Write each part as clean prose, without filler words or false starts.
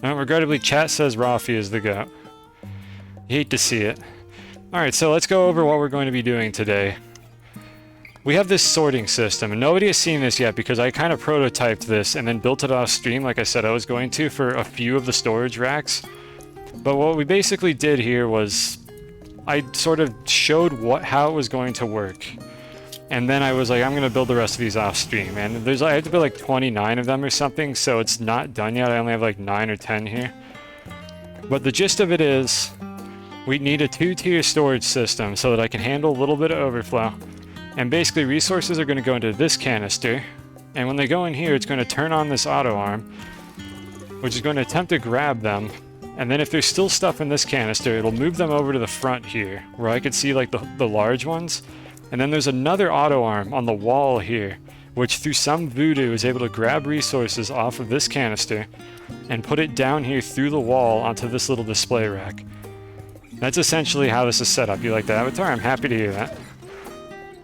Regrettably, chat says Rafi is the goat. You hate to see it. Alright, so let's go over what we're going to be doing today. We have this sorting system, and nobody has seen this yet because I kind of prototyped this and then built it off stream like I said I was going to for a few of the storage racks. But what we basically did here was I sort of showed how it was going to work. And then I was like, I'm going to build the rest of these off stream. And I have to build like 29 of them or something, so it's not done yet. I only have like 9 or 10 here. But the gist of it is, we need a 2-tier storage system so that I can handle a little bit of overflow. And basically resources are going to go into this canister. And when they go in here, it's going to turn on this auto arm, which is going to attempt to grab them. And then if there's still stuff in this canister, it'll move them over to the front here, where I could see like the large ones. And then there's another auto arm on the wall here, which through some voodoo is able to grab resources off of this canister and put it down here through the wall onto this little display rack. That's essentially how this is set up. You like the avatar? I'm happy to hear that.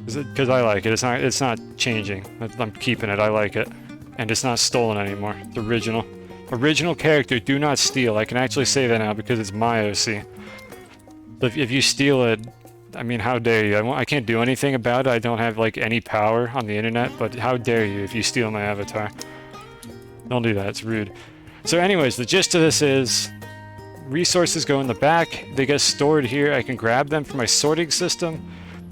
Because I like it. It's not changing. I'm keeping it. I like it. And it's not stolen anymore. It's original. Original character, do not steal. I can actually say that now because it's my OC. So if you steal it, I mean, how dare you? I can't do anything about it. I don't have, like, any power on the internet, but how dare you if you steal my avatar? Don't do that. It's rude. So anyways, the gist of this is resources go in the back. They get stored here. I can grab them from my sorting system.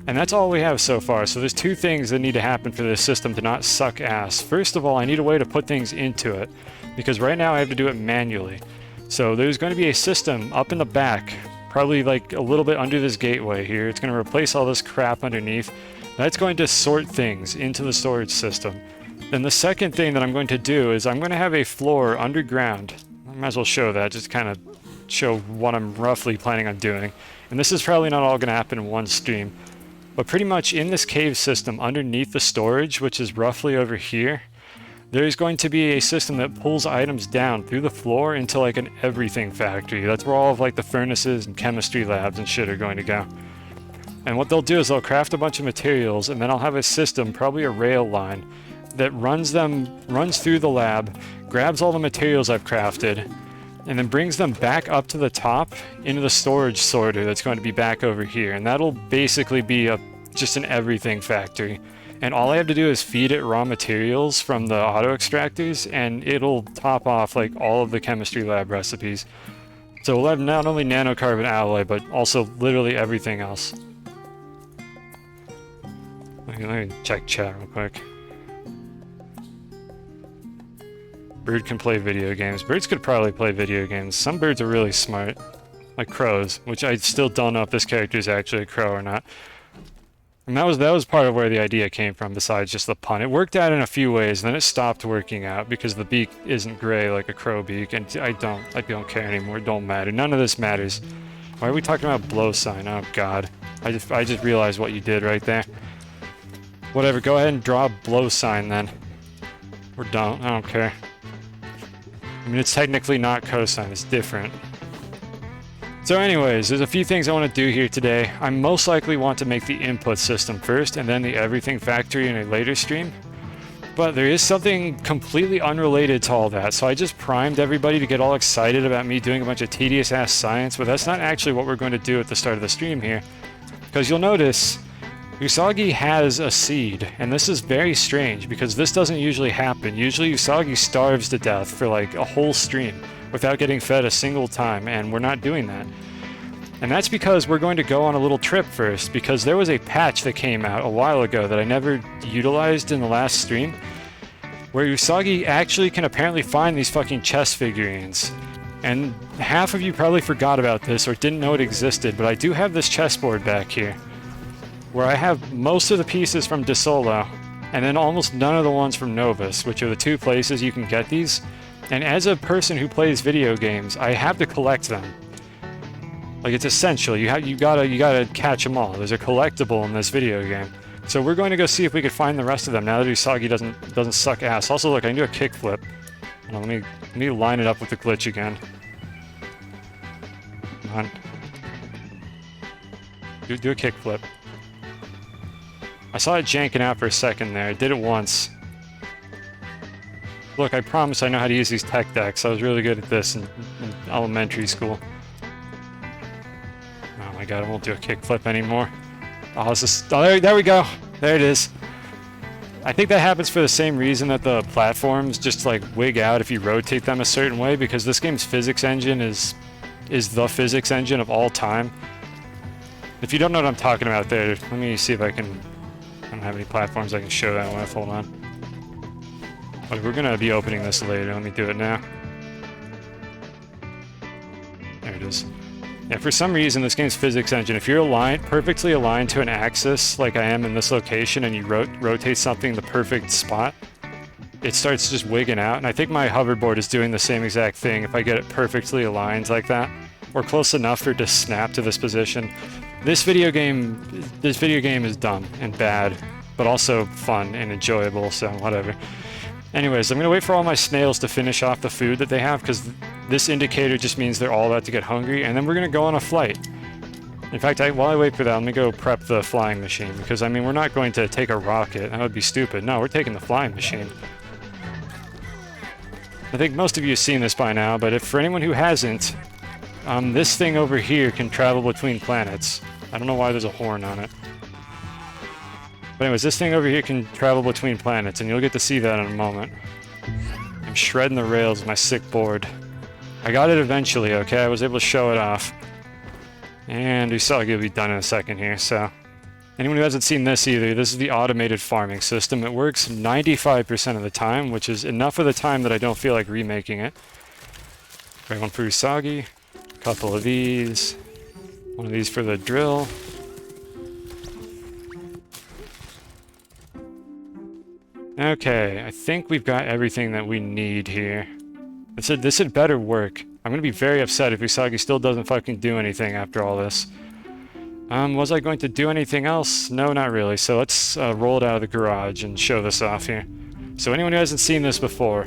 And that's all we have so far. So there's 2 things that need to happen for this system to not suck ass. First of all, I need a way to put things into it, because right now I have to do it manually. So there's going to be a system up in the back, probably like a little bit under this gateway here. It's going to replace all this crap underneath. That's going to sort things into the storage system. Then the second thing that I'm going to do is I'm going to have a floor underground. I might as well show that, just kind of show what I'm roughly planning on doing. And this is probably not all going to happen in one stream. But pretty much in this cave system underneath the storage, which is roughly over here, there's going to be a system that pulls items down through the floor into like an everything factory. That's where all of like the furnaces and chemistry labs and shit are going to go. And what they'll do is they'll craft a bunch of materials, and then I'll have a system, probably a rail line, that runs through the lab, grabs all the materials I've crafted, and then brings them back up to the top into the storage sorter that's going to be back over here. And that'll basically be just an everything factory. And all I have to do is feed it raw materials from the auto extractors, and it'll top off like all of the chemistry lab recipes. So we'll have not only nanocarbon alloy, but also literally everything else. Let me check chat real quick. Bird can play video games. Birds could probably play video games. Some birds are really smart. Like crows, which I still don't know if this character is actually a crow or not. And that was part of where the idea came from, besides just the pun. It worked out in a few ways, then it stopped working out because the beak isn't gray like a crow beak, and I don't care anymore. It don't matter. None of this matters. Why are we talking about blow sign? Oh god. I just realized what you did right there. Whatever, go ahead and draw a blow sign then. Or don't, I don't care. I mean, it's technically not cosine, it's different. So anyways, there's a few things I want to do here today. I most likely want to make the input system first, and then the everything factory in a later stream. But there is something completely unrelated to all that, so I just primed everybody to get all excited about me doing a bunch of tedious-ass science, but that's not actually what we're going to do at the start of the stream here. Because you'll notice, Usagi has a seed, and this is very strange, because this doesn't usually happen. Usually Usagi starves to death for like a whole stream without getting fed a single time, and we're not doing that. And that's because we're going to go on a little trip first, because there was a patch that came out a while ago that I never utilized in the last stream, where Usagi actually can apparently find these fucking chess figurines. And half of you probably forgot about this or didn't know it existed, but I do have this chessboard back here, where I have most of the pieces from De Solo, and then almost none of the ones from Novus, which are the 2 places you can get these. And as a person who plays video games, I have to collect them. Like, it's essential. You gotta catch them all. There's a collectible in this video game. So we're going to go see if we can find the rest of them now that Usagi doesn't suck ass. Also, look, I can do a kickflip. Let me line it up with the glitch again. Come on. Do a kickflip. I saw it janking out for a second there. I did it once. Look, I promise I know how to use these tech decks. I was really good at this in elementary school. Oh my god, I won't do a kickflip anymore. Oh, there we go. There it is. I think that happens for the same reason that the platforms just like wig out if you rotate them a certain way, because this game's physics engine is the physics engine of all time. If you don't know what I'm talking about there, let me see if I can... I don't have any platforms I can show that with. Hold on. But we're gonna be opening this later. Let me do it now. There it is. Yeah, for some reason, this game's physics engine, if you're perfectly aligned to an axis, like I am in this location, and you rotate something the perfect spot, it starts just wigging out. And I think my hoverboard is doing the same exact thing if I get it perfectly aligned like that, or close enough for it to snap to this position. This video game is dumb and bad, but also fun and enjoyable, so whatever. Anyways, I'm gonna wait for all my snails to finish off the food that they have, because this indicator just means they're all about to get hungry, and then we're gonna go on a flight. In fact, while I wait for that, let me go prep the flying machine, because I mean, we're not going to take a rocket. That would be stupid. No, we're taking the flying machine. I think most of you have seen this by now, but for anyone who hasn't, this thing over here can travel between planets. I don't know why there's a horn on it. But anyways, this thing over here can travel between planets, and you'll get to see that in a moment. I'm shredding the rails with my sick board. I got it eventually, okay? I was able to show it off. And Usagi will be done in a second here, so... Anyone who hasn't seen this either, this is the automated farming system. It works 95% of the time, which is enough of the time that I don't feel like remaking it. Right, one for Usagi. A couple of these. One of these for the drill. Okay, I think we've got everything that we need here. This had better work. I'm gonna be very upset if Usagi still doesn't fucking do anything after all this. Was I going to do anything else? No, not really. So let's roll it out of the garage and show this off here. So anyone who hasn't seen this before,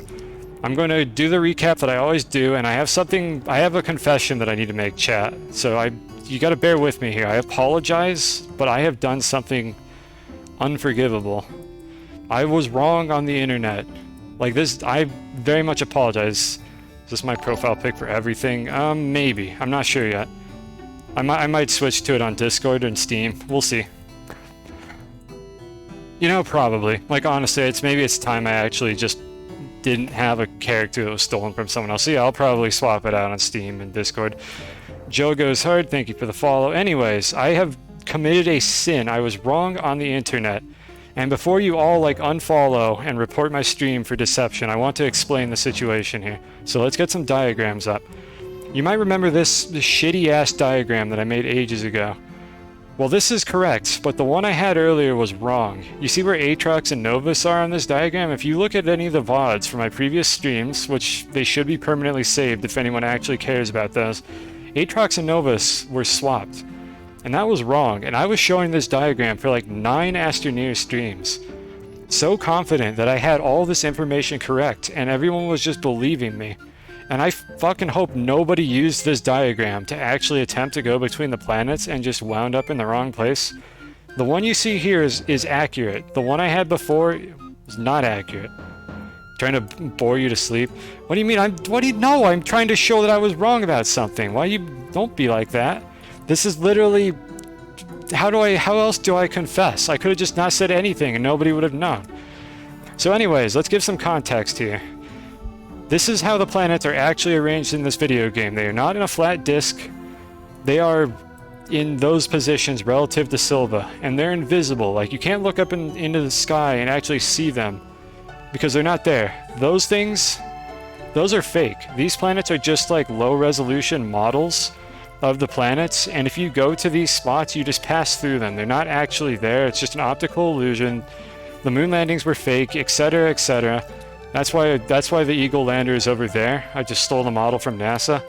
I'm going to do the recap that I always do, and I have a confession that I need to make, chat. So you gotta bear with me here. I apologize, but I have done something unforgivable. I was wrong on the internet. Like this, I very much apologize. Is this my profile pic for everything? Maybe. I'm not sure yet. I might switch to it on Discord and Steam. We'll see. You know, probably. Like, honestly, maybe it's time I actually just didn't have a character that was stolen from someone else. So yeah, I'll probably swap it out on Steam and Discord. Joe Goes Hard, thank you for the follow. Anyways, I have committed a sin. I was wrong on the internet. And before you all, like, unfollow and report my stream for deception, I want to explain the situation here. So let's get some diagrams up. You might remember this shitty-ass diagram that I made ages ago. Well, this is correct, but the one I had earlier was wrong. You see where Aatrox and Novus are on this diagram? If you look at any of the VODs from my previous streams, which they should be permanently saved if anyone actually cares about those, Aatrox and Novus were swapped. And that was wrong, and I was showing this diagram for like 9 Astroneer streams. So confident that I had all this information correct, and everyone was just believing me. And I fucking hope nobody used this diagram to actually attempt to go between the planets and just wound up in the wrong place. The one you see here is accurate. The one I had before was not accurate. Trying to bore you to sleep? What do you mean? No, I'm trying to show that I was wrong about something. Don't be like that. This is literally... How else do I confess? I could have just not said anything and nobody would have known. So anyways, let's give some context here. This is how the planets are actually arranged in this video game. They are not in a flat disk. They are in those positions relative to Silva, and they're invisible. Like, you can't look up into the sky and actually see them because they're not there. Those things, those are fake. These planets are just like low-resolution models of the planets, and if you go to these spots, you just pass through them. They're not actually there. It's just an optical illusion. The moon landings were fake, etc., etc. That's why the Eagle lander is over there. I just stole the model from NASA.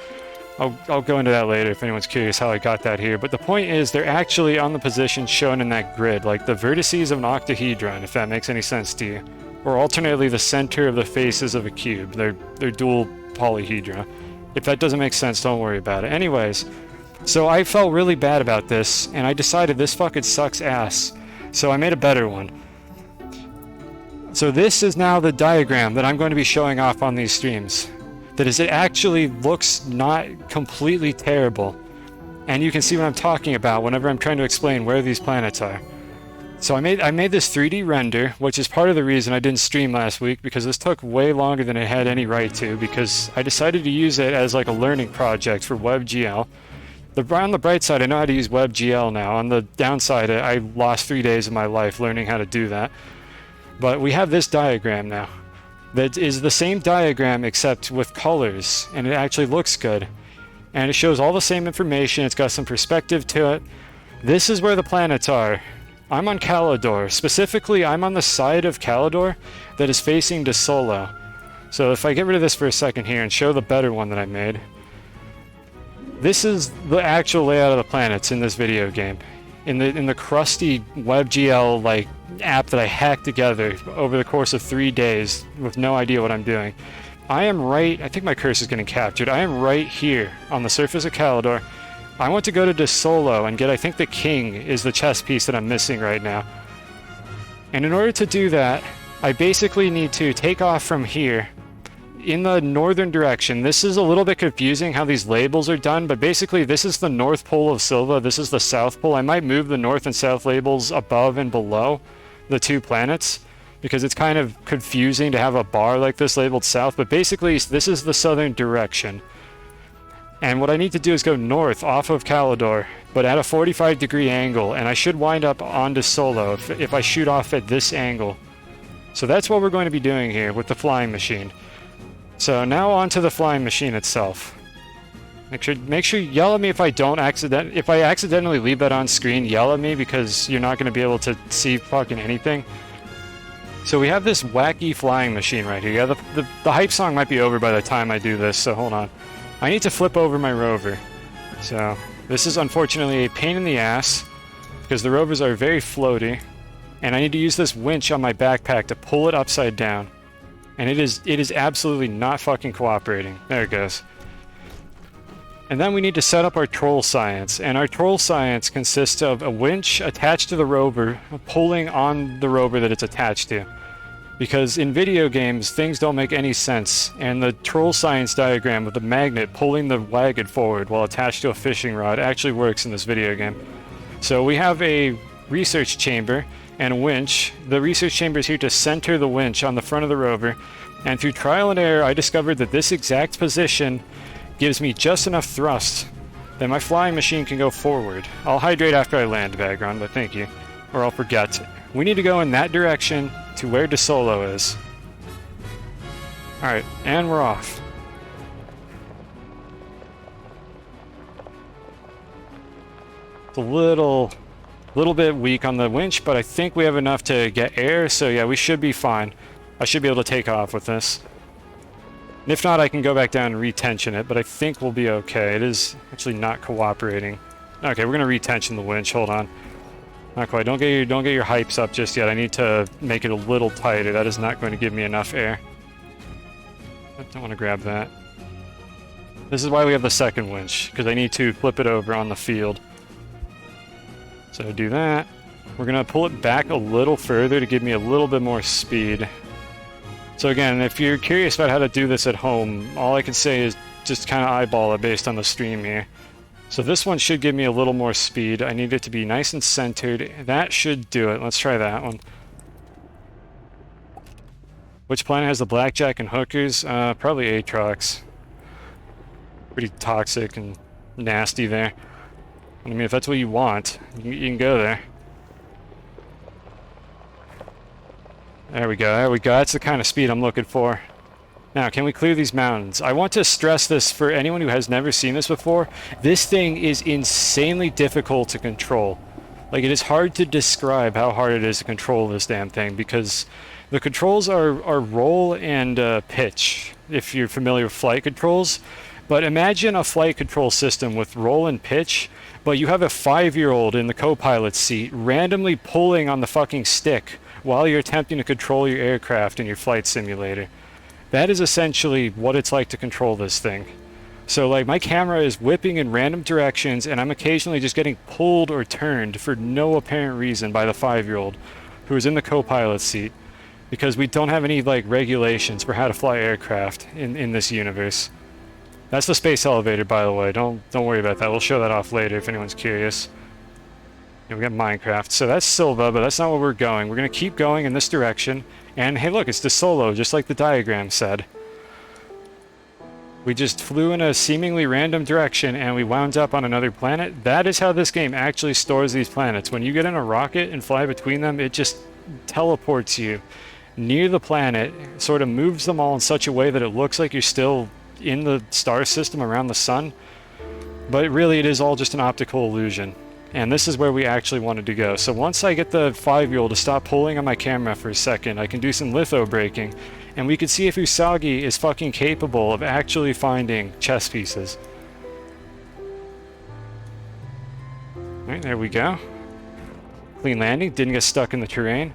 I'll go into that later if anyone's curious how I got that here. But the point is, they're actually on the positions shown in that grid, like the vertices of an octahedron, if that makes any sense to you. Or alternately, the center of the faces of a cube. They're dual polyhedra. If that doesn't make sense, don't worry about it. Anyways, so I felt really bad about this, and I decided this fucking sucks ass. So I made a better one. So this is now the diagram that I'm going to be showing off on these streams. That is, it actually looks not completely terrible. And you can see what I'm talking about whenever I'm trying to explain where these planets are. So I made this 3D render, which is part of the reason I didn't stream last week, because this took way longer than it had any right to, because I decided to use it as like a learning project for WebGL. On the bright side, I know how to use WebGL now. On the downside, I lost 3 days of my life learning how to do that. But we have this diagram now. That is the same diagram except with colors, and it actually looks good. And it shows all the same information, it's got some perspective to it. This is where the planets are. I'm on Calidor. Specifically, I'm on the side of Calidor that is facing to Solo. So if I get rid of this for a second here and show the better one that I made. This is the actual layout of the planets in this video game. In the crusty WebGL like app that I hacked together over the course of 3 days with no idea what I'm doing. I am right, I think my cursor is getting captured. I am right here on the surface of Calidor. I want to go to De Solo and get, I think the king is the chess piece that I'm missing right now. And in order to do that, I basically need to take off from here in the northern direction. This is a little bit confusing how these labels are done, but basically this is the North Pole of Silva, this is the South Pole. I might move the North and South labels above and below the two planets, because it's kind of confusing to have a bar like this labeled South, but basically this is the southern direction. And what I need to do is go north off of Calidor, but at a 45-degree angle, and I should wind up onto Solo if I shoot off at this angle. So that's what we're going to be doing here with the flying machine. So now onto the flying machine itself. Make sure you yell at me if I accidentally leave that on screen. Yell at me, because you're not going to be able to see fucking anything. So we have this wacky flying machine right here. Yeah, the hype song might be over by the time I do this, so hold on. I need to flip over my rover. So this is unfortunately a pain in the ass, because the rovers are very floaty, and I need to use this winch on my backpack to pull it upside down. And it is absolutely not fucking cooperating. There it goes. And then we need to set up our troll science, and our troll science consists of a winch attached to the rover, pulling on the rover that it's attached to. Because in video games, things don't make any sense, and the troll science diagram with the magnet pulling the wagon forward while attached to a fishing rod actually works in this video game. So we have a research chamber and a winch. The research chamber is here to center the winch on the front of the rover, and through trial and error I discovered that this exact position gives me just enough thrust that my flying machine can go forward. I'll hydrate after I land, background, but thank you. Or I'll forget. We need to go in that direction to where De Solo is. Alright, and we're off. It's a little bit weak on the winch, but I think we have enough to get air, so yeah, we should be fine. I should be able to take off with this. And if not, I can go back down and retension it, but I think we'll be okay. It is actually not cooperating. Okay, we're gonna retension the winch, hold on. Not quite, don't get your hypes up just yet. I need to make it a little tighter. That is not going to give me enough air. I don't want to grab that. This is why we have the second winch, because I need to flip it over on the field. So do that. We're going to pull it back a little further to give me a little bit more speed. So again, if you're curious about how to do this at home, all I can say is just kind of eyeball it based on the stream here. So this one should give me a little more speed. I need it to be nice and centered. That should do it. Let's try that one. Which planet has the blackjack and hookers? Probably Aatrox. Pretty toxic and nasty there. I mean, if that's what you want, you can go there. There we go, there we go. That's the kind of speed I'm looking for. Now, can we clear these mountains? I want to stress this for anyone who has never seen this before. This thing is insanely difficult to control. Like, it is hard to describe how hard it is to control this damn thing, because the controls are roll and pitch, if you're familiar with flight controls. But imagine a flight control system with roll and pitch, but you have a 5-year-old in the co-pilot seat randomly pulling on the fucking stick while you're attempting to control your aircraft in your flight simulator. That is essentially what it's like to control this thing. So like, my camera is whipping in random directions, and I'm occasionally just getting pulled or turned for no apparent reason by the 5-year-old who is in the co-pilot seat. because we don't have any like regulations for how to fly aircraft in this universe. That's the space elevator, by the way. Don't worry about that. We'll show that off later if anyone's curious. And we got Minecraft. So that's Silva, but that's not where we're going. We're gonna keep going in this direction. And hey, look, it's the Solo, just like the diagram said. We just flew in a seemingly random direction and we wound up on another planet. That is how this game actually stores these planets. When you get in a rocket and fly between them, it just teleports you near the planet, sort of moves them all in such a way that it looks like you're still in the star system around the sun. But really, it is all just an optical illusion. And this is where we actually wanted to go. So once I get the 5-year-old to stop pulling on my camera for a second, I can do some litho breaking, and we can see if Usagi is fucking capable of actually finding chess pieces. Alright, there we go. Clean landing, didn't get stuck in the terrain.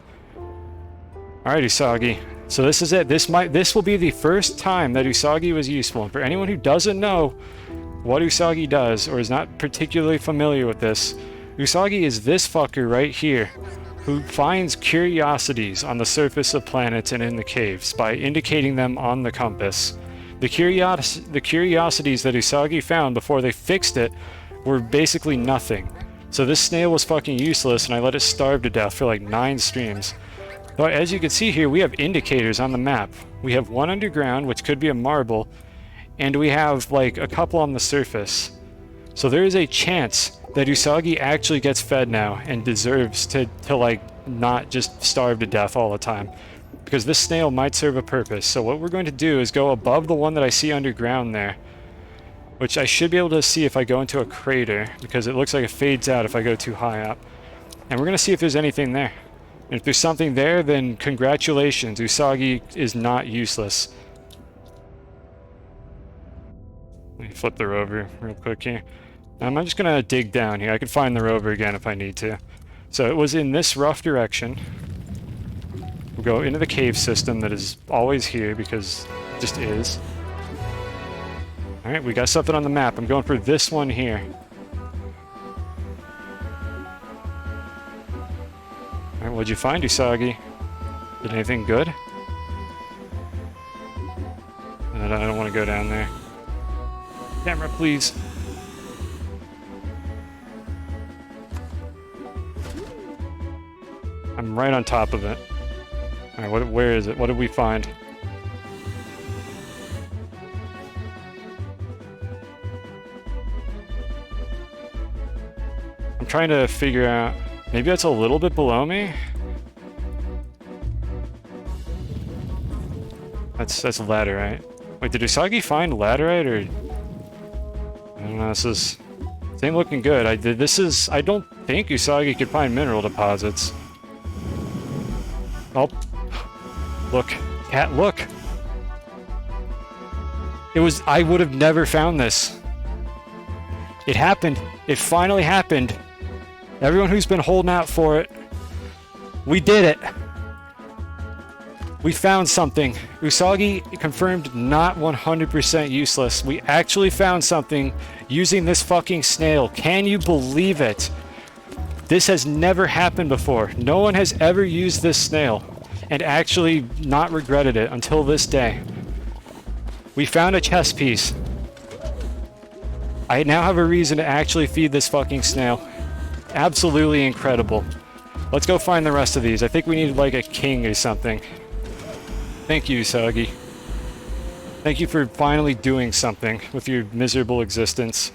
Alright, Usagi. So this is it. This will be the first time that Usagi was useful. And for anyone who doesn't know what Usagi does, or is not particularly familiar with this, Usagi is this fucker right here, who finds curiosities on the surface of planets and in the caves by indicating them on the compass. The curiosities that Usagi found before they fixed it were basically nothing. So this snail was fucking useless, and I let it starve to death for like 9 streams. But as you can see here, we have indicators on the map. We have one underground, which could be a marble, and we have like a couple on the surface. So there is a chance that Usagi actually gets fed now and deserves to like not just starve to death all the time, because this snail might serve a purpose. So what we're going to do is go above the one that I see underground there, which I should be able to see if I go into a crater, because it looks like it fades out if I go too high up. And we're going to see if there's anything there. And if there's something there, then congratulations, Usagi is not useless. Let me flip the rover real quick here. I'm just going to dig down here. I can find the rover again if I need to. So it was in this rough direction. We'll go into the cave system that is always here because it just is. Alright, we got something on the map. I'm going for this one here. Alright, what'd you find, Usagi? Did anything good? I don't want to go down there. Camera, please. I'm right on top of it. Alright, where is it? What did we find? I'm trying to figure out... Maybe that's a little bit below me? That's laterite. Wait, did Usagi find laterite, or... I don't know, this ain't looking good. I don't think Usagi could find mineral deposits. Oh. Look. Cat, look! I would have never found this. It happened. It finally happened. Everyone who's been holding out for it, we did it. We found something. Usagi confirmed not 100% useless. We actually found something using this fucking snail. Can you believe it? This has never happened before. No one has ever used this snail and actually not regretted it until this day. We found a chess piece. I now have a reason to actually feed this fucking snail. Absolutely incredible. Let's go find the rest of these. I think we need like a king or something. Thank you, Usagi. Thank you for finally doing something with your miserable existence.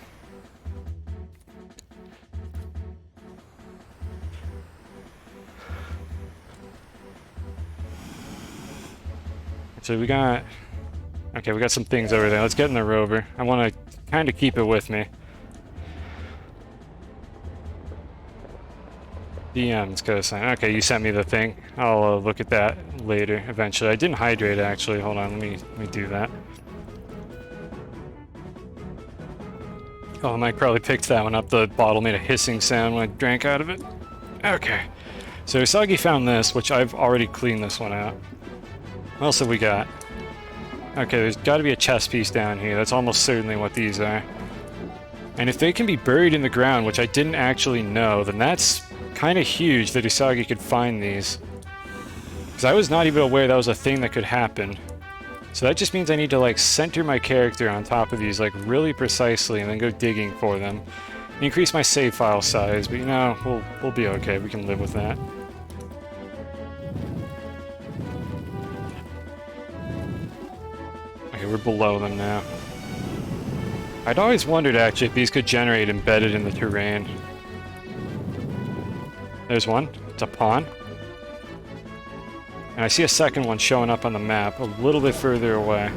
So we got some things over there. Let's get in the rover. I want to kind of keep it with me. DM's cosine. Okay, you sent me the thing. I'll look at that later, eventually. I didn't hydrate, actually. Hold on, let me do that. Oh, Mike probably picked that one up. The bottle made a hissing sound when I drank out of it. Okay. So Usagi found this, which I've already cleaned this one out. What else have we got? Okay, there's got to be a chess piece down here. That's almost certainly what these are. And if they can be buried in the ground, which I didn't actually know, then that's kind of huge that Usagi could find these. Because I was not even aware that was a thing that could happen. So that just means I need to like center my character on top of these like really precisely and then go digging for them. Increase my save file size, but you know, we'll be okay. We can live with that. Okay, we're below them now. I'd always wondered actually if these could generate embedded in the terrain. There's one. It's a pawn. And I see a second one showing up on the map a little bit further away.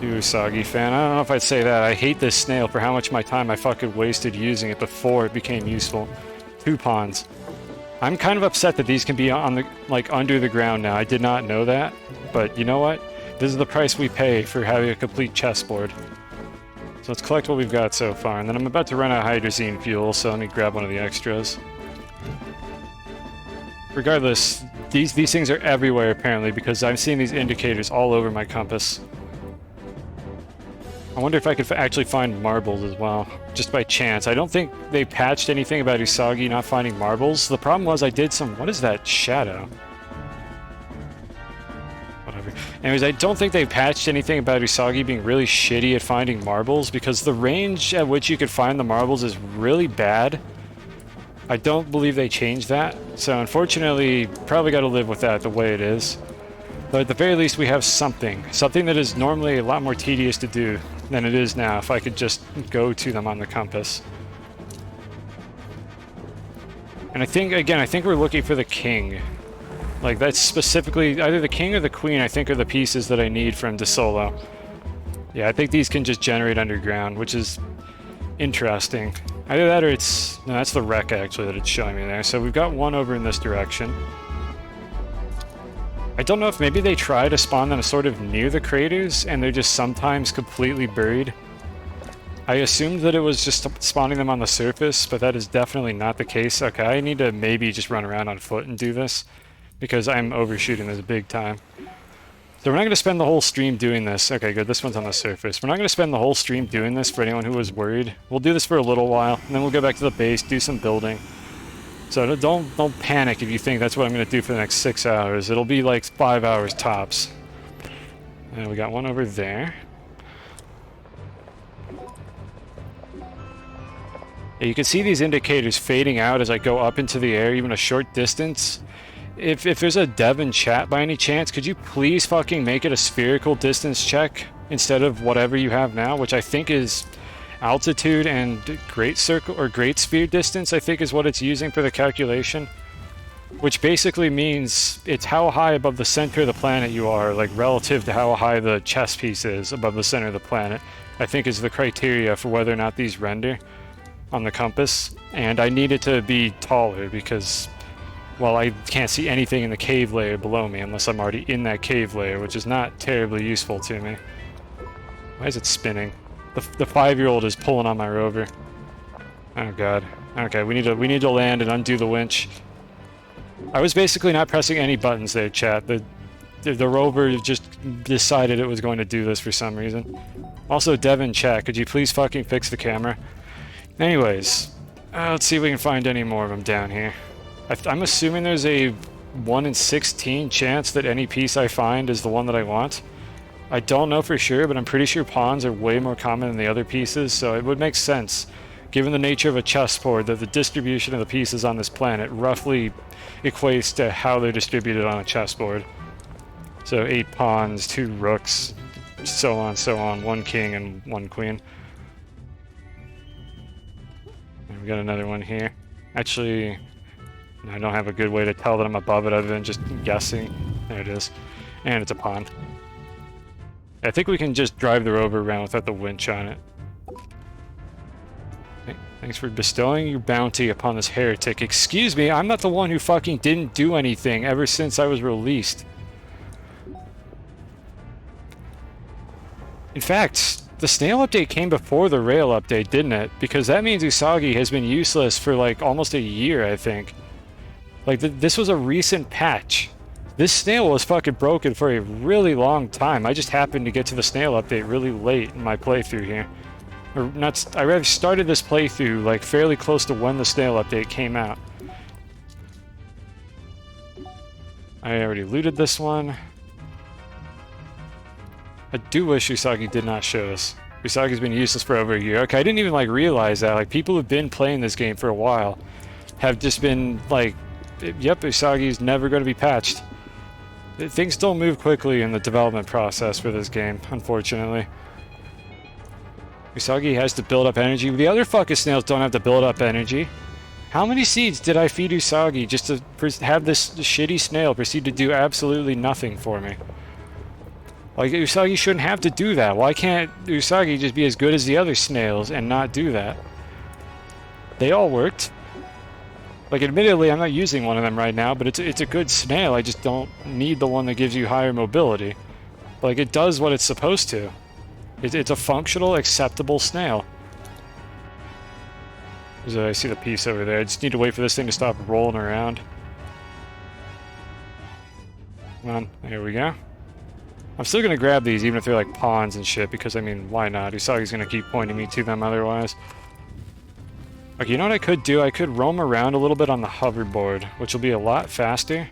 You Usagi fan. I don't know if I'd say that. I hate this snail for how much my time I fucking wasted using it before it became useful. 2 pawns. I'm kind of upset that these can be on the like under the ground now. I did not know that, but you know what? This is the price we pay for having a complete chessboard. So let's collect what we've got so far, and then I'm about to run out of hydrazine fuel, so let me grab one of the extras. Regardless, these things are everywhere apparently because I'm seeing these indicators all over my compass. I wonder if I could actually find marbles as well, just by chance. I don't think they patched anything about Usagi not finding marbles. The problem was I did some... What is that shadow? Whatever. Anyways, I don't think they patched anything about Usagi being really shitty at finding marbles because the range at which you could find the marbles is really bad. I don't believe they changed that, so unfortunately, probably got to live with that the way it is. But at the very least, we have something that is normally a lot more tedious to do than it is now if I could just go to them on the compass. And I think we're looking for the king. Like, that's specifically, either the king or the queen, I think, are the pieces that I need from De Solo. Yeah, I think these can just generate underground, which is interesting. Either that or it's... No, that's the wreck, actually, that it's showing me there. So we've got one over in this direction. I don't know if maybe they try to spawn them sort of near the craters, and they're just sometimes completely buried. I assumed that it was just spawning them on the surface, but that is definitely not the case. Okay, I need to maybe just run around on foot and do this, because I'm overshooting this big time. So we're not going to spend the whole stream doing this. Okay, good, this one's on the surface. We're not going to spend the whole stream doing this for anyone who was worried. We'll do this for a little while, and then we'll go back to the base, do some building. So don't panic if you think that's what I'm going to do for the next 6 hours. It'll be like 5 hours tops. And we got one over there. Yeah, you can see these indicators fading out as I go up into the air, even a short distance. If there's a dev in chat by any chance, could you please fucking make it a spherical distance check instead of whatever you have now, which I think is altitude and great circle or great sphere distance, I think is what it's using for the calculation. Which basically means it's how high above the center of the planet you are, like relative to how high the chess piece is above the center of the planet, I think is the criteria for whether or not these render on the compass. And I need it to be taller because, well, I can't see anything in the cave layer below me unless I'm already in that cave layer, which is not terribly useful to me. Why is it spinning? The 5-year-old is pulling on my rover. Oh god. Okay, we need to land and undo the winch. I was basically not pressing any buttons there, chat. The rover just decided it was going to do this for some reason. Also, Devin, chat, could you please fucking fix the camera? Anyways, let's see if we can find any more of them down here. I'm assuming there's a 1 in 16 chance that any piece I find is the one that I want. I don't know for sure, but I'm pretty sure pawns are way more common than the other pieces, so it would make sense, given the nature of a chessboard, that the distribution of the pieces on this planet roughly equates to how they're distributed on a chessboard. So 8 pawns, 2 rooks, so on, 1 king and 1 queen. And we got another one here. Actually, I don't have a good way to tell that I'm above it other than just guessing. There it is. And it's a pawn. I think we can just drive the rover around without the winch on it. Thanks for bestowing your bounty upon this heretic. Excuse me, I'm not the one who fucking didn't do anything ever since I was released. In fact, the snail update came before the rail update, didn't it? Because that means Usagi has been useless for like almost a year, I think. Like, this was a recent patch. This snail was fucking broken for a really long time. I just happened to get to the snail update really late in my playthrough here. Or not, I started this playthrough like fairly close to when the snail update came out. I already looted this one. I do wish Usagi did not show us. Usagi's been useless for over a year. Okay, I didn't even like realize that. Like, people who've been playing this game for a while have just been like, yep, Usagi's never going to be patched. Things don't move quickly in the development process for this game, unfortunately. Usagi has to build up energy. The other fucking snails don't have to build up energy. How many seeds did I feed Usagi just to have this shitty snail proceed to do absolutely nothing for me? Like, Usagi shouldn't have to do that. Why can't Usagi just be as good as the other snails and not do that? They all worked. Like, admittedly, I'm not using one of them right now, but it's a good snail. I just don't need the one that gives you higher mobility. Like, it does what it's supposed to. It's a functional, acceptable snail. So I see the piece over there. I just need to wait for this thing to stop rolling around. Come on, there we go. I'm still gonna grab these, even if they're like pawns and shit, because, I mean, why not? Usagi's gonna keep pointing me to them otherwise. Okay, you know what I could do? I could roam around a little bit on the hoverboard, which will be a lot faster.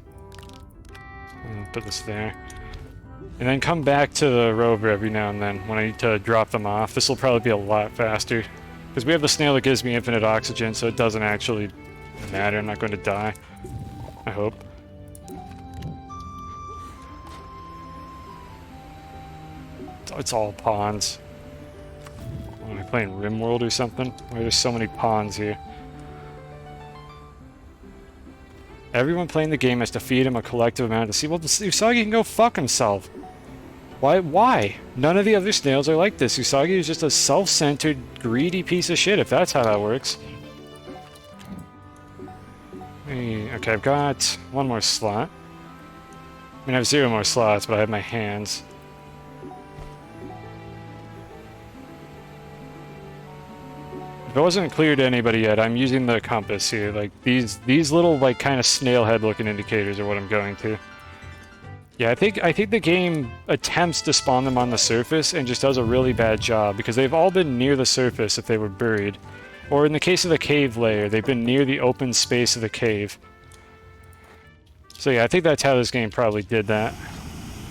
Put this there. And then come back to the rover every now and then when I need to drop them off. This will probably be a lot faster. Because we have the snail that gives me infinite oxygen, so it doesn't actually matter. I'm not going to die. I hope. It's all pawns. Am I playing RimWorld or something? Why there's so many pawns here? Everyone playing the game has to feed him a collective amount of seed. Well, Usagi can go fuck himself. Why? None of the other snails are like this. Usagi is just a self-centered, greedy piece of shit, if that's how that works. Okay, I've got one more slot. I mean, I have 0 more slots, but I have my hands. If it wasn't clear to anybody yet, I'm using the compass here. Like, these little, like, kind of snail head-looking indicators are what I'm going to. Yeah, I think the game attempts to spawn them on the surface and just does a really bad job, because they've all been near the surface if they were buried. Or in the case of the cave layer, they've been near the open space of the cave. So yeah, I think that's how this game probably did that.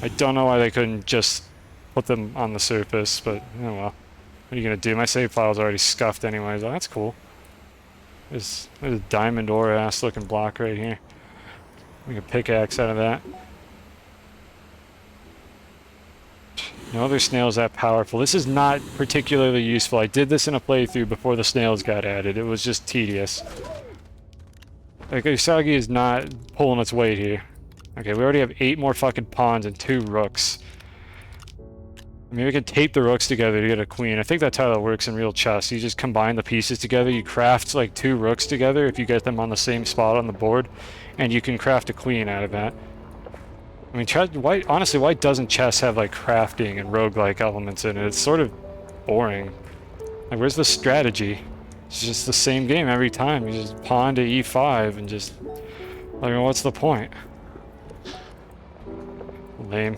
I don't know why they couldn't just put them on the surface, but oh well. What are you gonna do? My save file's already scuffed anyways. Oh, that's cool. There's a diamond ore ass looking block right here. Make a pickaxe out of that. No other snails that powerful. This is not particularly useful. I did this in a playthrough before the snails got added. It was just tedious. Like, Usagi is not pulling its weight here. Okay, we already have 8 more fucking pawns and 2 rooks. I mean, we could tape the rooks together to get a queen. I think that's how that works in real chess. You just combine the pieces together. You craft, like, 2 rooks together if you get them on the same spot on the board. And you can craft a queen out of that. I mean, honestly, why doesn't chess have, like, crafting and roguelike elements in it? It's sort of boring. Like, where's the strategy? It's just the same game every time. You just pawn to e5 and just... like, what's the point? Lame.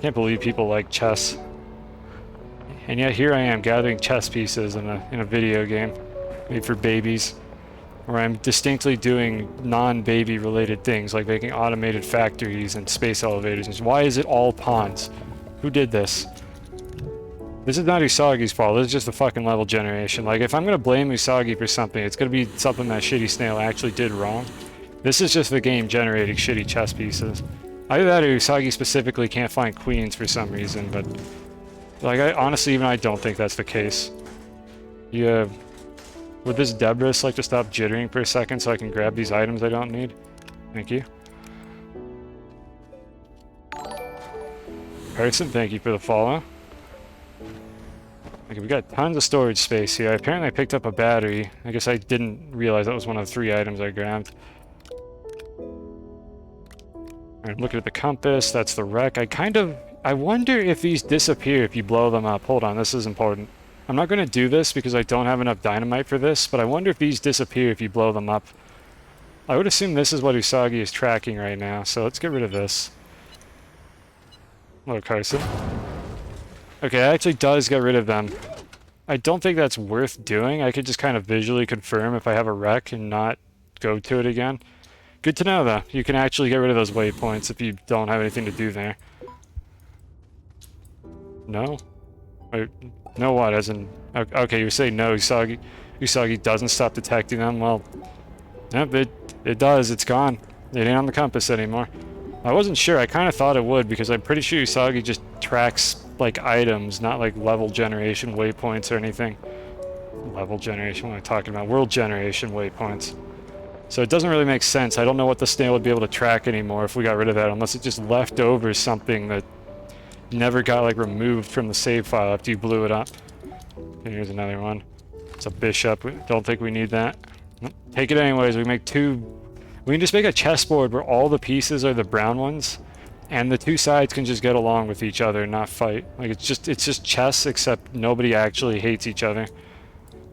Can't believe people like chess. And yet here I am gathering chess pieces in a video game made for babies, where I'm distinctly doing non-baby related things like making automated factories and space elevators. Why is it all pawns? Who did this? This is not Usagi's fault. This is just the fucking level generation. Like, if I'm gonna blame Usagi for something, it's gonna be something that shitty snail actually did wrong. This is just the game generating shitty chess pieces. Either that or Usagi specifically can't find queens for some reason, but... like, honestly, even I don't think that's the case. Yeah. Would this Debris like to stop jittering for a second so I can grab these items I don't need? Thank you. Person, thank you for the follow. Okay, we got tons of storage space here. Apparently I picked up a battery. I guess I didn't realize that was one of the 3 items I grabbed. I'm looking at the compass. That's the wreck. I wonder if these disappear if you blow them up. Hold on, this is important. I'm not going to do this because I don't have enough dynamite for this, but I wonder if these disappear if you blow them up. I would assume this is what Usagi is tracking right now, so let's get rid of this. Hello, Carson. Okay, it actually does get rid of them. I don't think that's worth doing. I could just kind of visually confirm if I have a wreck and not go to it again. Good to know, though. You can actually get rid of those waypoints if you don't have anything to do there. No? Wait, no what? As in... Okay, you say no, Usagi. Usagi doesn't stop detecting them. Well, yep, it does. It's gone. It ain't on the compass anymore. I wasn't sure. I kind of thought it would, because I'm pretty sure Usagi just tracks, like, items, not, like, level generation waypoints or anything. Level generation? What am I talking about? World generation waypoints. So it doesn't really make sense. I don't know what the snail would be able to track anymore if we got rid of that, unless it just left over something that never got, like, removed from the save file after you blew it up. And here's another one. It's a bishop. Don't think we need that. Take it anyways. We make two... We can just make a chessboard where all the pieces are the brown ones, and the two sides can just get along with each other and not fight. Like, it's just chess, except nobody actually hates each other.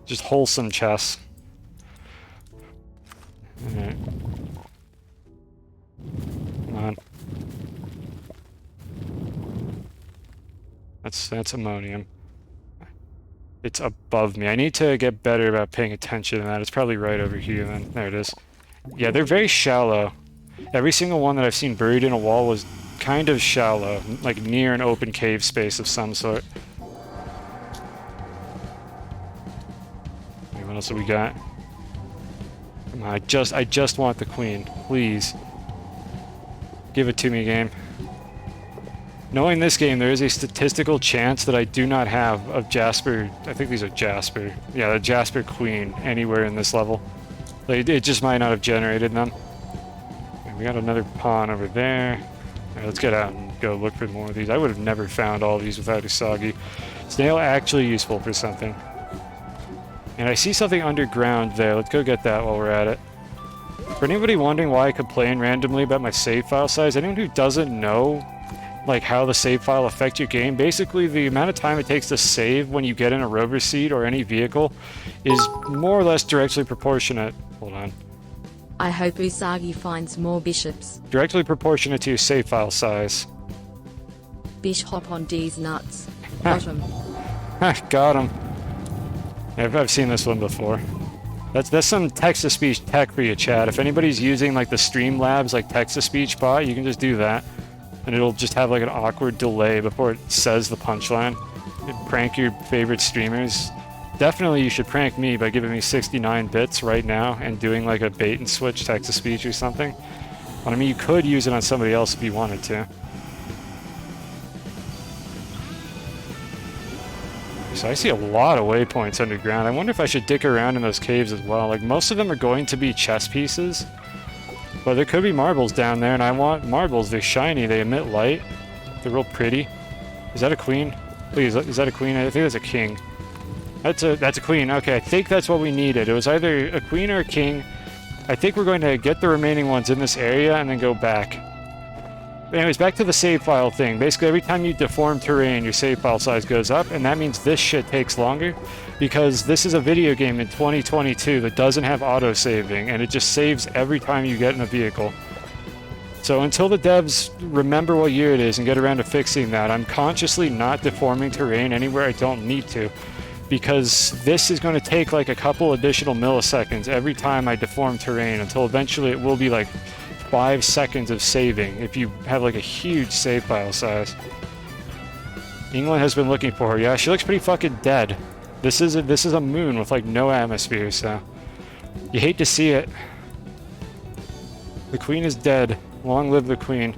Just wholesome chess. Alright. Come on. That's ammonium. It's above me. I need to get better about paying attention to that. It's probably right over here then. There it is. Yeah, they're very shallow. Every single one that I've seen buried in a wall was kind of shallow, like near an open cave space of some sort. Okay, what else have we got? Come on, I just want the queen. Please. Give it to me, game. Knowing this game, there is a statistical chance that I do not have of Jasper. I think these are Jasper. Yeah, the Jasper Queen anywhere in this level. Like, it just might not have generated them. Okay, we got another pawn over there. Alright, let's get out and go look for more of these. I would have never found all of these without Usagi. Snail actually useful for something. And I see something underground there. Let's go get that while we're at it. For anybody wondering why I complain randomly about my save file size, anyone who doesn't know like how the save file affects your game, basically the amount of time it takes to save when you get in a rover seat or any vehicle is more or less directly proportionate. Hold on. I hope Usagi finds more bishops. Directly proportionate to your save file size. Bish hop on D's nuts. Got him. Got him. Yeah, I've seen this one before. That's some text-to-speech tech for you, chat. If anybody's using like the Streamlabs like text-to-speech bot, you can just do that. And it'll just have like an awkward delay before it says the punchline. Prank your favorite streamers. Definitely you should prank me by giving me 69 bits right now and doing like a bait and switch text-to-speech or something. But I mean, you could use it on somebody else if you wanted to. So I see a lot of waypoints underground. I wonder if I should dick around in those caves as well. Like, most of them are going to be chess pieces. But there could be marbles down there, and I want marbles. They're shiny, they emit light. They're real pretty. Is that a queen? Please, is that a queen? I think that's a king. That's a queen. Okay, I think that's what we needed. It was either a queen or a king. I think we're going to get the remaining ones in this area and then go back. But anyways, back to the save file thing. Basically, every time you deform terrain, your save file size goes up, and that means this shit takes longer, because this is a video game in 2022 that doesn't have auto-saving, and it just saves every time you get in a vehicle. So until the devs remember what year it is and get around to fixing that, I'm consciously not deforming terrain anywhere I don't need to, because this is going to take like a couple additional milliseconds every time I deform terrain, until eventually it will be like 5 seconds of saving if you have like a huge save file size. England has been looking for her. Yeah, she looks pretty fucking dead. This is a moon with like no atmosphere, so you hate to see it. The queen is dead. Long live the queen.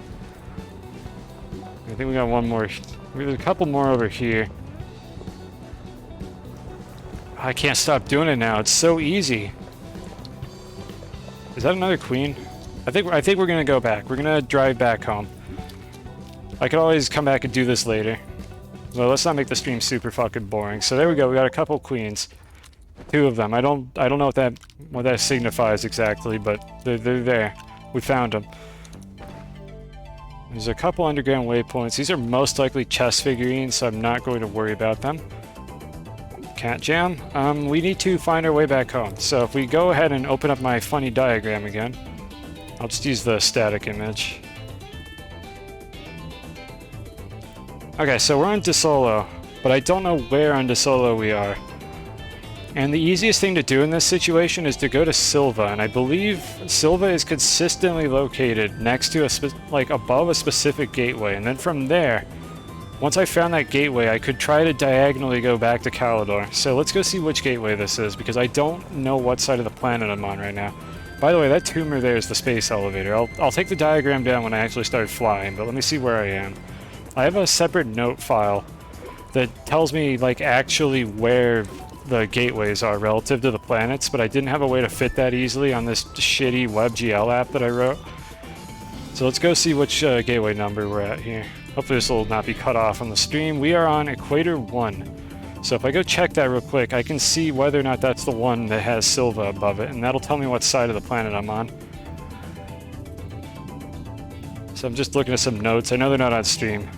I think we got one more. There's a couple more over here. I can't stop doing it now. It's so easy. Is that another queen? I think we're gonna go back. We're gonna drive back home. I could always come back and do this later. Well, let's not make the stream super fucking boring. So there we go. We got a couple queens. 2 of them. I don't know what that signifies exactly, but they're there. We found them. There's a couple underground waypoints. These are most likely chess figurines, so I'm not going to worry about them. Cat jam. We need to find our way back home. So if we go ahead and open up my funny diagram again, I'll just use the static image. Okay, so we're on DeSolo, but I don't know where on DeSolo we are. And the easiest thing to do in this situation is to go to Silva, and I believe Silva is consistently located next to like above a specific gateway, and then from there, once I found that gateway, I could try to diagonally go back to Calidor. So let's go see which gateway this is, because I don't know what side of the planet I'm on right now. By the way, that tumor there is the space elevator. I'll take the diagram down when I actually start flying, but let me see where I am. I have a separate note file that tells me like actually where the gateways are relative to the planets, but I didn't have a way to fit that easily on this shitty WebGL app that I wrote. So let's go see which gateway number we're at here. Hopefully this will not be cut off on the stream. We are on Equator 1. So if I go check that real quick, I can see whether or not that's the one that has Silva above it, and that'll tell me what side of the planet I'm on. So I'm just looking at some notes. I know they're not on stream.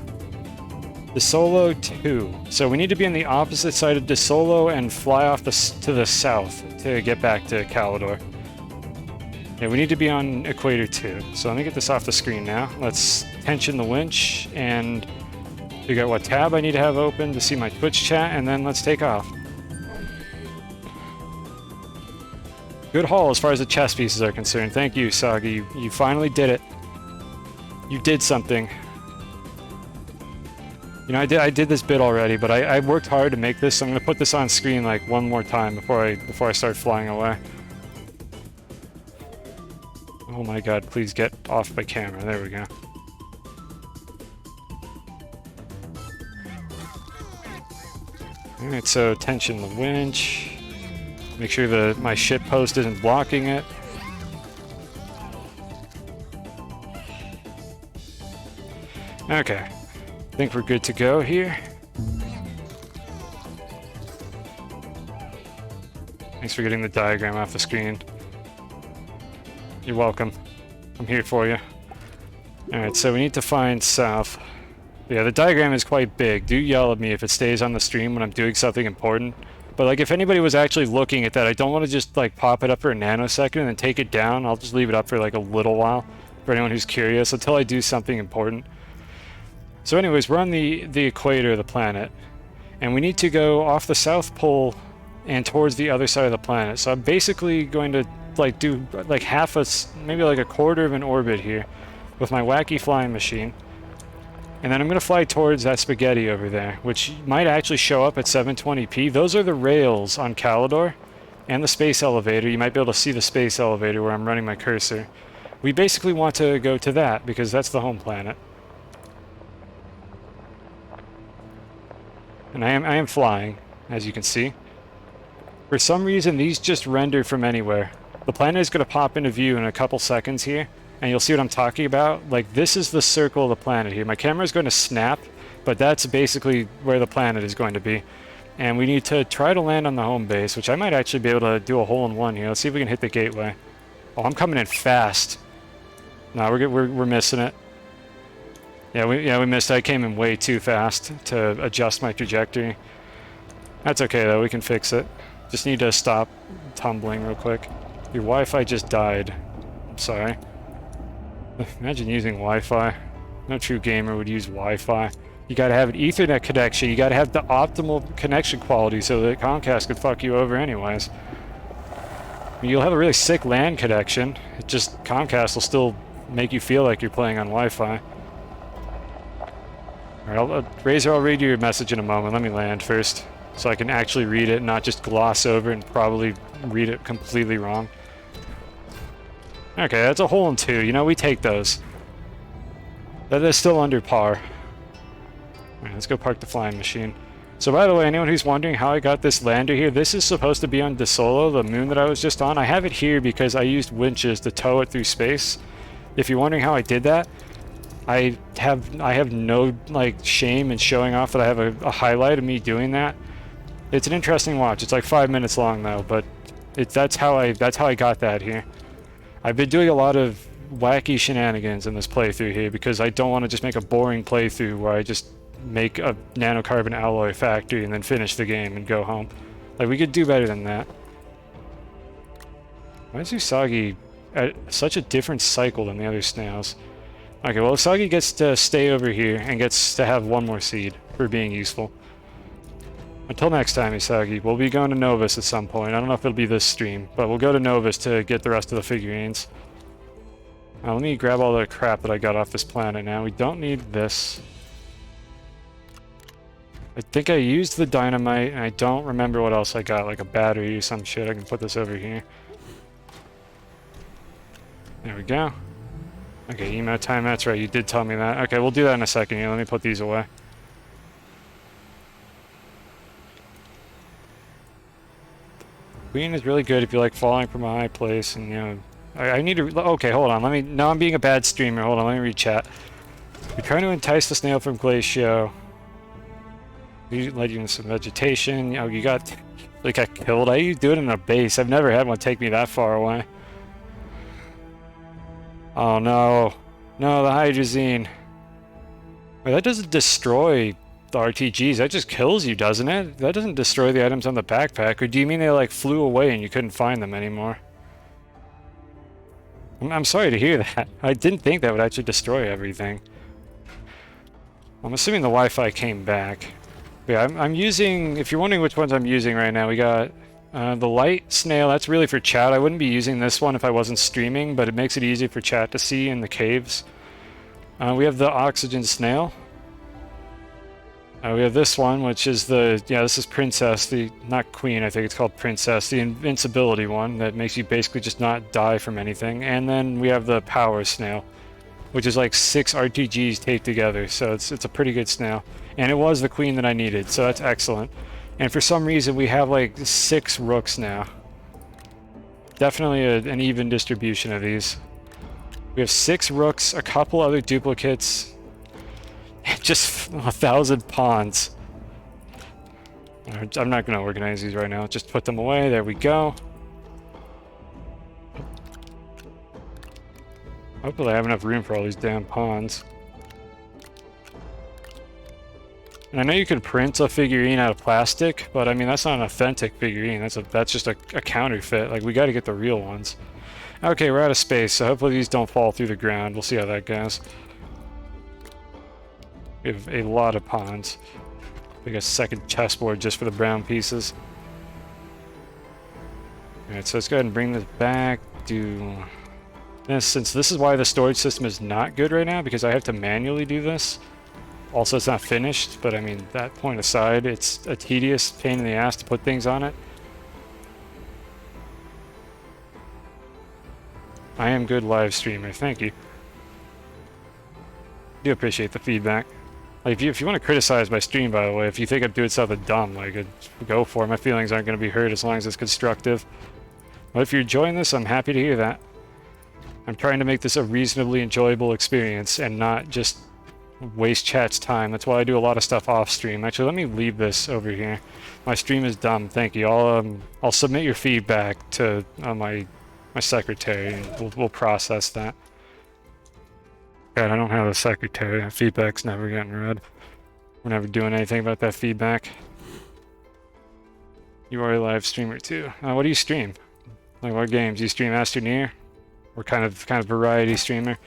DeSolo 2. So we need to be on the opposite side of DeSolo and fly off to the south to get back to Calidor. Yeah, we need to be on Equator 2. So let me get this off the screen now. Let's tension the winch and figure out what tab I need to have open to see my Twitch chat, and then let's take off. Good haul as far as the chess pieces are concerned. Thank you, Sagi. You finally did it. You did something. You know, I did this bit already, but I worked hard to make this, so I'm going to put this on screen like one more time before I start flying away. Oh my god, please get off my camera. There we go. Alright, so tension the winch. Make sure my ship post isn't blocking it. Okay. I think we're good to go here. Thanks for getting the diagram off the screen. You're welcome. I'm here for you. Alright, so we need to find south. Yeah, the diagram is quite big. Do yell at me if it stays on the stream when I'm doing something important. But like if anybody was actually looking at that, I don't want to just like pop it up for a nanosecond and then take it down. I'll just leave it up for like a little while for anyone who's curious until I do something important. So anyways, we're on the equator of the planet, and we need to go off the South Pole and towards the other side of the planet. So I'm basically going to like do like maybe like a quarter of an orbit here with my wacky flying machine. And then I'm going to fly towards that spaghetti over there, which might actually show up at 720p. Those are the rails on Calidor and the space elevator. You might be able to see the space elevator where I'm running my cursor. We basically want to go to that because that's the home planet. And I am flying, as you can see. For some reason, these just render from anywhere. The planet is going to pop into view in a couple seconds here, and you'll see what I'm talking about. Like, this is the circle of the planet here. My camera is going to snap, but that's basically where the planet is going to be. And we need to try to land on the home base, which I might actually be able to do a hole-in-one here. Let's see if we can hit the gateway. Oh, I'm coming in fast. No, we're missing it. Yeah, we missed it. I came in way too fast to adjust my trajectory. That's okay, though. We can fix it. Just need to stop tumbling real quick. Your Wi-Fi just died. I'm sorry. Imagine using Wi-Fi. No true gamer would use Wi-Fi. You gotta have an Ethernet connection. You gotta have the optimal connection quality so that Comcast could fuck you over anyways. I mean, you'll have a really sick LAN connection. It just Comcast will still make you feel like you're playing on Wi-Fi. Alright, Razor, I'll read your message in a moment. Let me land first, so I can actually read it and not just gloss over and probably read it completely wrong. Okay, that's a hole in two. You know, we take those. That is still under par. Alright, let's go park the flying machine. So by the way, anyone who's wondering how I got this lander here, this is supposed to be on DeSolo, the moon that I was just on. I have it here because I used winches to tow it through space. If you're wondering how I did that, I have no like shame in showing off that I have a highlight of me doing that. It's an interesting watch. It's like 5 minutes long though, but that's how I got that here. I've been doing a lot of wacky shenanigans in this playthrough here because I don't want to just make a boring playthrough where I just make a nanocarbon alloy factory and then finish the game and go home. Like, we could do better than that. Why is Usagi at such a different cycle than the other snails? Okay, well, Usagi gets to stay over here and gets to have one more seed for being useful. Until next time, Isagi, we'll be going to Novus at some point. I don't know if it'll be this stream, but we'll go to Novus to get the rest of the figurines. Now, let me grab all the crap that I got off this planet now. We don't need this. I think I used the dynamite, and I don't remember what else I got, like a battery or some shit. I can put this over here. There we go. Okay, emo time, that's right, you did tell me that. Okay, we'll do that in a second here. Let me put these away. Queen is really good if you like falling from a high place, and you know, I need to. Okay, hold on. Now I'm being a bad streamer. Hold on. Let me read chat. We're trying to entice the snail from Glacio. We led you in some vegetation. Oh, you got killed. How you do it in a base? I've never had one take me that far away. Oh no, no, the hydrazine. Wait, that doesn't destroy the RTGs. That just kills you, doesn't it? That doesn't destroy the items on the backpack. Or do you mean they like flew away and you couldn't find them anymore? I'm sorry to hear that. I didn't think that would actually destroy everything. I'm assuming the Wi-Fi came back. But yeah, I'm using, if you're wondering which ones I'm using right now, we got the light snail. That's really for chat. I wouldn't be using this one if I wasn't streaming, but it makes it easy for chat to see in the caves. We have the oxygen snail. We have this one, which is this is Princess, not Queen, I think it's called Princess, the invincibility one that makes you basically just not die from anything. And then we have the power snail, which is like 6 RTGs taped together, so it's a pretty good snail. And it was the Queen that I needed, so that's excellent. And for some reason, we have like 6 rooks now. Definitely an even distribution of these. We have 6 rooks, a couple other duplicates, just 1,000 pawns. I'm not going to organize these right now. Just put them away. There we go. Hopefully I have enough room for all these damn pawns. And I know you can print a figurine out of plastic, but I mean, that's not an authentic figurine. That's just a counterfeit. Like, we got to get the real ones. Okay, we're out of space, so hopefully these don't fall through the ground. We'll see how that goes. We have a lot of pawns. We got a second chessboard just for the brown pieces. Alright, so let's go ahead and bring this back. Do this, since this is why the storage system is not good right now, because I have to manually do this. Also, it's not finished, but I mean, that point aside, it's a tedious pain in the ass to put things on it. I am good live streamer, thank you. I do appreciate the feedback. Like, if you want to criticize my stream, by the way, if you think I'm doing something dumb, like, go for it. My feelings aren't going to be hurt as long as it's constructive. But if you're enjoying this, I'm happy to hear that. I'm trying to make this a reasonably enjoyable experience and not just waste chat's time. That's why I do a lot of stuff off stream. Actually, let me leave this over here. My stream is dumb. Thank you. I'll submit your feedback to my secretary, and we'll process that. God, I don't have a secretary. Feedback's never getting read. We're never doing anything about that feedback. You are a live streamer too. What do you stream? Like, what games? You stream Astroneer? Or kind of variety streamer?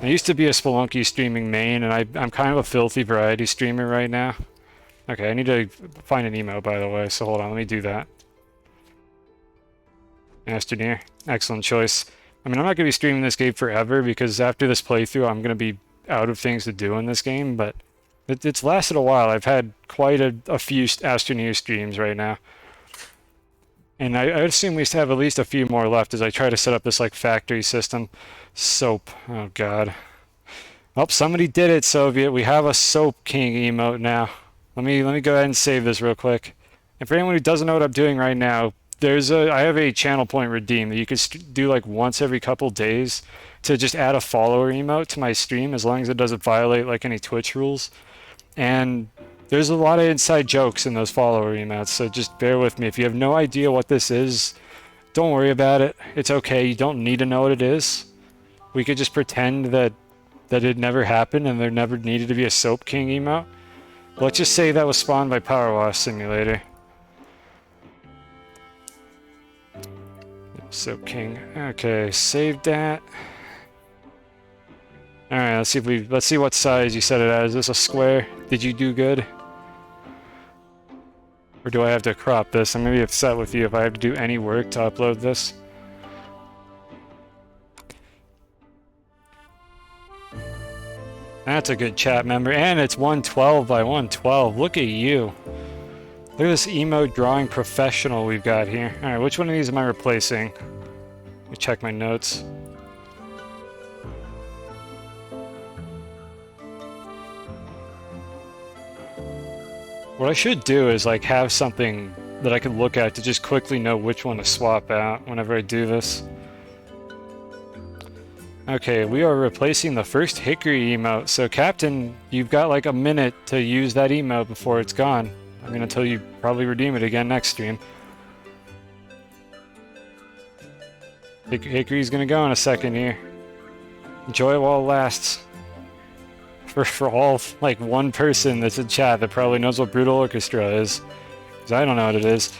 I used to be a Spelunky streaming main, and I'm kind of a filthy variety streamer right now. Okay, I need to find an emo, by the way, so hold on, let me do that. Astroneer, excellent choice. I mean, I'm not going to be streaming this game forever, because after this playthrough, I'm going to be out of things to do in this game, but it's lasted a while. I've had quite a few Astroneer streams right now. And I assume we have at least a few more left as I try to set up this, like, factory system. Soap. Oh, God. Oh, somebody did it, Soviet. We have a Soap King emote now. Let me go ahead and save this real quick. And for anyone who doesn't know what I'm doing right now, I have a channel point redeem that you can do like once every couple days to just add a follower emote to my stream, as long as it doesn't violate like any Twitch rules. And there's a lot of inside jokes in those follower emotes, so just bear with me. If you have no idea what this is, don't worry about it. It's okay. You don't need to know what it is. We could just pretend that it never happened and there never needed to be a Soap King emote. Let's just say that was spawned by Power Wash Simulator. Soap King. Okay, save that. Alright, let's see what size you set it as. Is this a square? Did you do good? Or do I have to crop this? I'm gonna be upset with you if I have to do any work to upload this. That's a good chat member, and it's 112 by 112. Look at you. Look at this emote drawing professional we've got here. Alright, which one of these am I replacing? Let me check my notes. What I should do is like have something that I can look at to just quickly know which one to swap out whenever I do this. Okay, we are replacing the first Hickory emote. So Captain, you've got like a minute to use that emote before it's gone. I mean, until you probably redeem it again next stream. Hickory's gonna go in a second here. Enjoy it while it lasts. For all, like, one person that's in chat that probably knows what Brutal Orchestra is. Because I don't know what it is.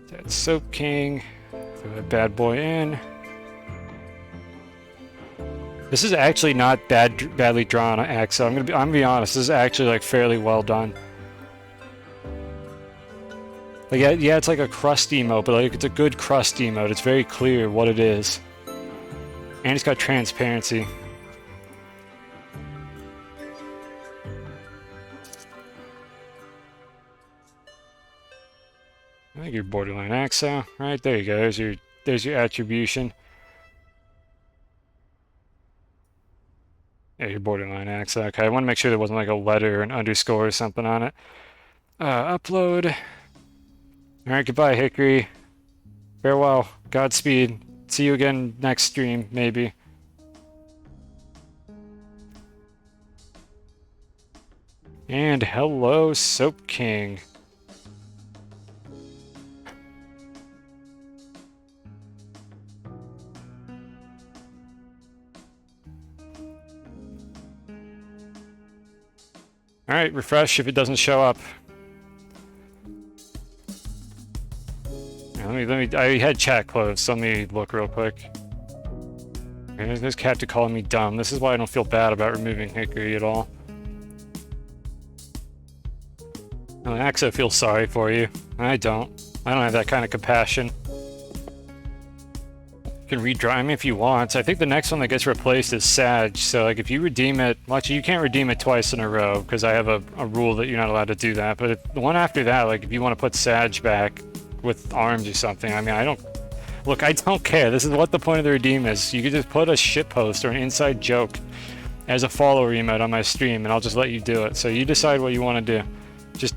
That's Soap King. Throw that bad boy in. This is actually not badly drawn, Axel. I'm gonna be honest. This is actually, like, fairly well done. Like, yeah, it's like a crust emote, but like, it's a good crust emote. It's very clear what it is. And it's got transparency. I think you're borderline Axo. Right, there you go. There's your attribution. Yeah, you're borderline Axo. Okay, I want to make sure there wasn't like a letter or an underscore or something on it. Upload. Alright, goodbye, Hickory. Farewell. Godspeed. See you again next stream, maybe. And hello, Soap King. Alright, refresh if it doesn't show up. I had chat closed, so let me look real quick. Okay, there's Captain calling me dumb. This is why I don't feel bad about removing Hickory at all. Oh, Axo feels sorry for you. I don't. I don't have that kind of compassion. You can redraw him if you want. I think the next one that gets replaced is Sag, so like if you redeem it, well, actually you can't redeem it twice in a row, because I have a rule that you're not allowed to do that, but the one after that, like if you want to put Sag back with arms or something, I mean, I don't care. This is what the point of the redeem is. You could just put a shitpost or an inside joke as a follower emote on my stream, and I'll just let you do it. So you decide what you want to do.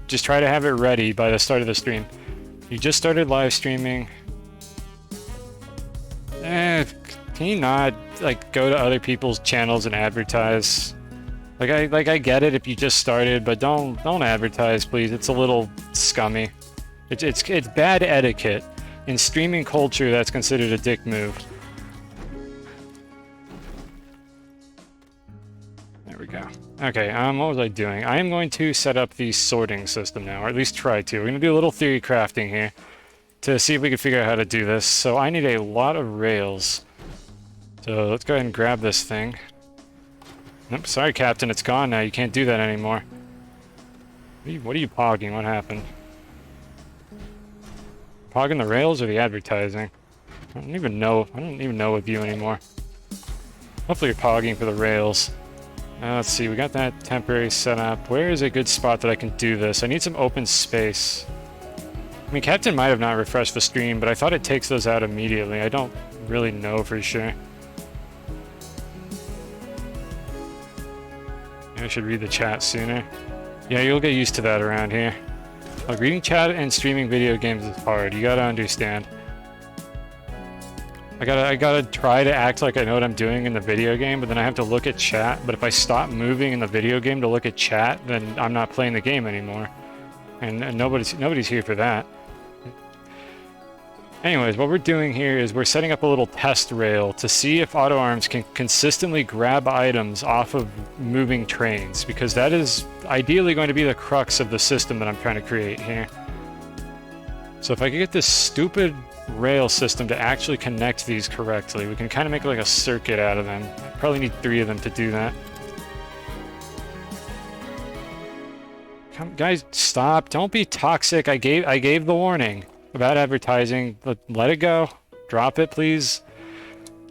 Just try to have it ready by the start of the stream. You just started live streaming. Can you not like go to other people's channels and advertise? I get it if you just started, but don't advertise, please. It's a little scummy. It's bad etiquette. In streaming culture, that's considered a dick move. There we go. Okay, what was I doing? I am going to set up the sorting system now, or at least try to. We're going to do a little theory crafting here to see if we can figure out how to do this. So I need a lot of rails. So let's go ahead and grab this thing. Nope, sorry, Captain, it's gone now. You can't do that anymore. What are you pogging? What happened? Pogging the rails or the advertising? I don't even know with you anymore. Hopefully you're pogging for the rails. Let's see, we got that temporary setup. Where is a good spot that I can do this? I need some open space. I mean, Captain might have not refreshed the stream, but I thought it takes those out immediately. I don't really know for sure. Maybe I should read the chat sooner. Yeah, you'll get used to that around here. Like, reading chat and streaming video games is hard. You gotta understand. I gotta try to act like I know what I'm doing in the video game, but then I have to look at chat. But if I stop moving in the video game to look at chat, then I'm not playing the game anymore. And nobody's here for that. Anyways, what we're doing here is we're setting up a little test rail to see if auto arms can consistently grab items off of moving trains, because that is ideally going to be the crux of the system that I'm trying to create here. So if I could get this stupid rail system to actually connect these correctly, we can kind of make like a circuit out of them. Probably need 3 of them to do that. Guys, stop. Don't be toxic. I gave the warning about advertising. Let it go. Drop it, please.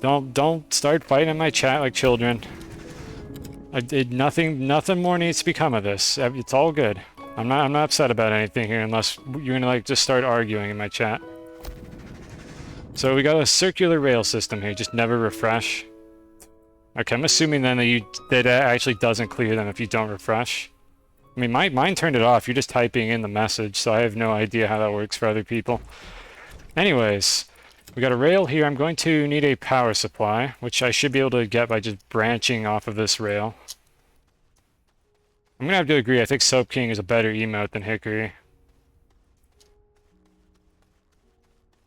Don't start fighting in my chat like children. Nothing more needs to become of this. It's all good. I'm not upset about anything here unless you're gonna like just start arguing in my chat. So we got a circular rail system here, just never refresh. Okay, I'm assuming then that it actually doesn't clear them if you don't refresh. I mean, mine turned it off. You're just typing in the message, so I have no idea how that works for other people. Anyways, we got a rail here. I'm going to need a power supply, which I should be able to get by just branching off of this rail. I'm gonna have to agree. I think Soap King is a better emote than Hickory.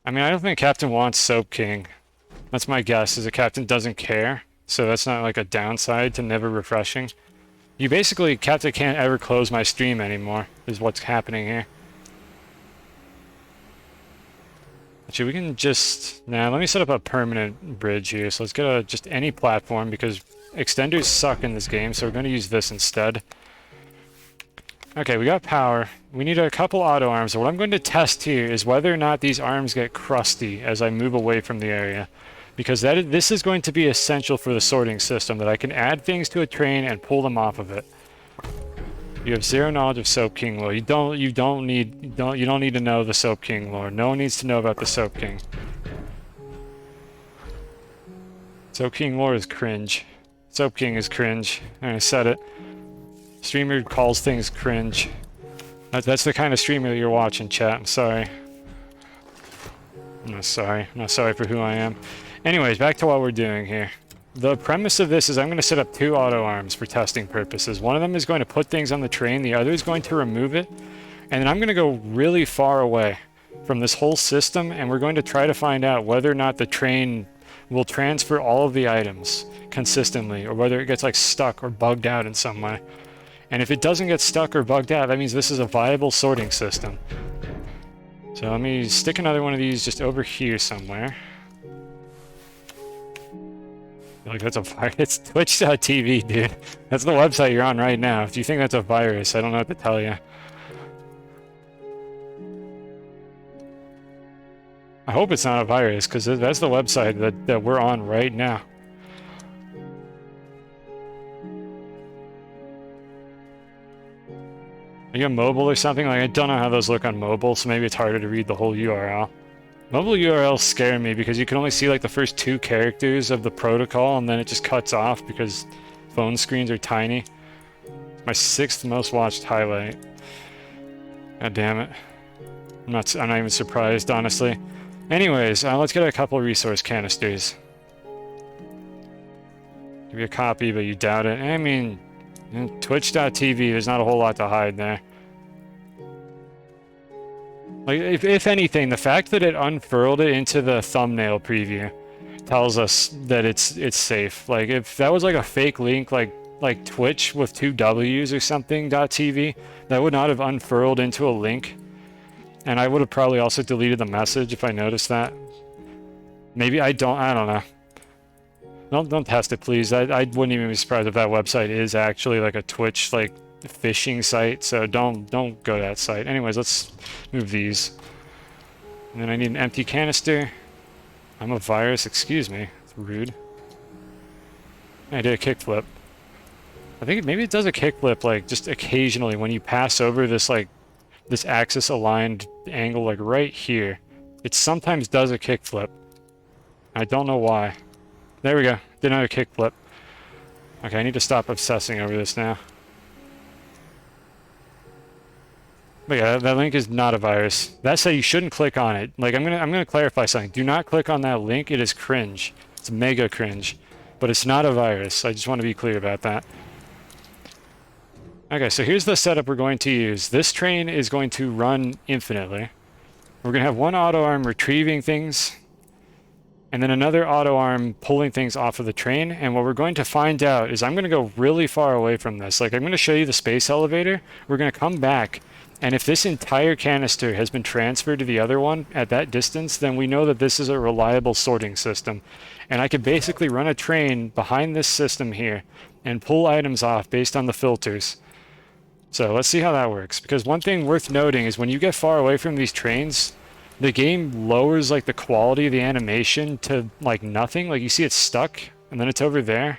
I mean, I don't think Captain wants Soap King. That's my guess, is the Captain doesn't care. So that's not like a downside to never refreshing. You basically, Captain can't ever close my stream anymore, is what's happening here. Actually, we can just... Nah, let me set up a permanent bridge here. So let's get just any platform, because extenders suck in this game, so we're going to use this instead. Okay, we got power. We need a couple auto arms. So what I'm going to test here is whether or not these arms get crusty as I move away from the area. Because this is going to be essential for the sorting system, that I can add things to a train and pull them off of it. You have zero knowledge of Soap King lore. You don't need to know the Soap King lore. No one needs to know about the Soap King. Soap King lore is cringe. Soap King is cringe. I said it. Streamer calls things cringe. That's the kind of streamer that you're watching, chat. I'm sorry. I'm not sorry. I'm not sorry for who I am. Anyways, back to what we're doing here. The premise of this is I'm going to set up 2 auto arms for testing purposes. One of them is going to put things on the train, the other is going to remove it, and then I'm going to go really far away from this whole system, and we're going to try to find out whether or not the train will transfer all of the items consistently, or whether it gets like stuck or bugged out in some way. And if it doesn't get stuck or bugged out, that means this is a viable sorting system. So let me stick another one of these just over here somewhere. Like that's a virus. It's twitch.tv, dude. That's the website you're on right now. If you think that's a virus, I don't know what to tell you. I hope it's not a virus, because that's the website that we're on right now. Are you on mobile or something? Like, I don't know how those look on mobile, so maybe it's harder to read the whole URL. Mobile URLs scare me because you can only see like the first 2 characters of the protocol, and then it just cuts off because phone screens are tiny. It's my 6th most watched highlight. God damn it. I'm not even surprised, honestly. Anyways, let's get a couple resource canisters. Give you a copy, but you doubt it. I mean, twitch.tv, there's not a whole lot to hide there. Like, if anything, the fact that it unfurled it into the thumbnail preview tells us that it's safe. Like, if that was like a fake link, like Twitch with 2 W's or something, .tv, that would not have unfurled into a link. And I would have probably also deleted the message if I noticed that. Maybe I don't know. Don't test it, please. I wouldn't even be surprised if that website is actually like a Twitch like phishing site. So don't go to that site. Anyways, let's move these. And then I need an empty canister. I'm a virus. Excuse me. It's rude. I did a kickflip. I think maybe it does a kickflip like just occasionally when you pass over this like this axis aligned angle like right here. It sometimes does a kickflip. I don't know why. There we go. Did another kickflip. Okay, I need to stop obsessing over this now. But yeah, that link is not a virus. That said, you shouldn't click on it. Like, I'm gonna clarify something. Do not click on that link. It is cringe. It's mega cringe. But it's not a virus. I just want to be clear about that. Okay, so here's the setup we're going to use. This train is going to run infinitely. We're going to have one auto arm retrieving things, and then another auto arm pulling things off of the train. And what we're going to find out is I'm going to go really far away from this. Like, I'm going to show you the space elevator. We're going to come back, and if this entire canister has been transferred to the other one at that distance, then we know that this is a reliable sorting system. And I could basically run a train behind this system here and pull items off based on the filters. So let's see how that works. Because one thing worth noting is when you get far away from these trains, the game lowers like the quality of the animation to like nothing. Like you see it's stuck, and then it's over there,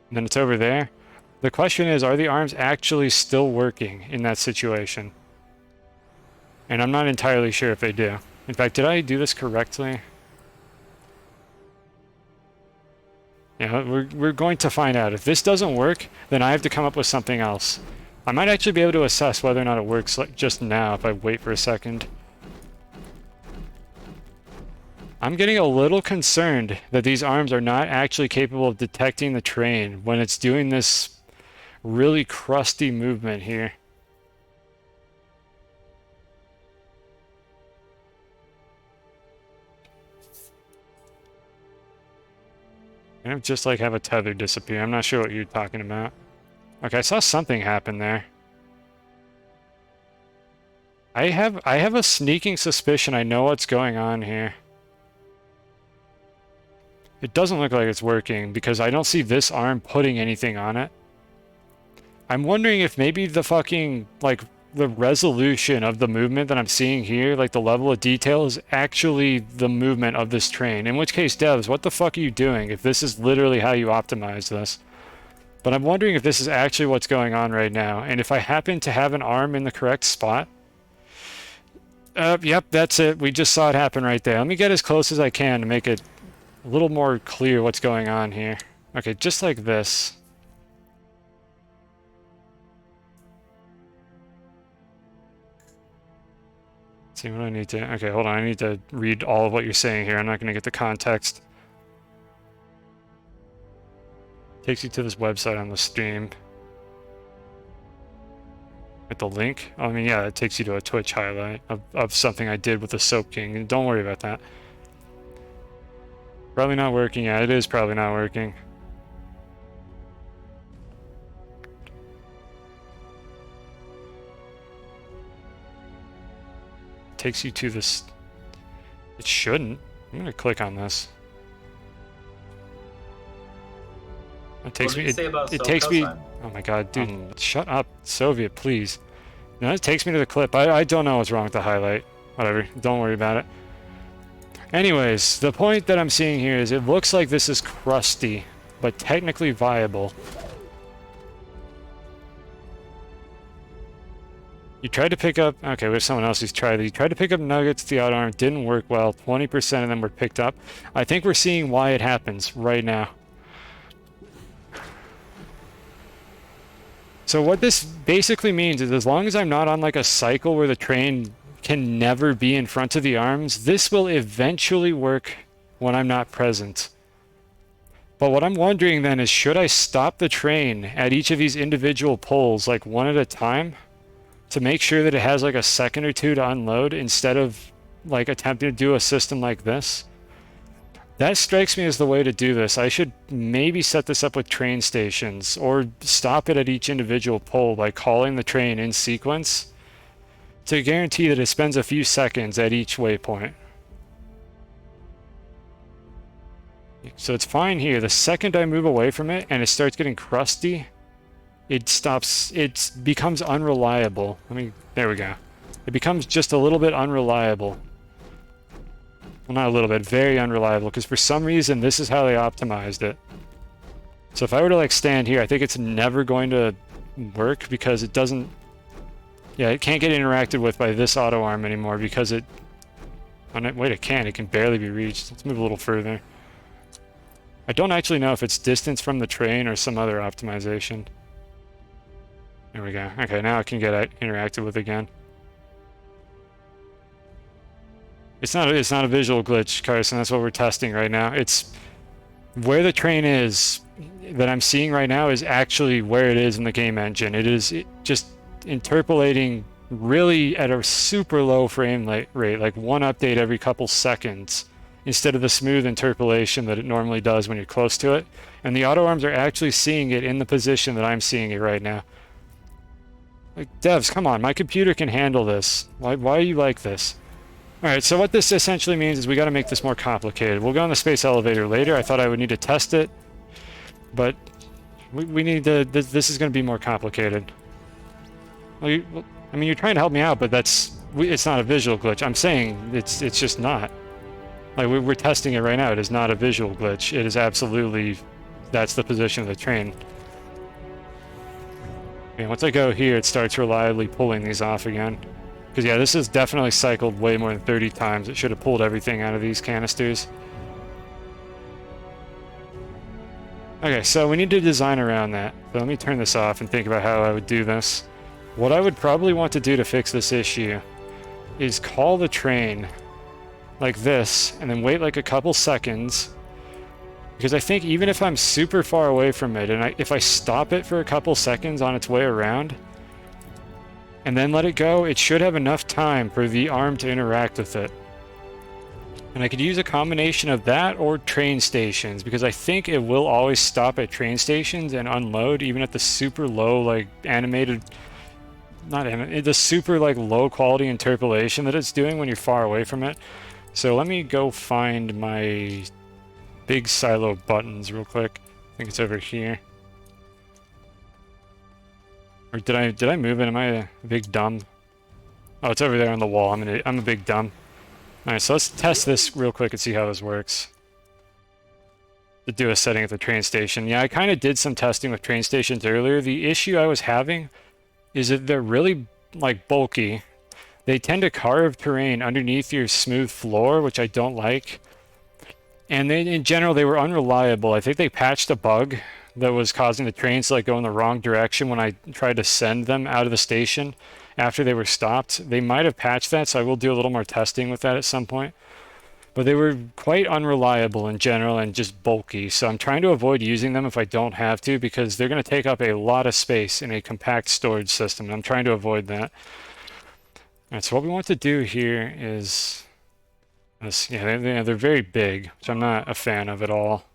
and then it's over there. The question is, are the arms actually still working in that situation? And I'm not entirely sure if they do. In fact, did I do this correctly? Yeah, we're going to find out. If this doesn't work, then I have to come up with something else. I might actually be able to assess whether or not it works like just now if I wait for a second. I'm getting a little concerned that these arms are not actually capable of detecting the train when it's doing this really crusty movement here. And just like have a tether disappear. I'm not sure what you're talking about. Okay, I saw something happen there. I have a sneaking suspicion I know what's going on here. It doesn't look like it's working because I don't see this arm putting anything on it. I'm wondering if maybe the fucking, like, the resolution of the movement that I'm seeing here, like the level of detail, is actually the movement of this train. In which case, devs, what the fuck are you doing if this is literally how you optimize this? But I'm wondering if this is actually what's going on right now. And if I happen to have an arm in the correct spot... Yep, that's it. We just saw it happen right there. Let me get as close as I can to make it a little more clear what's going on here. Okay, just like this. Let's see what I need to... Okay, hold on. I need to read all of what you're saying here. I'm not going to get the context. Takes you to this website on the stream. With the link? I mean, yeah, it takes you to a Twitch highlight of something I did with the Soap King. Don't worry about that. Probably not working. Yeah, it is probably not working. Takes you to this... It shouldn't. I'm gonna click on this. It takes me... It takes me... Oh my god, dude. Shut up, Soviet, please. No, it takes me to the clip. I don't know what's wrong with the highlight. Whatever. Don't worry about it. Anyways, the point that I'm seeing here is it looks like this is crusty, but technically viable. You tried to pick up... Okay, we have someone else who's tried it. You tried to pick up nuggets, the outer arm didn't work well. 20% of them were picked up. I think we're seeing why it happens right now. So what this basically means is as long as I'm not on like a cycle where the train can never be in front of the arms, this will eventually work when I'm not present. But what I'm wondering then is, should I stop the train at each of these individual poles like one at a time to make sure that it has like a second or two to unload instead of like attempting to do a system like this? That strikes me as the way to do this. I should maybe set this up with train stations or stop it at each individual pole by calling the train in sequence to guarantee that it spends a few seconds at each waypoint. So it's fine here. The second I move away from it and it starts getting crusty, it stops, it becomes unreliable. I mean, there we go. It becomes just a little bit unreliable. Well, not a little bit, very unreliable, because for some reason this is how they optimized it. So if I were to like stand here, I think it's never going to work because it doesn't... Yeah, it can't get interacted with by this auto arm anymore because it... Oh, no, wait, it can. It can barely be reached. Let's move a little further. I don't actually know if it's distance from the train or some other optimization. There we go. Okay, now I can get interacted with again. It's not a visual glitch, Carson. That's what we're testing right now. It's where the train is that I'm seeing right now is actually where it is in the game engine. It is just interpolating really at a super low frame rate, like one update every couple seconds, instead of the smooth interpolation that it normally does when you're close to it. And the auto arms are actually seeing it in the position that I'm seeing it right now. Like, devs, come on, my computer can handle this. Why are you like this? Alright, so what this essentially means is we got to make this more complicated. We'll go on the space elevator later. I thought I would need to test it, but we need to... This is going to be more complicated. Well, I mean, you're trying to help me out, but it's not a visual glitch. I'm saying it's just not. Like, we're testing it right now. It is not a visual glitch. It is absolutely... That's the position of the train. Okay, once I go here, it starts reliably pulling these off again. Because, yeah, this is definitely cycled way more than 30 times. It should have pulled everything out of these canisters. Okay, so we need to design around that. So let me turn this off and think about how I would do this. What I would probably want to do to fix this issue is call the train like this, and then wait like a couple seconds. Because I think even if I'm super far away from it, and if I stop it for a couple seconds on its way around, and then let it go, it should have enough time for the arm to interact with it. And I could use a combination of that or train stations, because I think it will always stop at train stations and unload, even at the super low, like, animated... Not animated, the super, like, low quality interpolation that it's doing when you're far away from it. So let me go find my big silo buttons real quick. I think it's over here. Or did I move it? Am I a big dumb? Oh, it's over there on the wall. I'm a big dumb. Alright, so let's test this real quick and see how this works. To do a setting at the train station. Yeah, I kind of did some testing with train stations earlier. The issue I was having is that they're really, like, bulky. They tend to carve terrain underneath your smooth floor, which I don't like. And they, in general, they were unreliable. I think they patched a bug that was causing the trains to, like, go in the wrong direction when I tried to send them out of the station after they were stopped. They might have patched that, so I will do a little more testing with that at some point. But they were quite unreliable in general and just bulky, so I'm trying to avoid using them if I don't have to, because they're going to take up a lot of space in a compact storage system, and I'm trying to avoid that. Alright, so what we want to do here is this. Yeah, they're very big, which I'm not a fan of at all.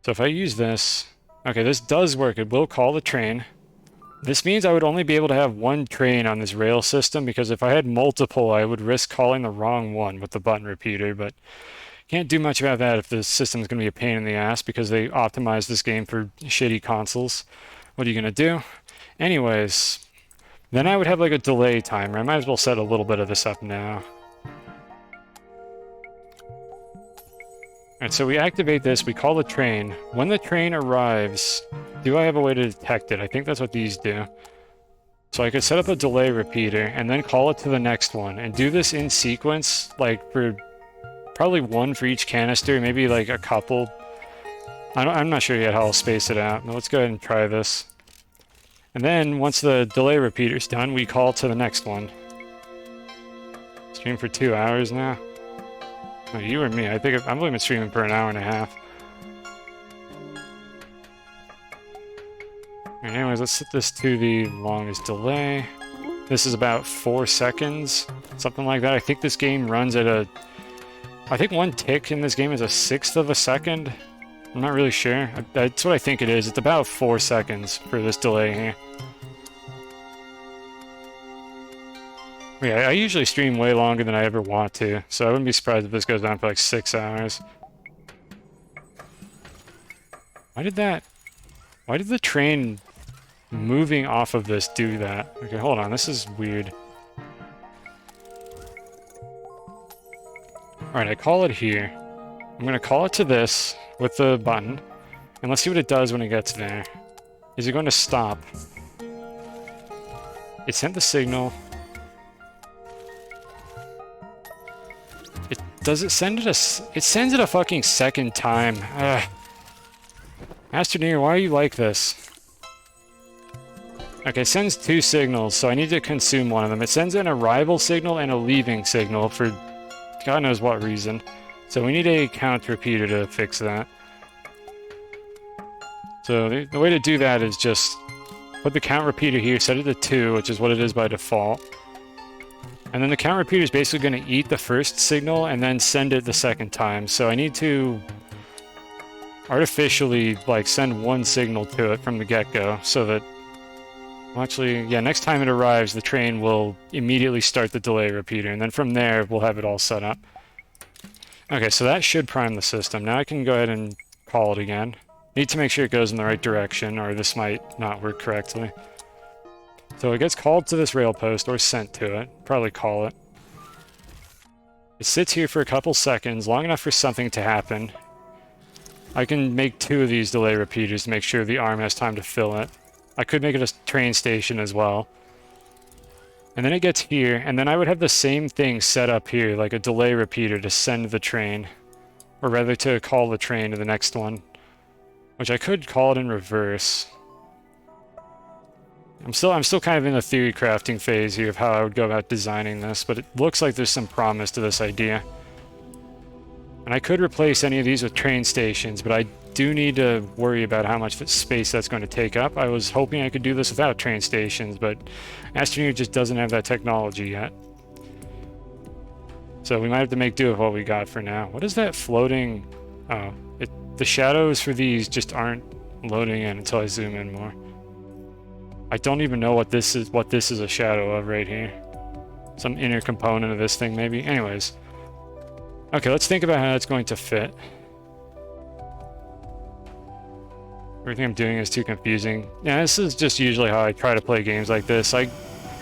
So if I use this... Okay, this does work. It will call the train. This means I would only be able to have one train on this rail system, because if I had multiple, I would risk calling the wrong one with the button repeater, but can't do much about that if the system's going to be a pain in the ass, because they optimized this game for shitty consoles. What are you going to do? Anyways... Then I would have like a delay timer. I might as well set a little bit of this up now. Alright, so we activate this, we call the train. When the train arrives, do I have a way to detect it? I think that's what these do. So I could set up a delay repeater and then call it to the next one and do this in sequence, like for probably one for each canister, maybe like a couple. I'm not sure yet how I'll space it out. But let's go ahead and try this. And then, once the delay repeater's done, we call to the next one. Stream for 2 hours now? Oh, you or me? I've only been streaming for an hour and a half. Alright, anyways, let's set this to the longest delay. This is about 4 seconds, something like that. I think this game runs at a... I think one tick in this game is 1/6 of a second. I'm not really sure. That's what I think it is. It's about 4 seconds for this delay here. Yeah, I usually stream way longer than I ever want to, so I wouldn't be surprised if this goes on for like 6 hours. Why did the train moving off of this do that? Okay, hold on, this is weird. Alright, I call it here. I'm gonna call it to this with the button, and let's see what it does when it gets there. Is it going to stop? It sent the signal. It sends it a fucking second time. Ugh. Astroneer, why are you like this? Okay, it sends 2 signals, so I need to consume one of them. It sends an arrival signal and a leaving signal for God knows what reason. So we need a count repeater to fix that. So the way to do that is just put the count repeater here, set it to 2, which is what it is by default. And then the count repeater is basically going to eat the first signal and then send it the second time. So I need to artificially, like, send one signal to it from the get-go so that... Well, actually, yeah, next time it arrives, the train will immediately start the delay repeater, and then from there, we'll have it all set up. Okay, so that should prime the system. Now I can go ahead and call it again. Need to make sure it goes in the right direction, or this might not work correctly. So it gets called to this rail post or sent to it. Probably call it. It sits here for a couple seconds, long enough for something to happen. I can make 2 of these delay repeaters to make sure the arm has time to fill it. I could make it a train station as well. And then it gets here, and then I would have the same thing set up here, like a delay repeater to send the train. Or rather to call the train to the next one. Which I could call it in reverse. I'm still kind of in the theory crafting phase here of how I would go about designing this, but it looks like there's some promise to this idea. And I could replace any of these with train stations, but I do need to worry about how much space that's going to take up. I was hoping I could do this without train stations, but Astroneer just doesn't have that technology yet. So we might have to make do with what we got for now. What is that floating? Oh, the shadows for these just aren't loading in until I zoom in more. I don't even know what this is a shadow of right here. Some inner component of this thing, maybe. Anyways. Okay, let's think about how that's going to fit. Everything I'm doing is too confusing. Yeah, this is just usually how I try to play games like this. I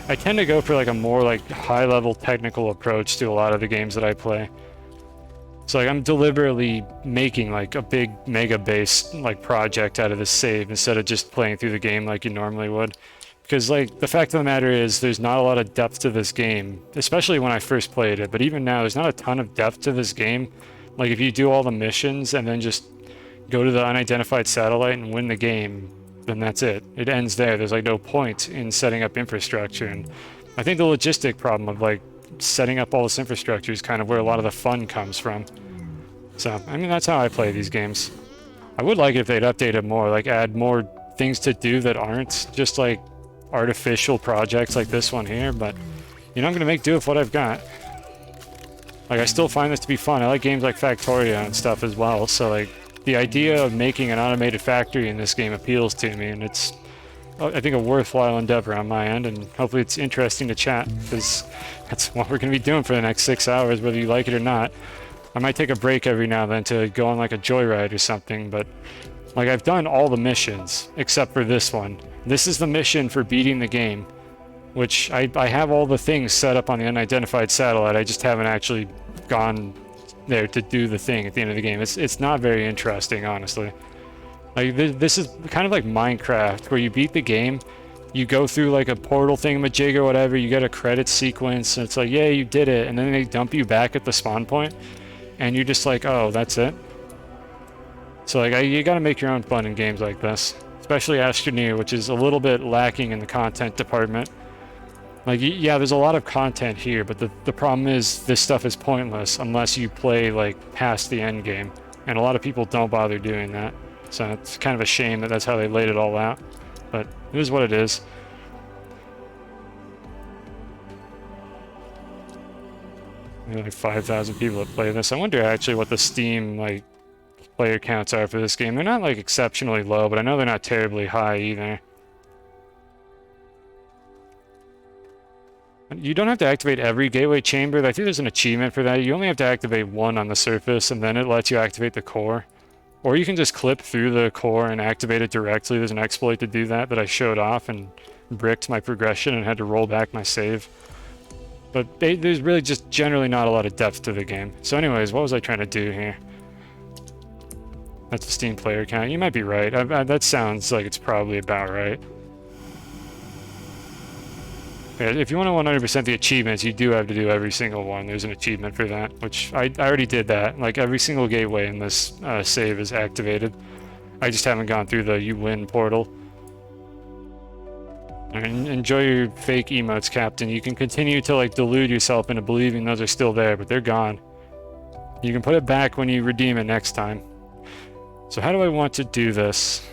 tend to go for like a more like high-level technical approach to a lot of the games that I play. So like I'm deliberately making like a big mega-based like project out of this save instead of just playing through the game like you normally would. Because like the fact of the matter is there's not a lot of depth to this game, especially when I first played it, but even now there's not a ton of depth to this game. Like if you do all the missions and then just go to the unidentified satellite and win the game, then that's it. It ends there. There's like no point in setting up infrastructure. And I think the logistic problem of like setting up all this infrastructure is kind of where a lot of the fun comes from. So, I mean, that's how I play these games. I would like it if they'd update it more, like add more things to do that aren't just like artificial projects like this one here, but you know, I'm gonna make do with what I've got. Like, I still find this to be fun. I like games like Factorio and stuff as well, so like the idea of making an automated factory in this game appeals to me, and it's, I think, a worthwhile endeavor on my end, and hopefully it's interesting to chat, because that's what we're going to be doing for the next 6 hours, whether you like it or not. I might take a break every now and then to go on like a joyride or something, but like I've done all the missions, except for this one. This is the mission for beating the game, which I have all the things set up on the unidentified satellite, I just haven't actually gone there to do the thing at the end of the game. It's not very interesting, honestly. Like this is kind of like Minecraft, where you beat the game, you go through like a portal thingamajig or whatever, you get a credit sequence, and it's like, yeah, you did it, and then they dump you back at the spawn point, and you're just like, oh, that's it. So like, you gotta make your own fun in games like this, especially Astroneer, which is a little bit lacking in the content department. Like, yeah, there's a lot of content here, but the problem is this stuff is pointless unless you play, like, past the end game. And a lot of people don't bother doing that. So it's kind of a shame that that's how they laid it all out. But it is what it is. There are like 5,000 people that play this. I wonder actually what the Steam, like, player counts are for this game. They're not, like, exceptionally low, but I know they're not terribly high either. You don't have to activate every gateway chamber. I think there's an achievement for that. You only have to activate one on the surface, and then it lets you activate the core. Or you can just clip through the core and activate it directly. There's an exploit to do that I showed off and bricked my progression and had to roll back my save. But there's really just generally not a lot of depth to the game. So anyways, what was I trying to do here? That's the Steam player count. You might be right. That sounds like it's probably about right. If you want to 100% the achievements, you do have to do every single one. There's an achievement for that, which I already did that. Like, every single gateway in this save is activated. I just haven't gone through the you win portal. Enjoy your fake emotes, Captain. You can continue to, like, delude yourself into believing those are still there, but they're gone. You can put it back when you redeem it next time. So how do I want to do this?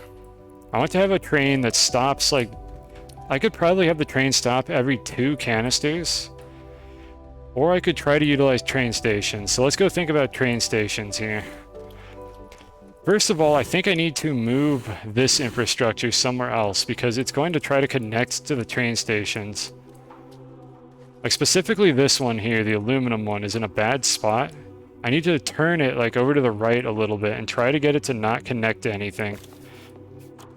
I want to have a train that stops, like, I could probably have the train stop every 2 canisters, or I could try to utilize train stations. So let's go think about train stations here. First of all, I think I need to move this infrastructure somewhere else because it's going to try to connect to the train stations. Like specifically this one here, the aluminum one, is in a bad spot. I need to turn it like over to the right a little bit and try to get it to not connect to anything.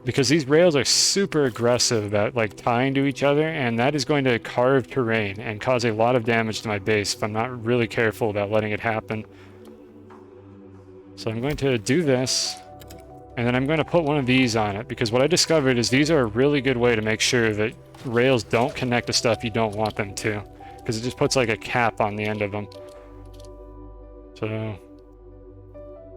because these rails are super aggressive about like tying to each other, and that is going to carve terrain and cause a lot of damage to my base if I'm not really careful about letting it happen. So I'm going to do this, and then I'm going to put one of these on it, because what I discovered is these are a really good way to make sure that rails don't connect to stuff you don't want them to, because it just puts like a cap on the end of them. So,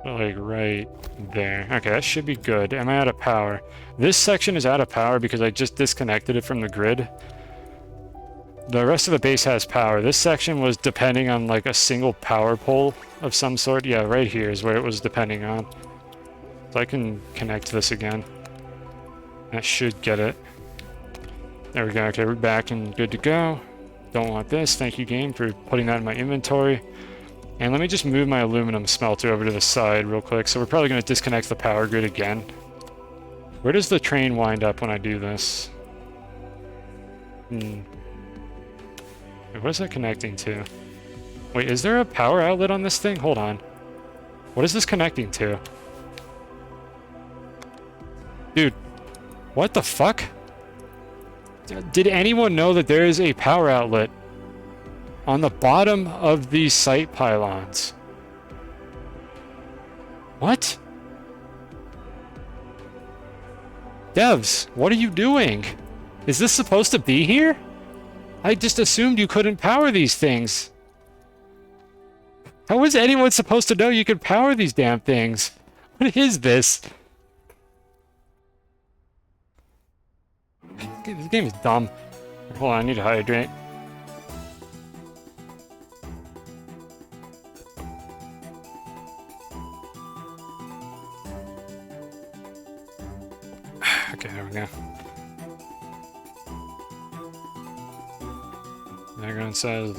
like right there. Okay, that should be good. Am I out of power? This section is out of power because I just disconnected it from the grid. The rest of the base has power. This section was depending on like a single power pole of some sort. Yeah, right here is where it was depending on. So I can connect this again. That should get it. There we go. Okay, we're back and good to go. Don't want this. Thank you, game, for putting that in my inventory. And let me just move my aluminum smelter over to the side real quick. So we're probably going to disconnect the power grid again. Where does the train wind up when I do this? What is that connecting to? Wait, is there a power outlet on this thing? Hold on. What is this connecting to? Dude, what the fuck? Did anyone know that there is a power outlet on the bottom of these site pylons? What? Devs, what are you doing? Is this supposed to be here? I just assumed you couldn't power these things. How is anyone supposed to know you could power these damn things? What is this? This game is dumb. Hold on, I need to hydrate. Okay, there we go. Everyone says,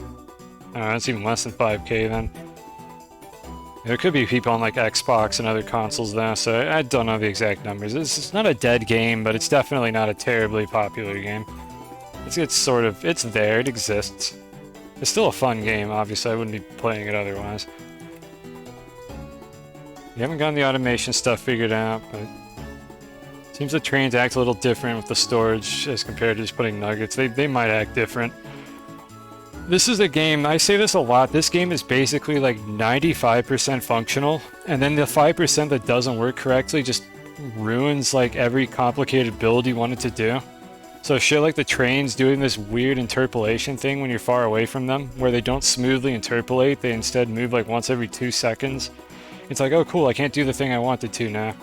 that's even less than 5K then. There could be people on like Xbox and other consoles though, so I don't know the exact numbers. It's not a dead game, but it's definitely not a terribly popular game. It's sort of, it's there, it exists. It's still a fun game, obviously I wouldn't be playing it otherwise. You haven't gotten the automation stuff figured out, but it seems the trains act a little different with the storage as compared to just putting nuggets. They might act different. This is a game, I say this a lot, this game is basically like 95% functional, and then the 5% that doesn't work correctly just ruins like every complicated build you wanted to do. So shit like the trains doing this weird interpolation thing when you're far away from them, where they don't smoothly interpolate, they instead move like once every 2 seconds. It's like, oh cool, I can't do the thing I wanted to now.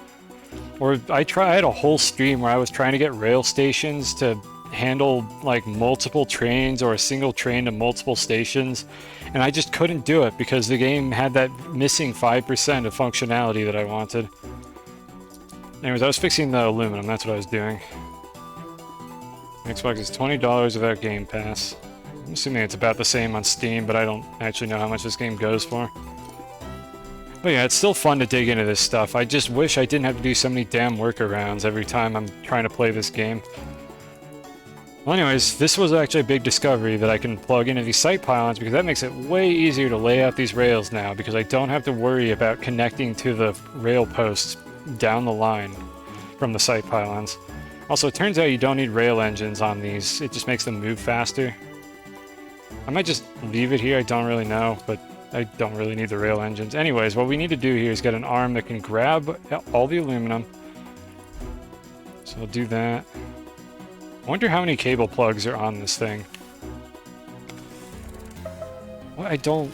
Or I had a whole stream where I was trying to get rail stations to handle like multiple trains or a single train to multiple stations, and I just couldn't do it because the game had that missing 5% of functionality that I wanted. Anyways, I was fixing the aluminum, that's what I was doing. Xbox is $20 without Game Pass. I'm assuming it's about the same on Steam, but I don't actually know how much this game goes for. But yeah, it's still fun to dig into this stuff. I just wish I didn't have to do so many damn workarounds every time I'm trying to play this game. Well, anyways, this was actually a big discovery that I can plug into these site pylons, because that makes it way easier to lay out these rails now, because I don't have to worry about connecting to the rail posts down the line from the site pylons. Also, it turns out you don't need rail engines on these, it just makes them move faster. I might just leave it here, I don't really know, but I don't really need the rail engines. Anyways, what we need to do here is get an arm that can grab all the aluminum. So we'll do that. I wonder how many cable plugs are on this thing. What? I don't...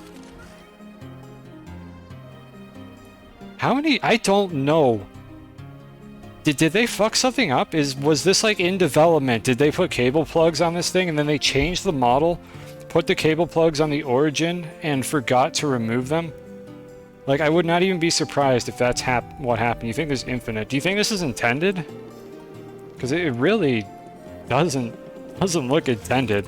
How many? I don't know. Did they fuck something up? Was this like in development? Did they put cable plugs on this thing and then they changed the model, put the cable plugs on the origin, and forgot to remove them? Like, I would not even be surprised if that's what happened. You think there's infinite? Do you think this is intended? Because it really... doesn't look intended.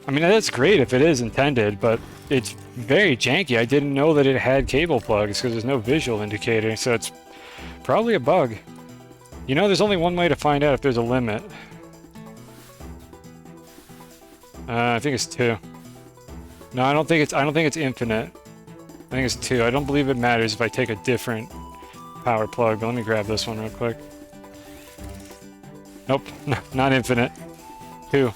I mean, that's great if it is intended, but it's very janky. I didn't know that it had cable plugs because there's no visual indicator, so it's probably a bug. You know, there's only one way to find out if there's a limit. I think it's 2. No, I don't think it's infinite. I think it's 2. I don't believe it matters if I take a different power plug, but let me grab this one real quick. Nope, not infinite. 2.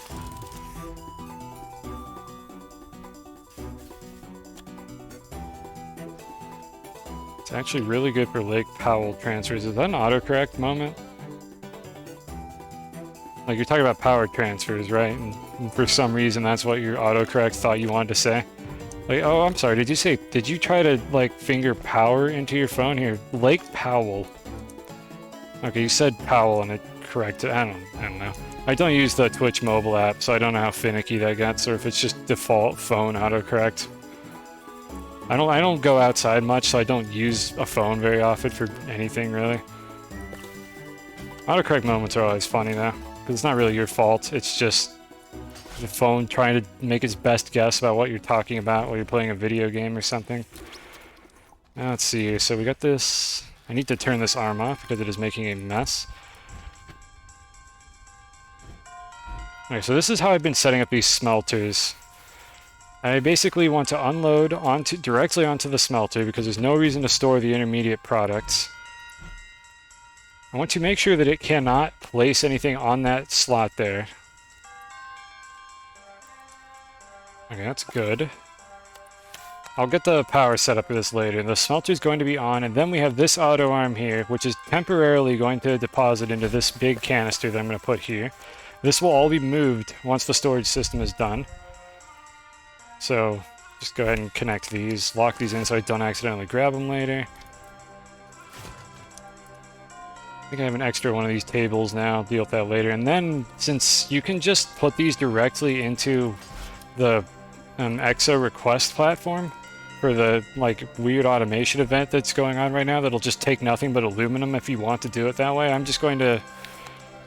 It's actually really good for Lake Powell transfers. Is that an autocorrect moment? Like, you're talking about power transfers, right? And for some reason, that's what your autocorrect thought you wanted to say. Like, oh, I'm sorry, did you try to, like, finger power into your phone here? Lake Powell. Okay, you said Powell and it corrected. I don't know. I don't use the Twitch mobile app, so I don't know how finicky that gets, or if it's just default phone autocorrect. I don't go outside much, so I don't use a phone very often for anything, really. Autocorrect moments are always funny, though, because it's not really your fault. It's just the phone trying to make its best guess about what you're talking about while you're playing a video game or something. Now, let's see here. So we got this. I need to turn this arm off because it is making a mess. Okay, so this is how I've been setting up these smelters. I basically want to unload directly onto the smelter because there's no reason to store the intermediate products. I want to make sure that it cannot place anything on that slot there. Okay, that's good. I'll get the power set up for this later. The smelter's going to be on, and then we have this auto arm here, which is temporarily going to deposit into this big canister that I'm going to put here. This will all be moved once the storage system is done. So just go ahead and connect these, lock these in so I don't accidentally grab them later. I think I have an extra one of these tables now, I'll deal with that later. And then, since you can just put these directly into the EXO request platform for the like weird automation event that's going on right now that'll just take nothing but aluminum if you want to do it that way, I'm just going to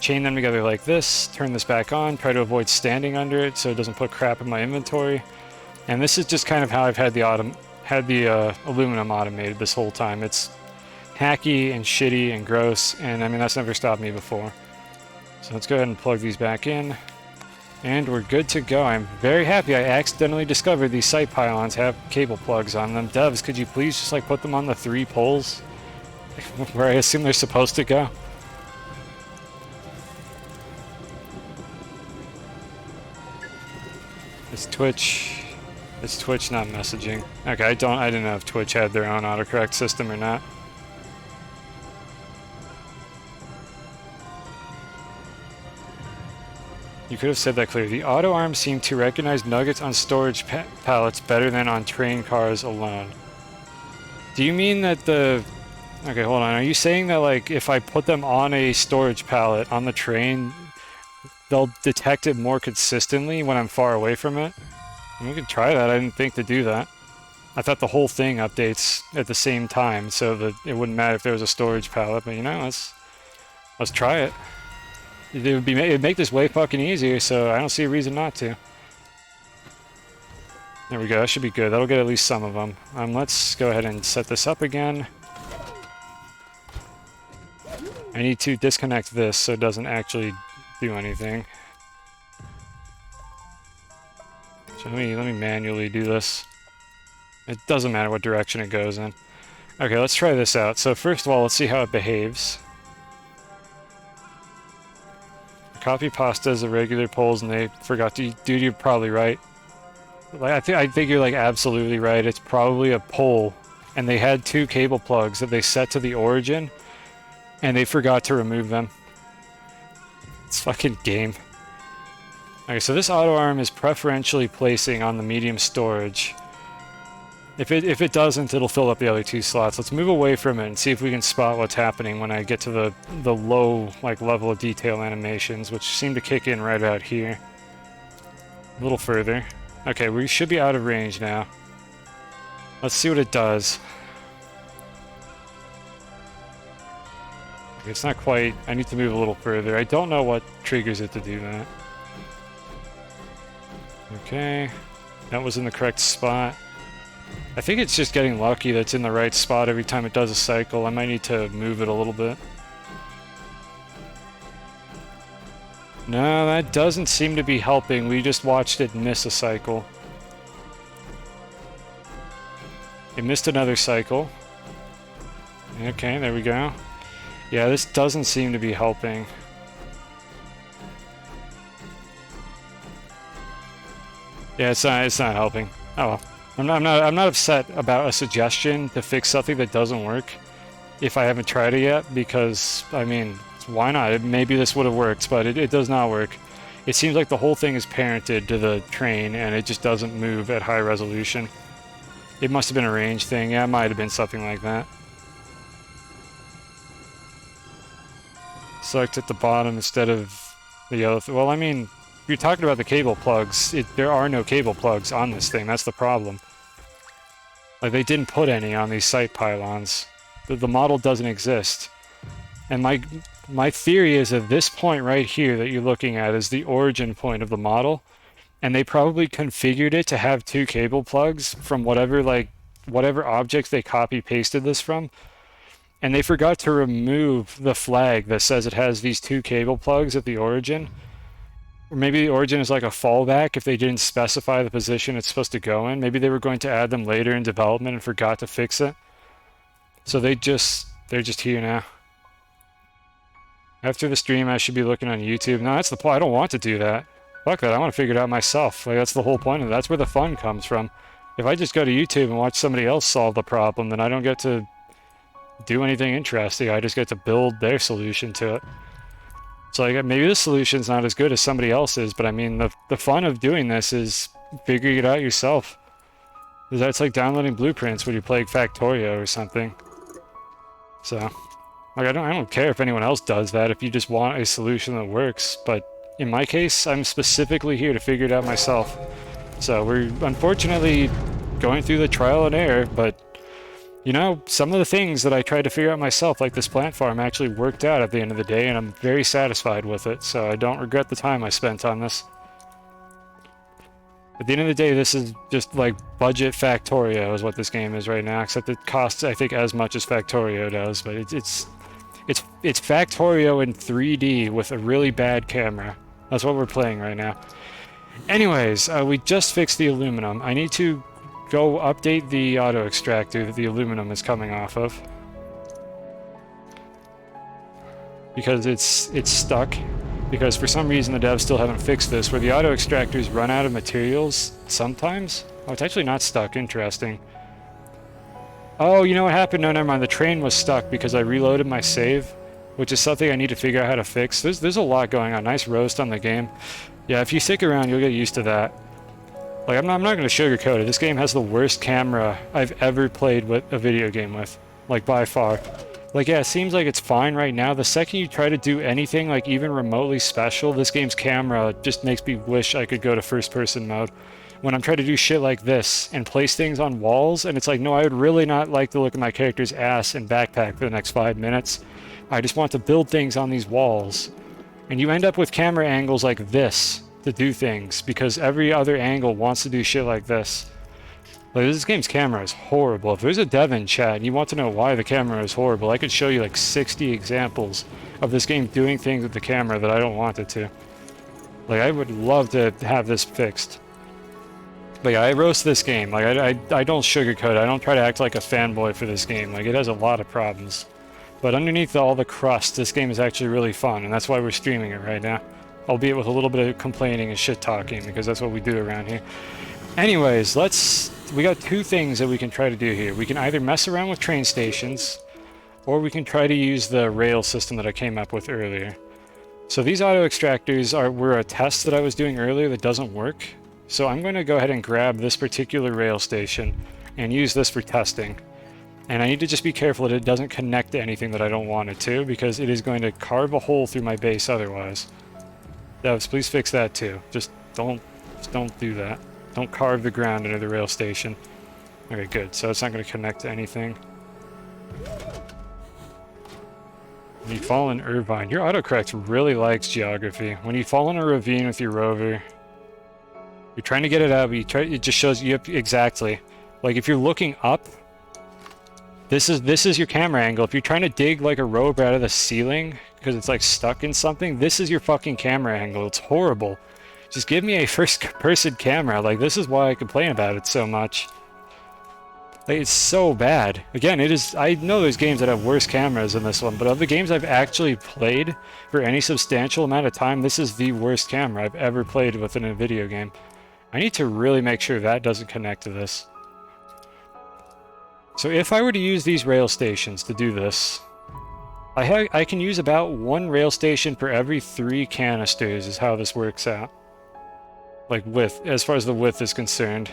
chain them together like this, turn this back on, try to avoid standing under it so it doesn't put crap in my inventory. And this is just kind of how I've had the aluminum automated this whole time. It's hacky and shitty and gross, and I mean that's never stopped me before. So let's go ahead and plug these back in, and we're good to go. I'm very happy I accidentally discovered these site pylons have cable plugs on them. Devs, could you please just like put them on the 3 poles where I assume they're supposed to go? It's Twitch not messaging. Okay, I didn't know if Twitch had their own autocorrect system or not. You could have said that clearly. The auto arms seem to recognize nuggets on storage pallets better than on train cars alone. Do you mean that the... Okay, hold on. Are you saying that, like, if I put them on a storage pallet on the train, they'll detect it more consistently when I'm far away from it? We could try that. I didn't think to do that. I thought the whole thing updates at the same time, so that it wouldn't matter if there was a storage pallet. But you know, let's try it. It'd make this way fucking easier, so I don't see a reason not to. There we go. That should be good. That'll get at least some of them. Let's go ahead and set this up again. I need to disconnect this so it doesn't actually do anything. So let me manually do this. It doesn't matter what direction it goes in. Okay, let's try this out. So first of all, let's see how it behaves. Copy pasta as the regular polls, and they forgot to. Dude, you're probably right. Like, I think you're like absolutely right. It's probably a poll, and they had 2 cable plugs that they set to the origin, and they forgot to remove them. It's fucking game. Okay, so this auto arm is preferentially placing on the medium storage. If it doesn't, it'll fill up the other 2 slots. Let's move away from it and see if we can spot what's happening when I get to the low like level of detail animations, which seem to kick in right out here. A little further. Okay, we should be out of range now. Let's see what it does. Okay, it's not quite. I need to move a little further. I don't know what triggers it to do that. Okay, that was in the correct spot. I think it's just getting lucky that it's in the right spot every time it does a cycle. I might need to move it a little bit. No, that doesn't seem to be helping. We just watched it miss a cycle. It missed another cycle. Okay, there we go. Yeah, this doesn't seem to be helping. Yeah, it's not helping. Oh well. I'm not upset about a suggestion to fix something that doesn't work if I haven't tried it yet, because, I mean, why not? Maybe this would have worked, but it does not work. It seems like the whole thing is parented to the train, and it just doesn't move at high resolution. It must have been a range thing. Yeah, it might have been something like that. Select at the bottom instead of the other. Well, I mean, if you're talking about the cable plugs, there are no cable plugs on this thing. That's the problem. Like, they didn't put any on these site pylons. The model doesn't exist. And my theory is that this point right here that you're looking at is the origin point of the model, and they probably configured it to have two cable plugs from whatever object they copy pasted this from, and they forgot to remove the flag that says it has these two cable plugs at the origin. Or maybe the origin is like a fallback if they didn't specify the position it's supposed to go in. Maybe they were going to add them later in development and forgot to fix it. So they're just here now. After the stream, I should be looking on YouTube. No, that's the point. I don't want to do that. Fuck that. I want to figure it out myself. Like, that's the whole point of it. That's where the fun comes from. If I just go to YouTube and watch somebody else solve the problem, then I don't get to do anything interesting. I just get to build their solution to it. So, like, maybe the solution's not as good as somebody else's, but I mean, the fun of doing this is figuring it out yourself. That's like downloading blueprints when you play Factorio or something. So, like, I don't care if anyone else does that, if you just want a solution that works, but in my case, I'm specifically here to figure it out myself. So we're unfortunately going through the trial and error, but, you know, some of the things that I tried to figure out myself, like this plant farm, actually worked out at the end of the day, and I'm very satisfied with it, so I don't regret the time I spent on this. At the end of the day, this is just like budget Factorio is what this game is right now, except it costs, I think, as much as Factorio does, but it's Factorio in 3D with a really bad camera. That's what we're playing right now. Anyways, we just fixed the aluminum. I need to go update the auto extractor that the aluminum is coming off of, because it's stuck. Because for some reason the devs still haven't fixed this, where the auto extractors run out of materials sometimes. Oh, it's actually not stuck. Interesting. Oh, you know what happened? No, never mind. The train was stuck because I reloaded my save, which is something I need to figure out how to fix. There's a lot going on. Nice roast on the game. Yeah, if you stick around, you'll get used to that. Like, I'm not going to sugarcoat it. This game has the worst camera I've ever played with a video game with. Like, by far. Like, yeah, it seems like it's fine right now. The second you try to do anything, like, even remotely special, this game's camera just makes me wish I could go to first-person mode. When I'm trying to do shit like this and place things on walls, and it's like, no, I would really not like to look at my character's ass and backpack for the next 5 minutes. I just want to build things on these walls. And you end up with camera angles like this to do things, because every other angle wants to do shit like this. Like, this game's camera is horrible. If there's a dev in chat and you want to know why the camera is horrible, I could show you like 60 examples of this game doing things with the camera that I don't want it to. Like, I would love to have this fixed. But yeah, I roast this game. Like, I don't sugarcoat it. I don't try to act like a fanboy for this game. Like, it has a lot of problems. But underneath all the crust, this game is actually really fun, and that's why we're streaming it right now. Albeit with a little bit of complaining and shit-talking, because that's what we do around here. Anyways, we got two things that we can try to do here. We can either mess around with train stations, or we can try to use the rail system that I came up with earlier. So these auto extractors were a test that I was doing earlier that doesn't work. So I'm going to go ahead and grab this particular rail station and use this for testing. And I need to just be careful that it doesn't connect to anything that I don't want it to, because it is going to carve a hole through my base otherwise. Devs, please fix that too. Just don't do that. Don't carve the ground under the rail station. Okay, good. So it's not going to connect to anything. When you fall in Irvine, your autocorrect really likes geography. When you fall in a ravine with your rover, you're trying to get it out, but it just shows you exactly. Like, if you're looking up, this is your camera angle. If you're trying to dig like a rover out of the ceiling because it's like stuck in something, this is your fucking camera angle. It's horrible. Just give me a first-person camera. Like, this is why I complain about it so much. Like, it's so bad. Again, it is. I know there's games that have worse cameras than this one, but of the games I've actually played for any substantial amount of time, this is the worst camera I've ever played within a video game. I need to really make sure that doesn't connect to this. So if I were to use these rail stations to do this, I can use about 1 rail station per every 3 canisters is how this works out. Like width, as far as the width is concerned.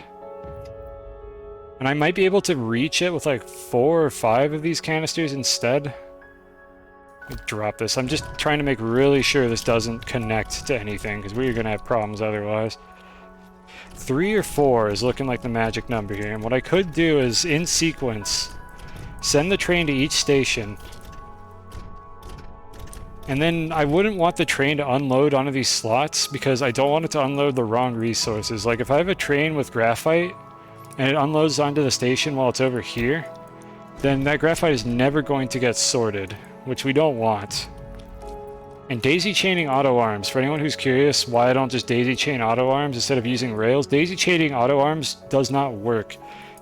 And I might be able to reach it with like 4 or 5 of these canisters instead. Drop this. I'm just trying to make really sure this doesn't connect to anything, because we're going to have problems otherwise. 3 or 4 is looking like the magic number here, and what I could do is, in sequence, send the train to each station, and then I wouldn't want the train to unload onto these slots, because I don't want it to unload the wrong resources. Like, if I have a train with graphite, and it unloads onto the station while it's over here, then that graphite is never going to get sorted, which we don't want. And daisy chaining auto arms, for anyone who's curious why I don't just daisy chain auto arms instead of using rails, daisy chaining auto arms does not work,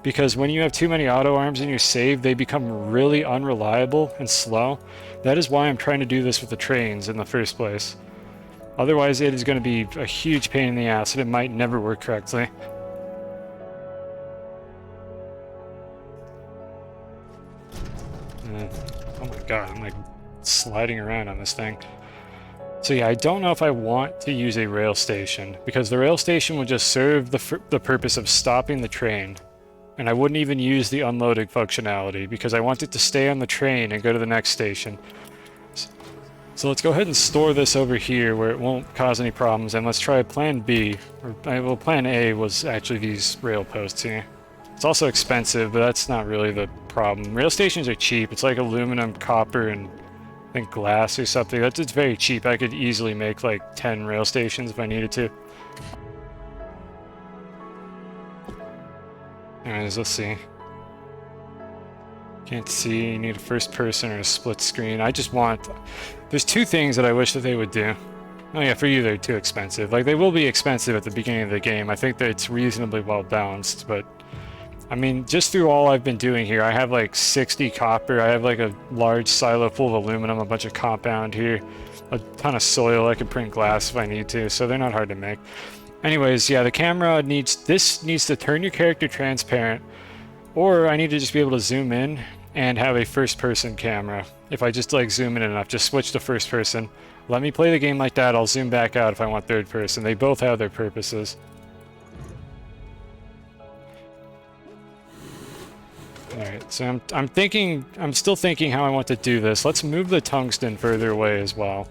because when you have too many auto arms in your save, they become really unreliable and slow. That is why I'm trying to do this with the trains in the first place. Otherwise, it is going to be a huge pain in the ass, and it might never work correctly. Oh my god, I'm like sliding around on this thing. So yeah, I don't know if I want to use a rail station, because the rail station would just serve the purpose of stopping the train. And I wouldn't even use the unloading functionality, because I want it to stay on the train and go to the next station. So let's go ahead and store this over here where it won't cause any problems, and let's try plan B. Well, plan A was actually these rail posts here. It's also expensive, but that's not really the problem. Rail stations are cheap. It's like aluminum, copper, and I think glass or something. It's very cheap. I could easily make like 10 rail stations if I needed to. Anyways, let's see. Can't see. You need a first person or a split screen. I just want... There's 2 things that I wish that they would do. Oh yeah, for you they're too expensive. Like, they will be expensive at the beginning of the game. I think that it's reasonably well balanced, but... I mean, just through all I've been doing here, I have like 60 copper, I have like a large silo full of aluminum, a bunch of compound here, a ton of soil. I can print glass if I need to, so they're not hard to make. Anyways, yeah, the camera needs to turn your character transparent, or I need to just be able to zoom in and have a first-person camera. If I just like zoom in enough, just switch to first person. Let me play the game like that, I'll zoom back out if I want third person. They both have their purposes. Alright, so I'm still thinking how I want to do this. Let's move the tungsten further away as well.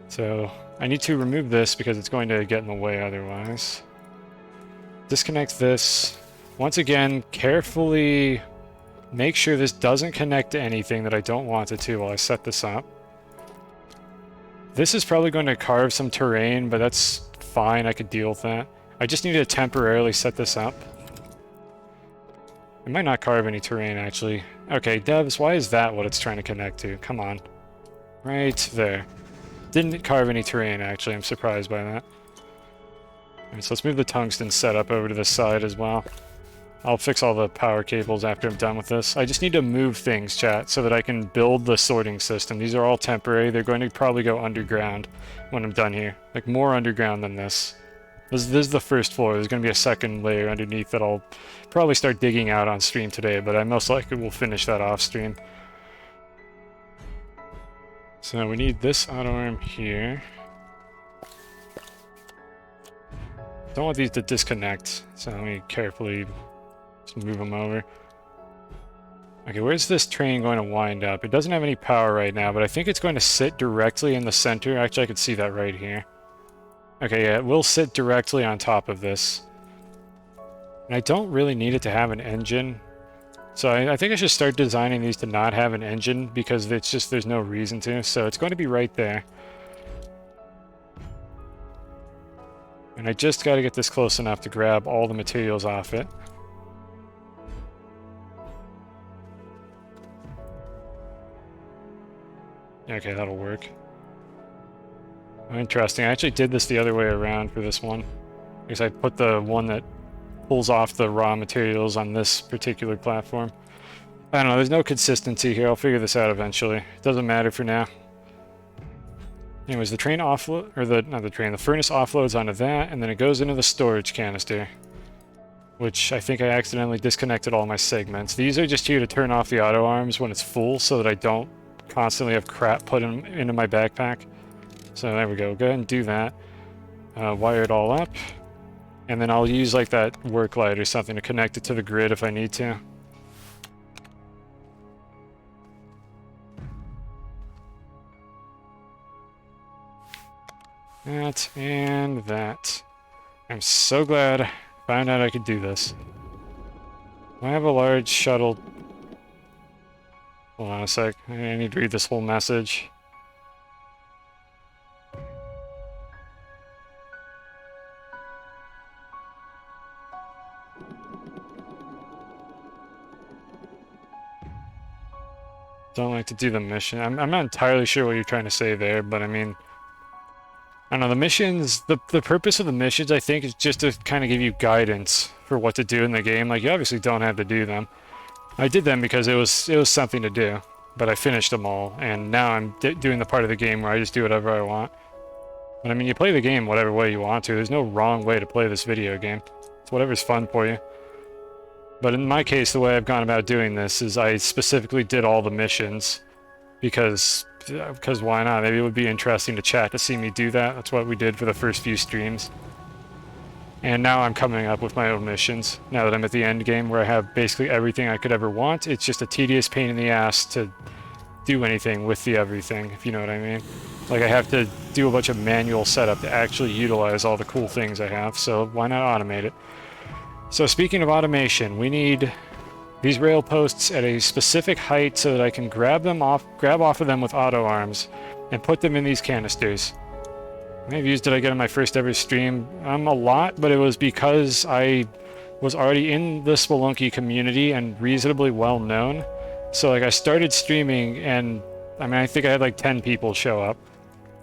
So, I need to remove this because it's going to get in the way otherwise. Disconnect this. Once again, carefully make sure this doesn't connect to anything that I don't want it to while I set this up. This is probably going to carve some terrain, but that's fine, I could deal with that. I just need to temporarily set this up. It might not carve any terrain, actually. Okay, devs, why is that what it's trying to connect to? Come on. Right there. Didn't carve any terrain, actually. I'm surprised by that. Alright, so let's move the tungsten setup over to this side as well. I'll fix all the power cables after I'm done with this. I just need to move things, chat, so that I can build the sorting system. These are all temporary. They're going to probably go underground when I'm done here. Like, more underground than this. This is the first floor. There's going to be a second layer underneath that I'll probably start digging out on stream today, but I most likely will finish that off stream. So we need this auto arm here. Don't want these to disconnect, so let me carefully just move them over. Okay, where's this train going to wind up? It doesn't have any power right now, but I think it's going to sit directly in the center. Actually, I can see that right here. Okay, yeah, it will sit directly on top of this. And I don't really need it to have an engine. So I think I should start designing these to not have an engine, because it's just, there's no reason to. So it's going to be right there. And I just got to get this close enough to grab all the materials off it. Okay, that'll work. Oh, interesting. I actually did this the other way around for this one. Because I put the one that pulls off the raw materials on this particular platform. I don't know, there's no consistency here. I'll figure this out eventually. It doesn't matter for now. Anyways, the train offload, or the furnace offloads onto that, and then it goes into the storage canister, which I think I accidentally disconnected all my segments. These are just here to turn off the auto arms when it's full so that I don't constantly have crap put into my backpack. So there we go. Go ahead and do that. Wire it all up. And then I'll use like that work light or something to connect it to the grid if I need to. That and that. I'm so glad I found out I could do this. I have a large shuttle. Hold on a sec. I need to read this whole message. Don't like to do the mission. I'm not entirely sure what you're trying to say there, but I mean, I don't know, the missions, the purpose of the missions, I think, is just to kind of give you guidance for what to do in the game. Like, you obviously don't have to do them. I did them because it was something to do, but I finished them all, and now I'm doing the part of the game where I just do whatever I want. But I mean, you play the game whatever way you want to. There's no wrong way to play this video game. It's whatever's fun for you. But in my case, the way I've gone about doing this is I specifically did all the missions because why not? Maybe it would be interesting to chat to see me do that. That's what we did for the first few streams. And now I'm coming up with my own missions. Now that I'm at the end game where I have basically everything I could ever want, it's just a tedious pain in the ass to do anything with the everything, if you know what I mean. Like, I have to do a bunch of manual setup to actually utilize all the cool things I have, so why not automate it? So speaking of automation, we need these rail posts at a specific height so that I can grab off of them with auto arms and put them in these canisters. How many views did I get on my first ever stream? A lot, but it was because I was already in the Spelunky community and reasonably well known. So like, I started streaming and I mean, I think I had like 10 people show up,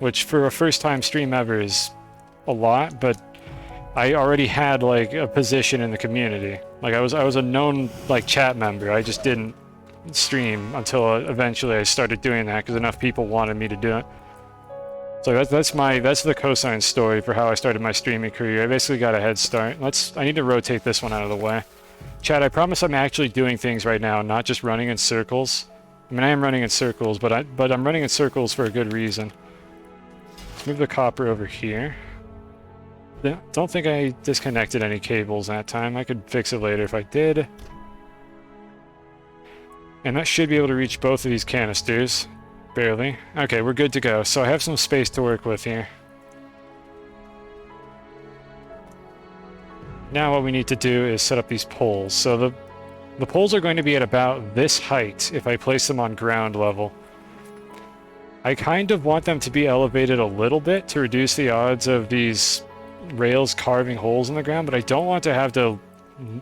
which for a first time stream ever is a lot, but I already had like a position in the community. Like, I was a known like chat member. I just didn't stream until eventually I started doing that because enough people wanted me to do it. So that's the cosine story for how I started my streaming career. I basically got a head start. I need to rotate this one out of the way. Chat, I promise I'm actually doing things right now, not just running in circles. I mean, I am running in circles, but I'm running in circles for a good reason. Let's move the copper over here. Don't think I disconnected any cables that time. I could fix it later if I did. And that should be able to reach both of these canisters. Barely. Okay, we're good to go. So I have some space to work with here. Now what we need to do is set up these poles. So the poles are going to be at about this height if I place them on ground level. I kind of want them to be elevated a little bit to reduce the odds of these rails carving holes in the ground, but I don't want to have to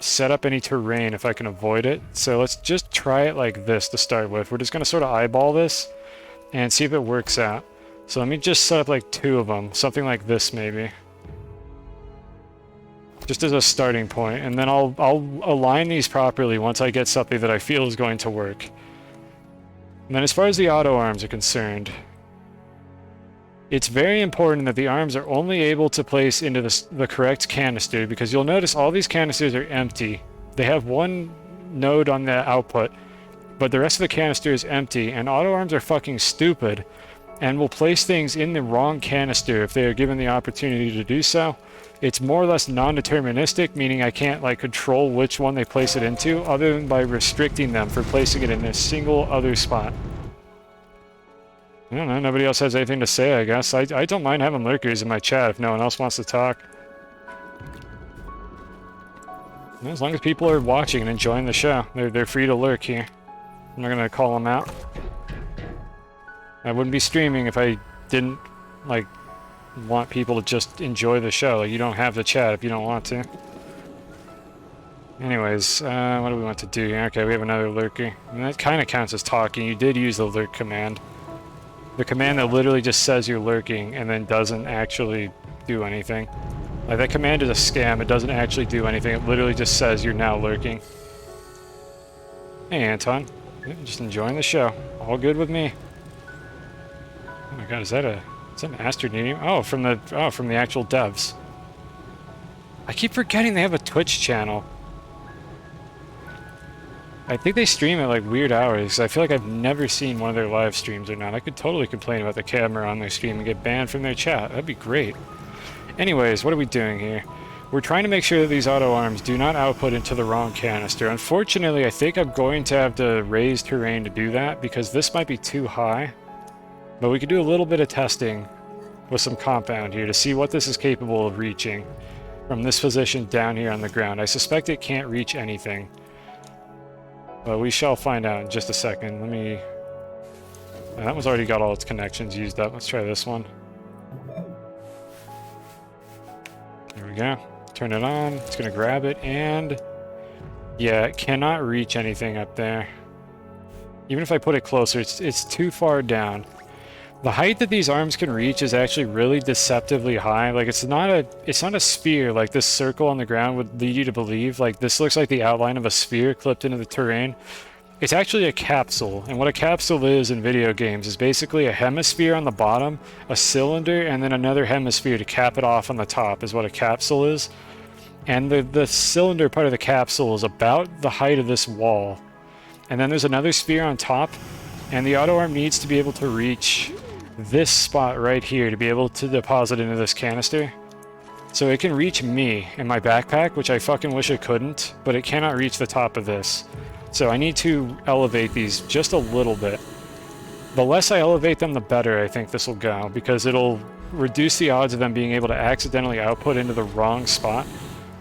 set up any terrain if I can avoid it. So let's just try it like this to start with. We're just going to sort of eyeball this and see if it works out. So let me just set up like 2 of them, something like this maybe. Just as a starting point, and then I'll align these properly once I get something that I feel is going to work. And then as far as the auto arms are concerned, it's very important that the arms are only able to place into the correct canister, because you'll notice all these canisters are empty. They have one node on the output, but the rest of the canister is empty, and auto arms are fucking stupid and will place things in the wrong canister if they are given the opportunity to do so. It's more or less non-deterministic, meaning I can't like control which one they place it into other than by restricting them for placing it in a single other spot. I don't know, nobody else has anything to say, I guess. I don't mind having lurkers in my chat if no one else wants to talk. As long as people are watching and enjoying the show, they're free to lurk here. I'm not gonna call them out. I wouldn't be streaming if I didn't, like, want people to just enjoy the show. Like, you don't have to chat if you don't want to. Anyways, what do we want to do here? Okay, we have another lurker. And that kind of counts as talking. You did use the lurk command. The command that literally just says you're lurking and then doesn't actually do anything. Like, that command is a scam. It doesn't actually do anything. It literally just says you're now lurking. Hey, Anton. Yeah, just enjoying the show. All good with me. Oh my god, is that Is that an Astroneer? Oh, from the actual devs. I keep forgetting they have a Twitch channel. I think they stream at like weird hours. I feel like I've never seen one of their live streams or not. I could totally complain about the camera on their stream and get banned from their chat. That'd be great. Anyways, what are we doing here? We're trying to make sure that these auto arms do not output into the wrong canister. Unfortunately, I think I'm going to have to raise terrain to do that because this might be too high. But we could do a little bit of testing with some compound here to see what this is capable of reaching from this position down here on the ground. I suspect it can't reach anything. But we shall find out in just a second. Let me... that one's already got all its connections used up. Let's try this one. There we go. Turn it on. It's going to grab it, and... yeah, it cannot reach anything up there. Even if I put it closer, it's too far down. The height that these arms can reach is actually really deceptively high. Like, it's not a sphere like this circle on the ground would lead you to believe. Like, this looks like the outline of a sphere clipped into the terrain. It's actually a capsule, and what a capsule is in video games is basically a hemisphere on the bottom, a cylinder, and then another hemisphere to cap it off on the top is what a capsule is. And the cylinder part of the capsule is about the height of this wall. And then there's another sphere on top, and the auto arm needs to be able to reach this spot right here to be able to deposit into this canister. So it can reach me in my backpack, which I fucking wish it couldn't, but it cannot reach the top of this. So I need to elevate these just a little bit. The less I elevate them, the better I think this will go, because it'll reduce the odds of them being able to accidentally output into the wrong spot.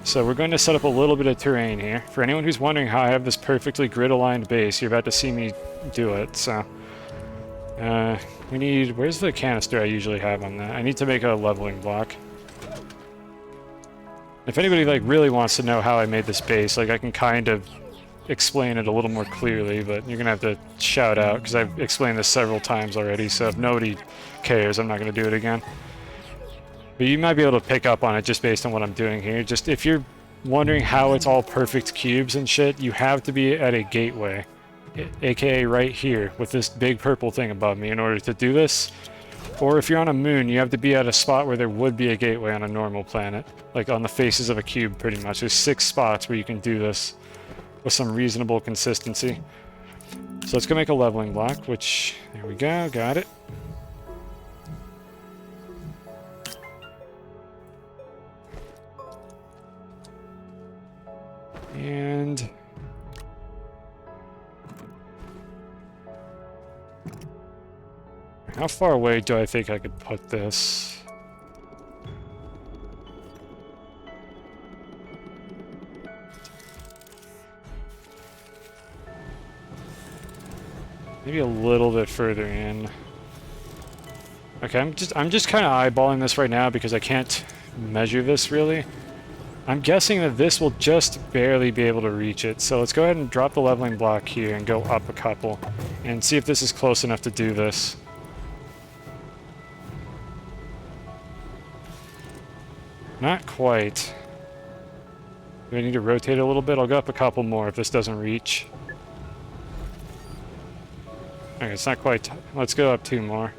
So we're going to set up a little bit of terrain here. For anyone who's wondering how I have this perfectly grid-aligned base, you're about to see me do it, so... we need... where's the canister I usually have on that? I need to make a leveling block. If anybody, like, really wants to know how I made this base, like, I can kind of explain it a little more clearly, but you're gonna have to shout out, because I've explained this several times already, so if nobody cares, I'm not gonna do it again. But you might be able to pick up on it just based on what I'm doing here. Just if you're wondering how it's all perfect cubes and shit, you have to be at a gateway, aka right here with this big purple thing above me in order to do this. Or if you're on a moon, you have to be at a spot where there would be a gateway on a normal planet, like on the faces of a cube pretty much. There's 6 spots where you can do this with some reasonable consistency. So let's go make a leveling block, which, there we go, got it. And how far away do I think I could put this? Maybe a little bit further in. Okay, I'm just kind of eyeballing this right now because I can't measure this really. I'm guessing that this will just barely be able to reach it. So let's go ahead and drop the leveling block here and go up a couple and see if this is close enough to do this. Not quite. Do I need to rotate a little bit? I'll go up a couple more if this doesn't reach. Okay, it's not quite. Let's go up 2 more.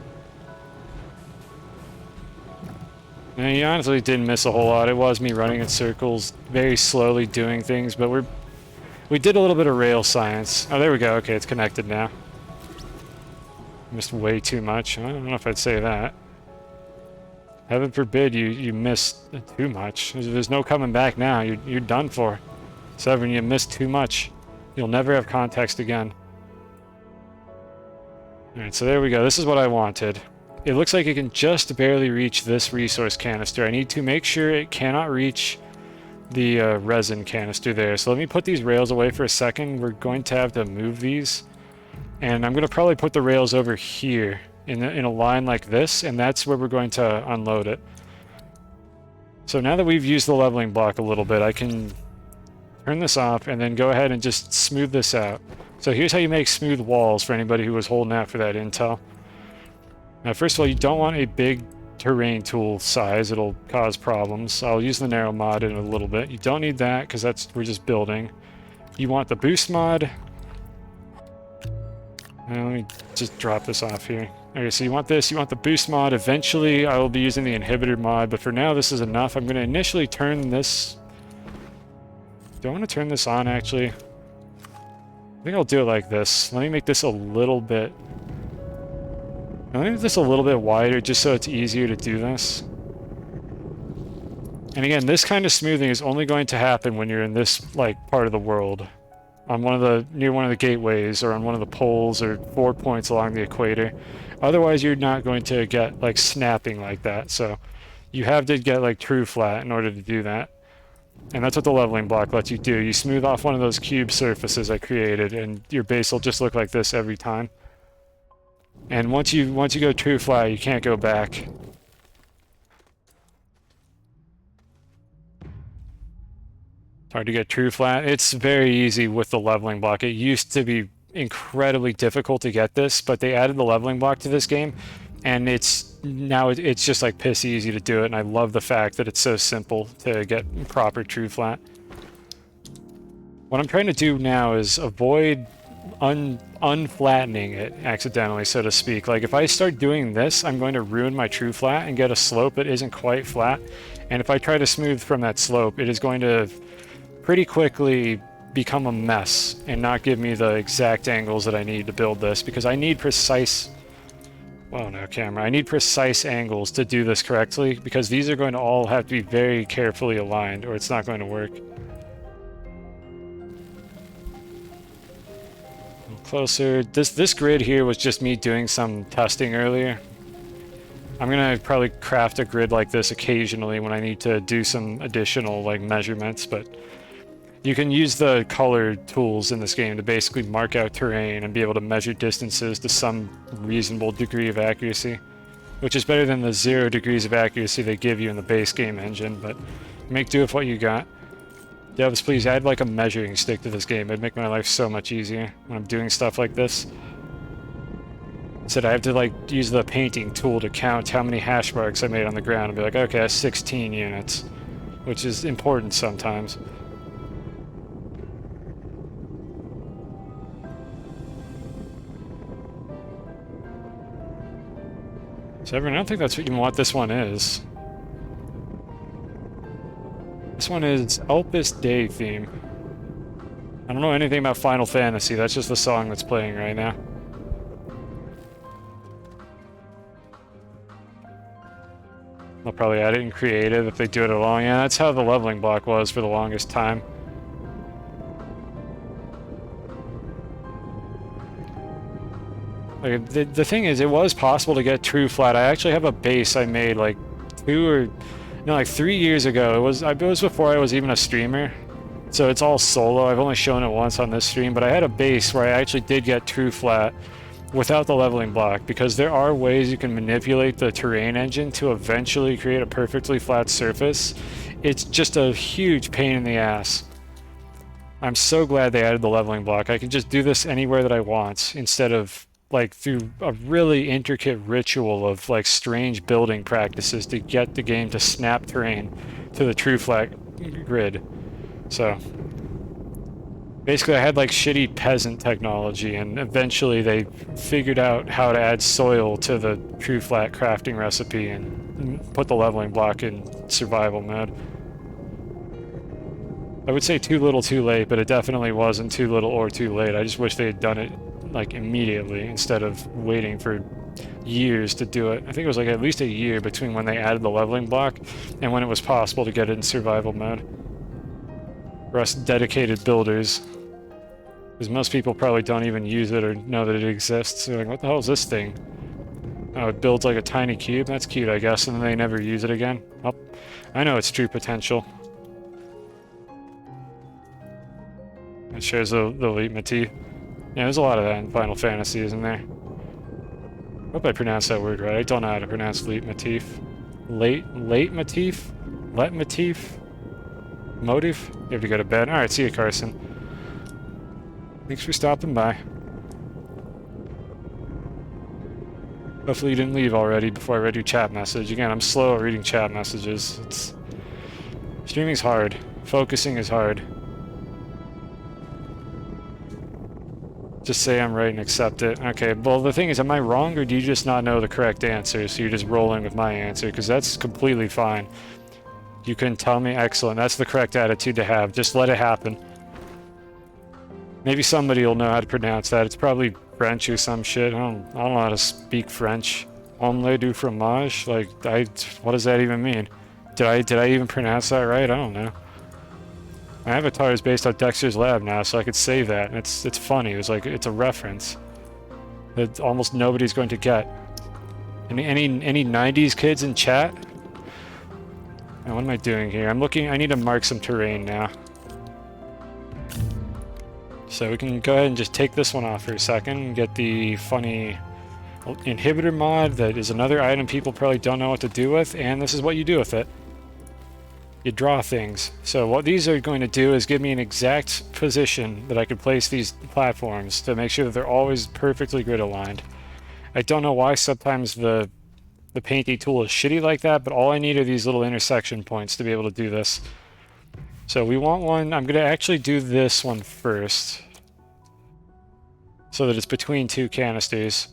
Now, you honestly didn't miss a whole lot. It was me running in circles, very slowly doing things, but we did a little bit of rail science. Oh, there we go. Okay, it's connected now. Missed way too much. I don't know if I'd say that. Heaven forbid you missed too much. There's no coming back now. You're done for. Severin, you missed too much. You'll never have context again. Alright, so there we go. This is what I wanted. It looks like it can just barely reach this resource canister. I need to make sure it cannot reach the resin canister there. So let me put these rails away for a second. We're going to have to move these. And I'm going to probably put the rails over here in a line like this, and that's where we're going to unload it. So now that we've used the leveling block a little bit, I can turn this off and then go ahead and just smooth this out. So here's how you make smooth walls for anybody who was holding out for that intel. Now, first of all, you don't want a big terrain tool size. It'll cause problems. I'll use the narrow mod in a little bit. You don't need that because we're just building. You want the boost mod. Let me just drop this off here. Okay, so you want this, you want the boost mod. Eventually, I will be using the inhibitor mod, but for now, this is enough. I'm going to initially turn this... Do I want to turn this on, actually? I think I'll do it like this. Let me make this a little bit... Let me make this a little bit wider, just so it's easier to do this. And again, this kind of smoothing is only going to happen when you're in this, like, part of the world. On one of the, near one of the gateways, or on one of the poles, or 4 points along the equator. Otherwise, you're not going to get, like, snapping like that. So, you have to get, like, true flat in order to do that. And that's what the leveling block lets you do. You smooth off one of those cube surfaces I created, and your base will just look like this every time. And once you go true flat, you can't go back. Hard to get true flat. It's very easy with the leveling block. It used to be incredibly difficult to get this, but they added the leveling block to this game, and it's just like piss easy to do it, and I love the fact that it's so simple to get proper true flat. What I'm trying to do now is avoid unflattening it accidentally, so to speak. Like if I start doing this, I'm going to ruin my true flat and get a slope that isn't quite flat, and if I try to smooth from that slope, it is going to pretty quickly become a mess and not give me the exact angles that I need to build this, because I need precise... Whoa, no camera. I need precise angles to do this correctly, because these are going to all have to be very carefully aligned or it's not going to work. Closer. This grid here was just me doing some testing earlier. I'm gonna probably craft a grid like this occasionally when I need to do some additional like measurements, but you can use the color tools in this game to basically mark out terrain and be able to measure distances to some reasonable degree of accuracy, which is better than the 0 degrees of accuracy they give you in the base game engine, but make do with what you got. Devs, please add like a measuring stick to this game. It'd make my life so much easier when I'm doing stuff like this. Instead, I have to like use the painting tool to count how many hash marks I made on the ground and be like, okay, that's 16 units, which is important sometimes. So everyone, I don't think that's even what this one is. This one is Elpis Day theme. I don't know anything about Final Fantasy, that's just the song that's playing right now. They'll probably add it in creative if they do it along. Yeah, that's how the leveling block was for the longest time. Like, the thing is, it was possible to get true flat. I actually have a base I made like 3 years ago. It was before I was even a streamer, so it's all solo. I've only shown it once on this stream, but I had a base where I actually did get true flat without the leveling block, because there are ways you can manipulate the terrain engine to eventually create a perfectly flat surface. It's just a huge pain in the ass. I'm so glad they added the leveling block. I can just do this anywhere that I want, instead of like through a really intricate ritual of like strange building practices to get the game to snap terrain to the true flat grid. So basically I had like shitty peasant technology, and eventually they figured out how to add soil to the true flat crafting recipe and put the leveling block in survival mode. I would say too little too late, but it definitely wasn't too little or too late. I just wish they had done it like immediately instead of waiting for years to do it. I think it was like at least a year between when they added the leveling block and when it was possible to get it in survival mode. For us dedicated builders, because most people probably don't even use it or know that it exists. They're like, what the hell is this thing? Oh, it builds like a tiny cube? That's cute, I guess, and then they never use it again. Oh, I know its true potential. It shares the elite motif. Yeah, there's a lot of that in Final Fantasy, isn't there? Hope I pronounced that word right. I don't know how to pronounce leitmotif. Leitmotif? Leitmotif? Motive? You have to go to bed. Alright, see you, Carson. Thanks for stopping by. Hopefully you didn't leave already before I read your chat message. Again, I'm slow at reading chat messages. Streaming's hard. Focusing is hard. Just say I'm right and accept it. Okay, well the thing is, am I wrong or do you just not know the correct answer? So you're just rolling with my answer, because that's completely fine. You can tell me, excellent. That's the correct attitude to have. Just let it happen. Maybe somebody will know how to pronounce that. It's probably French or some shit. I don't know how to speak French. Omelette du fromage? Like, what does that even mean? Did I even pronounce that right? I don't know. My avatar is based on Dexter's Lab now, so I could say that. And it's funny. It's a reference that almost nobody's going to get. Any 90s kids in chat? Now, what am I doing here? I need to mark some terrain now. So we can go ahead and just take this one off for a second and get the funny inhibitor mod that is another item people probably don't know what to do with, and this is what you do with it. You draw things. So what these are going to do is give me an exact position that I could place these platforms to make sure that they're always perfectly grid aligned. I don't know why sometimes the painty tool is shitty like that, but all I need are these little intersection points to be able to do this. So we want one. I'm going to actually do this one first so that it's between two canisters.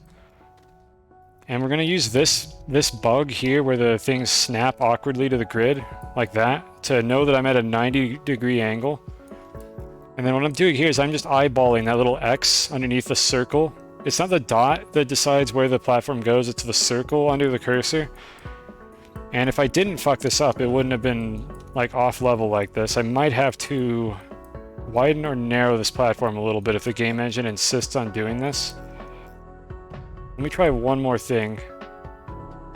And we're going to use this bug here where the things snap awkwardly to the grid, like that, to know that I'm at a 90-degree angle. And then what I'm doing here is I'm just eyeballing that little X underneath the circle. It's not the dot that decides where the platform goes, it's the circle under the cursor. And if I didn't fuck this up, it wouldn't have been like off level like this. I might have to widen or narrow this platform a little bit if the game engine insists on doing this. Let me try one more thing.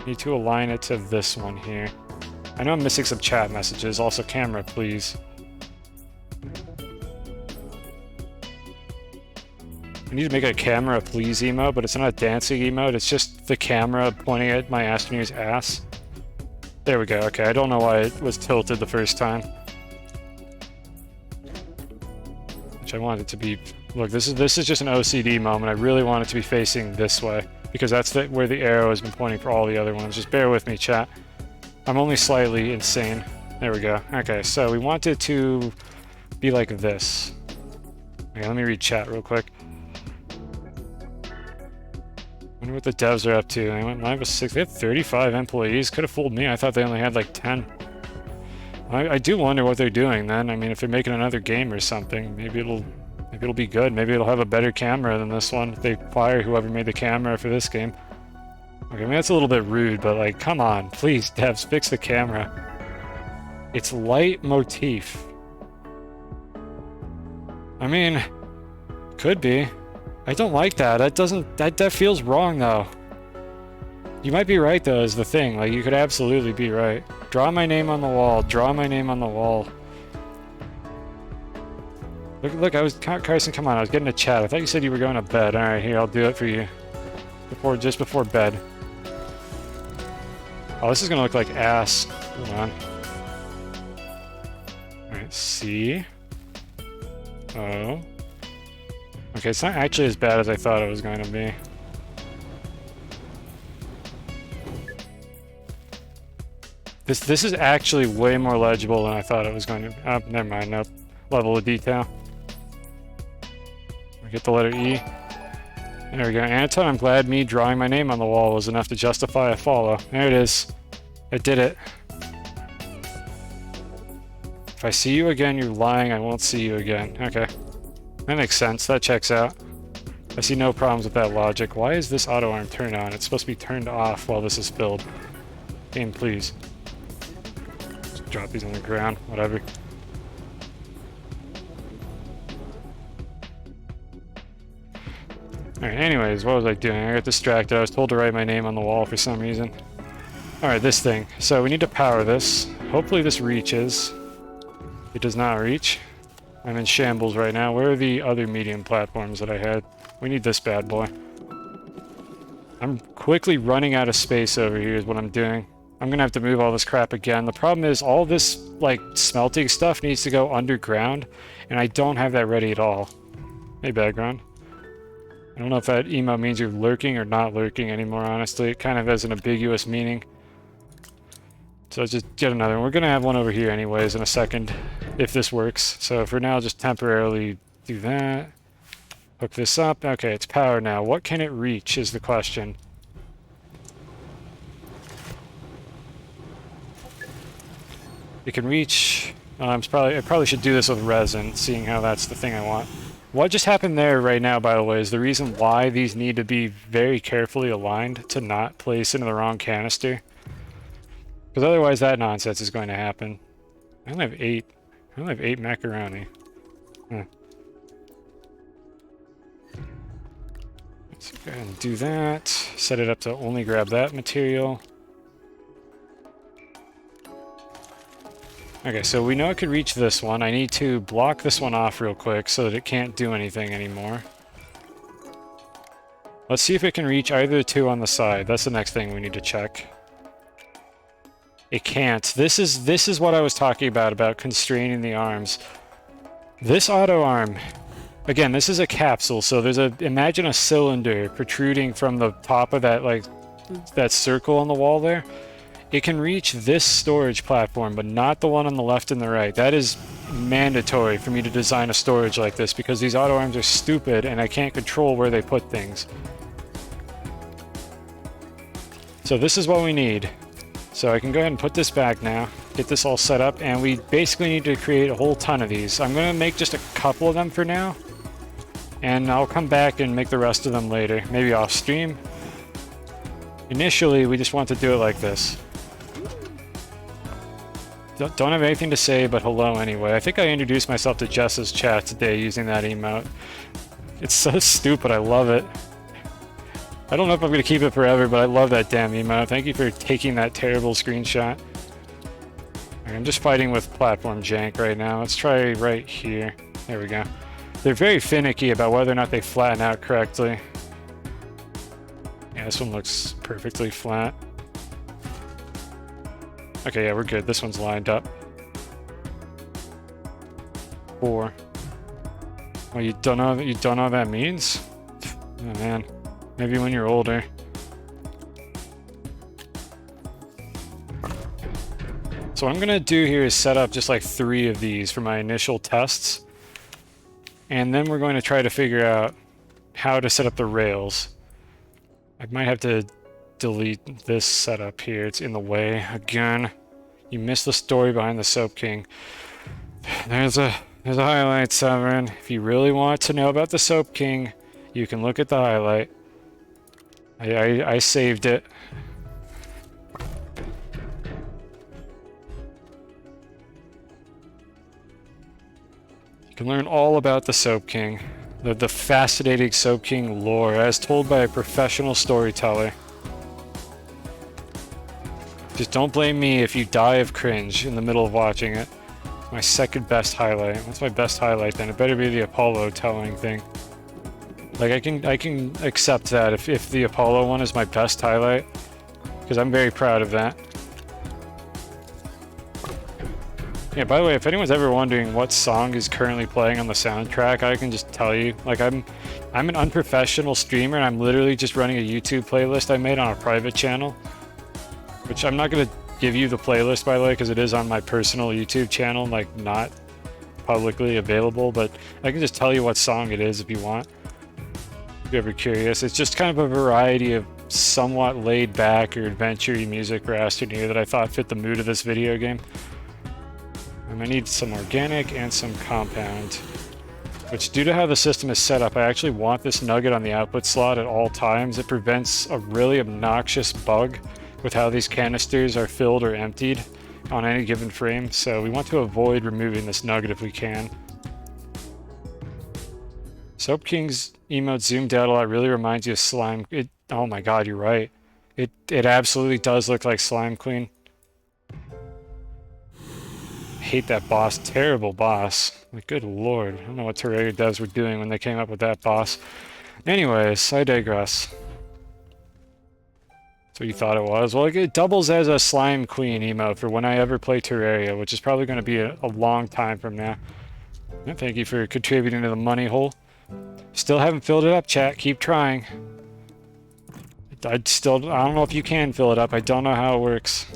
Need to align it to this one here. I know I'm missing some chat messages. Also, camera, please. I need to make a camera, please emote, but it's not a dancing emote. It's just the camera pointing at my Astroneer's ass. There we go. Okay, I don't know why it was tilted the first time. Which I want it to be. Look, this is just an OCD moment. I really want it to be facing this way because that's where the arrow has been pointing for all the other ones. Just bear with me, chat. I'm only slightly insane. There we go. Okay, so we want it to be like this. Okay, let me read chat real quick. Wonder what the devs are up to. They went live with 6. They have 35 employees. Could have fooled me. I thought they only had like 10. I do wonder what they're doing then. I mean, if they're making another game or something, maybe it'll be good. Maybe it'll have a better camera than this one. If they fire whoever made the camera for this game. Okay, I mean, that's a little bit rude, but like, come on. Please, devs, fix the camera. It's light motif. I mean, could be. I don't like that. That feels wrong, though. You might be right, though, is the thing. Like, you could absolutely be right. Draw my name on the wall. Draw my name on the wall. Look, Carson, come on, I was getting a chat. I thought you said you were going to bed. Alright, here, I'll do it for you. Just before bed. Oh, this is gonna look like ass. Hold on. Alright, C. O. Okay, it's not actually as bad as I thought it was going to be. This is actually way more legible than I thought it was going to be. Oh, never mind, nope. Level of detail. We get the letter E. There we go. Anton, I'm glad me drawing my name on the wall was enough to justify a follow. There it is. I did it. If I see you again, you're lying. I won't see you again. Okay. That makes sense. That checks out. I see no problems with that logic. Why is this auto arm turned on? It's supposed to be turned off while this is filled. Game, please. Just drop these on the ground. Whatever. Alright, anyways, what was I doing? I got distracted. I was told to write my name on the wall for some reason. Alright, this thing. So we need to power this. Hopefully this reaches. It does not reach. I'm in shambles right now. Where are the other medium platforms that I had? We need this bad boy. I'm quickly running out of space over here is what I'm doing. I'm gonna have to move all this crap again. The problem is all this, like, smelting stuff needs to go underground, and I don't have that ready at all. Hey, background. I don't know if that emo means you're lurking or not lurking anymore, honestly. It kind of has an ambiguous meaning. So let's just get another one. We're going to have one over here anyways in a second, if this works. So for now, just temporarily do that. Hook this up. Okay, it's powered now. What can it reach is the question. It can reach... I probably should do this with resin, seeing how that's the thing I want. What just happened there right now, by the way, is the reason why these need to be very carefully aligned to not place into the wrong canister. Because otherwise that nonsense is going to happen. I only have 8. I only have 8 macaroni. Huh. Let's go ahead and do that. Set it up to only grab that material. Okay, so we know it could reach this one. I need to block this one off real quick so that it can't do anything anymore. Let's see if it can reach either the two on the side. That's the next thing we need to check. It can't. This is what I was talking about constraining the arms. This auto arm, again, this is a capsule, so there's imagine a cylinder protruding from the top of that, like, that circle on the wall there. It can reach this storage platform, but not the one on the left and the right. That is mandatory for me to design a storage like this, because these auto arms are stupid and I can't control where they put things. So this is what we need. So I can go ahead and put this back now, get this all set up, and we basically need to create a whole ton of these. I'm going to make just a couple of them for now, and I'll come back and make the rest of them later, maybe off stream. Initially, we just want to do it like this. Don't have anything to say, but hello anyway. I think I introduced myself to Jess's chat today using that emote. It's so stupid, I love it. I don't know if I'm going to keep it forever, but I love that damn emote. Thank you for taking that terrible screenshot. Right, I'm just fighting with platform jank right now. Let's try right here. There we go. They're very finicky about whether or not they flatten out correctly. Yeah, this one looks perfectly flat. Okay, yeah, we're good. This one's lined up. 4. Well, you don't know what that means? Oh man. Maybe when you're older. So what I'm gonna do here is set up just like 3 of these for my initial tests. And then we're going to try to figure out how to set up the rails. I might have to delete this setup here. It's in the way again. You missed the story behind the Soap King. There's a highlight, Severin. If you really want to know about the Soap King, you can look at the highlight. I saved it. You can learn all about the Soap King. The fascinating Soap King lore as told by a professional storyteller. Just don't blame me if you die of cringe in the middle of watching it. It's my second best highlight. What's my best highlight then? It better be the Apollo telling thing. Like I can accept that if the Apollo one is my best highlight, because I'm very proud of that. Yeah, by the way, if anyone's ever wondering what song is currently playing on the soundtrack, I can just tell you. Like I'm an unprofessional streamer and I'm literally just running a YouTube playlist I made on a private channel. Which I'm not going to give you the playlist, by the way, because it is on my personal YouTube channel, like not publicly available, but I can just tell you what song it is if you want. If you're ever curious. It's just kind of a variety of somewhat laid back or adventure-y music for Astroneer that I thought fit the mood of this video game. And I need some organic and some compound. Which, due to how the system is set up, I actually want this nugget on the output slot at all times. It prevents a really obnoxious bug with how these canisters are filled or emptied on any given frame, so we want to avoid removing this nugget if we can. Soap King's emote zoomed out a lot, really reminds you of Slime. Oh my god, you're right. It absolutely does look like Slime Queen. I hate that boss. Terrible boss. Like, good lord. I don't know what Terraria devs were doing when they came up with that boss. Anyways, I digress. That's what you thought it was. Well, it doubles as a Slime Queen emote for when I ever play Terraria, which is probably going to be a long time from now. And thank you for contributing to the money hole. Still haven't filled it up, chat. Keep trying. I don't know if you can fill it up. I don't know how it works.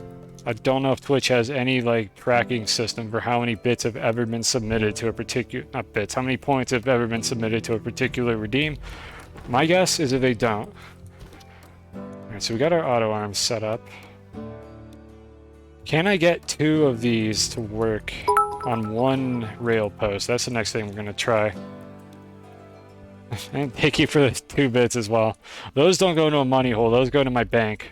I don't know if Twitch has any like tracking system for how many bits have ever been submitted to a particular, not bits, how many points have ever been submitted to a particular redeem. My guess is that they don't. Alright, so we got our auto arms set up. Can I get 2 of these to work on one rail post? That's the next thing we're going to try. And thank you for the 2 bits as well. Those don't go into a money hole. Those go into my bank.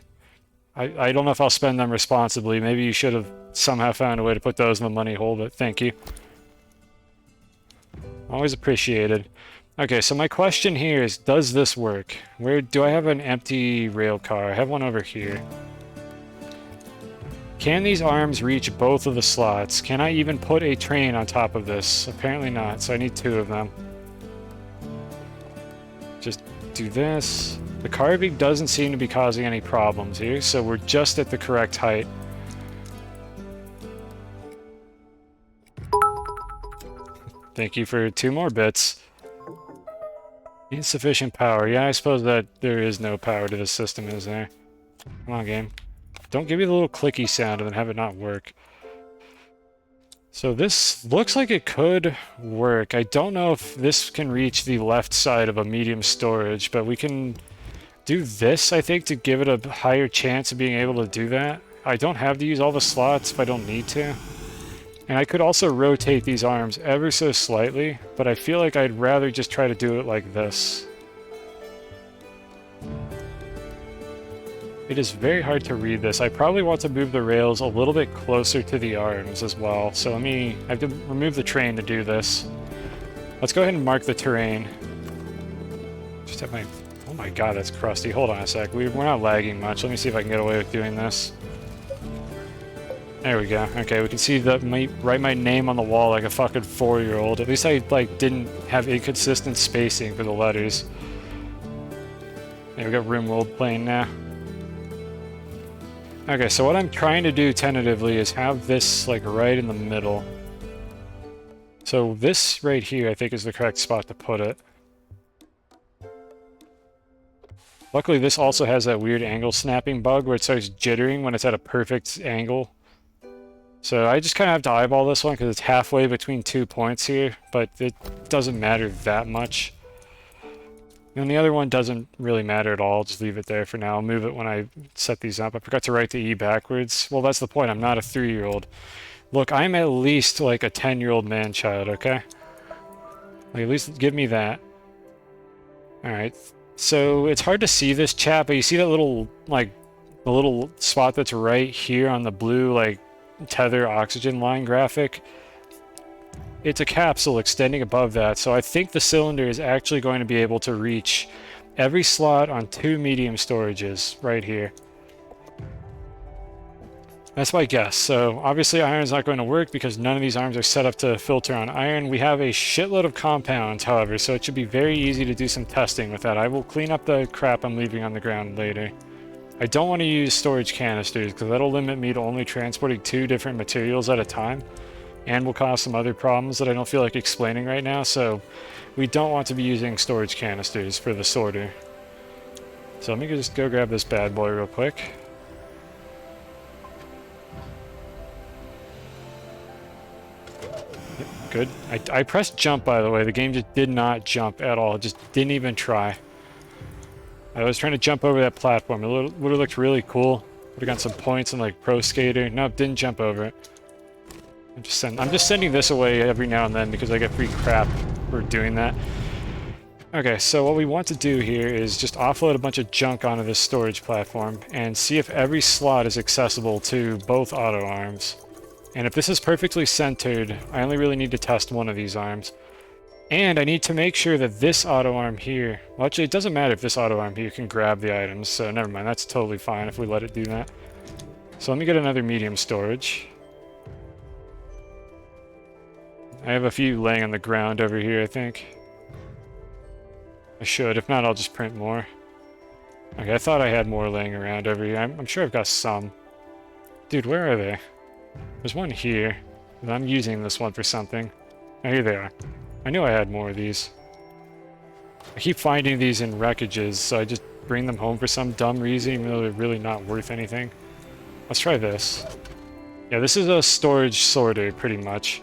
I don't know if I'll spend them responsibly. Maybe you should have somehow found a way to put those in the money hole, but thank you. Always appreciated. Okay, so my question here is, does this work? Where do I have an empty rail car? I have one over here. Can these arms reach both of the slots? Can I even put a train on top of this? Apparently not, so I need 2 of them. Just do this. The carving doesn't seem to be causing any problems here, so we're just at the correct height. Thank you for 2 more bits. Insufficient power. Yeah, I suppose that there is no power to this system, is there? Come on, game. Don't give me the little clicky sound and then have it not work. So this looks like it could work. I don't know if this can reach the left side of a medium storage, but we can do this, I think, to give it a higher chance of being able to do that. I don't have to use all the slots if I don't need to. And I could also rotate these arms ever so slightly, but I feel like I'd rather just try to do it like this. It is very hard to read this. I probably want to move the rails a little bit closer to the arms as well. So I have to remove the train to do this. Let's go ahead and mark the terrain. Just have my... Oh my god, that's crusty. Hold on a sec. We're not lagging much. Let me see if I can get away with doing this. There we go. Okay, we can see that write my name on the wall like a fucking 4-year-old. At least I like didn't have inconsistent spacing for the letters. There we got RimWorld playing now. Okay, so what I'm trying to do tentatively is have this like right in the middle. So this right here I think is the correct spot to put it. Luckily this also has that weird angle snapping bug where it starts jittering when it's at a perfect angle. So I just kind of have to eyeball this one because it's halfway between 2 points here, but it doesn't matter that much. And the other one doesn't really matter at all. I'll just leave it there for now. I'll move it when I set these up. I forgot to write the E backwards. Well, that's the point. I'm not a 3-year-old. Look, I'm at least like a 10-year-old man-child, okay? Like, at least give me that. Alright. So, it's hard to see this chat, but you see that little, like, the little spot that's right here on the blue, like, tether oxygen line graphic? It's a capsule extending above that, so I think the cylinder is actually going to be able to reach every slot on 2 medium storages right here. That's my guess. So obviously iron's not going to work because none of these arms are set up to filter on iron. We have a shitload of compounds, however, so it should be very easy to do some testing with that. I will clean up the crap I'm leaving on the ground later. I don't want to use storage canisters because that'll limit me to only transporting 2 different materials at a time. And will cause some other problems that I don't feel like explaining right now, so we don't want to be using storage canisters for the sorter. So let me just go grab this bad boy real quick. Good. I pressed jump, by the way. The game just did not jump at all. It just didn't even try. I was trying to jump over that platform. It would have looked really cool. Would have got some points in like Pro Skater. Nope, didn't jump over it. I'm just sending this away every now and then because I get free crap for doing that. Okay, so what we want to do here is just offload a bunch of junk onto this storage platform and see if every slot is accessible to both auto arms. And if this is perfectly centered, I only really need to test one of these arms. And I need to make sure that this auto arm here... Well, actually, it doesn't matter if this auto arm here can grab the items, so never mind. That's totally fine if we let it do that. So let me get another medium storage. I have a few laying on the ground over here, I think. I should. If not, I'll just print more. Okay, I thought I had more laying around over here. I'm sure I've got some. Dude, where are they? There's one here. I'm using this one for something. Oh, here they are. I knew I had more of these. I keep finding these in wreckages, so I just bring them home for some dumb reason, even though they're really not worth anything. Let's try this. Yeah, this is a storage sorter, pretty much.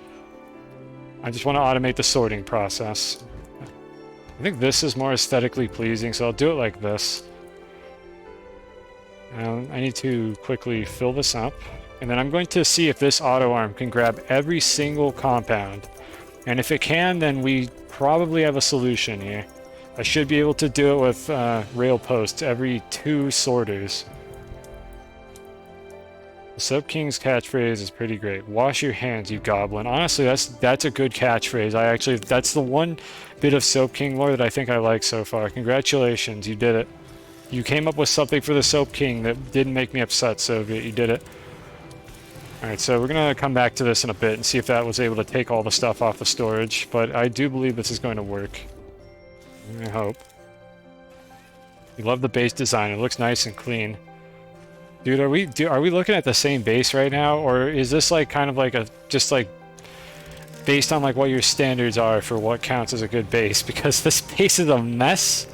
I just want to automate the sorting process. I think this is more aesthetically pleasing, so I'll do it like this. I need to quickly fill this up, and then I'm going to see if this auto arm can grab every single compound. And if it can, then we probably have a solution here. I should be able to do it with rail posts every 2 sorters. The Soap King's catchphrase is pretty great. Wash your hands, you goblin. Honestly, that's a good catchphrase. That's the one bit of Soap King lore that I think I like so far. Congratulations, you did it. You came up with something for the Soap King that didn't make me upset, Soviet. You did it. Alright, so we're going to come back to this in a bit and see if that was able to take all the stuff off the storage, but I do believe this is going to work. I hope. We love the base design. It looks nice and clean. Dude, are we looking at the same base right now, or is this like kind of like just like based on like what your standards are for what counts as a good base? Because this base is a mess.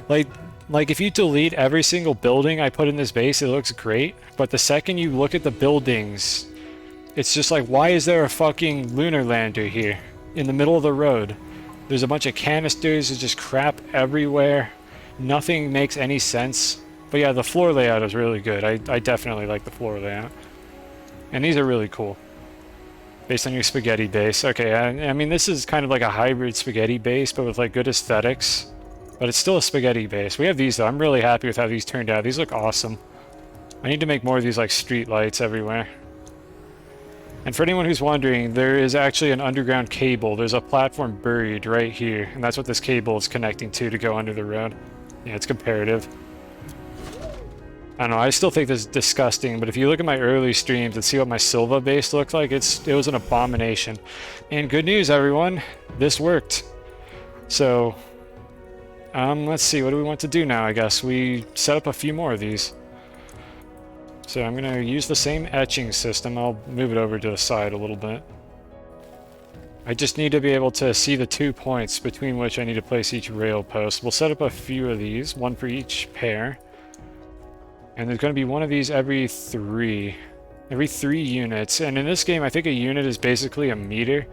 Like if you delete every single building I put in this base, it looks great. But the second you look at the buildings, it's just like, why is there a fucking lunar lander here in the middle of the road? There's a bunch of canisters, there's just crap everywhere. Nothing makes any sense. But yeah, the floor layout is really good. I definitely like the floor layout. And these are really cool. Based on your spaghetti base. Okay, I mean, this is kind of like a hybrid spaghetti base, but with like good aesthetics. But it's still a spaghetti base. We have these though. I'm really happy with how these turned out. These look awesome. I need to make more of these like street lights everywhere. And for anyone who's wondering, there is actually an underground cable. There's a platform buried right here, and that's what this cable is connecting to go under the road. Yeah, it's comparative. I don't know, I still think this is disgusting, but if you look at my early streams and see what my Silva base looked like, it was an abomination. And good news, everyone, this worked. So, let's see, what do we want to do now, I guess? We set up a few more of these. So I'm going to use the same etching system. I'll move it over to the side a little bit. I just need to be able to see the 2 points between which I need to place each rail post. We'll set up a few of these, one for each pair. And there's going to be one of these every 3 units. And in this game, I think a unit is basically a meter.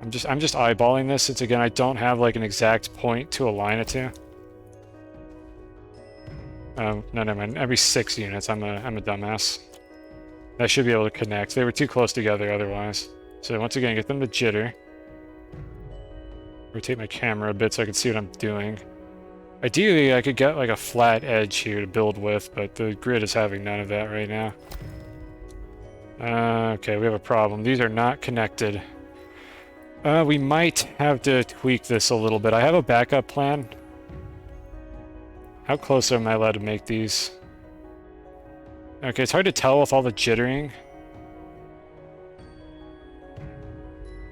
I'm just eyeballing this since, again, I don't have like an exact point to align it to. No, never mind. Every 6 units. I'm a dumbass. I should be able to connect. They were too close together otherwise. So once again, get them to jitter. Rotate my camera a bit so I can see what I'm doing. Ideally, I could get like a flat edge here to build with, but the grid is having none of that right now. Okay, we have a problem. These are not connected. We might have to tweak this a little bit. I have a backup plan. How close am I allowed to make these? Okay, it's hard to tell with all the jittering.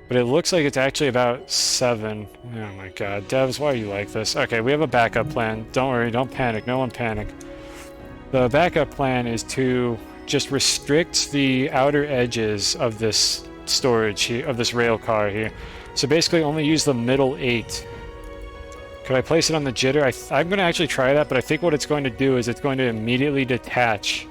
But it looks like it's actually about 7. Oh my god. Devs, why are you like this? Okay, we have a backup plan. Don't worry, don't panic. No one panic. The backup plan is to just restrict the outer edges of this storage here, of this rail car here. So basically only use the middle 8. Could I place it on the jitter? I'm going to actually try that, but I think what it's going to do is it's going to immediately detach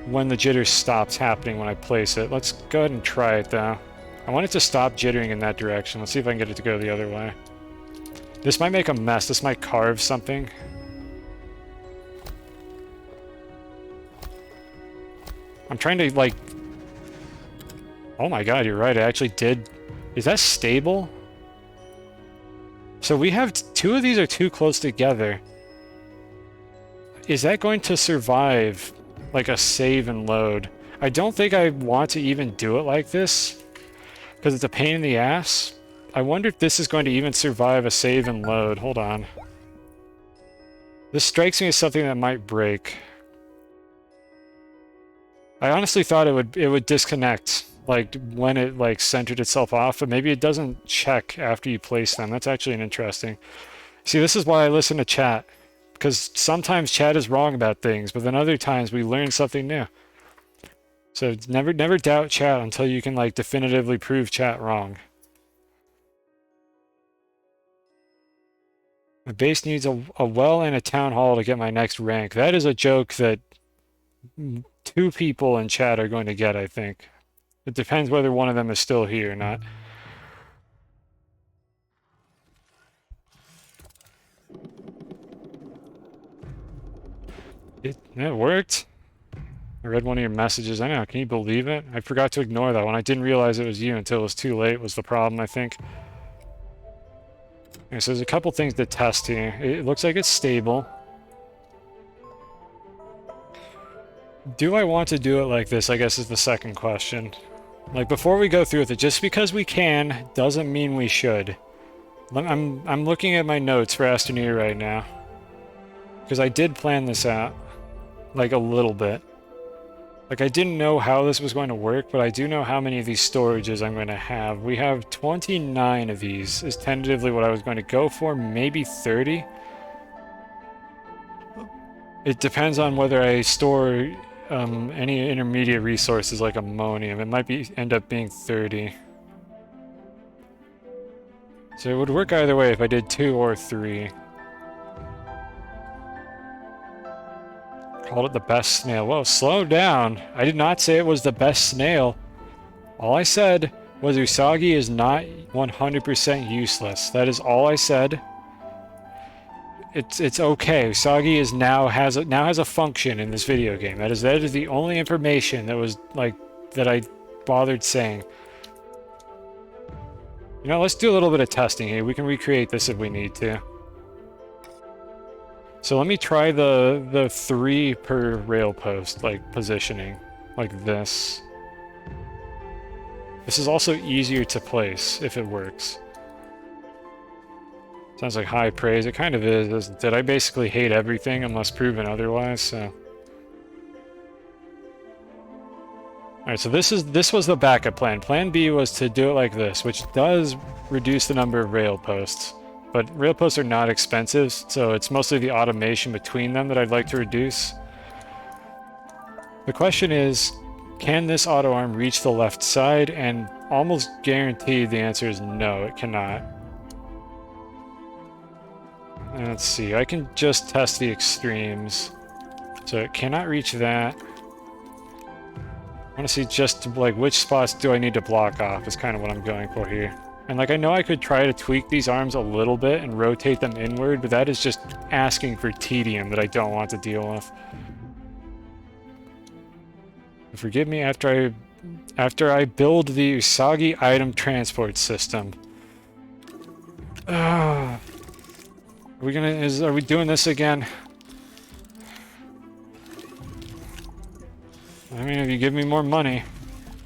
when the jitter stops happening when I place it. Let's go ahead and try it though. I want it to stop jittering in that direction. Let's see if I can get it to go the other way. This might make a mess. This might carve something. I'm trying to like... Oh my god, you're right. I actually did... Is that stable? So we have 2 of these are too close together. Is that going to survive like a save and load? I don't think I want to even do it like this because it's a pain in the ass. I wonder if this is going to even survive a save and load. Hold on. This strikes me as something that might break. I honestly thought it would disconnect like when it like centered itself off, but maybe it doesn't check after you place them. That's actually an interesting. See, this is why I listen to chat, because sometimes chat is wrong about things, but then other times we learn something new. So never doubt chat until you can like definitively prove chat wrong. My base needs a well and a town hall to get my next rank. That is a joke that 2 people in chat are going to get, I think. It depends whether one of them is still here or not. It worked. I read one of your messages. I know, can you believe it? I forgot to ignore that one. I didn't realize it was you until it was too late was the problem, I think. Okay, so there's a couple things to test here. It looks like it's stable. Do I want to do it like this, I guess, is the second question. Like, before we go through with it, just because we can doesn't mean we should. I'm looking at my notes for Astroneer right now. Because I did plan this out. Like, a little bit. Like, I didn't know how this was going to work, but I do know how many of these storages I'm going to have. We have 29 of these, is tentatively what I was going to go for, maybe 30. It depends on whether I store any intermediate resources like ammonium. It might end up being 30. So it would work either way if I did 2 or 3. Called it the best snail. Whoa, slow down. I did not say it was the best snail. All I said was Usagi is not 100% useless. That is all I said. It's okay. Usagi is now has a function in this video game. That is the only information that was like that I bothered saying. You know, let's do a little bit of testing here. We can recreate this if we need to. So let me try the 3 per rail post, like, positioning. Like this. This is also easier to place, if it works. Sounds like high praise. It kind of is, isn't it? I basically hate everything unless proven otherwise, so... Alright, so this was the backup plan. Plan B was to do it like this, which does reduce the number of rail posts. But rail posts are not expensive, so it's mostly the automation between them that I'd like to reduce. The question is, can this auto arm reach the left side? And almost guaranteed the answer is no, it cannot. Let's see, I can just test the extremes. So it cannot reach that. I want to see just, like, which spots do I need to block off is kind of what I'm going for here. And, like, I know I could try to tweak these arms a little bit and rotate them inward, but that is just asking for tedium that I don't want to deal with. Forgive me after I build the Usagi item transport system. Are we doing this again? I mean, if you give me more money,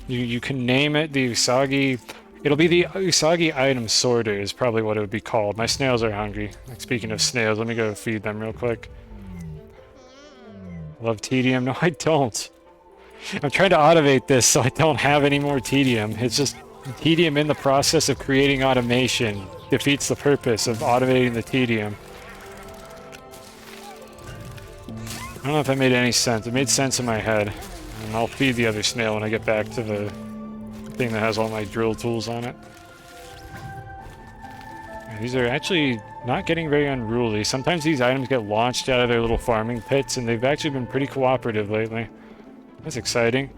you can name it the Usagi. It'll be the Usagi item sorter is probably what it would be called. My snails are hungry. Like, speaking of snails, let me go feed them real quick. Love tedium? No, I don't. I'm trying to automate this so I don't have any more tedium. It's just tedium in the process of creating automation defeats the purpose of automating the tedium. I don't know if that made any sense. It made sense in my head. And I'll feed the other snail when I get back to the thing that has all my drill tools on it. And these are actually not getting very unruly. Sometimes these items get launched out of their little farming pits, and they've actually been pretty cooperative lately. That's exciting.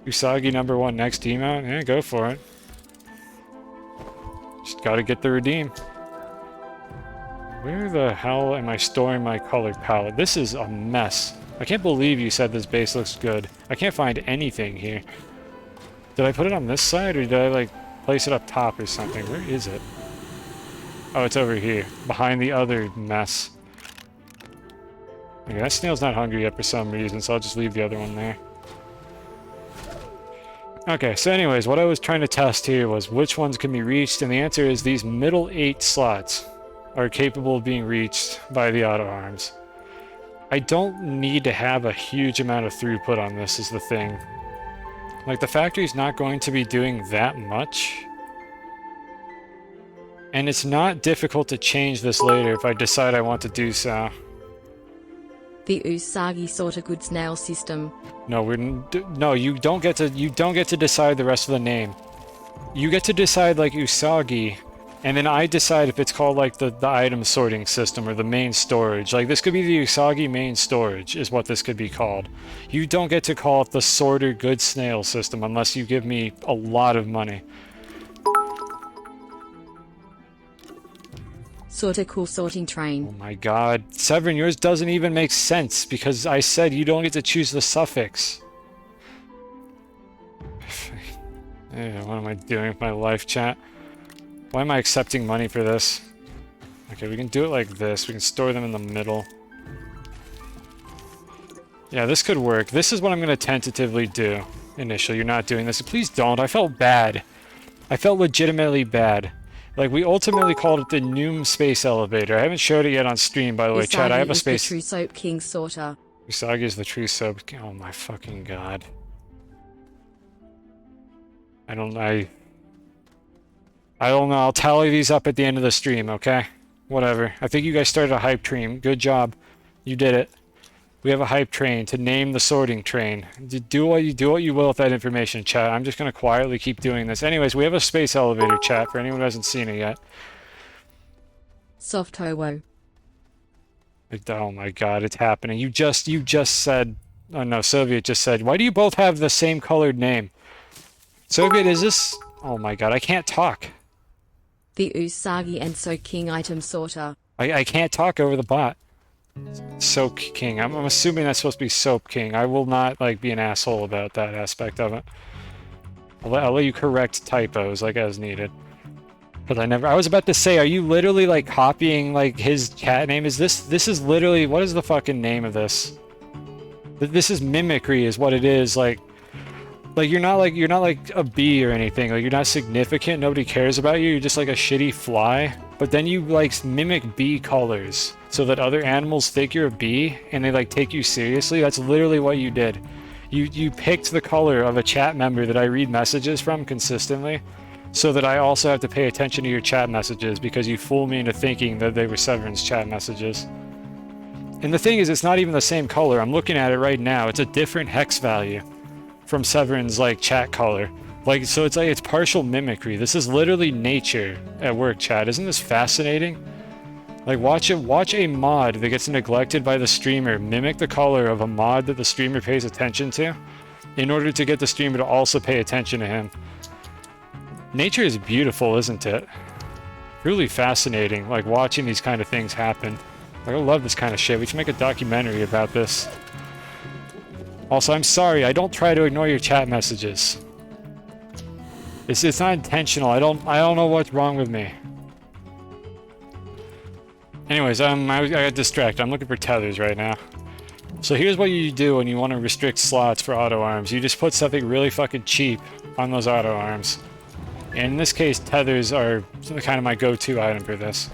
Usagi #1 next emote? Yeah, go for it. Just gotta get the redeem. Where the hell am I storing my color palette? This is a mess. I can't believe you said this base looks good. I can't find anything here. Did I put it on this side, or did I, like, place it up top or something? Where is it? Oh, it's over here, behind the other mess. Okay, that snail's not hungry yet for some reason, so I'll just leave the other one there. Okay, so anyways, what I was trying to test here was which ones can be reached, and the answer is these middle 8 slots are capable of being reached by the auto arms. I don't need to have a huge amount of throughput on this is the thing. Like, the factory's not going to be doing that much. And it's not difficult to change this later if I decide I want to do so. The Usagi sorter goods nail system. No, you don't get to decide the rest of the name. You get to decide, like, Usagi And then I decide if it's called like the item sorting system or the main storage. Like this could be the Usagi main storage is what this could be called. You don't get to call it the sorter good snail system unless you give me a lot of money. Sorter cool sorting Oh train. my god. Severin, yours doesn't even make sense because I said you don't get to choose the suffix. What am I doing with my life, chat? Why am I accepting money for this? Okay, we can do it like this. We can store them in the middle. Yeah, this could work. This is what I'm going to tentatively do initially. You're not doing this. Please don't. I felt bad. I felt legitimately bad. Like, we ultimately called it the Noom Space Elevator. I haven't showed it yet on stream, by the way, chat. I have a space... Usagi is the true Soap King sorter. Usagi is the true soap king. Oh my fucking god. I don't know. I'll tally these up at the end of the stream, okay? Whatever. I think you guys started a hype train. Good job. You did it. We have a hype train to name the sorting train. Do what you will with that information, chat. I'm just gonna quietly keep doing this. Anyways, we have a space elevator, chat, for anyone who hasn't seen it yet. Soft Howo. Oh my god, it's happening. You just said... Oh no, Soviet just said, why do you both have the same colored name? Soviet, is this... Oh my god, I can't talk. The Usagi and Soap King item sorter. I can't talk over the bot. Soap King. I'm assuming that's supposed to be Soap King. I will not, like, be an asshole about that aspect of it. I'll let you correct typos, like, as needed. But I was about to say, are you literally, like, copying, like, his cat name? This is literally... What is the fucking name of this? This is mimicry is what it is, like... Like, you're not like a bee or anything. Like, you're not significant. Nobody cares about you. You're just like a shitty fly. But then you, like, mimic bee colors so that other animals think you're a bee and they, like, take you seriously. That's literally what you did. You picked the color of a chat member that I read messages from consistently so that I also have to pay attention to your chat messages because you fooled me into thinking that they were Severin's chat messages. And the thing is, it's not even the same color. I'm looking at it right now. It's a different hex value from Severin's, like, chat color. Like, so it's like, it's partial mimicry. This is literally nature at work, chat. Isn't this fascinating? Like, watch a mod that gets neglected by the streamer mimic the color of a mod that the streamer pays attention to in order to get the streamer to also pay attention to him. Nature is beautiful, isn't it? Really fascinating, like, watching these kind of things happen. Like, I love this kind of shit. We should make a documentary about this. Also, I'm sorry, I don't try to ignore your chat messages. It's not intentional. I don't know what's wrong with me. Anyways, I got distracted. I'm looking for tethers right now. So here's what you do when you want to restrict slots for auto arms. You just put something really fucking cheap on those auto arms. And in this case, tethers are kind of my go-to item for this.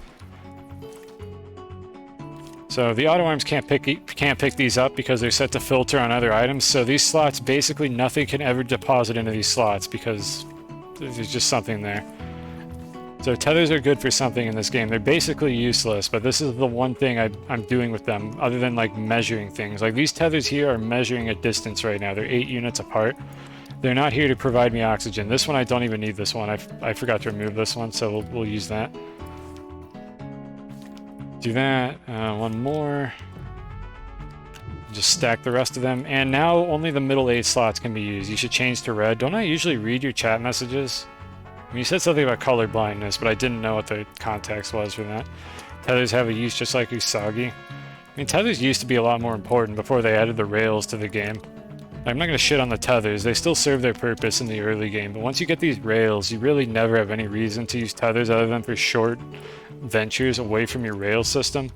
So the auto arms can't pick these up because they're set to filter on other items. So these slots, basically nothing can ever deposit into these slots because there's just something there. So tethers are good for something in this game. They're basically useless, but this is the one thing I'm doing with them other than, like, measuring things. Like, these tethers here are measuring a distance right now. They're 8 units apart. They're not here to provide me oxygen. This one, I don't even need this one. I forgot to remove this one, so we'll use that. Do that. One more. Just stack the rest of them. And now only the middle 8 slots can be used. You should change to red. Don't I usually read your chat messages? I mean, you said something about color blindness, but I didn't know what the context was for that. Tethers have a use just like Usagi. I mean, tethers used to be a lot more important before they added the rails to the game. I'm not going to shit on the tethers. They still serve their purpose in the early game, but once you get these rails, you really never have any reason to use tethers other than for short ventures away from your rail system.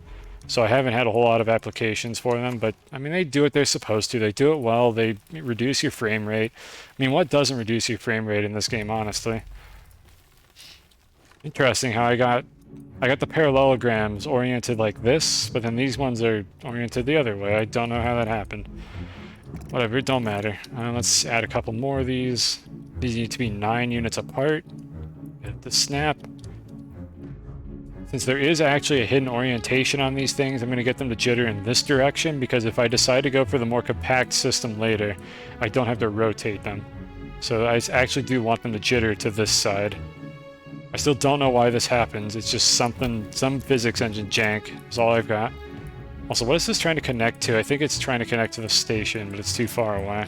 So I haven't had a whole lot of applications for them, but I mean, they do what they're supposed to. They do it well. They reduce your frame rate. I mean, what doesn't reduce your frame rate in this game, honestly? Interesting how I got the parallelograms oriented like this, but then these ones are oriented the other way. I don't know how that happened. Whatever, it don't matter. Let's add a couple more of these. These need to be 9 units apart. Hit the snap. Since there is actually a hidden orientation on these things, I'm going to get them to jitter in this direction, because if I decide to go for the more compact system later, I don't have to rotate them. So I actually do want them to jitter to this side. I still don't know why this happens. It's just something, some physics engine jank is all I've got. Also, what is this trying to connect to? I think it's trying to connect to the station, but it's too far away.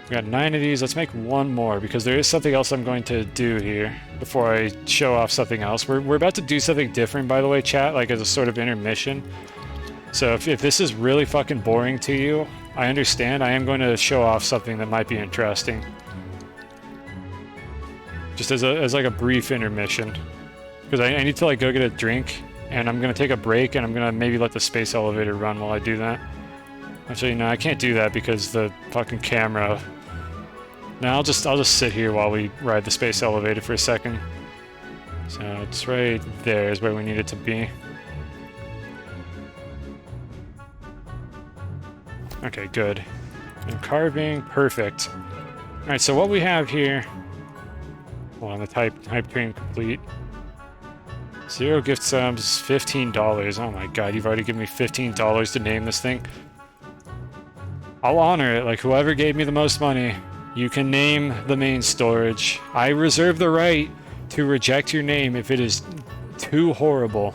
We got 9 of these. Let's make one more, because there is something else I'm going to do here before I show off something else. We're about to do something different, by the way, chat, like as a sort of intermission. So if this is really fucking boring to you, I understand. I am going to show off something that might be interesting. Just as like a brief intermission. Because I need to like go get a drink, and I'm going to take a break, and I'm going to maybe let the space elevator run while I do that. Actually, no, I can't do that because the fucking camera... No, I'll just sit here while we ride the space elevator for a second. So it's right there is where we need it to be. Okay, good. And carving, perfect. Alright, so what we have here... Hold on, the type train complete. 0 gift subs, $15. Oh my god, you've already given me $15 to name this thing. I'll honor it, like whoever gave me the most money. You can name the main storage. I reserve the right to reject your name if it is too horrible.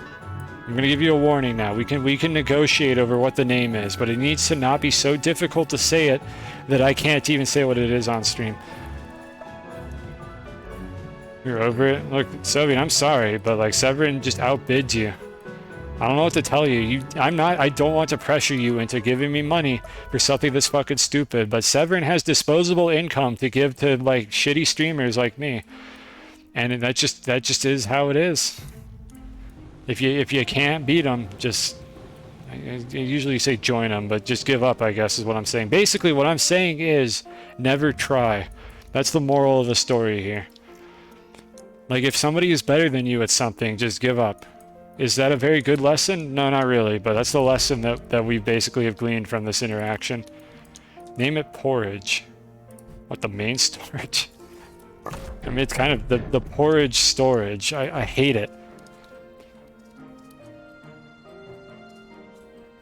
I'm gonna give you a warning now. We can negotiate over what the name is, but it needs to not be so difficult to say it that I can't even say what it is on stream. You're over it? Look, Soviet, I'm sorry, but like Severin just outbid you. I don't know what to tell you. I don't want to pressure you into giving me money for something that's fucking stupid, but Severin has disposable income to give to like shitty streamers like me. And that just is how it is. If you can't beat them, just I usually say join them, but just give up, I guess is what I'm saying. Basically what I'm saying is never try. That's the moral of the story here. Like if somebody is better than you at something, just give up. Is that a very good lesson? No, not really, but that's the lesson that we basically have gleaned from this interaction. Name it porridge. What, the main storage? I mean, it's kind of the porridge storage. I hate it.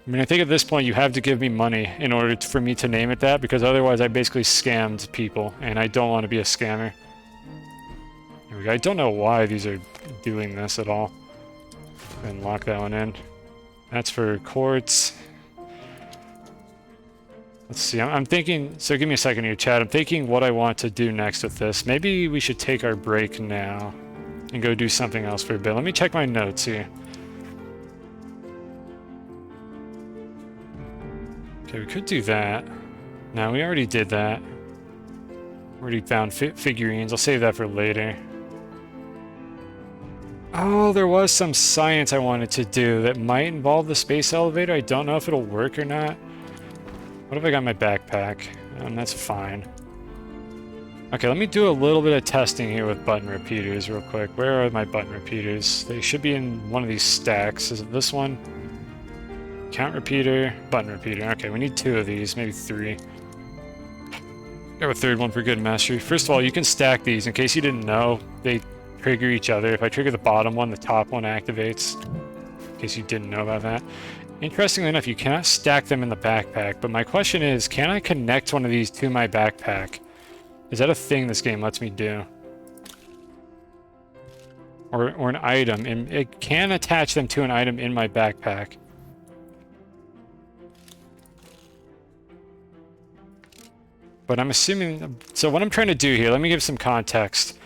I mean, I think at this point you have to give me money in order for me to name it that, because otherwise I basically scammed people, and I don't want to be a scammer. Here we go. I don't know why these are doing this at all. And lock that one in. That's for quartz. Let's see, I'm thinking, so give me a second here, chat. I'm thinking what I want to do next with this. Maybe we should take our break now and go do something else for a bit. Let me check my notes here. Okay, we could do that. No, we already did that. Already found figurines. I'll save that for later. Oh, there was some science I wanted to do that might involve the space elevator. I don't know if it'll work or not. What if I got my backpack? That's fine. Okay, let me do a little bit of testing here with button repeaters real quick. Where are my button repeaters? They should be in one of these stacks. Is it this one? Count repeater, button repeater. Okay, we need 2 of these, maybe 3. Got a 3rd one for good mastery. First of all, you can stack these. In case you didn't know, they trigger each other. If I trigger the bottom one, the top one activates. In case you didn't know about that. Interestingly enough, you cannot stack them in the backpack, but my question is, can I connect one of these to my backpack? Is that a thing this game lets me do? Or an item, and it can attach them to an item in my backpack. But I'm assuming, so what I'm trying to do here, let me give some context.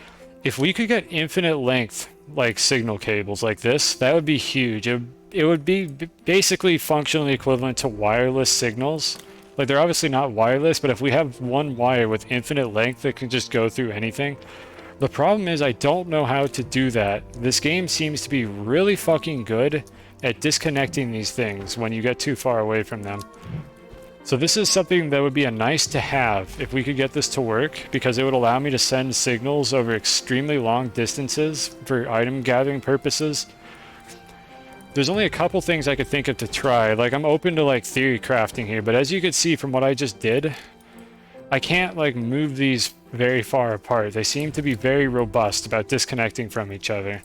If we could get infinite length, like signal cables like this, that would be huge. It would be basically functionally equivalent to wireless signals. Like, they're obviously not wireless, but if we have one wire with infinite length that can just go through anything. The problem is I don't know how to do that. This game seems to be really fucking good at disconnecting these things when you get too far away from them. So this is something that would be a nice to have if we could get this to work, because it would allow me to send signals over extremely long distances for item gathering purposes. There's only a couple things I could think of to try. Like, I'm open to like theory crafting here, but as you could see from what I just did, I can't like move these very far apart. They seem to be very robust about disconnecting from each other.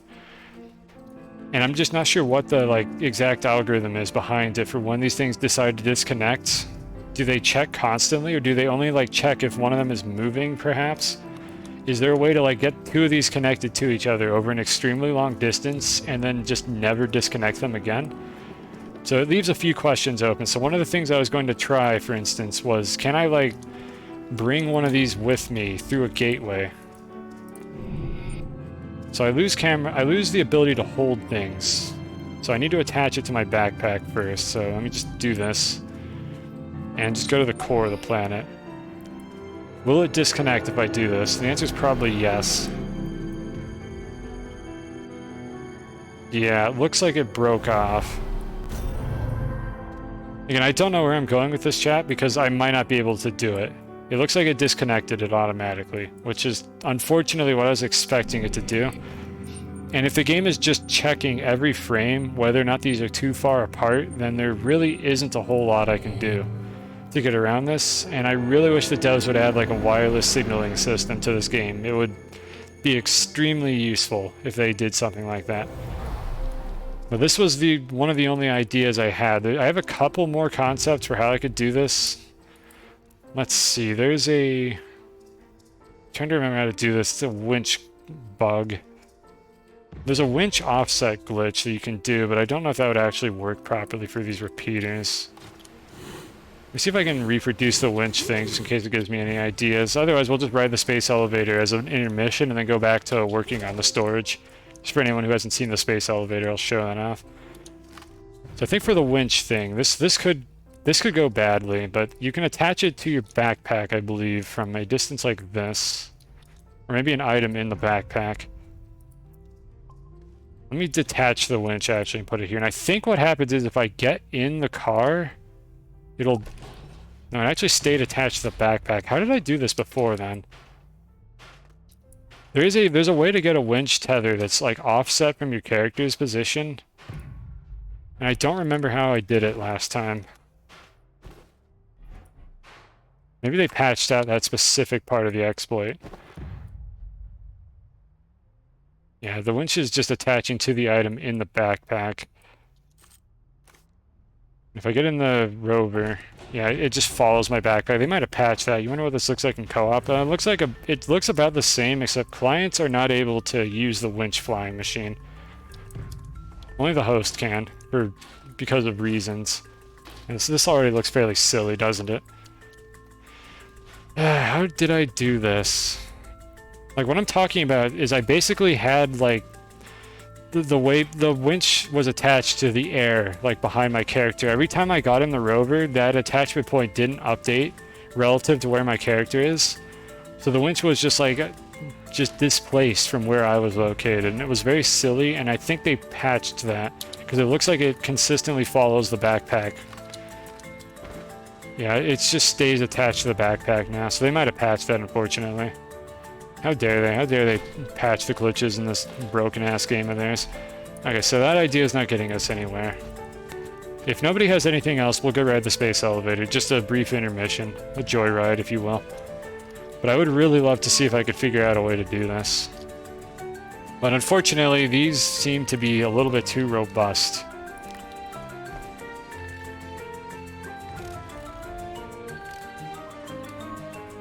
And I'm just not sure what the like exact algorithm is behind it for when these things decide to disconnect. Do they check constantly, or do they only like check if one of them is moving, perhaps? Is there a way to like get two of these connected to each other over an extremely long distance and then just never disconnect them again? So it leaves a few questions open. So one of the things I was going to try, for instance, was can I like bring one of these with me through a gateway? So I lose the ability to hold things. So I need to attach it to my backpack first. So let me just do this and just go to the core of the planet. Will it disconnect if I do this? The answer is probably yes. Yeah, it looks like it broke off. Again, I don't know where I'm going with this, chat, because I might not be able to do it. It looks like it disconnected it automatically, which is unfortunately what I was expecting it to do. And if the game is just checking every frame, whether or not these are too far apart, then there really isn't a whole lot I can do to get around this. And I really wish the devs would add like a wireless signaling system to this game. It would be extremely useful if they did something like that. But this was one of the only ideas I had. I have a couple more concepts for how I could do this. Let's see, there's I'm trying to remember how to do this. It's a winch bug. There's a winch offset glitch that you can do, but I don't know if that would actually work properly for these repeaters. Let me see if I can reproduce the winch thing, just in case it gives me any ideas. Otherwise, we'll just ride the space elevator as an intermission and then go back to working on the storage. Just for anyone who hasn't seen the space elevator, I'll show that off. So I think for the winch thing, this could go badly, but you can attach it to your backpack, I believe, from a distance like this. Or maybe an item in the backpack. Let me detach the winch actually and put it here. And I think what happens is if I get in the car, it'll... No, it actually stayed attached to the backpack. How did I do this before then? There's a way to get a winch tether that's like offset from your character's position. And I don't remember how I did it last time. Maybe they patched out that specific part of the exploit. Yeah, the winch is just attaching to the item in the backpack. If I get in the rover, yeah, it just follows my backpack. They might have patched that. You wonder what this looks like in co-op? It looks about the same, except clients are not able to use the winch flying machine. Only the host can, because of reasons. And this already looks fairly silly, doesn't it? How did I do this? Like, what I'm talking about is I basically had, like, the way the winch was attached to the air, like, behind my character. Every time I got in the rover, that attachment point didn't update relative to where my character is. So the winch was just, like, just displaced from where I was located. And it was very silly, and I think they patched that, because it looks like it consistently follows the backpack. Yeah, it just stays attached to the backpack now, so they might have patched that, unfortunately. How dare they? How dare they patch the glitches in this broken-ass game of theirs? Okay, so that idea is not getting us anywhere. If nobody has anything else, we'll go ride the space elevator. Just a brief intermission. A joyride, if you will. But I would really love to see if I could figure out a way to do this. But unfortunately, these seem to be a little bit too robust.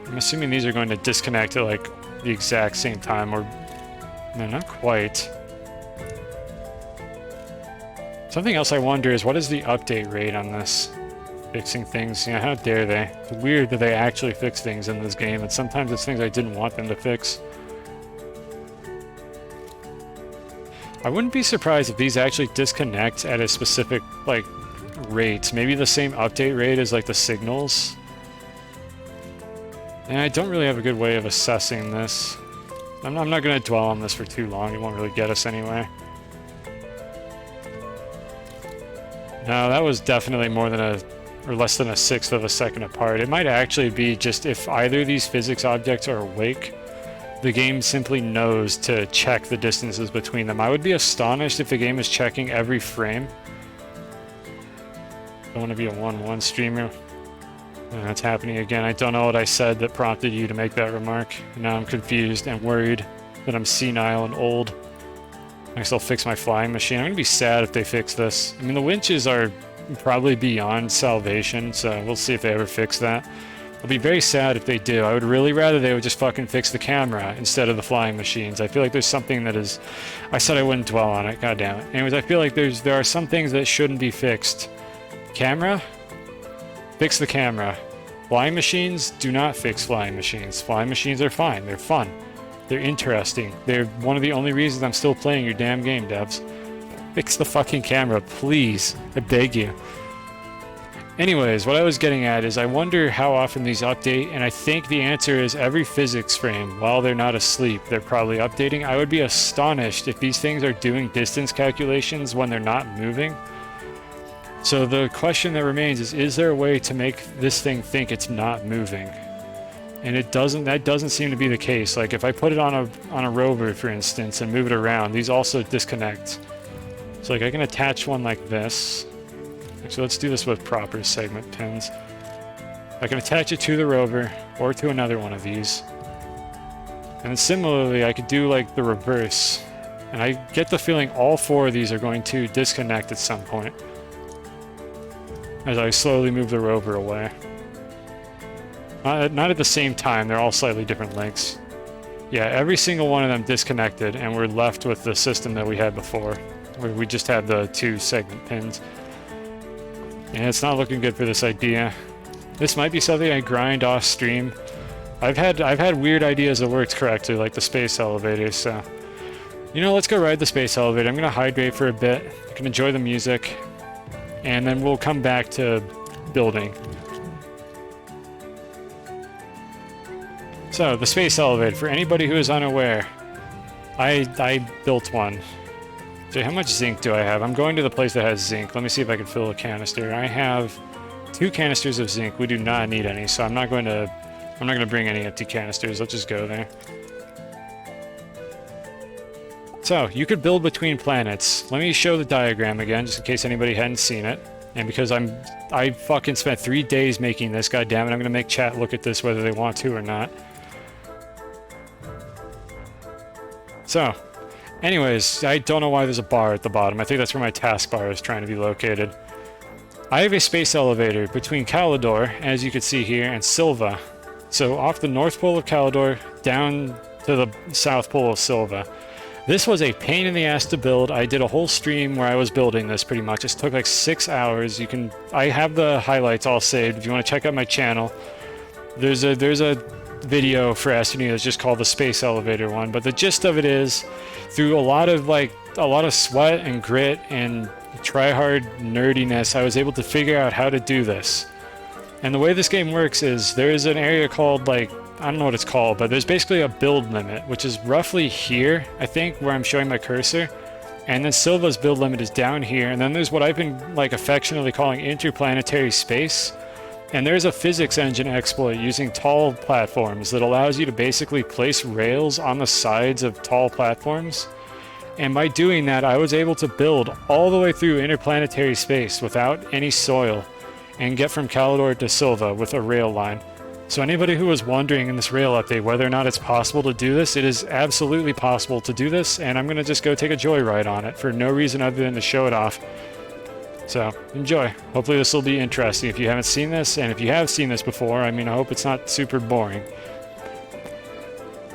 I'm assuming these are going to disconnect at, like, the exact same time, or... No, not quite. Something else I wonder is, what is the update rate on this? Fixing things, yeah, how dare they? It's weird that they actually fix things in this game, and sometimes it's things I didn't want them to fix. I wouldn't be surprised if these actually disconnect at a specific, like, rate. Maybe the same update rate as, like, the signals. And I don't really have a good way of assessing this. I'm not going to dwell on this for too long. It won't really get us anywhere. No, that was definitely more than or less than a sixth of a second apart. It might actually be just if either of these physics objects are awake, the game simply knows to check the distances between them. I would be astonished if the game is checking every frame. I want to be a 1-1 streamer. And that's happening again. I don't know what I said that prompted you to make that remark. Now I'm confused and worried that I'm senile and old. I guess I'll fix my flying machine. I'm going to be sad if they fix this. I mean, the winches are probably beyond salvation, so we'll see if they ever fix that. I'll be very sad if they do. I would really rather they would just fucking fix the camera instead of the flying machines. I feel like there's something that is... I said I wouldn't dwell on it, god damn it. Anyways, I feel like there are some things that shouldn't be fixed. Camera? Fix the camera. Flying machines? Do not fix flying machines. Flying machines are fine. They're fun. They're interesting. They're one of the only reasons I'm still playing your damn game, devs. Fix the fucking camera, please. I beg you. Anyways, what I was getting at is I wonder how often these update, and I think the answer is every physics frame. While they're not asleep, they're probably updating. I would be astonished if these things are doing distance calculations when they're not moving. So the question that remains is there a way to make this thing think it's not moving? And that doesn't seem to be the case. Like if I put it on a rover, for instance, and move it around, these also disconnect. So like I can attach one like this. Actually, let's do this with proper segment pins. I can attach it to the rover or to another one of these. And then similarly, I could do like the reverse. And I get the feeling all four of these are going to disconnect at some point as I slowly move the rover away. Not at the same time, they're all slightly different lengths. Yeah, every single one of them disconnected, and we're left with the system that we had before, where we just had the 2 segment pins. And it's not looking good for this idea. This might be something I grind off stream. I've had weird ideas that worked correctly, like the space elevator, so... You know, let's go ride the space elevator. I'm gonna hydrate for a bit. I can enjoy the music. And then we'll come back to building. So, the space elevator, for anybody who is unaware, I built one. So how much zinc do I have? I'm going to the place that has zinc. Let me see if I can fill a canister. I have 2 canisters of zinc. We do not need any, so I'm not going to bring any empty canisters. Let's just go there. So, you could build between planets. Let me show the diagram again, just in case anybody hadn't seen it. And because I fucking spent 3 days making this, goddammit, I'm gonna make chat look at this whether they want to or not. So, anyways, I don't know why there's a bar at the bottom. I think that's where my taskbar is trying to be located. I have a space elevator between Calidor, as you can see here, and Silva. So off the north pole of Calidor, down to the south pole of Silva. This was a pain in the ass to build. I did a whole stream where I was building this pretty much. It took like 6 hours. I have the highlights all saved. If you want to check out my channel, there's a video for Astroneer that's just called the space elevator one, but the gist of it is through a lot of sweat and grit and try-hard nerdiness, I was able to figure out how to do this. And the way this game works is there is an area called, like, I don't know what it's called, but there's basically a build limit, which is roughly here, I think, where I'm showing my cursor. And then Silva's build limit is down here, and then there's what I've been like affectionately calling interplanetary space. And there's a physics engine exploit using tall platforms that allows you to basically place rails on the sides of tall platforms. And by doing that, I was able to build all the way through interplanetary space without any soil and get from Calidor to Silva with a rail line. So anybody who was wondering in this rail update whether or not it's possible to do this, it is absolutely possible to do this, and I'm going to just go take a joyride on it for no reason other than to show it off. So, enjoy. Hopefully this will be interesting if you haven't seen this, and if you have seen this before, I mean, I hope it's not super boring.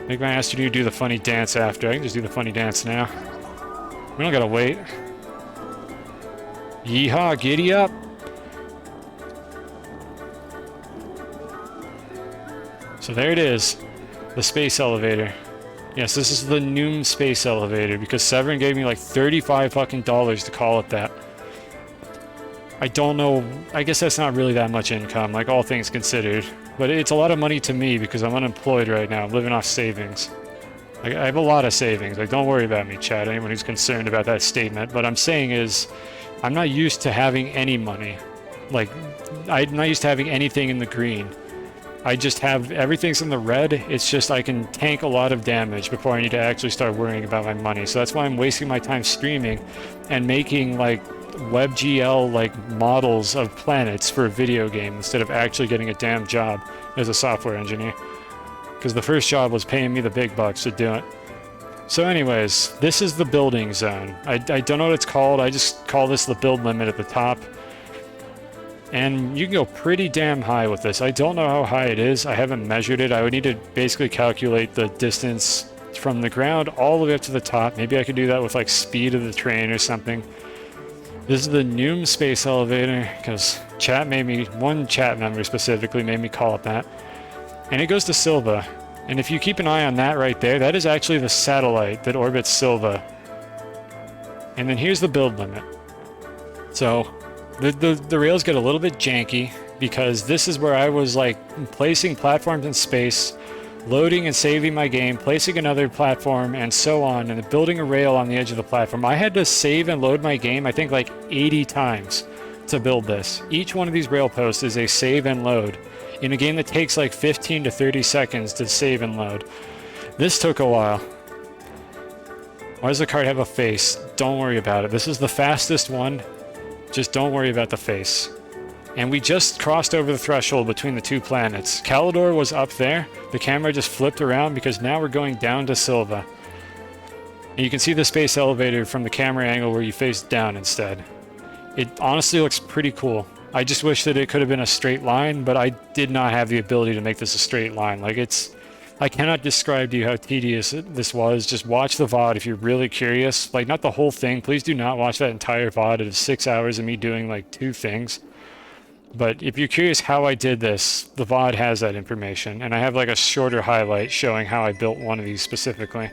Maybe I asked you to do the funny dance after. I can just do the funny dance now. We don't gotta wait. Yeehaw, giddy up! So there it is. The space elevator. Yes, this is the Noom space elevator, because Severin gave me like $35 fucking to call it that. I don't know, I guess that's not really that much income, like all things considered. But it's a lot of money to me because I'm unemployed right now. I'm living off savings. I have a lot of savings. Like, don't worry about me, Chad, anyone who's concerned about that statement. What I'm saying is, I'm not used to having any money. Like, I'm not used to having anything in the green. I just have, everything's in the red. It's just I can tank a lot of damage before I need to actually start worrying about my money. So that's why I'm wasting my time streaming and making, like, WebGL like models of planets for a video game instead of actually getting a damn job as a software engineer, because the first job was paying me the big bucks to do it. So anyways, this is the building zone. I don't know what it's called. I just call this the build limit at the top. And you can go pretty damn high with this. I don't know how high it is. I haven't measured it. I would need to basically calculate the distance from the ground all the way up to the top. Maybe I could do that with like speed of the train or something. This is the Noom space elevator because one chat member specifically made me call it that. And it goes to Silva. And if you keep an eye on that right there, that is actually the satellite that orbits Silva. And then here's the build limit. So the rails get a little bit janky because this is where I was like placing platforms in space, loading and saving my game, placing another platform, and so on, and building a rail on the edge of the platform. I had to save and load my game, I think like 80 times to build this. Each one of these rail posts is a save and load in a game that takes like 15 to 30 seconds to save and load. This took a while. Why does the card have a face? Don't worry about it. This is the fastest one. Just don't worry about the face. And we just crossed over the threshold between the two planets. Calidor was up there. The camera just flipped around because now we're going down to Silva. And you can see the space elevator from the camera angle where you face down instead. It honestly looks pretty cool. I just wish that it could have been a straight line, but I did not have the ability to make this a straight line. Like I cannot describe to you how tedious this was. Just watch the VOD if you're really curious. Like, not the whole thing. Please do not watch that entire VOD. It is 6 hours of me doing like 2 things. But if you're curious how I did this, the VOD has that information. And I have like a shorter highlight showing how I built one of these specifically.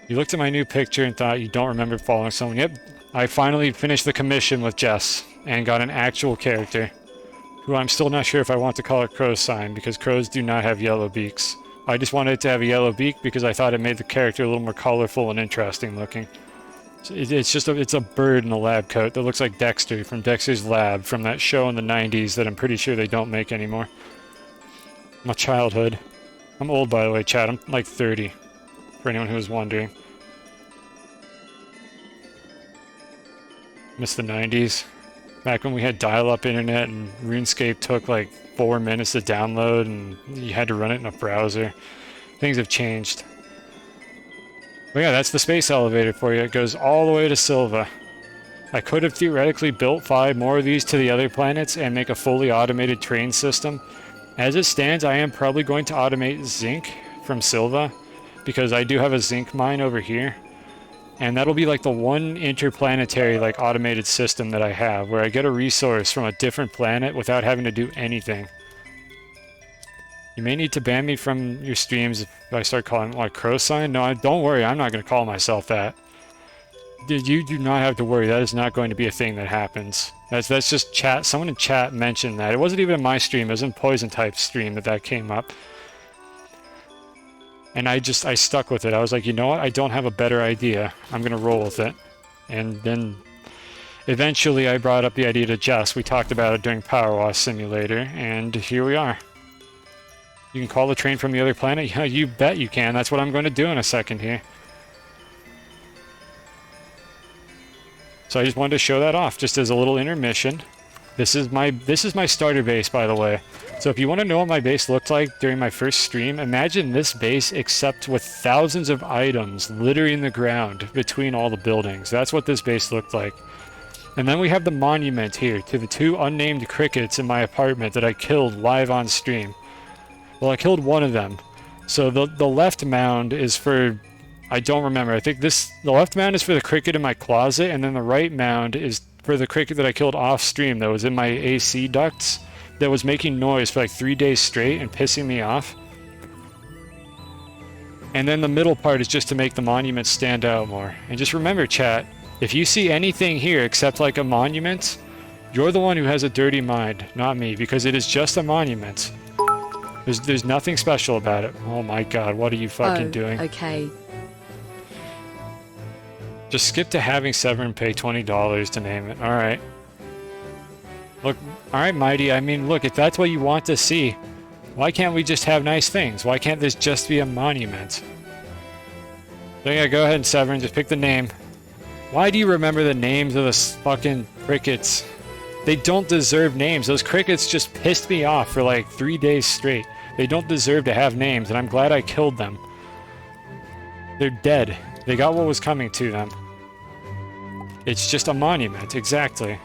You looked at my new picture and thought you don't remember following someone. Yep, I finally finished the commission with Jess and got an actual character, who I'm still not sure if I want to call it Crow's Sign, because crows do not have yellow beaks. I just wanted it to have a yellow beak because I thought it made the character a little more colorful and interesting looking. It's a bird in a lab coat that looks like Dexter from Dexter's Lab from that show in the 90s that I'm pretty sure they don't make anymore. My childhood. I'm old, by the way, Chad. I'm like 30, for anyone who was wondering. Miss the 90s. Back when we had dial-up internet and RuneScape took like 4 minutes to download and you had to run it in a browser. Things have changed. But yeah, that's the space elevator for you. It goes all the way to Silva. I could have theoretically built 5 more of these to the other planets and make a fully automated train system. As it stands, I am probably going to automate zinc from Silva because I do have a zinc mine over here. And that'll be like the one interplanetary like automated system that I have where I get a resource from a different planet without having to do anything. You may need to ban me from your streams if I start calling it like Crow Sign. No, don't worry, I'm not going to call myself that. You do not have to worry, that is not going to be a thing that happens. That's just chat. Someone in chat mentioned that. It wasn't even in my stream, it was in Poison Type's stream that came up. And I stuck with it. I was like, you know what? I don't have a better idea. I'm going to roll with it. And then eventually I brought up the idea to Jess. We talked about it during Power Wash Simulator, and here we are. You can call the train from the other planet? Yeah, you bet you can. That's what I'm going to do in a second here. So I just wanted to show that off, just as a little intermission. This is my starter base, by the way. So if you want to know what my base looked like during my first stream, imagine this base except with thousands of items littering the ground between all the buildings. That's what this base looked like. And then we have the monument here to the 2 unnamed crickets in my apartment that I killed live on stream. Well, I killed one of them. So the left mound is for... I don't remember. I think the left mound is for the cricket in my closet, and then the right mound is for the cricket that I killed off stream that was in my AC ducts that was making noise for like 3 days straight and pissing me off. And then the middle part is just to make the monument stand out more. And just remember, chat, if you see anything here except like a monument, you're the one who has a dirty mind, not me, because it is just a monument. There's nothing special about it. Oh my god, what are you fucking doing? Okay. Just skip to having Severin pay $20 to name it. Alright. Look, alright, Mighty, I mean, look, if that's what you want to see, why can't we just have nice things? Why can't this just be a monument? So yeah, go ahead, Severin, just pick the name. Why do you remember the names of the fucking crickets? They don't deserve names. Those crickets just pissed me off for like 3 days straight. They don't deserve to have names, and I'm glad I killed them. They're dead. They got what was coming to them. It's just a monument, exactly.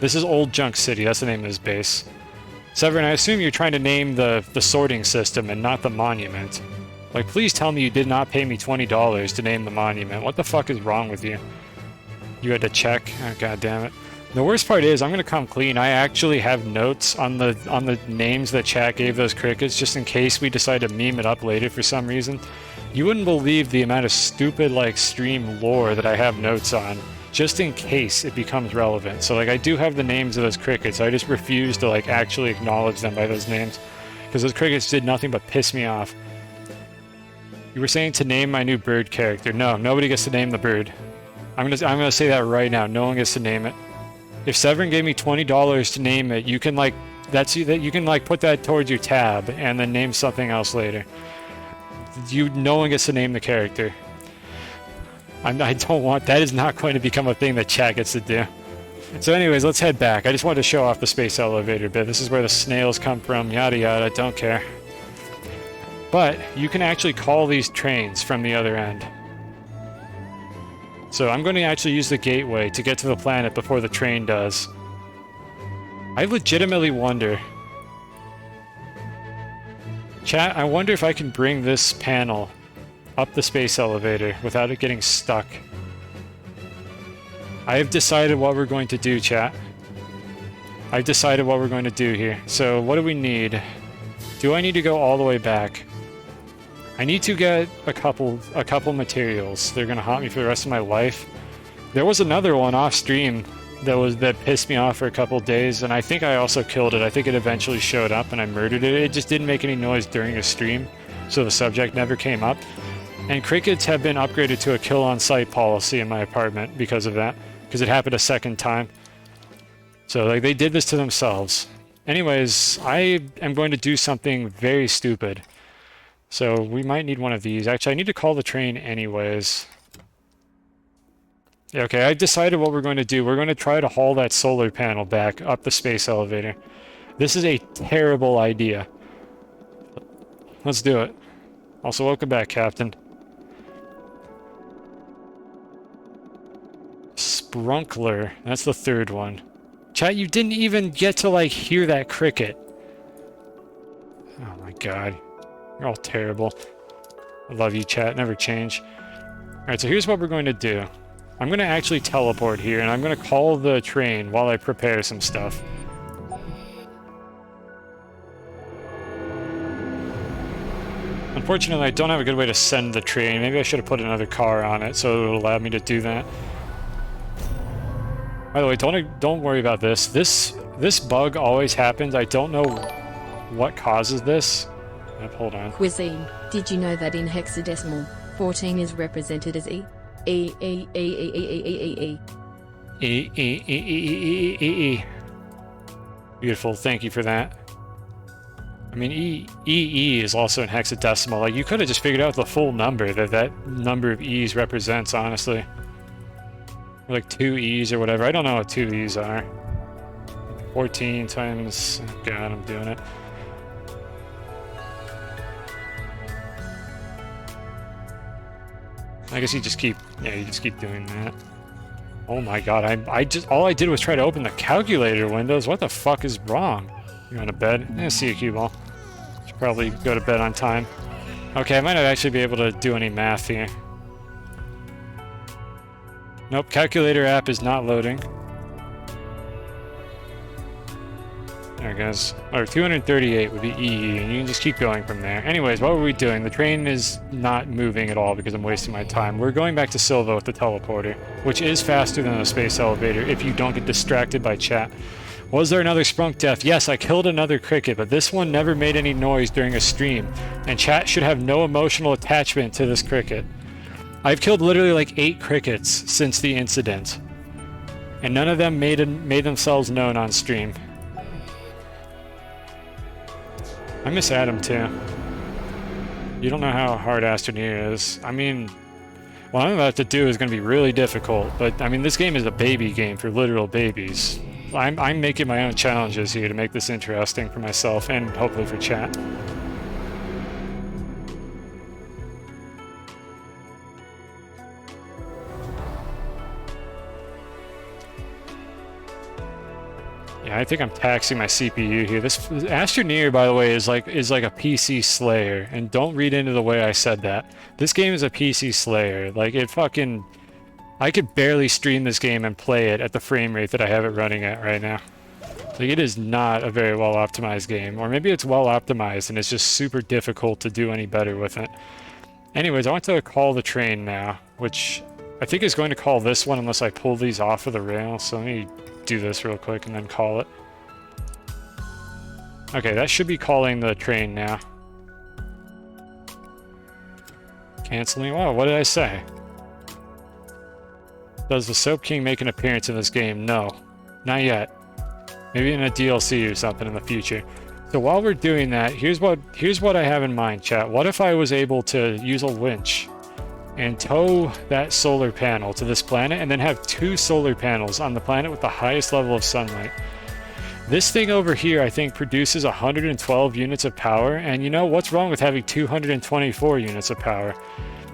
This is Old Junk City. That's the name of his base. Severin, I assume you're trying to name the sorting system and not the monument. Like, please tell me you did not pay me $20 to name the monument. What the fuck is wrong with you? You had to check? Oh, god damn it. The worst part is, I'm gonna come clean. I actually have notes on the names that chat gave those crickets, just in case we decide to meme it up later for some reason. You wouldn't believe the amount of stupid, like, stream lore that I have notes on, just in case it becomes relevant. So, like, I do have the names of those crickets. I just refuse to, like, actually acknowledge them by those names, because those crickets did nothing but piss me off. You were saying to name my new bird character. No, nobody gets to name the bird. I'm gonna say that right now. No one gets to name it. If Severin gave me $20 to name it, you can like you can like put that towards your tab and then name something else later. No one gets to name the character. I don't want that. Is not going to become a thing that chat gets to do. So anyways, let's head back. I just wanted to show off the space elevator bit. This is where the snails come from. Yada yada. Don't care. But you can actually call these trains from the other end. So I'm going to actually use the gateway to get to the planet before the train does. I legitimately wonder... Chat, I wonder if I can bring this panel up the space elevator without it getting stuck. I have decided what we're going to do, chat. I've decided what we're going to do here. So what do we need? Do I need to go all the way back? I need to get a couple materials. They're gonna haunt me for the rest of my life. There was another one off stream that pissed me off for a couple days, and I think I also killed it. I think it eventually showed up and I murdered it. It just didn't make any noise during a stream, so the subject never came up. And crickets have been upgraded to a kill on sight policy in my apartment because of that, because it happened a second time. So like they did this to themselves. Anyways, I am going to do something very stupid. So we might need one of these. Actually, I need to call the train anyways. Yeah, okay, I decided what we're going to do. We're going to try to haul that solar panel back up the space elevator. This is a terrible idea. Let's do it. Also, welcome back, Captain. Sprunkler. That's the third one. Chat, you didn't even get to, like, hear that cricket. Oh my god. You're all terrible. I love you, chat. Never change. Alright, so here's what we're going to do. I'm going to actually teleport here, and I'm going to call the train while I prepare some stuff. Unfortunately, I don't have a good way to send the train. Maybe I should have put another car on it, so it would allow me to do that. By the way, don't worry about this. This bug always happens. I don't know what causes this. Hold on. Cuisine. Did you know that in hexadecimal, 14 is represented as E? E, E, E, E, E, E, E, E, E. E, E, E, E, E, E, E. Beautiful, thank you for that. I mean, E is also in hexadecimal. Like, you could have just figured out the full number that number of E's represents, honestly. Or like 2 E's or whatever. I don't know what 2 E's are. 14 times... Oh god, I'm doing it. I guess you just keep doing that. Oh my god, all I did was try to open the calculator windows. What the fuck is wrong? You going to bed? See you, cue ball. Should probably go to bed on time. Okay, I might not actually be able to do any math here. Nope, calculator app is not loading. There it goes. Or 238 would be E, and you can just keep going from there. Anyways, what were we doing? The train is not moving at all because I'm wasting my time. We're going back to Silva with the teleporter, which is faster than the space elevator if you don't get distracted by chat. Was there another sprunk death? Yes, I killed another cricket, but this one never made any noise during a stream, and chat should have no emotional attachment to this cricket. I've killed literally like 8 crickets since the incident, and none of them made themselves known on stream. I miss Adam, too. You don't know how hard Astroneer is. I mean, what I'm about to do is going to be really difficult, but, I mean, this game is a baby game for literal babies. I'm making my own challenges here to make this interesting for myself and hopefully for chat. Yeah, I think I'm taxing my CPU here. This Astroneer, by the way, is like a PC slayer, and don't read into the way I said that. This game is a PC slayer. Like it fucking, I could barely stream this game and play it at the frame rate that I have it running at right now. Like it is not a very well optimized game, or maybe it's well optimized and it's just super difficult to do any better with it. Anyways, I want to call the train now, which I think is going to call this one unless I pull these off of the rail. So let me do this real quick and then call it. Okay, that should be calling the train now. Canceling. Wow, what did I say? Does the Soap King make an appearance in this game? No, not yet. Maybe in a DLC or something in the future. So while we're doing that, here's what I have in mind, chat. What if I was able to use a winch and tow that solar panel to this planet and then have 2 solar panels on the planet with the highest level of sunlight? This thing over here, I think, produces 112 units of power, and you know, what's wrong with having 224 units of power?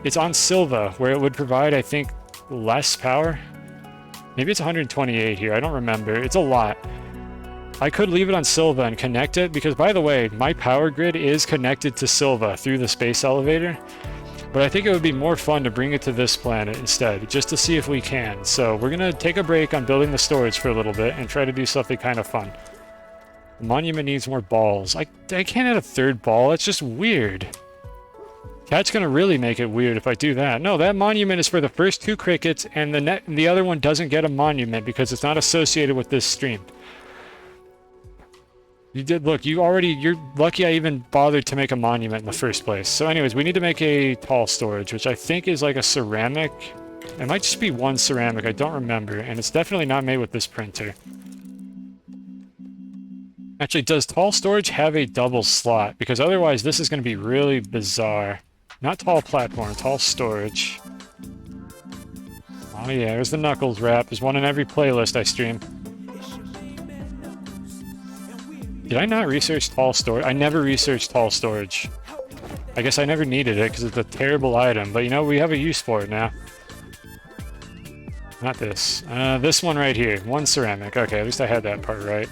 It's on Silva, where it would provide, I think, less power? Maybe it's 128 here, I don't remember. It's a lot. I could leave it on Silva and connect it, because by the way, my power grid is connected to Silva through the space elevator, but I think it would be more fun to bring it to this planet instead, just to see if we can. So we're gonna take a break on building the storage for a little bit and try to do something kind of fun. The monument needs more balls. I can't add a 3rd ball, it's just weird. Cat's gonna really make it weird if I do that. No, that monument is for the first 2 crickets, and the other one doesn't get a monument because it's not associated with this stream. You did, look, you're lucky I even bothered to make a monument in the first place. So anyways, we need to make a tall storage, which I think is like a ceramic. It might just be 1 ceramic, I don't remember, and it's definitely not made with this printer. Actually, does tall storage have a double slot? Because otherwise this is going to be really bizarre. Not tall platform, tall storage. Oh yeah, there's the Knuckles rap. There's one in every playlist I stream. Did I not research tall storage? I never researched tall storage. I guess I never needed it because it's a terrible item, but you know, we have a use for it now. Not this. This one right here. 1 ceramic. Okay, at least I had that part right.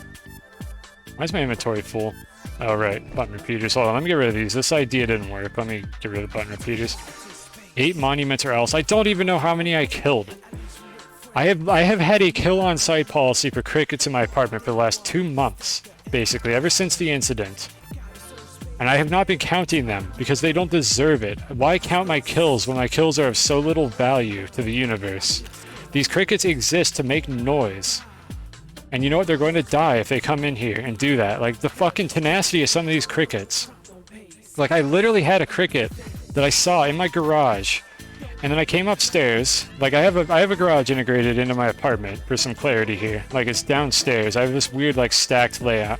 Why is my inventory full? Oh, right. Button repeaters. Hold on, let me get rid of these. This idea didn't work. Let me get rid of the button repeaters. 8 monuments or else. I don't even know how many I killed. I have had a kill on site policy for crickets in my apartment for the last 2 months. Basically, ever since the incident. And I have not been counting them, because they don't deserve it. Why count my kills when my kills are of so little value to the universe? These crickets exist to make noise. And you know what? They're going to die if they come in here and do that. Like, the fucking tenacity of some of these crickets. Like, I literally had a cricket that I saw in my garage. And then I came upstairs. Like, I have a garage integrated into my apartment for some clarity here. Like, it's downstairs. I have this weird, like, stacked layout.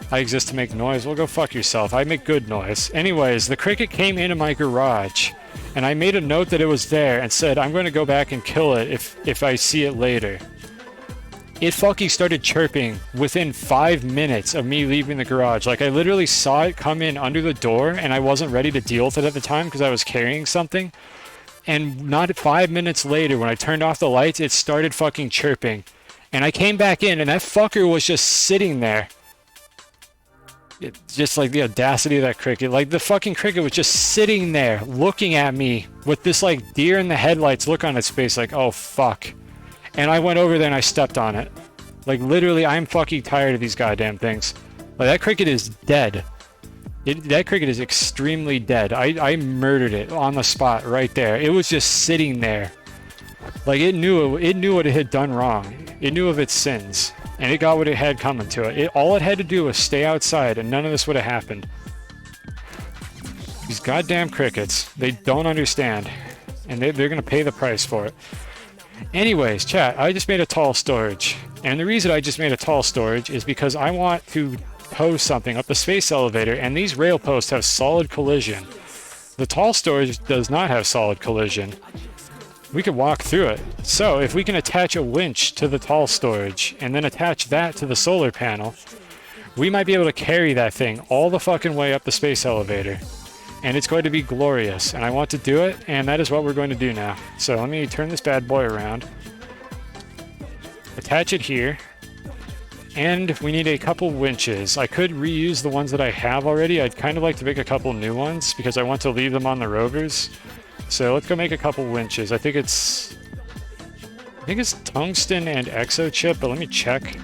I exist to make noise. Well, go fuck yourself. I make good noise. Anyways, the cricket came into my garage, and I made a note that it was there and said, I'm going to go back and kill it if I see it later. It fucking started chirping within 5 minutes of me leaving the garage. Like, I literally saw it come in under the door, and I wasn't ready to deal with it at the time because I was carrying something. And not 5 minutes later, when I turned off the lights, it started fucking chirping. And I came back in, and that fucker was just sitting there. Just like the audacity of that cricket. Like, the fucking cricket was just sitting there, looking at me with this, like, deer in the headlights look on its face, like, oh, fuck. And I went over there and I stepped on it. Like, literally, I'm fucking tired of these goddamn things. Like, that cricket is dead. That cricket is extremely dead. I murdered it on the spot right there. It was just sitting there. Like, it knew what it had done wrong. It knew of its sins. And it got what it had coming to it. All it had to do was stay outside and none of this would have happened. These goddamn crickets, they don't understand. And they're going to pay the price for it. Anyways, chat, I just made a tall storage. And the reason I just made a tall storage is because I want to tow something up the space elevator, and these rail posts have solid collision. The tall storage does not have solid collision. We could walk through it. So if we can attach a winch to the tall storage and then attach that to the solar panel, we might be able to carry that thing all the fucking way up the space elevator. And it's going to be glorious, and I want to do it, and that is what we're going to do now. So let me turn this bad boy around, attach it here, And we need a couple winches. I could reuse the ones that I have already. I'd kind of like to make a couple new ones because I want to leave them on the rovers. So let's go make a couple winches. I think it's tungsten and exo chip, but let me check.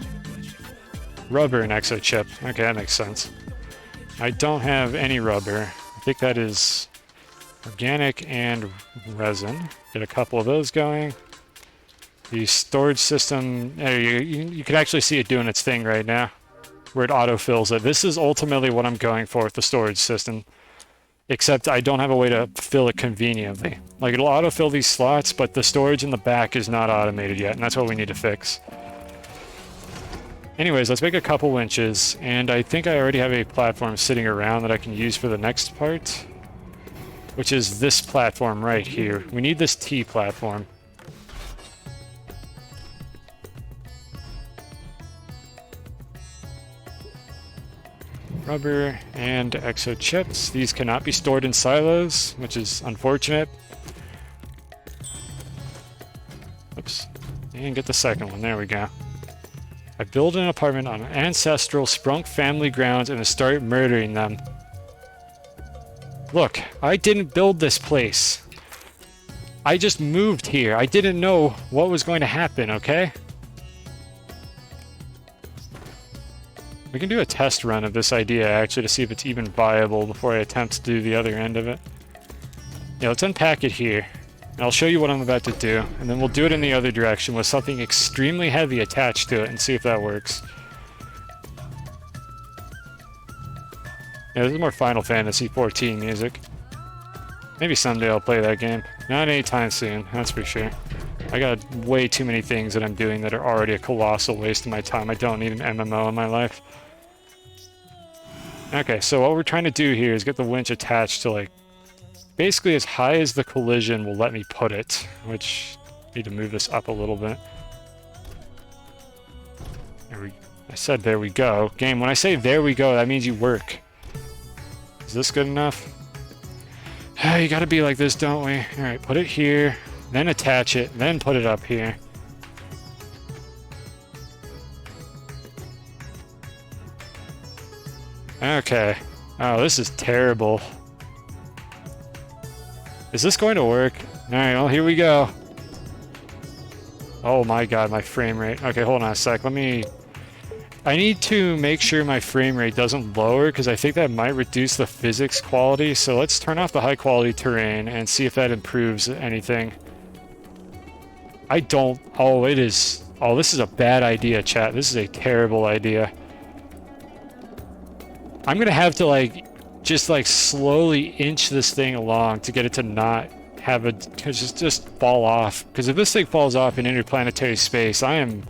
Rubber and exo chip. Okay, that makes sense. I don't have any rubber. I think that is organic and resin. Get a couple of those going. The storage system, you can actually see it doing its thing right now, where it autofills it. This is ultimately what I'm going for with the storage system, except I don't have a way to fill it conveniently. Like, it'll autofill these slots, but the storage in the back is not automated yet, and that's what we need to fix. Anyways, let's make a couple winches, and I think I already have a platform sitting around that I can use for the next part, which is this platform right here. We need this T platform. Rubber and exo chips. These cannot be stored in silos, which is unfortunate. Oops. And get the second one. There we go. I build an apartment on ancestral Sprunk family grounds and start murdering them. Look, I didn't build this place. I just moved here. I didn't know what was going to happen, okay? We can do a test run of this idea, actually, to see if it's even viable before I attempt to do the other end of it. Yeah, let's unpack it here. And I'll show you what I'm about to do, and then we'll do it in the other direction with something extremely heavy attached to it and see if that works. Yeah, this is more Final Fantasy XIV music. Maybe someday I'll play that game. Not anytime soon, that's for sure. I got way too many things that I'm doing that are already a colossal waste of my time. I don't need an MMO in my life. Okay, so what we're trying to do here is get the winch attached to, like, basically as high as the collision will let me put it, which I need to move this up a little bit. I said there we go. Game, when I say there we go, that means you work. Is this good enough? You gotta be like this, don't we? Alright, put it here, then attach it, then put it up here. Okay. Oh, this is terrible. Is this going to work? Alright, well, here we go. Oh my god, my frame rate. Okay, hold on a sec. I need to make sure my frame rate doesn't lower, because I think that might reduce the physics quality. So let's turn off the high quality terrain and see if that improves anything. Oh, it is. Oh, this is a bad idea, chat. This is a terrible idea. I'm gonna have to, just slowly inch this thing along to get it to not have just fall off. Because if this thing falls off in interplanetary space, I am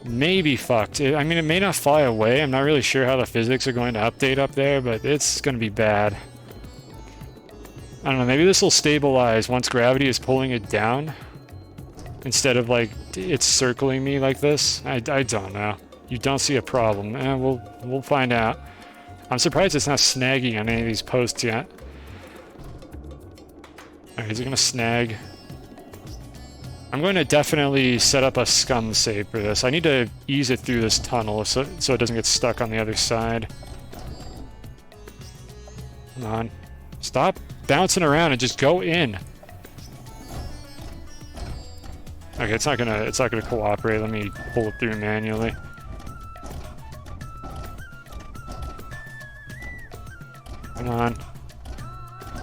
maybe fucked. I mean, it may not fly away. I'm not really sure how the physics are going to update up there, but it's going to be bad. I don't know, maybe this will stabilize once gravity is pulling it down instead of, it's circling me like this. I don't know. You don't see a problem. We'll find out. I'm surprised it's not snagging on any of these posts yet. Alright, is it gonna snag? I'm going to definitely set up a scum save for this. I need to ease it through this tunnel so it doesn't get stuck on the other side. Come on. Stop bouncing around and just go in. Okay, it's not gonna cooperate. Let me pull it through manually. Come on.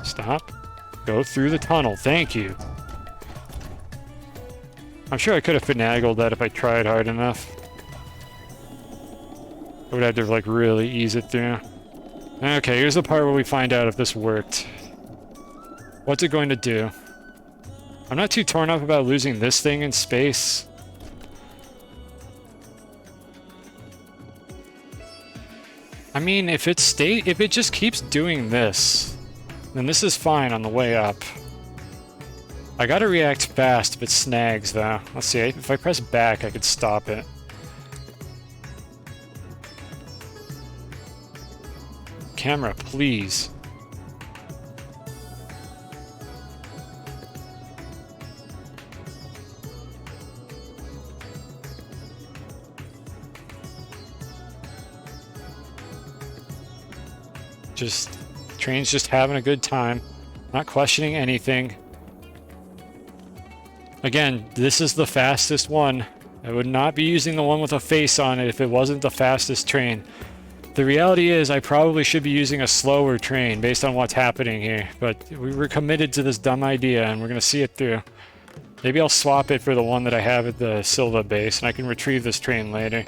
Stop. Go through the tunnel. Thank you. I'm sure I could have finagled that if I tried hard enough. I would have to, really ease it through. Okay, here's the part where we find out if this worked. What's it going to do? I'm not too torn up about losing this thing in space. I mean, if it just keeps doing this, then this is fine on the way up. I gotta react fast if it snags, though. Let's see, if I press back, I could stop it. Camera, please. Train's just having a good time. Not questioning anything. Again, this is the fastest one. I would not be using the one with a face on it if it wasn't the fastest train. The reality is I probably should be using a slower train based on what's happening here, but we were committed to this dumb idea and we're going to see it through. Maybe I'll swap it for the one that I have at the Silva base and I can retrieve this train later.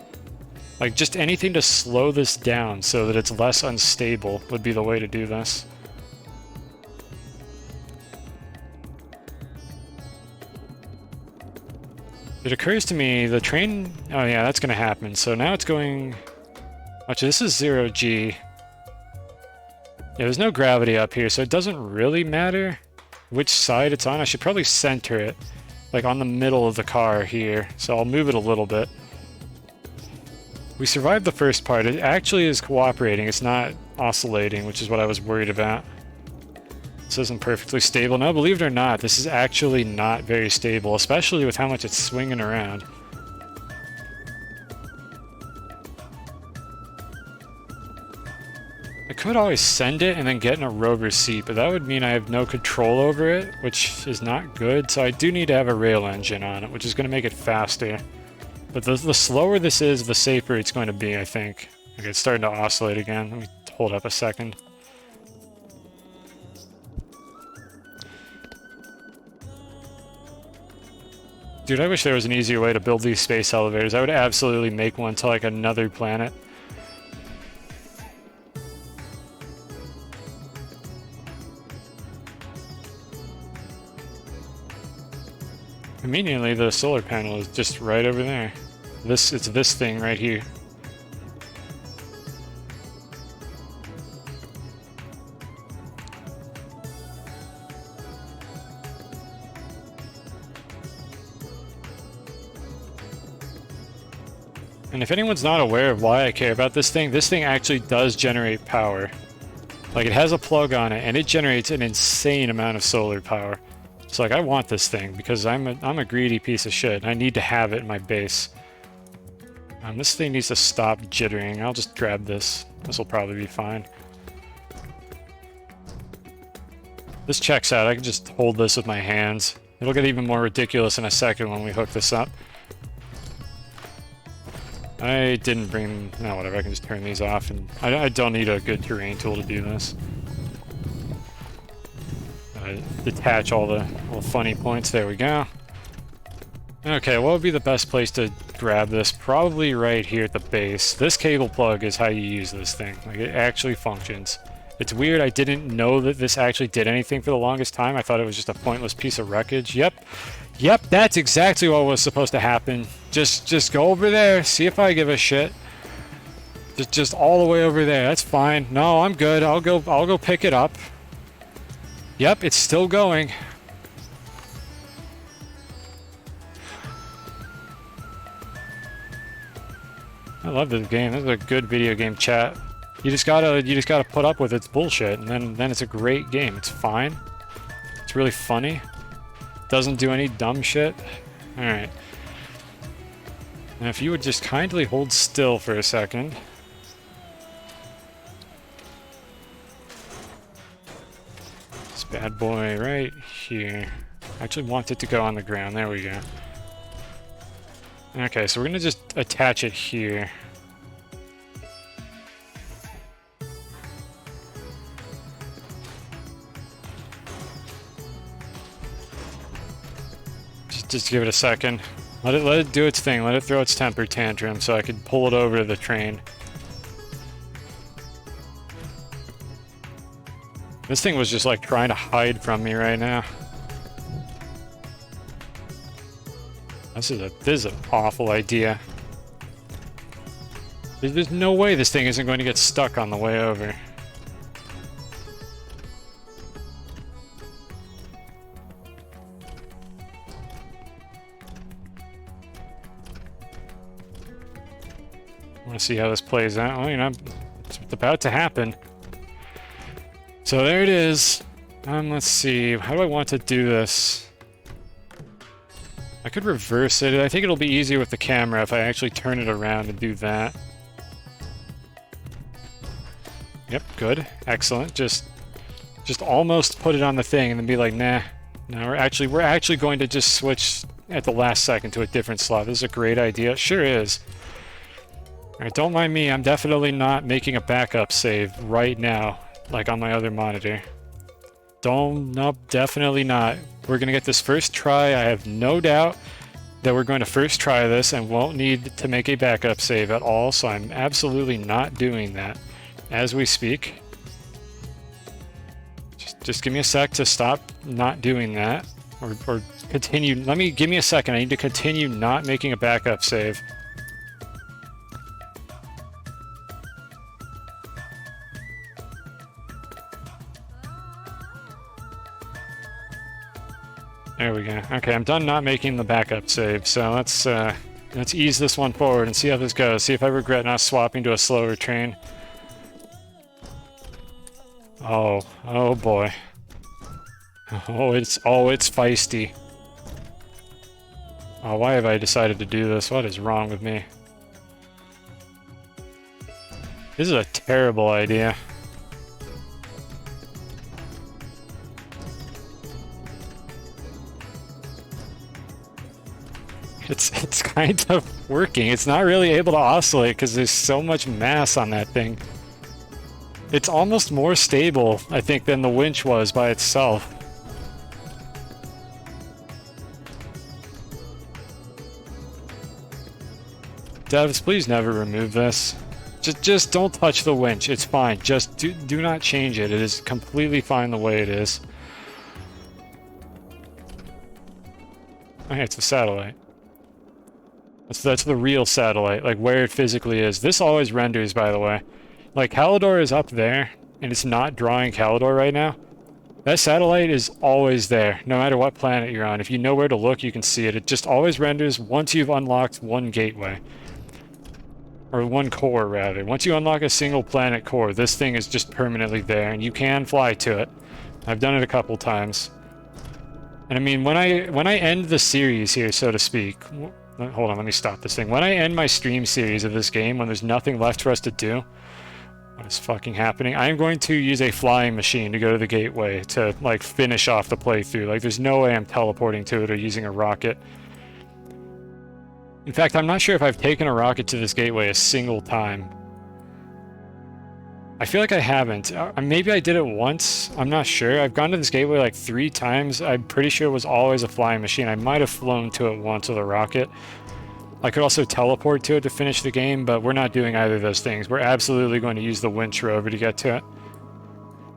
Like, just anything to slow this down so that it's less unstable would be the way to do this. It occurs to me the train... Oh yeah, that's going to happen. So now it's going... Watch, this is 0G. Yeah, there's no gravity up here, so it doesn't really matter which side it's on. I should probably center it, like on the middle of the car here. So I'll move it a little bit. We survived the first part. It actually is cooperating. It's not oscillating, which is what I was worried about. This isn't perfectly stable. No, believe it or not, this is actually not very stable, especially with how much it's swinging around. I could always send it and then get in a rover seat, but that would mean I have no control over it, which is not good. So I do need to have a rail engine on it, which is going to make it faster. But the slower this is, the safer it's going to be, I think. Okay, it's starting to oscillate again. Let me hold up a second. Dude, I wish there was an easier way to build these space elevators. I would absolutely make one to like another planet. Conveniently, the solar panel is just right over there. It's this thing right here. And if anyone's not aware of why I care about this thing actually does generate power. Like, it has a plug on it, and it generates an insane amount of solar power. So, like, I want this thing because I'm a greedy piece of shit. And I need to have it in my base. This thing needs to stop jittering. I'll just grab this. This will probably be fine. This checks out. I can just hold this with my hands. It'll get even more ridiculous in a second when we hook this up. I didn't bring... No, whatever. I can just turn these off. And I don't need a good terrain tool to do this. Detach all the funny points. There we go. Okay, what would be the best place to grab this? Probably right here at the base. This cable plug is how you use this thing. Like, it actually functions. It's weird, I didn't know that this actually did anything for the longest time. I thought it was just a pointless piece of wreckage. Yep, that's exactly what was supposed to happen. Just go over there, see if I give a shit. Just all the way over there, that's fine. No, I'm good, I'll go pick it up. Yep, it's still going. I love this game. This is a good video game chat. You just gotta put up with its bullshit, and then it's a great game. It's fine. It's really funny. Doesn't do any dumb shit. All right. And if you would just kindly hold still for a second. Bad boy right here. I actually want it to go on the ground. There we go. Okay, so we're gonna just attach it here. Just give it a second. Let it do its thing. Let it throw its temper tantrum so I can pull it over to the train. This thing was just like trying to hide from me right now. This is an awful idea. There's no way this thing isn't going to get stuck on the way over. I want to see how this plays out. Well, you know, it's about to happen. So there it is. Let's see. How do I want to do this? I could reverse it. I think it'll be easier with the camera if I actually turn it around and do that. Yep, good. Excellent. Just almost put it on the thing and then be like, nah. No, we're actually going to just switch at the last second to a different slot. This is a great idea. It sure is. Alright, don't mind me. I'm definitely not making a backup save right now, like on my other monitor. Nope, definitely not. We're gonna get this first try. I have no doubt that we're going to first try this and won't need to make a backup save at all, so I'm absolutely not doing that as we speak. Just give me a sec to stop not doing that, or continue. Give me a second. I need to continue not making a backup save. There we go. Okay, I'm done not making the backup save, so let's ease this one forward and see how this goes. See if I regret not swapping to a slower train. Oh boy. Oh, it's feisty. Oh, why have I decided to do this? What is wrong with me? This is a terrible idea. It's kind of working. It's not really able to oscillate because there's so much mass on that thing. It's almost more stable, I think, than the winch was by itself. Devs, please never remove this. Just don't touch the winch. It's fine. Just do not change it. It is completely fine the way it is. Okay, it's a satellite. That's the real satellite, like where it physically is. This always renders, by the way. Like, Calidor is up there, and it's not drawing Calidor right now. That satellite is always there, no matter what planet you're on. If you know where to look, you can see it. It just always renders once you've unlocked one gateway. Or one core, rather. Once you unlock a single planet core, this thing is just permanently there, and you can fly to it. I've done it a couple times. And I mean, when I end the series here, so to speak... Hold on, let me stop this thing. When I end my stream series of this game, when there's nothing left for us to do... What is fucking happening? I am going to use a flying machine to go to the gateway to, like, finish off the playthrough. Like, there's no way I'm teleporting to it or using a rocket. In fact, I'm not sure if I've taken a rocket to this gateway a single time. I feel like I haven't. Maybe I did it once. I'm not sure. I've gone to this gateway like 3 times. I'm pretty sure it was always a flying machine. I might have flown to it once with a rocket. I could also teleport to it to finish the game, but we're not doing either of those things. We're absolutely going to use the winch rover to get to it.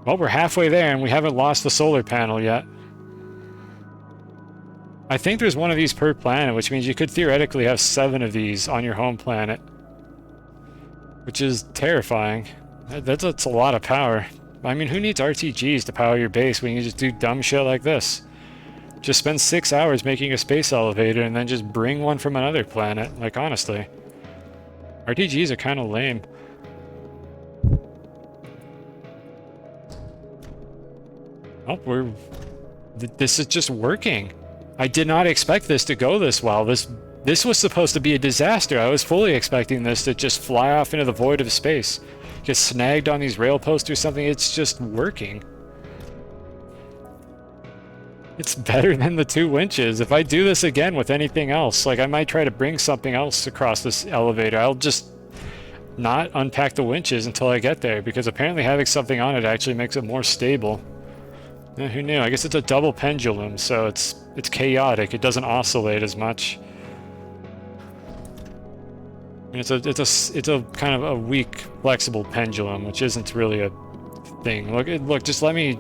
Well, we're halfway there, and we haven't lost the solar panel yet. I think there's one of these per planet, which means you could theoretically have 7 of these on your home planet. Which is terrifying. That's a lot of power. I mean, who needs RTGs to power your base when you just do dumb shit like this? Just spend 6 hours making a space elevator and then just bring one from another planet. Like, honestly. RTGs are kind of lame. Oh, this is just working. I did not expect this to go this well. This was supposed to be a disaster. I was fully expecting this to just fly off into the void of space. Get snagged on these rail posts or something. It's just working. It's better than the 2 winches. If I do this again with anything else, like I might try to bring something else across this elevator. I'll just not unpack the winches until I get there, because apparently having something on it actually makes it more stable. Who knew? I guess it's a double pendulum, so it's chaotic. It doesn't oscillate as much. It's a kind of a weak, flexible pendulum, which isn't really a thing. Look, just let me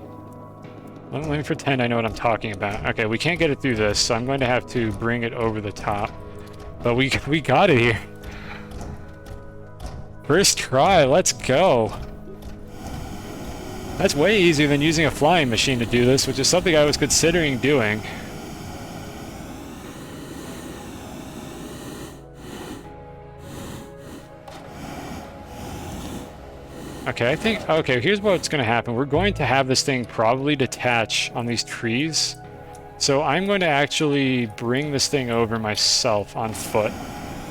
pretend I know what I'm talking about. Okay, we can't get it through this, so I'm going to have to bring it over the top. But we got it here. First try, let's go. That's way easier than using a flying machine to do this, which is something I was considering doing. Okay, okay, here's what's going to happen. We're going to have this thing probably detach on these trees. So I'm going to actually bring this thing over myself on foot.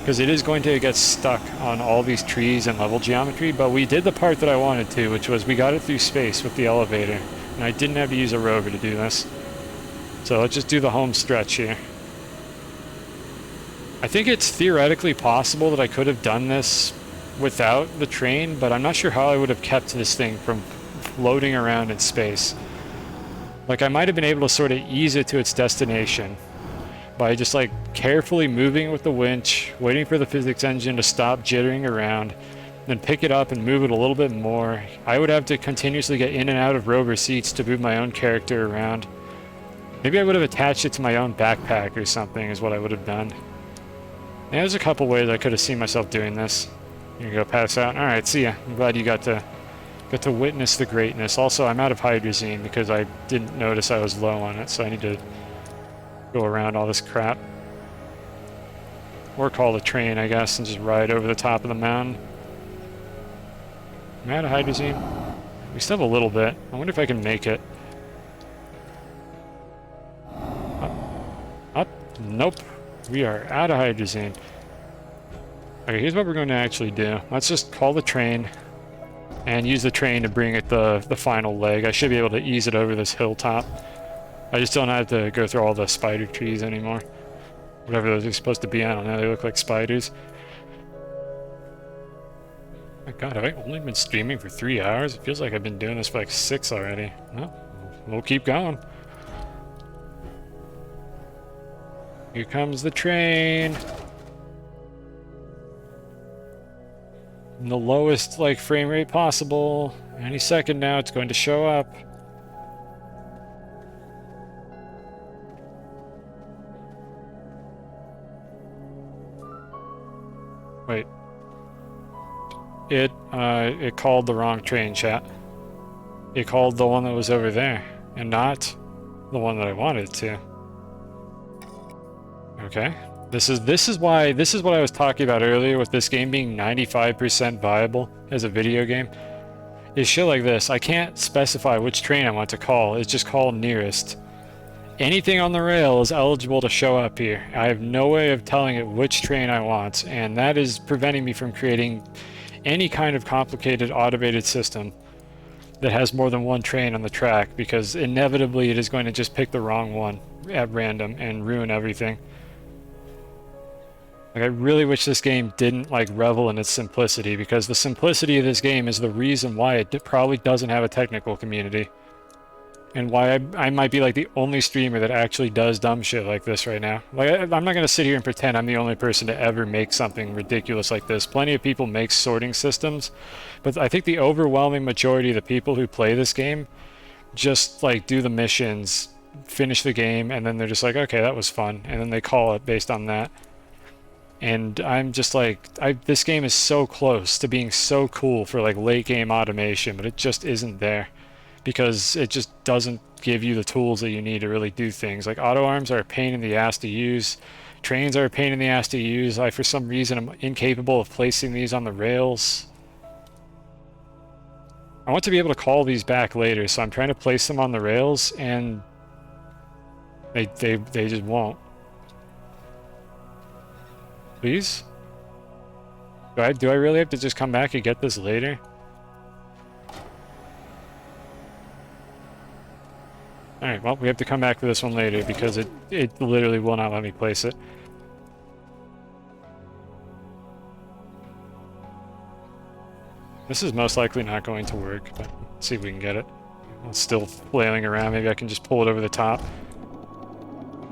because it is going to get stuck on all these trees and level geometry, but we did the part that I wanted to, which was we got it through space with the elevator, and I didn't have to use a rover to do this. So let's just do the home stretch here. I think it's theoretically possible that I could have done this without the train, but I'm not sure how I would have kept this thing from floating around in space. Like, I might have been able to sort of ease it to its destination by just like carefully moving with the winch, waiting for the physics engine to stop jittering around, then pick it up and move it a little bit more. I would have to continuously get in and out of rover seats to move my own character around. Maybe I would have attached it to my own backpack or something is what I would have done. And there's a couple ways I could have seen myself doing this. You go pass out. Alright, see ya. I'm glad you got to witness the greatness. Also, I'm out of hydrazine because I didn't notice I was low on it, so I need to go around all this crap. Or call the train, I guess, and just ride over the top of the mountain. Am I out of hydrazine? We still have a little bit. I wonder if I can make it. Up. Nope. We are out of hydrazine. Okay, here's what we're going to actually do. Let's just call the train and use the train to bring it the final leg. I should be able to ease it over this hilltop. I just don't have to go through all the spider trees anymore. Whatever those are supposed to be, I don't know. They look like spiders. My god, have I only been streaming for 3 hours? It feels like I've been doing this for like 6 already. Well, we'll keep going. Here comes the train. In the lowest, like, frame rate possible. Any second now, it's going to show up. Wait. It called the wrong train, chat. It called the one that was over there, and not the one that I wanted it to. Okay. This is what I was talking about earlier with this game being 95% viable as a video game. Is shit like this. I can't specify which train I want to call. It's just called nearest. Anything on the rail is eligible to show up here. I have no way of telling it which train I want, and that is preventing me from creating any kind of complicated automated system that has more than one train on the track, because inevitably it is going to just pick the wrong one at random and ruin everything. Like, I really wish this game didn't like revel in its simplicity, because the simplicity of this game is the reason why it probably doesn't have a technical community. And why I might be like the only streamer that actually does dumb shit like this right now. Like, I'm not going to sit here and pretend I'm the only person to ever make something ridiculous like this. Plenty of people make sorting systems, but I think the overwhelming majority of the people who play this game just like do the missions, finish the game, and then they're just like, okay, that was fun, and then they call it based on that. And I'm just like, this game is so close to being so cool for like late game automation, but it just isn't there. Because it just doesn't give you the tools that you need to really do things. Like, auto arms are a pain in the ass to use. Trains are a pain in the ass to use. For some reason, I'm incapable of placing these on the rails. I want to be able to call these back later, so I'm trying to place them on the rails, and they just won't. Please? Do I really have to just come back and get this later? Alright, well, we have to come back to this one later because it literally will not let me place it. This is most likely not going to work, but let's see if we can get it. It's still flailing around. Maybe I can just pull it over the top.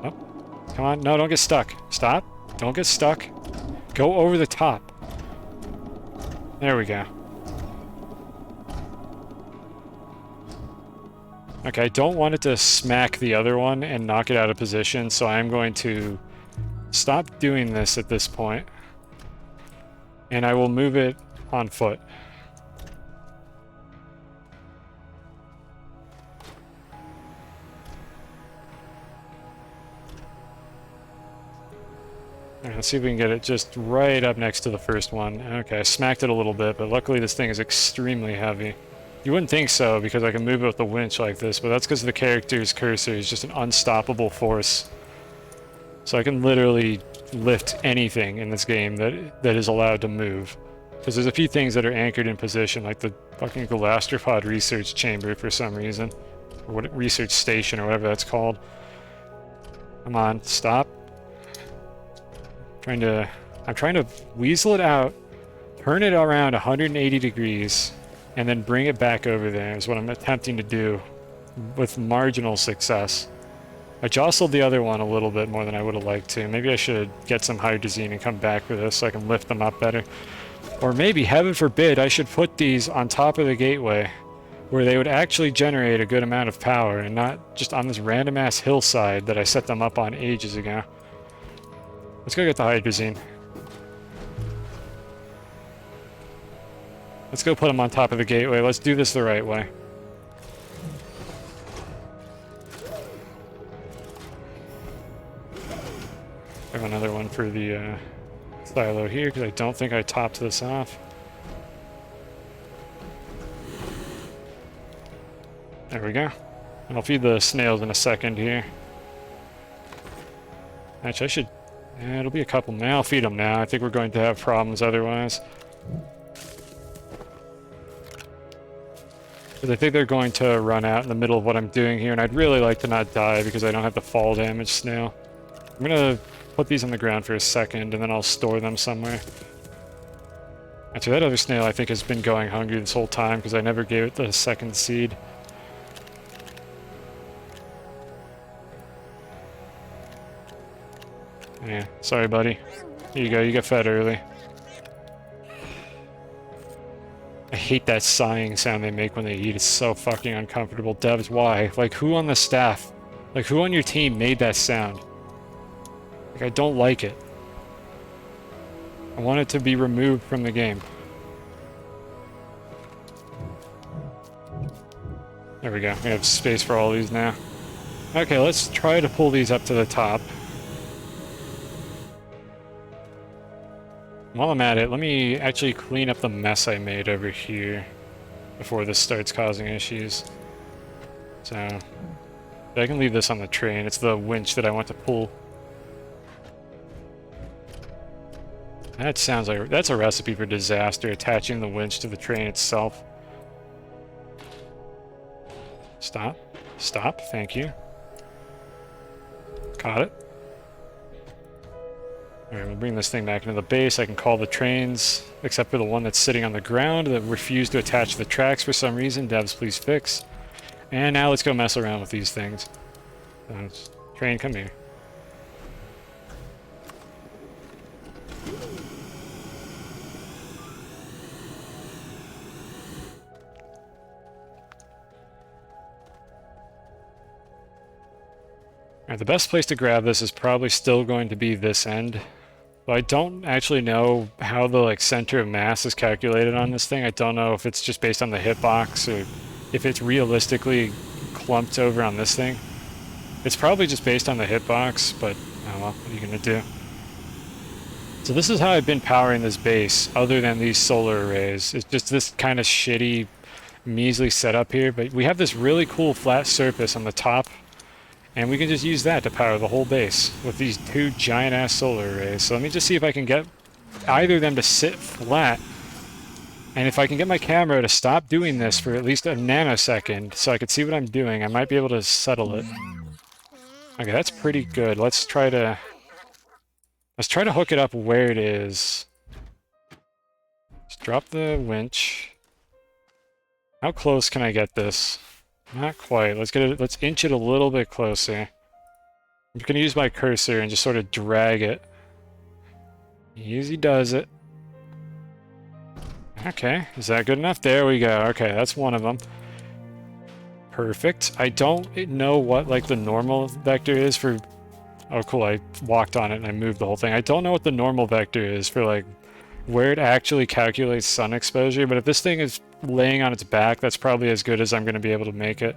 Oh, come on. No, don't get stuck. Stop. Don't get stuck. Go over the top. There we go. Okay, I don't want it to smack the other one and knock it out of position, so I'm going to stop doing this at this point. And I will move it on foot. Alright, let's see if we can get it just right up next to the first one. Okay, I smacked it a little bit, but luckily this thing is extremely heavy. You wouldn't think so, because I can move it with the winch like this, but that's because the character's cursor is just an unstoppable force. So I can literally lift anything in this game that is allowed to move. Because there's a few things that are anchored in position, like the fucking gastropod research chamber for some reason. Or what, research station, or whatever that's called. Come on, stop. I'm trying to weasel it out, turn it around 180 degrees, and then bring it back over there is what I'm attempting to do with marginal success. I jostled the other one a little bit more than I would have liked to. Maybe I should get some hydrazine and come back for this so I can lift them up better. Or maybe, heaven forbid, I should put these on top of the gateway where they would actually generate a good amount of power and not just on this random ass hillside that I set them up on ages ago. Let's go get the hydrazine. Let's go put them on top of the gateway. Let's do this the right way. I have another one for the silo here because I don't think I topped this off. There we go. I'll feed the snails in a second here. Actually, I should... it'll be a couple now. I'll feed them now. I think we're going to have problems otherwise. Because I think they're going to run out in the middle of what I'm doing here, and I'd really like to not die because I don't have the fall damage snail. I'm going to put these on the ground for a second, and then I'll store them somewhere. Actually, that other snail I think has been going hungry this whole time because I never gave it the second seed. Yeah, sorry buddy. Here you go, you got fed early. I hate that sighing sound they make when they eat. It's so fucking uncomfortable. Devs, why? Like, who on the staff? Like, who on your team made that sound? Like, I don't like it. I want it to be removed from the game. There we go. We have space for all these now. Okay, let's try to pull these up to the top. While I'm at it, let me actually clean up the mess I made over here before this starts causing issues. So, I can leave this on the train. It's the winch that I want to pull. That sounds like... that's a recipe for disaster, attaching the winch to the train itself. Stop. Stop. Thank you. Caught it. Alright, we'll bring this thing back into the base. I can call the trains, except for the one that's sitting on the ground that refused to attach to the tracks for some reason. Devs, please fix. And now let's go mess around with these things. Train, come here. Alright, the best place to grab this is probably still going to be this end. But I don't actually know how the center of mass is calculated on this thing. I don't know if it's just based on the hitbox or if it's realistically clumped over on this thing. It's probably just based on the hitbox, but oh well, what are you gonna do? So this is how I've been powering this base, other than these solar arrays. It's just this kind of shitty, measly setup here, but we have this really cool flat surface on the top. And we can just use that to power the whole base with these two giant-ass solar arrays. So let me just see if I can get either of them to sit flat. And if I can get my camera to stop doing this for at least a nanosecond so I can see what I'm doing, I might be able to settle it. Okay, that's pretty good. Let's try to hook it up where it is. Just drop the winch. How close can I get this? Not quite. Let's get it. Let's inch it a little bit closer. I'm gonna use my cursor and just sort of drag it. Easy does it. Okay, is that good enough? There we go. Okay, that's one of them. Perfect. I don't know what the normal vector is for... oh cool, I walked on it and I moved the whole thing. I don't know what the normal vector is for where it actually calculates sun exposure, but if this thing is laying on its back, that's probably as good as I'm going to be able to make it.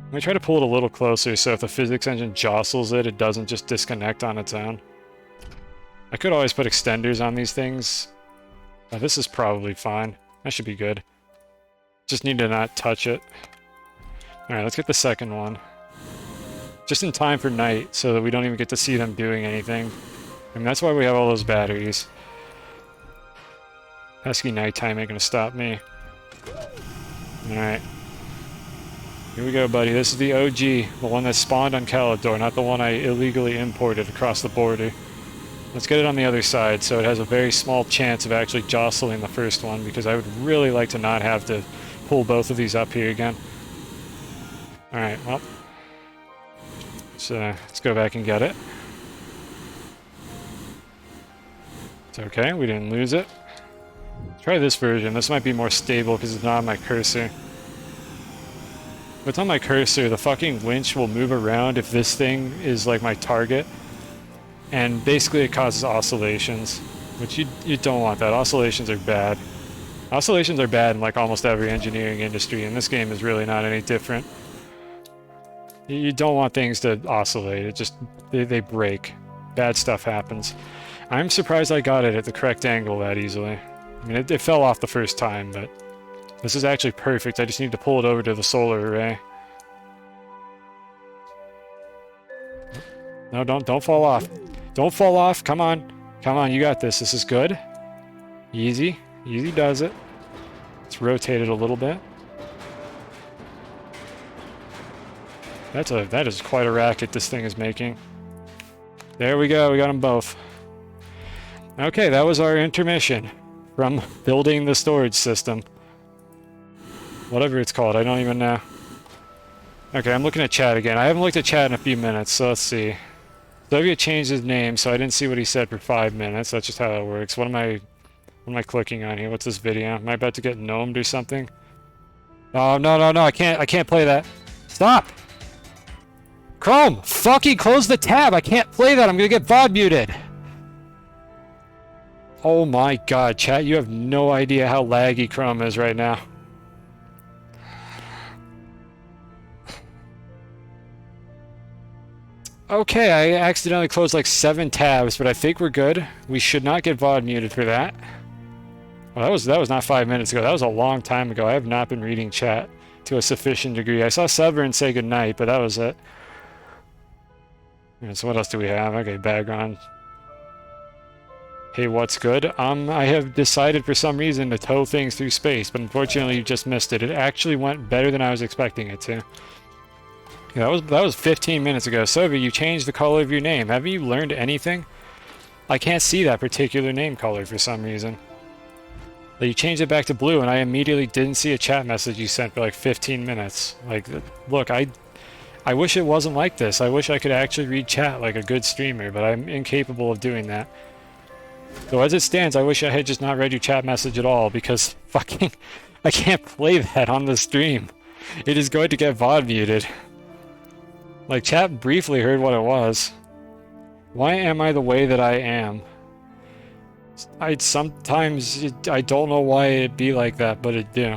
Let me try to pull it a little closer so if the physics engine jostles it, it doesn't just disconnect on its own. I could always put extenders on these things. Oh, this is probably fine. That should be good. Just need to not touch it. Alright, let's get the second one. just in time for night, so that we don't even get to see them doing anything. I mean, that's why we have all those batteries. Pesky nighttime ain't gonna stop me. Alright. Here we go, buddy. This is the OG, the one that spawned on Calidor, not the one I illegally imported across the border. Let's get it on the other side, so it has a very small chance of actually jostling the first one, because I would really like to not have to pull both of these up here again. Alright, well. So, let's go back and get it. It's okay, we didn't lose it. Try this version. This might be more stable because it's not on my cursor. If it's on my cursor, the fucking winch will move around if this thing is like my target. And basically it causes oscillations, which you don't want that. Oscillations are bad. Oscillations are bad in like almost every engineering industry, and this game is really not any different. You don't want things to oscillate. It just, they break. Bad stuff happens. I'm surprised I got it at the correct angle that easily. I mean, it fell off the first time, but this is actually perfect. I just need to pull it over to the solar array. No, don't fall off. Don't fall off. Come on. Come on, you got this. This is good. Easy. Easy does it. Let's rotate it a little bit. That is quite a racket this thing is making. There we go. We got them both. Okay, that was our intermission from building the storage system. Whatever it's called, I don't even know. Okay, I'm looking at chat again. I haven't looked at chat in a few minutes, so let's see. Soviet changed his name, so I didn't see what he said for 5 minutes. That's just how that works. What am I clicking on here? What's this video? Am I about to get gnomed or something? Oh, no, I can't play that. Stop! Chrome, fucking close the tab. I can't play that. I'm gonna get VOD muted. Oh my god, chat, you have no idea how laggy Chrome is right now. Okay, I accidentally closed like 7 tabs, but I think we're good. We should not get VOD muted for that. Well, that was not 5 minutes ago. That was a long time ago. I have not been reading chat to a sufficient degree. I saw Severin say goodnight, but that was it. And so what else do we have? Okay, background. Hey, what's good? I have decided for some reason to tow things through space, but unfortunately you just missed it. It actually went better than I was expecting it to. Yeah, that was 15 minutes ago. Sovi, you changed the color of your name. Have you learned anything? I can't see that particular name color for some reason. Like, you changed it back to blue, and I immediately didn't see a chat message you sent for like 15 minutes. Like, look, I wish it wasn't like this. I wish I could actually read chat like a good streamer, but I'm incapable of doing that. So as it stands, I wish I had just not read your chat message at all, because fucking I can't play that on the stream. It is going to get VOD muted. Like, chat briefly heard what it was. Why am I the way that I am? I don't know why it'd be like that, but it do.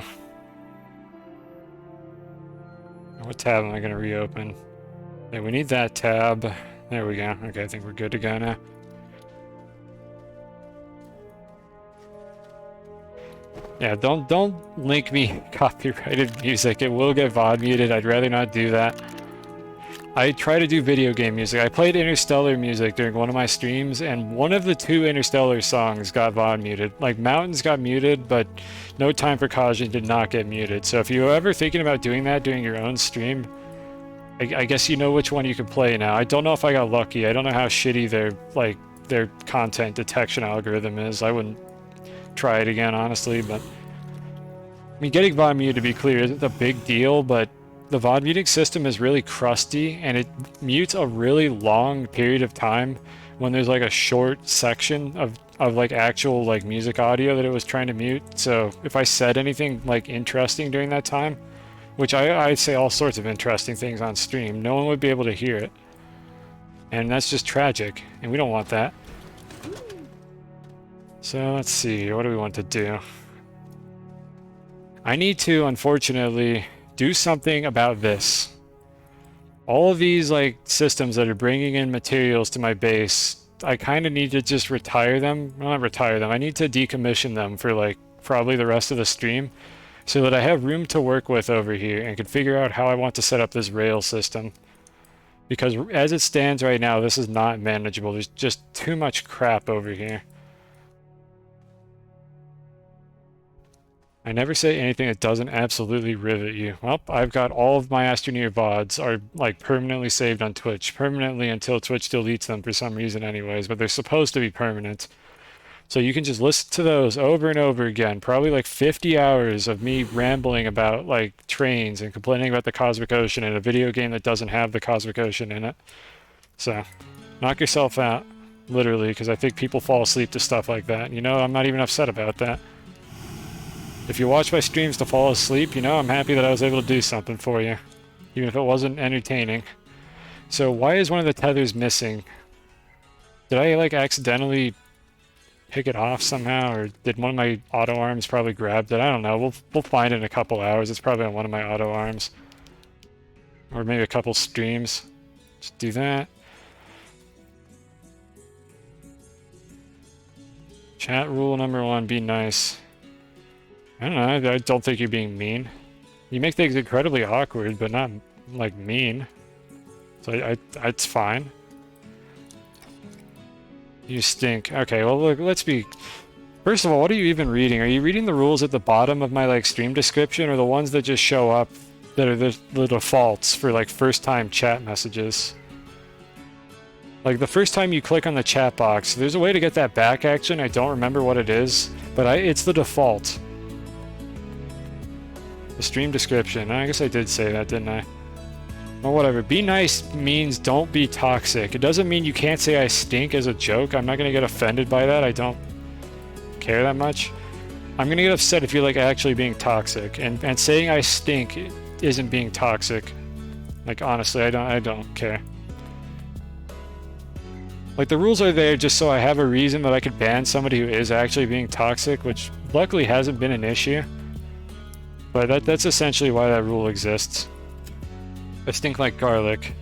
What tab am I gonna reopen? Okay, we need that tab. There we go. Okay, I think we're good to go now. Yeah, don't link me copyrighted music. It will get VOD muted. I'd rather not do that. I try to do video game music. I played Interstellar music during one of my streams, and one of the 2 Interstellar songs got VOD muted. Like, Mountains got muted, but No Time for Caution did not get muted. So if you're ever thinking about doing that during your own stream, I guess you know which one you can play now. I don't know if I got lucky. I don't know how shitty their content detection algorithm is. I wouldn't try it again, honestly, but I mean, getting VOD muted, to be clear, isn't a big deal, but the VOD muting system is really crusty, and it mutes a really long period of time when there's like a short section of like actual like music audio that it was trying to mute. So if I said anything like interesting during that time, which I say all sorts of interesting things on stream, no one would be able to hear it. And that's just tragic, and we don't want that. So let's see, what do we want to do? I need to, unfortunately, do something about this. All of these like systems that are bringing in materials to my base, I kind of need to just retire them. Well, not retire them. I need to decommission them for like probably the rest of the stream, so that I have room to work with over here and can figure out how I want to set up this rail system. Because as it stands right now, this is not manageable. There's just too much crap over here. I never say anything that doesn't absolutely rivet you. Well, I've got all of my Astroneer VODs are like permanently saved on Twitch. Permanently until Twitch deletes them for some reason anyways, but they're supposed to be permanent. So you can just listen to those over and over again. Probably like 50 hours of me rambling about like trains and complaining about the Cosmic Ocean in a video game that doesn't have the Cosmic Ocean in it. So, knock yourself out, literally, because I think people fall asleep to stuff like that. You know, I'm not even upset about that. If you watch my streams to fall asleep, you know, I'm happy that I was able to do something for you, even if it wasn't entertaining. So why is one of the tethers missing? Did I, like, accidentally pick it off somehow, or did one of my auto arms probably grab it? I don't know. We'll find it in a couple hours. It's probably on one of my auto arms. Or maybe a couple streams. Just do that. Chat rule number 1, be nice. I don't know, I don't think you're being mean. You make things incredibly awkward, but not, like, mean. So it's fine. You stink. Okay, well, look, let's be... First of all, what are you even reading? Are you reading the rules at the bottom of my, like, stream description, or the ones that just show up that are the defaults for, like, first-time chat messages? Like, the first time you click on the chat box, there's a way to get that back action. I don't remember what it is, but it's the default. The stream description. I guess I did say that, didn't I? Well, whatever. Be nice means don't be toxic. It doesn't mean you can't say I stink as a joke. I'm not going to get offended by that. I don't care that much. I'm going to get upset if you're, like, actually being toxic. And saying I stink isn't being toxic. Like, honestly, I don't care. Like, the rules are there just so I have a reason that I could ban somebody who is actually being toxic, which luckily hasn't been an issue. But that's essentially why that rule exists. I stink like garlic.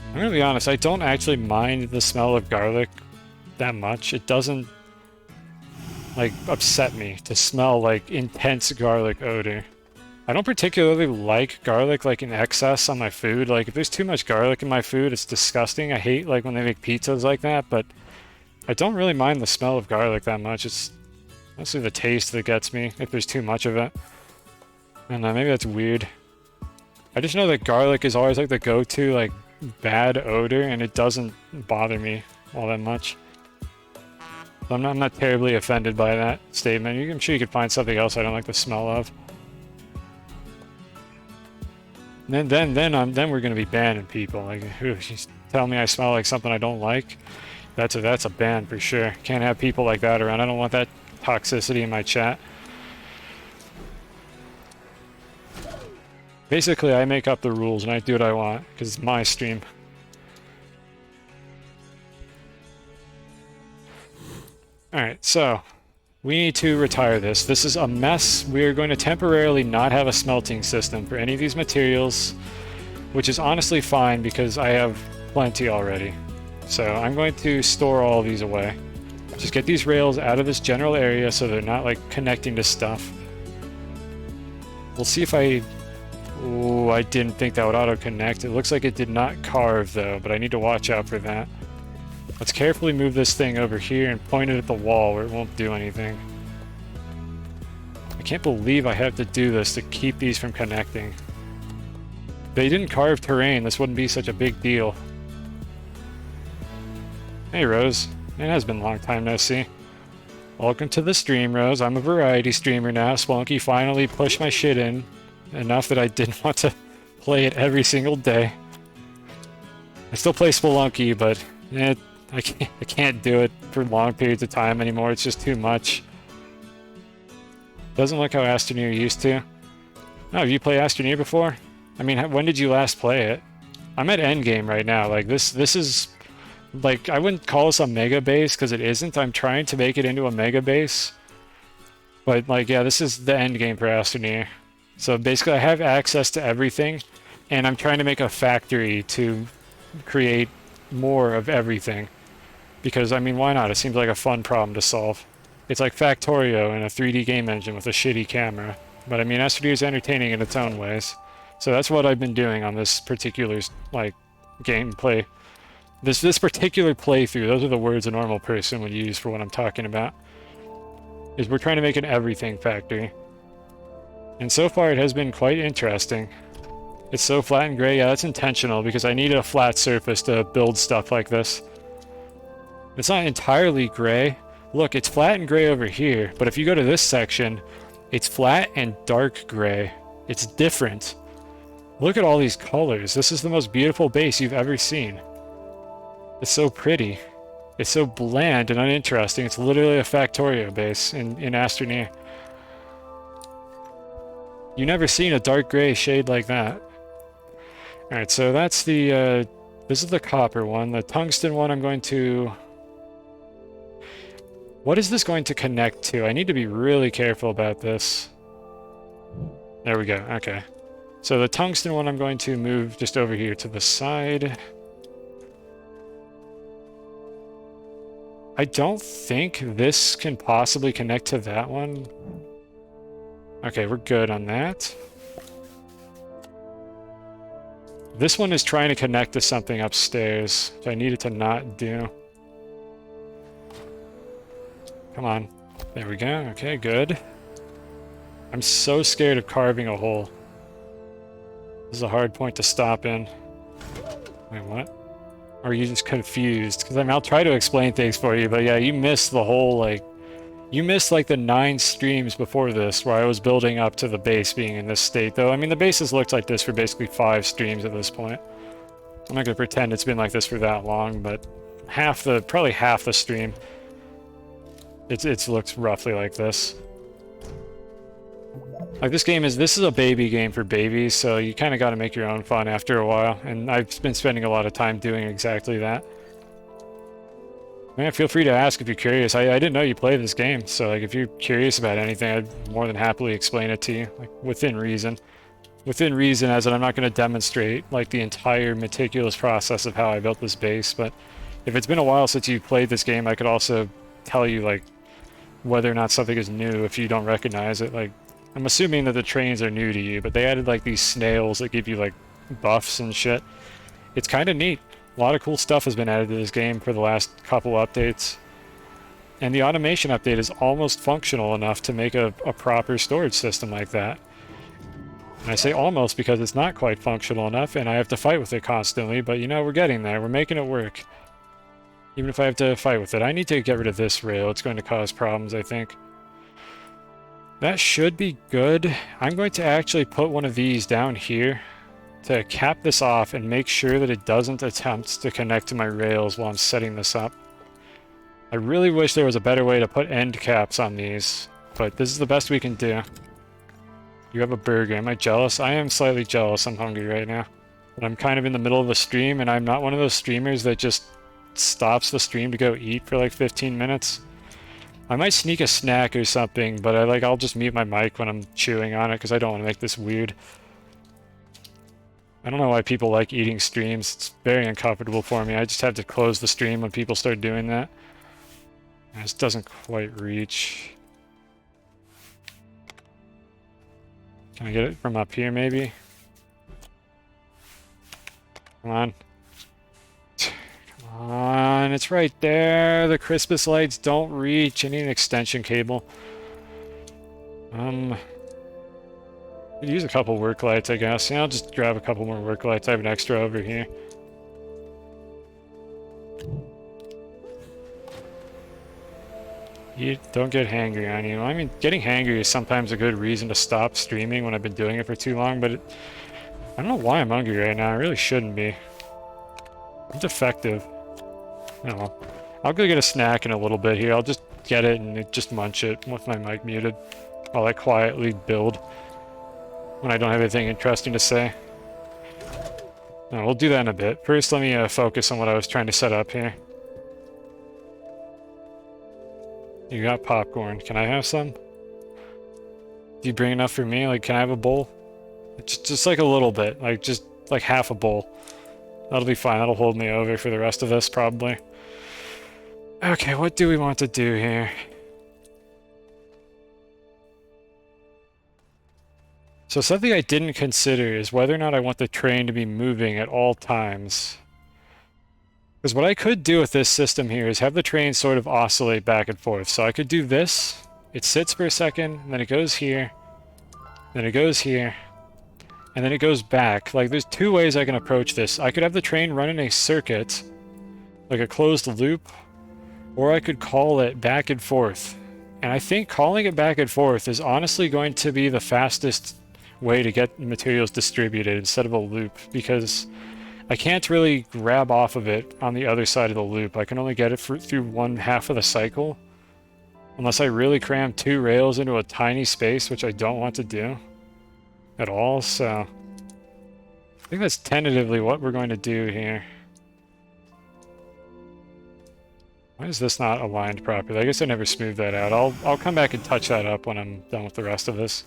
I'm gonna be honest, I don't actually mind the smell of garlic that much. It doesn't, like, upset me to smell, like, intense garlic odor. I don't particularly like garlic, like, in excess on my food. Like, if there's too much garlic in my food, it's disgusting. I hate, like, when they make pizzas like that, but I don't really mind the smell of garlic that much. It's mostly the taste that gets me, if there's too much of it. I don't know, maybe that's weird. I just know that garlic is always, like, the go-to, like, bad odor, and it doesn't bother me all that much. So I'm not terribly offended by that statement. I'm sure you could find something else I don't like the smell of. And then we're gonna be banning people. Like, you tell me I smell like something I don't like, that's a ban for sure. Can't have people like that around. I don't want that toxicity in my chat. Basically, I make up the rules and I do what I want, because it's my stream. Alright, so we need to retire this. This is a mess. We are going to temporarily not have a smelting system for any of these materials, which is honestly fine because I have plenty already. So I'm going to store all of these away. Just get these rails out of this general area so they're not, like, connecting to stuff. We'll see if I... Ooh, I didn't think that would auto-connect. It looks like it did not carve, though, but I need to watch out for that. Let's carefully move this thing over here and point it at the wall where it won't do anything. I can't believe I have to do this to keep these from connecting. If they didn't carve terrain, this wouldn't be such a big deal. Hey, Rose. It has been a long time no see. Welcome to the stream, Rose. I'm a variety streamer now. Spelunky finally pushed my shit in enough that I didn't want to play it every single day. I still play Spelunky, but I can't do it for long periods of time anymore. It's just too much. Doesn't look how Astroneer used to. Oh, have you played Astroneer before? I mean, when did you last play it? I'm at endgame right now. Like, this is... Like, I wouldn't call this a mega base, because it isn't. I'm trying to make it into a mega base. But, like, yeah, this is the endgame for Astroneer. So basically I have access to everything, and I'm trying to make a factory to create more of everything. Because, I mean, why not? It seems like a fun problem to solve. It's like Factorio in a 3D game engine with a shitty camera. But, I mean, Astroneer is entertaining in its own ways. So that's what I've been doing on this particular, like, gameplay. This particular playthrough, those are the words a normal person would use for what I'm talking about, is we're trying to make an everything factory. And so far it has been quite interesting. It's so flat and gray. Yeah, that's intentional because I needed a flat surface to build stuff like this. It's not entirely gray. Look, it's flat and gray over here, but if you go to this section, it's flat and dark gray. It's different. Look at all these colors. This is the most beautiful base you've ever seen. It's so pretty. It's so bland and uninteresting. It's literally a Factorio base in Astroneer. You've never seen a dark gray shade like that. Alright, so that's the, this is the copper one. The tungsten one I'm going to... What is this going to connect to? I need to be really careful about this. There we go, okay. So the tungsten one I'm going to move just over here to the side. I don't think this can possibly connect to that one. Okay, we're good on that. This one is trying to connect to something upstairs, which I needed to not do. Come on. There we go. Okay, good. I'm so scared of carving a hole. This is a hard point to stop in. Wait, what? Or are you just confused? Because I mean, I'll try to explain things for you, but yeah, you missed the whole, like... You missed, like, the 9 streams before this, where I was building up to the base being in this state, though. I mean, the base has looked like this for basically 5 streams at this point. I'm not going to pretend it's been like this for that long, but probably half the stream, it looks roughly like this. Like, this is a baby game for babies, so you kind of got to make your own fun after a while, and I've been spending a lot of time doing exactly that. Man, feel free to ask if you're curious. I didn't know you play this game, so like if you're curious about anything, I'd more than happily explain it to you, like within reason. Within reason, as in I'm not going to demonstrate like the entire meticulous process of how I built this base, but if it's been a while since you played this game, I could also tell you like whether or not something is new if you don't recognize it. Like, I'm assuming that the trains are new to you, but they added like these snails that give you like buffs and shit. It's kind of neat. A lot of cool stuff has been added to this game for the last couple updates. And the automation update is almost functional enough to make a proper storage system like that. And I say almost because it's not quite functional enough and I have to fight with it constantly, but you know, we're getting there. We're making it work. Even if I have to fight with it. I need to get rid of this rail. It's going to cause problems, I think. That should be good. I'm going to actually put one of these down here to cap this off and make sure that it doesn't attempt to connect to my rails while I'm setting this up. I really wish there was a better way to put end caps on these, but this is the best we can do. You have a burger. Am I jealous? I am slightly jealous. I'm hungry right now. But I'm kind of in the middle of a stream, and I'm not one of those streamers that just stops the stream to go eat for like 15 minutes. I might sneak a snack or something, but I'll just mute my mic when I'm chewing on it because I don't want to make this weird. I don't know why people like eating streams. It's very uncomfortable for me. I just have to close the stream when people start doing that. This doesn't quite reach. Can I get it from up here, maybe? Come on. Come on, it's right there. The Christmas lights don't reach. I need an extension cable. Could use a couple work lights, I guess. Yeah, I'll just grab a couple more work lights. I have an extra over here. You don't get hangry on you. I mean, getting hangry is sometimes a good reason to stop streaming when I've been doing it for too long, but I don't know why I'm hungry right now. I really shouldn't be. I'm defective. Oh well. I'll go get a snack in a little bit here. I'll just get it and just munch it with my mic muted while I quietly build when I don't have anything interesting to say. No, we'll do that in a bit. First, let me focus on what I was trying to set up here. You got popcorn. Can I have some? Do you bring enough for me? Like, can I have a bowl? Just like a little bit. Like, just like half a bowl. That'll be fine. That'll hold me over for the rest of this, probably. Okay, what do we want to do here? So something I didn't consider is whether or not I want the train to be moving at all times. Because what I could do with this system here is have the train sort of oscillate back and forth. So I could do this, it sits for a second, and then it goes here, then it goes here, and then it goes back. Like, there's two ways I can approach this. I could have the train run in a circuit, like a closed loop, or I could call it back and forth. And I think calling it back and forth is honestly going to be the fastest way to get materials distributed instead of a loop, because I can't really grab off of it on the other side of the loop. I can only get it through one half of the cycle, unless I really cram 2 rails into a tiny space, which I don't want to do at all. So I think that's tentatively what we're going to do here. Why is this not aligned properly? I guess I never smoothed that out. I'll come back and touch that up when I'm done with the rest of this.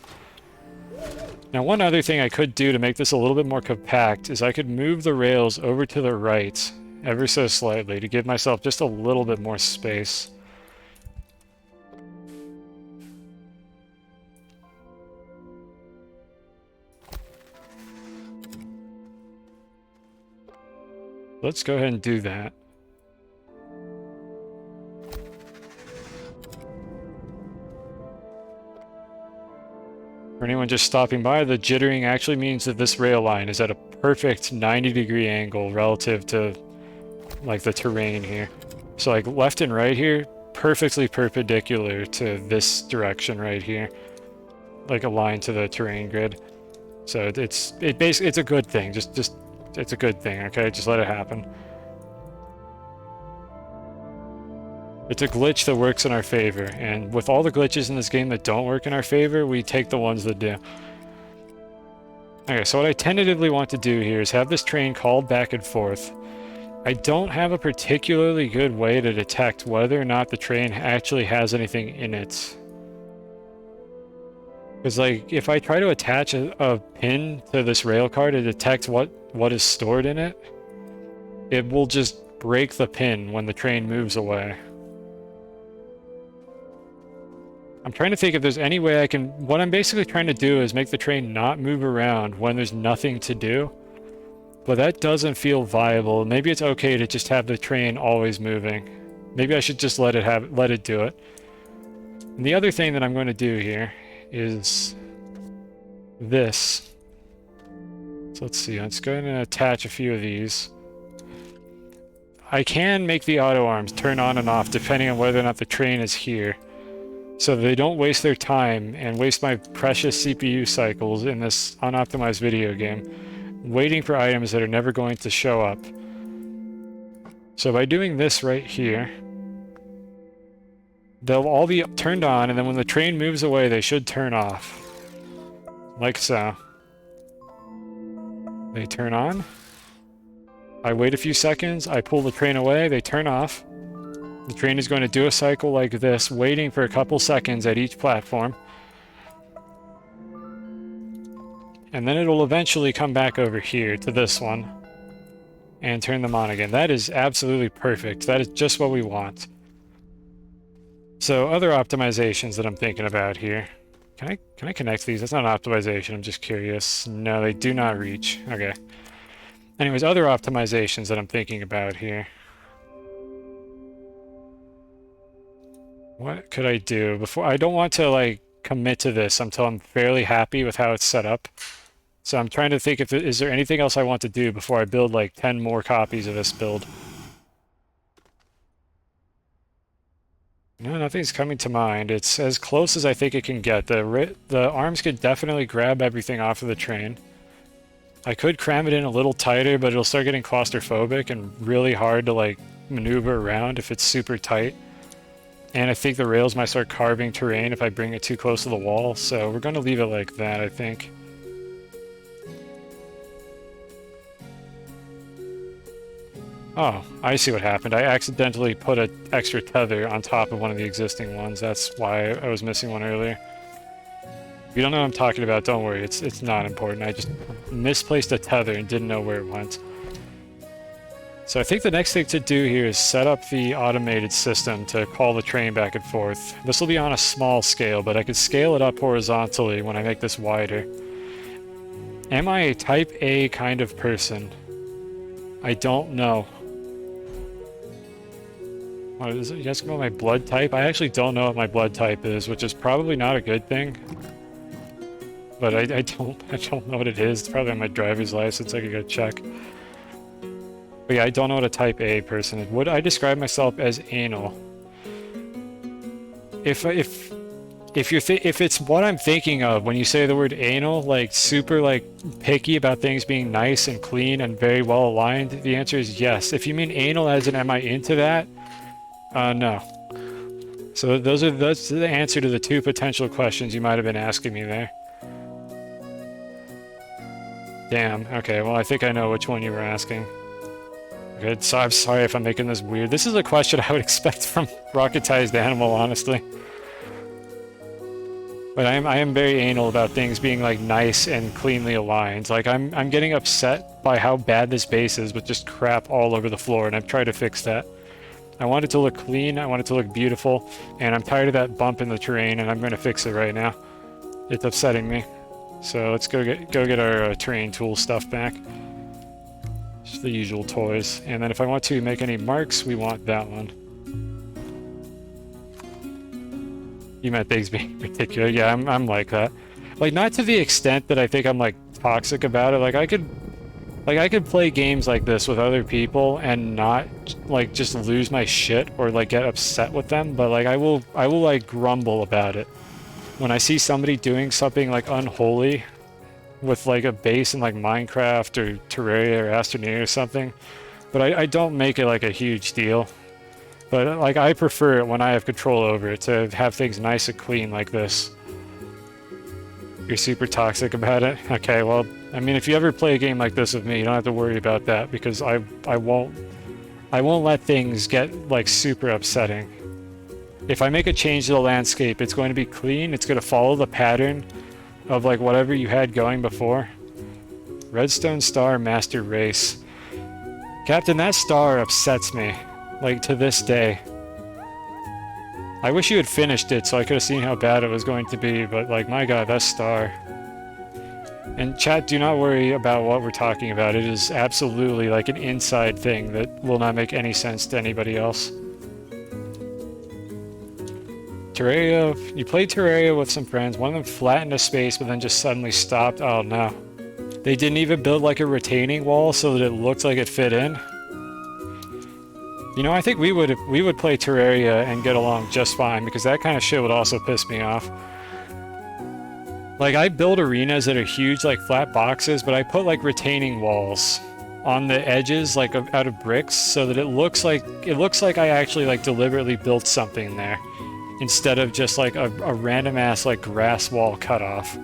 Now, one other thing I could do to make this a little bit more compact is I could move the rails over to the right ever so slightly to give myself just a little bit more space. Let's go ahead and do that. For anyone just stopping by, the jittering actually means that this rail line is at a perfect 90-degree angle relative to, like, the terrain here. So, like, left and right here, perfectly perpendicular to this direction right here, like aligned to the terrain grid. So it's a good thing. Just it's a good thing. Okay, just let it happen. It's a glitch that works in our favor, and with all the glitches in this game that don't work in our favor, we take the ones that do. Okay, so what I tentatively want to do here is have this train called back and forth. I don't have a particularly good way to detect whether or not the train actually has anything in it. Because, like, if I try to attach a pin to this rail car to detect what is stored in it, it will just break the pin when the train moves away. I'm trying to think if there's any way I can... What I'm basically trying to do is make the train not move around when there's nothing to do. But that doesn't feel viable. Maybe it's okay to just have the train always moving. Maybe I should just let it do it. And the other thing that I'm going to do here is this. So let's see. Let's go ahead and attach a few of these. I can make the auto arms turn on and off depending on whether or not the train is here, so they don't waste their time and waste my precious CPU cycles in this unoptimized video game waiting for items that are never going to show up. So by doing this right here, they'll all be turned on, and then when the train moves away, they should turn off. Like so. They turn on. I wait a few seconds, I pull the train away, they turn off. The train is going to do a cycle like this, waiting for a couple seconds at each platform. And then it'll eventually come back over here to this one and turn them on again. That is absolutely perfect. That is just what we want. So other optimizations that I'm thinking about here. Can I connect these? That's not an optimization, I'm just curious. No, they do not reach. Okay. Anyways, other optimizations that I'm thinking about here. What could I do before? I don't want to, like, commit to this until I'm fairly happy with how it's set up. So I'm trying to think if is there anything else I want to do before I build like 10 more copies of this build. No, nothing's coming to mind. It's as close as I think it can get. The arms could definitely grab everything off of the train. I could cram it in a little tighter, but it'll start getting claustrophobic and really hard to, like, maneuver around if it's super tight. And I think the rails might start carving terrain if I bring it too close to the wall, so we're going to leave it like that, I think. Oh, I see what happened. I accidentally put an extra tether on top of one of the existing ones. That's why I was missing one earlier. If you don't know what I'm talking about, don't worry. It's not important. I just misplaced a tether and didn't know where it went. So I think the next thing to do here is set up the automated system to call the train back and forth. This will be on a small scale, but I could scale it up horizontally when I make this wider. Am I a type A kind of person? I don't know. What is it? You asking about my blood type? I actually don't know what my blood type is, which is probably not a good thing. But I don't know what it is. It's probably on my driver's license. I could go check. But yeah, I don't know what a type A person is. Would I describe myself as anal? If it's what I'm thinking of when you say the word anal, like super like picky about things being nice and clean and very well aligned, the answer is yes. If you mean anal as in am I into that? No. So that's the answer to the two potential questions you might have been asking me there. Damn. Okay, well I think I know which one you were asking. Okay, so I'm sorry if I'm making this weird. This is a question I would expect from Rocketized Animal, honestly. But I am very anal about things being like nice and cleanly aligned. Like I'm getting upset by how bad this base is with just crap all over the floor, and I've tried to fix that. I want it to look clean, I want it to look beautiful, and I'm tired of that bump in the terrain, and I'm going to fix it right now. It's upsetting me. So let's go get our terrain tool stuff back. Just the usual toys. And then if I want to make any marks, we want that one. You meant things being particular. Yeah, I'm like that. Like, not to the extent that I think I'm like toxic about it. Like I could play games like this with other people and not like just lose my shit or like get upset with them, but like I will like grumble about it when I see somebody doing something like unholy with like a base in like Minecraft or Terraria or Astroneer or something. But I don't make it like a huge deal. But like I prefer it when I have control over it to have things nice and clean like this. You're super toxic about it? Okay, well, I mean, if you ever play a game like this with me, you don't have to worry about that because I won't let things get like super upsetting. If I make a change to the landscape, it's going to be clean, it's going to follow the pattern of like whatever you had going before. Redstone Star Master Race. Captain, that star upsets me, like to this day. I wish you had finished it so I could have seen how bad it was going to be, but like, my god, that star. And chat, do not worry about what we're talking about. It is absolutely like an inside thing that will not make any sense to anybody else. Terraria, you played Terraria with some friends, one of them flattened a space but then just suddenly stopped. Oh no. They didn't even build like a retaining wall so that it looked like it fit in. You know, I think we would play Terraria and get along just fine because that kind of shit would also piss me off. Like, I build arenas that are huge, like flat boxes, but I put like retaining walls on the edges, like out of bricks, so that it looks like I actually like deliberately built something there, instead of just like a random ass like grass wall cut off.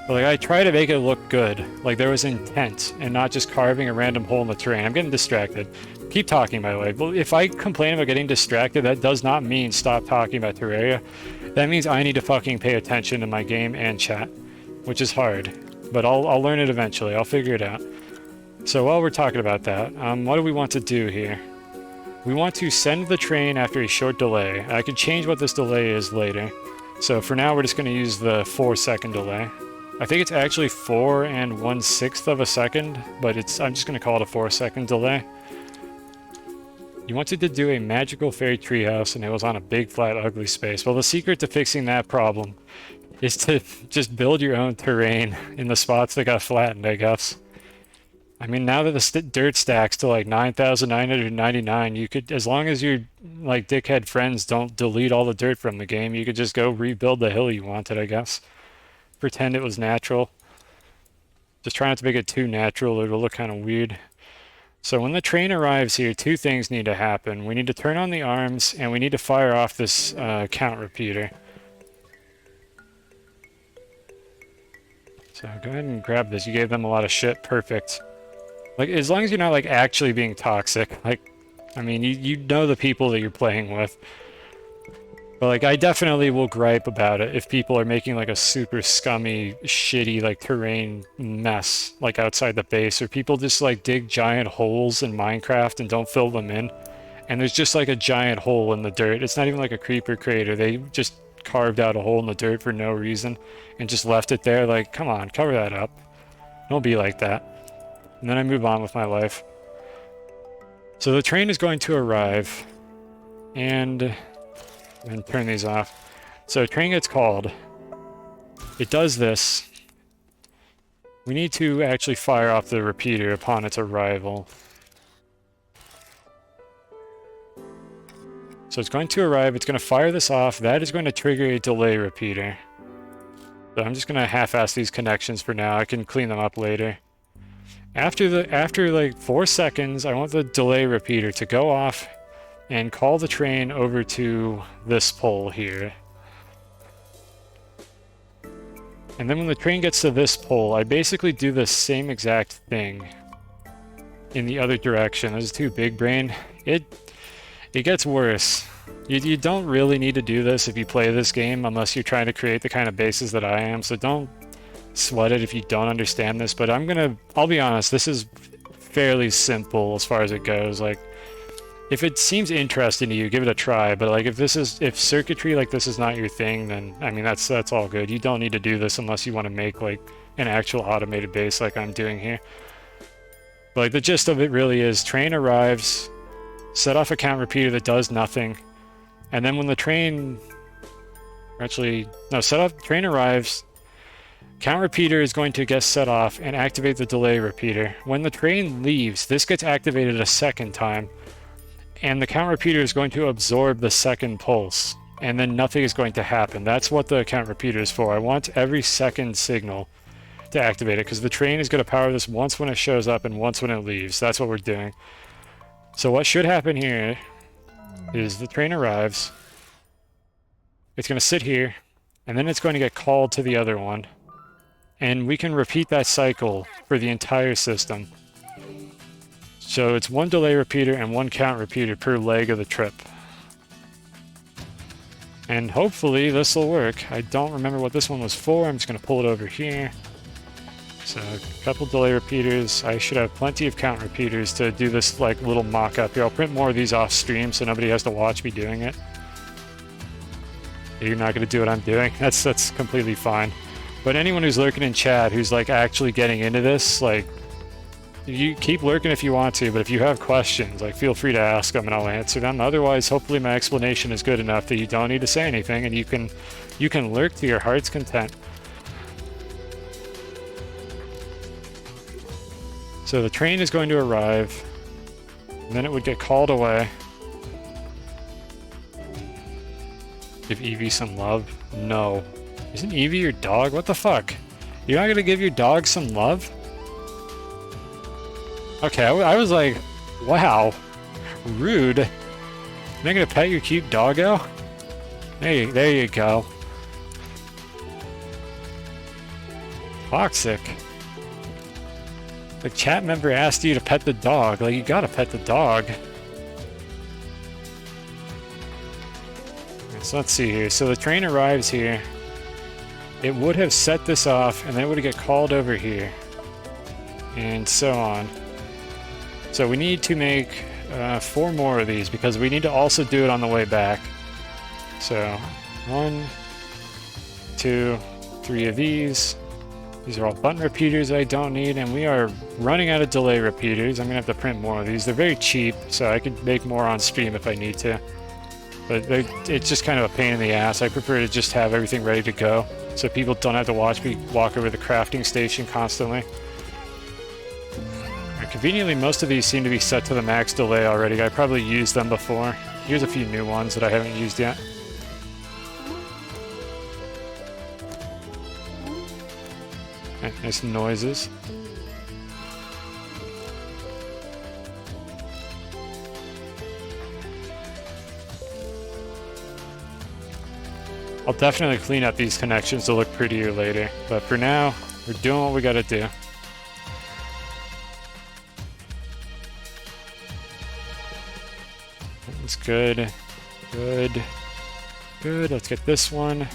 But like, I try to make it look good, like there was intent, and not just carving a random hole in the terrain. I'm getting distracted. Keep talking, by the way. But if I complain about getting distracted, that does not mean stop talking about Terraria. That means I need to fucking pay attention to my game and chat, which is hard. But I'll learn it eventually. I'll figure it out. So while we're talking about that, what do we want to do here? We want to send the train after a short delay. I could change what this delay is later. So for now, we're just going to use the 4-second delay. I think it's actually 4 1/6 of a second, but I'm just going to call it a 4-second delay. You wanted to do a magical fairy treehouse, and it was on a big, flat, ugly space. Well, the secret to fixing that problem is to just build your own terrain in the spots that got flattened, I guess. I mean, now that the dirt stacks to like 9,999, you could, as long as your like dickhead friends don't delete all the dirt from the game, you could just go rebuild the hill you wanted, I guess. Pretend it was natural. Just try not to make it too natural, it'll look kind of weird. So when the train arrives here, two things need to happen. We need to turn on the arms, and we need to fire off this count repeater. So go ahead and grab this. You gave them a lot of shit. Perfect. Like, as long as you're not like actually being toxic. Like, I mean, you know the people that you're playing with. But like, I definitely will gripe about it if people are making like a super scummy, shitty like terrain mess like outside the base, or people just like dig giant holes in Minecraft and don't fill them in. And there's just like a giant hole in the dirt. It's not even like a creeper crater. They just carved out a hole in the dirt for no reason and just left it there. Like, come on, cover that up. Don't be like that. And then I move on with my life. So the train is going to arrive, and turn these off. So train gets called. It does this. We need to actually fire off the repeater upon its arrival. So it's going to arrive, it's going to fire this off. That is going to trigger a delay repeater. So I'm just going to half-ass these connections for now. I can clean them up later. After like 4 seconds, I want the delay repeater to go off and call the train over to this pole here. And then when the train gets to this pole, I basically do the same exact thing in the other direction. This is too big brain. It gets worse. You don't really need to do this if you play this game unless you're trying to create the kind of bases that I am, so don't sweat it if you don't understand this, but I'll be honest, this is fairly simple as far as it goes. Like, if it seems interesting to you, give it a try, but like if circuitry like this is not your thing, then I mean that's all good. You don't need to do this unless you want to make like an actual automated base like I'm doing here. But like the gist of it really is train arrives, set off a count repeater that does nothing, and then when the train train arrives, count repeater is going to get set off and activate the delay repeater. When the train leaves, this gets activated a second time, and the count repeater is going to absorb the second pulse, and then nothing is going to happen. That's what the count repeater is for. I want every second signal to activate it, because the train is going to power this once when it shows up and once when it leaves. That's what we're doing. So what should happen here is the train arrives, it's going to sit here, and then it's going to get called to the other one. And we can repeat that cycle for the entire system. So it's one delay repeater and one count repeater per leg of the trip. And hopefully this will work. I don't remember what this one was for. I'm just going to pull it over here. So a couple delay repeaters. I should have plenty of count repeaters to do this like little mock-up here. I'll print more of these off stream so nobody has to watch me doing it. You're not going to do what I'm doing. That's completely fine. But anyone who's lurking in chat who's like actually getting into this, like, you keep lurking if you want to, but if you have questions, like, feel free to ask them and I'll answer them. Otherwise, hopefully my explanation is good enough that you don't need to say anything and you can lurk to your heart's content. So the train is going to arrive, and then it would get called away. Give Evie some love? No. Isn't Evie your dog? What the fuck? You're not gonna give your dog some love? Okay, I was like, wow, rude. Am I gonna pet your cute doggo? There you go. Toxic. The chat member asked you to pet the dog. Like, you gotta pet the dog. So let's see here. So the train arrives here. It would have set this off, and then it would get called over here. And so on. So we need to make 4 more of these, because we need to also do it on the way back. So 1, 2, 3 of these. These are all button repeaters I don't need, and we are running out of delay repeaters. I'm gonna have to print more of these. They're very cheap, so I could make more on stream if I need to. But it's just kind of a pain in the ass. I prefer to just have everything ready to go, so people don't have to watch me walk over the crafting station constantly. And conveniently, most of these seem to be set to the max delay already. I probably used them before. Here's a few new ones that I haven't used yet. Nice noises. I'll definitely clean up these connections to look prettier later, but for now, we're doing what we gotta do. That's good. Good. Good. Let's get this one.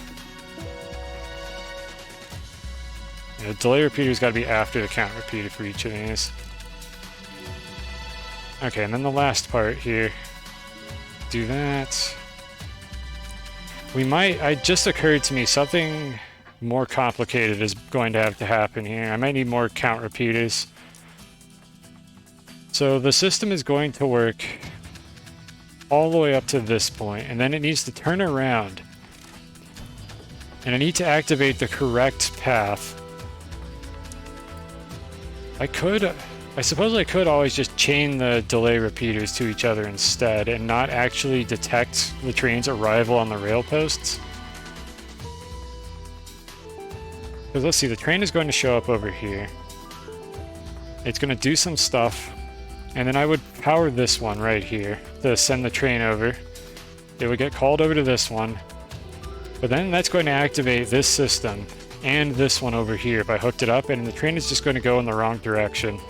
The delay repeater's got to be after the count repeater for each of these. Okay, and then the last part here. Do that. We might, it just occurred to me, something more complicated is going to have to happen here. I might need more count repeaters. So the system is going to work all the way up to this point, and then it needs to turn around. And I need to activate the correct path. I suppose I could always just chain the delay repeaters to each other instead and not actually detect the train's arrival on the rail posts. Because let's see, the train is going to show up over here. It's going to do some stuff, and then I would power this one right here to send the train over. It would get called over to this one, but then that's going to activate this system and this one over here if I hooked it up, and the train is just going to go in the wrong direction.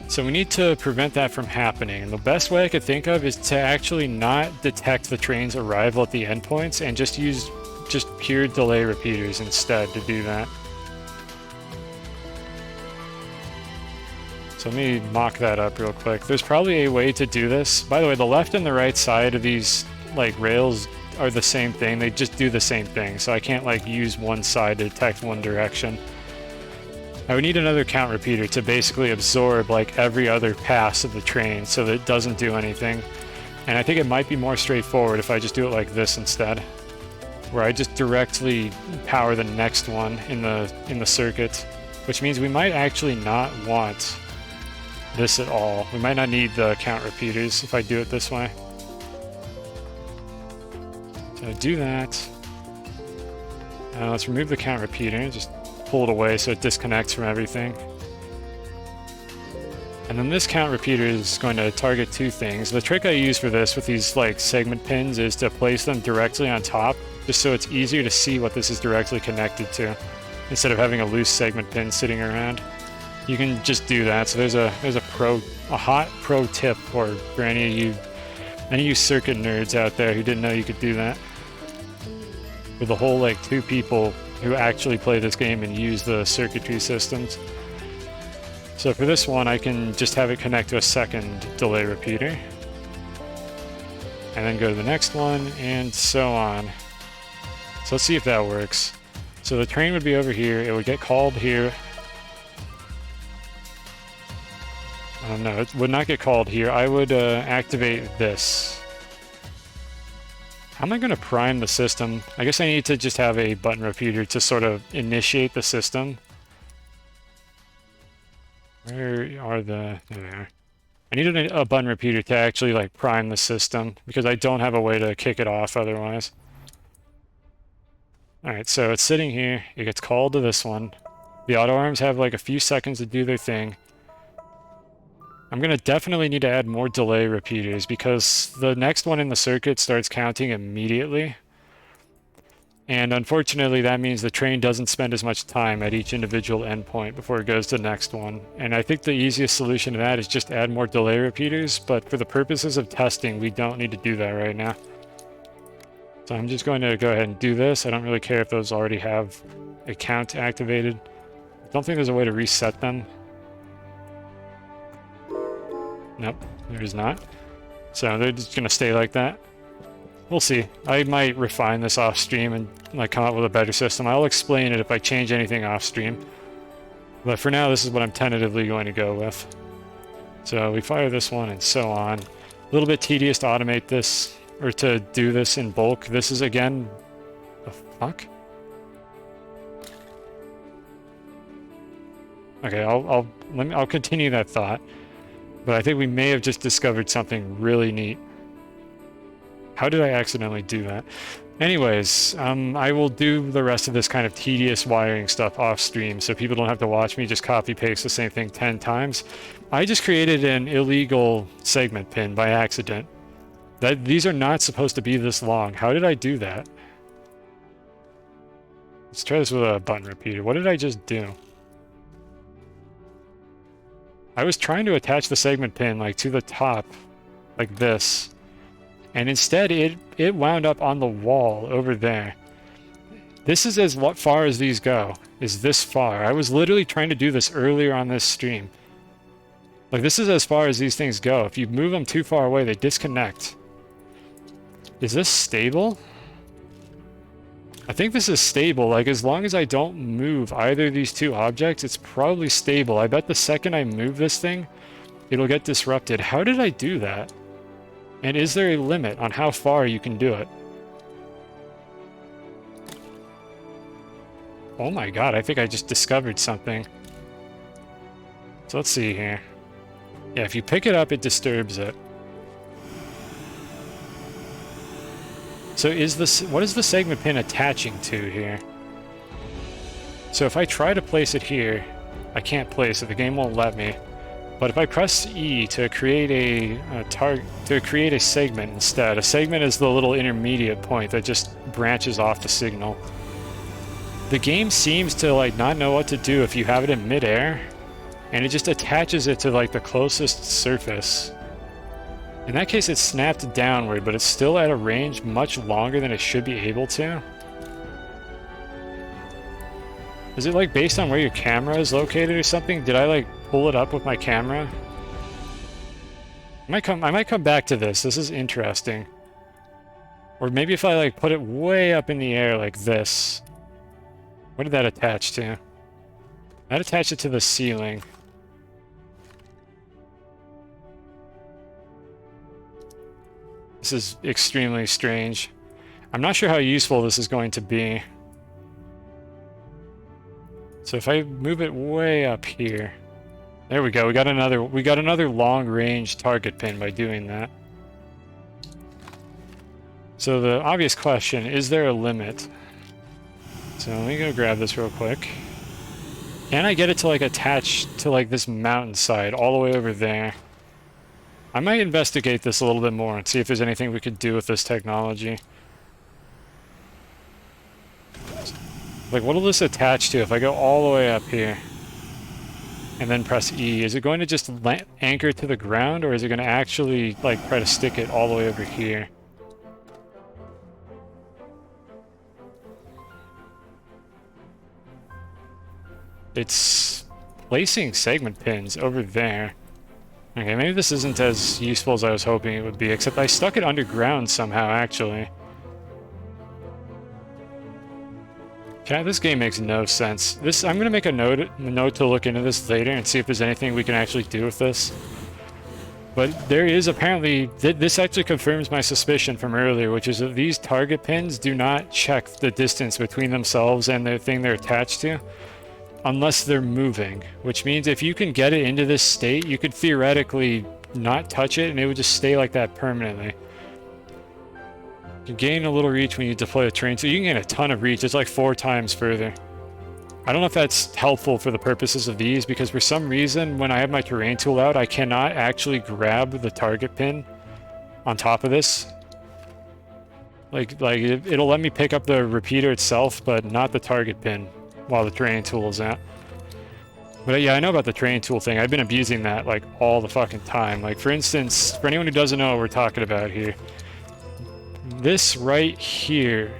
So we need to prevent that from happening, and the best way I could think of is to actually not detect the train's arrival at the endpoints and just use pure delay repeaters instead to do that. So let me mock that up real quick. There's probably a way to do this. By the way, the left and the right side of these like rails are the same thing. They just do the same thing, so I can't like use one side to detect one direction. I would need another count repeater to basically absorb like every other pass of the train so that it doesn't do anything. And I think it might be more straightforward if I just do it like this instead, where I just directly power the next one in the circuit, which means we might actually not want this at all. We might not need the count repeaters if I do it this way. So do that. Let's remove the count repeater, just pull it away so it disconnects from everything. And then this count repeater is going to target two things. The trick I use for this with these like segment pins is to place them directly on top, just so it's easier to see what this is directly connected to, instead of having a loose segment pin sitting around. You can just do that. So there's a hot pro tip for any of you circuit nerds out there who didn't know you could do that. With the whole like 2 people who actually play this game and use the circuitry systems. So for this one, I can just have it connect to a second delay repeater, and then go to the next one, and so on. So let's see if that works. So the train would be over here, it would get called here. Oh no, it would not get called here. I would activate this. How am I going to prime the system? I guess I need to just have a button repeater to sort of initiate the system. Where are the... There they are. I need a button repeater to actually like prime the system, because I don't have a way to kick it off otherwise. Alright, so it's sitting here. It gets called to this one. The auto arms have like a few seconds to do their thing. I'm going to definitely need to add more delay repeaters, because the next one in the circuit starts counting immediately. And unfortunately, that means the train doesn't spend as much time at each individual endpoint before it goes to the next one. And I think the easiest solution to that is just add more delay repeaters, but for the purposes of testing, we don't need to do that right now. So I'm just going to go ahead and do this. I don't really care if those already have a count activated. I don't think there's a way to reset them. Nope, there is not. So they're just going to stay like that. We'll see. I might refine this off stream and like come up with a better system. I'll explain it if I change anything off stream. But for now, this is what I'm tentatively going to go with. So we fire this one and so on. A little bit tedious to automate this, or to do this in bulk. This is again... The fuck? Okay, I'll continue that thought. But I think we may have just discovered something really neat. How did I accidentally do that? Anyways, I will do the rest of this kind of tedious wiring stuff off stream, so people don't have to watch me just copy paste the same thing 10 times. I just created an illegal segment pin by accident. These are not supposed to be this long. How did I do that? Let's try this with a button repeater. What did I just do? I was trying to attach the segment pin like to the top, like this. And instead it wound up on the wall over there. This is as far as these go, is this far. I was literally trying to do this earlier on this stream. Like, this is as far as these things go. If you move them too far away, they disconnect. Is this stable? I think this is stable. Like, as long as I don't move either of these two objects, it's probably stable. I bet the second I move this thing, it'll get disrupted. How did I do that? And is there a limit on how far you can do it? Oh my god, I think I just discovered something. So let's see here. Yeah, if you pick it up, it disturbs it. So is this, what is the segment pin attaching to here? So if I try to place it here, I can't place it, the game won't let me. But if I press E to create a segment instead, a segment is the little intermediate point that just branches off the signal. The game seems to like not know what to do if you have it in midair, and it just attaches it to like the closest surface. In that case, it's snapped downward, but it's still at a range much longer than it should be able to. Is it like based on where your camera is located or something? Did I like pull it up with my camera? I might come back to this. This is interesting. Or maybe if I like put it way up in the air like this. What did that attach to? That attached it to the ceiling. This is extremely strange. I'm not sure how useful this is going to be. So if I move it way up here. There we go. We got another long-range target pin by doing that. So the obvious question, is there a limit? So let me go grab this real quick. Can I get it to like attach to like this mountainside all the way over there? I might investigate this a little bit more and see if there's anything we could do with this technology. Like, what'll this attach to if I go all the way up here and then press E? Is it going to just anchor to the ground, or is it going to actually like try to stick it all the way over here? It's placing segment pins over there. Okay, maybe this isn't as useful as I was hoping it would be, except I stuck it underground somehow, actually. This game makes no sense. I'm gonna make a note to look into this later and see if there's anything we can actually do with this. But there is apparently, this actually confirms my suspicion from earlier, which is that these target pins do not check the distance between themselves and the thing they're attached to, unless they're moving, which means if you can get it into this state, you could theoretically not touch it and it would just stay like that permanently. You gain a little reach when you deploy a terrain, so you can gain a ton of reach. It's like 4 times further. I don't know if that's helpful for the purposes of these, because for some reason, when I have my terrain tool out, I cannot actually grab the target pin on top of this. It'll let me pick up the repeater itself, but not the target pin while the terrain tool is out. But yeah, I know about the terrain tool thing. I've been abusing that like all the fucking time. Like, for instance, for anyone who doesn't know what we're talking about here, this right here,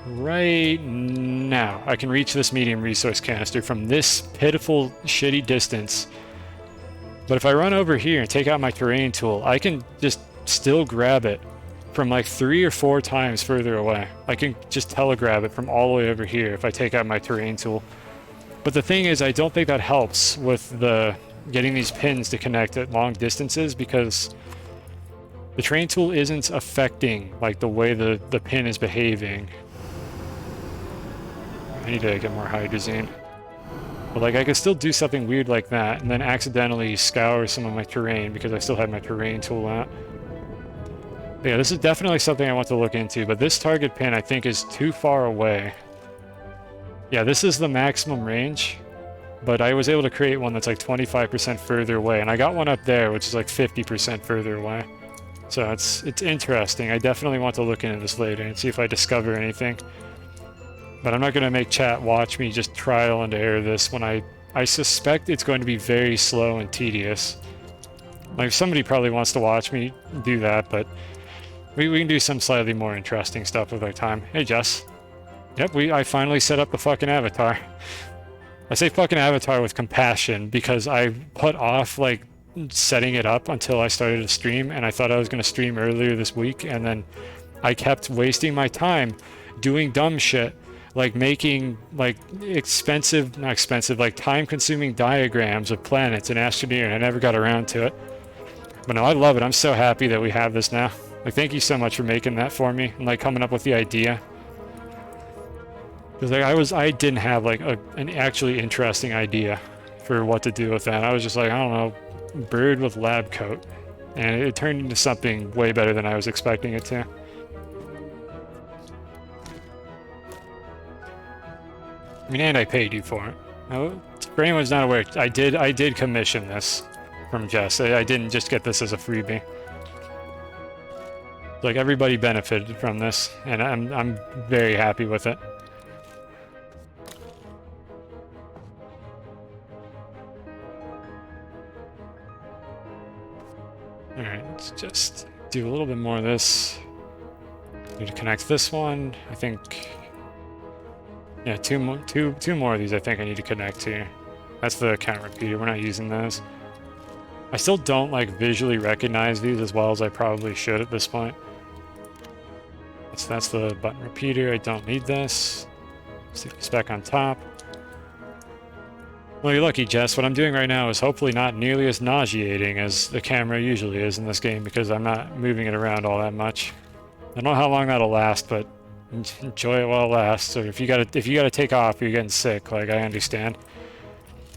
right now, I can reach this medium resource canister from this pitiful, shitty distance. But if I run over here and take out my terrain tool, I can just still grab it from like 3 or 4 times further away. I can just telegrab it from all the way over here if I take out my terrain tool. But the thing is, I don't think that helps with getting these pins to connect at long distances, because the terrain tool isn't affecting like the way the pin is behaving. I need to get more hydrazine. But like, I could still do something weird like that and then accidentally scour some of my terrain because I still have my terrain tool out. But yeah, this is definitely something I want to look into, but this target pin I think is too far away. Yeah, this is the maximum range, but I was able to create one that's like 25% further away, and I got one up there which is like 50% further away. So it's interesting. I definitely want to look into this later and see if I discover anything. But I'm not going to make chat watch me just trial and error this when I suspect it's going to be very slow and tedious. Like, somebody probably wants to watch me do that, but we can do some slightly more interesting stuff with our time. Hey, Jess. Yep, I finally set up the fucking avatar. I say fucking avatar with compassion because I put off, like, setting it up until I started to stream, and I thought I was going to stream earlier this week, and then I kept wasting my time doing dumb shit, like making like not expensive, like time-consuming diagrams of planets in Astroneer, and I never got around to it. But no, I love it. I'm so happy that we have this now. Like, thank you so much for making that for me and like coming up with the idea. Because like, I didn't have like an actually interesting idea for what to do with that. I was just like, I don't know, bird with lab coat, and it turned into something way better than I was expecting it to. I mean, and I paid you for it. Now, for anyone who's not aware, I did commission this from Jess. I didn't just get this as a freebie. Like, everybody benefited from this, and I'm very happy with it. Alright, let's just do a little bit more of this. Need to connect this one. I think... yeah, two more of these I think I need to connect here. That's the count repeater. We're not using those. I still don't like visually recognize these as well as I probably should at this point. So that's the button repeater. I don't need this. Stick this back on top. Well, you're lucky, Jess. What I'm doing right now is hopefully not nearly as nauseating as the camera usually is in this game, because I'm not moving it around all that much. I don't know how long that'll last, but enjoy it while it lasts. Or if you gotta take off, you're getting sick. Like, I understand.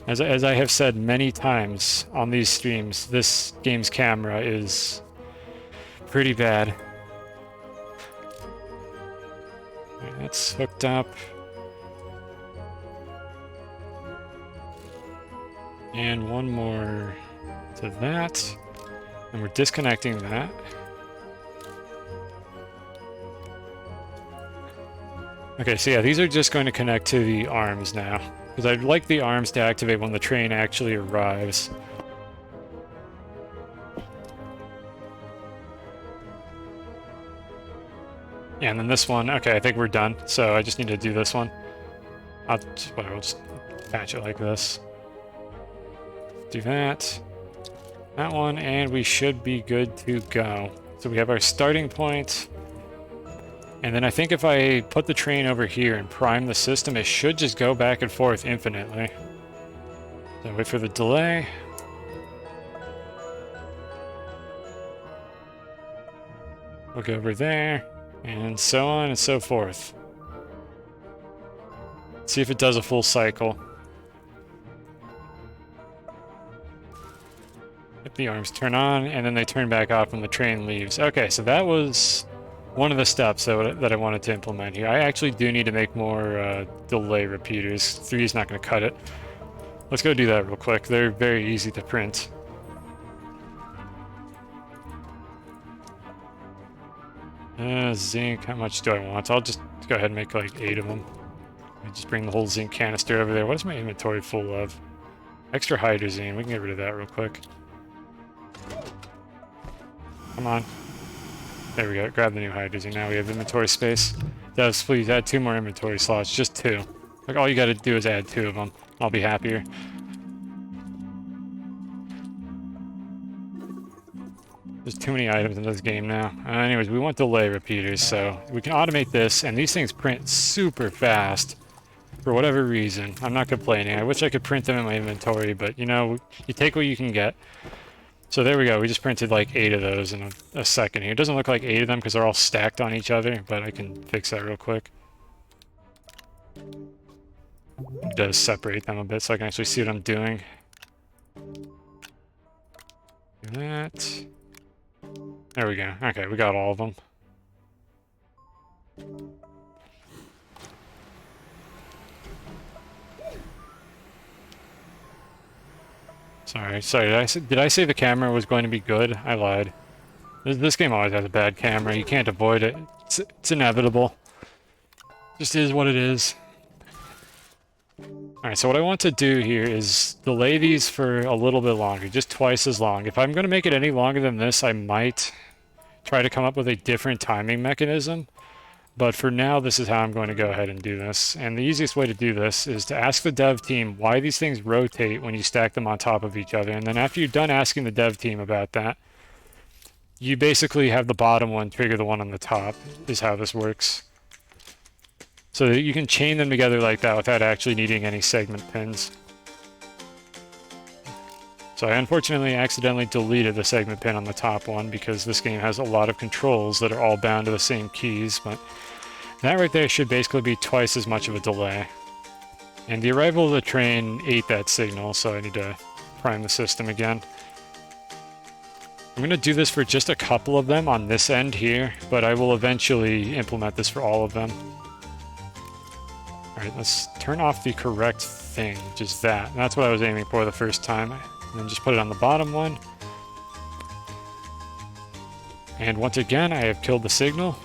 As I have said many times on these streams, this game's camera is pretty bad. Right, that's hooked up. And one more to that. And we're disconnecting that. Okay, so yeah, these are just going to connect to the arms now, because I'd like the arms to activate when the train actually arrives. Yeah, and then this one, okay, I think we're done, so I just need to do this one. I'll just patch it like this. Do that one, and we should be good to go. So we have our starting point. And then I think if I put the train over here and prime the system, it should just go back and forth infinitely. So wait for the delay. We'll go over there, and so on and so forth. See if it does a full cycle. If the arms turn on, and then they turn back off when the train leaves. Okay, so that was one of the steps that I wanted to implement here. I actually do need to make more delay repeaters. 3 is not going to cut it. Let's go do that real quick. They're very easy to print. Zinc, how much do I want? I'll just go ahead and make like 8 of them. Let me just bring the whole zinc canister over there. What is my inventory full of? Extra hydrazine. We can get rid of that real quick. Come on. There we go. Grab the new hydrazine. Now we have inventory space. Devs, please add 2 more inventory slots. Just 2. Like, all you gotta do is add 2 of them. I'll be happier. There's too many items in this game now. Anyways, we want delay repeaters, so we can automate this, and these things print super fast. For whatever reason. I'm not complaining. I wish I could print them in my inventory, but, you know, you take what you can get. So there we go. We just printed like 8 of those in a second here. It doesn't look like 8 of them because they're all stacked on each other, but I can fix that real quick. It does separate them a bit so I can actually see what I'm doing. Do that. There we go. Okay, we got all of them. Sorry, did I say the camera was going to be good? I lied. This game always has a bad camera. You can't avoid it. It's inevitable. Just is what it is. Alright, so what I want to do here is delay these for a little bit longer, just twice as long. If I'm going to make it any longer than this, I might try to come up with a different timing mechanism. But for now, this is how I'm going to go ahead and do this. And the easiest way to do this is to ask the dev team why these things rotate when you stack them on top of each other. And then after you're done asking the dev team about that, you basically have the bottom one trigger the one on the top, is how this works. so that you can chain them together like that without actually needing any segment pins. So I unfortunately accidentally deleted the segment pin on the top one because this game has a lot of controls that are all bound to the same keys, but that right there should basically be twice as much of a delay. And the arrival of the train ate that signal, so I need to prime the system again. I'm going to do this for just a couple of them on this end here, but I will eventually implement this for all of them. Alright, let's turn off the correct thing, which is that. And that's what I was aiming for the first time. And then just put it on the bottom one. And once again, I have killed the signal.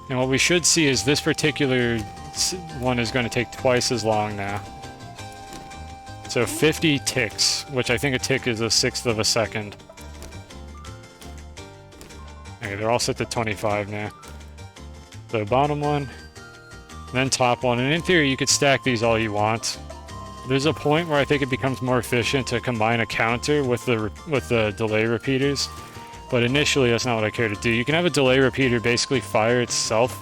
And what we should see is this particular one is going to take twice as long now. So 50 ticks, which I think a tick is a sixth of a second. Okay, they're all set to 25 now. So bottom one, then top one. And in theory, you could stack these all you want. There's a point where I think it becomes more efficient to combine a counter with the delay repeaters. But initially, that's not what I care to do. You can have a delay repeater basically fire itself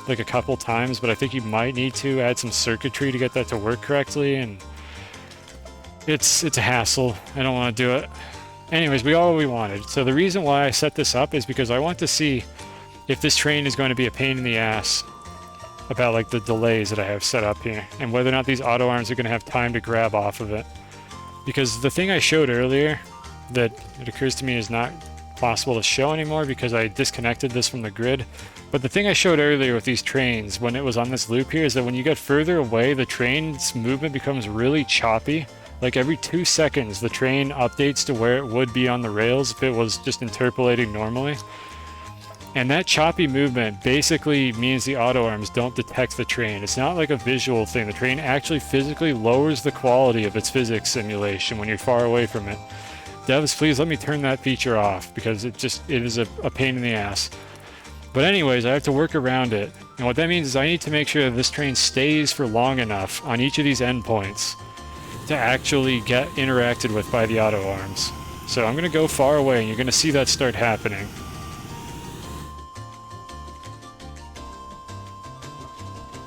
like a couple times, but I think you might need to add some circuitry to get that to work correctly, and it's a hassle. I don't want to do it. Anyways, we got what we wanted. So the reason why I set this up is because I want to see if this train is going to be a pain in the ass about like the delays that I have set up here, and whether or not these auto arms are going to have time to grab off of it. Because the thing I showed earlier that it occurs to me is not possible to show anymore because I disconnected this from the grid. But the thing I showed earlier with these trains when it was on this loop here is that when you get further away, the train's movement becomes really choppy. Like every 2 seconds, the train updates to where it would be on the rails if it was just interpolating normally. And that choppy movement basically means the auto arms don't detect the train. It's not like a visual thing. The train actually physically lowers the quality of its physics simulation when you're far away from it. Devs, please let me turn that feature off because it is a pain in the ass. But anyways, I have to work around it. And what that means is I need to make sure that this train stays for long enough on each of these endpoints to actually get interacted with by the auto arms. So I'm going to go far away and you're going to see that start happening.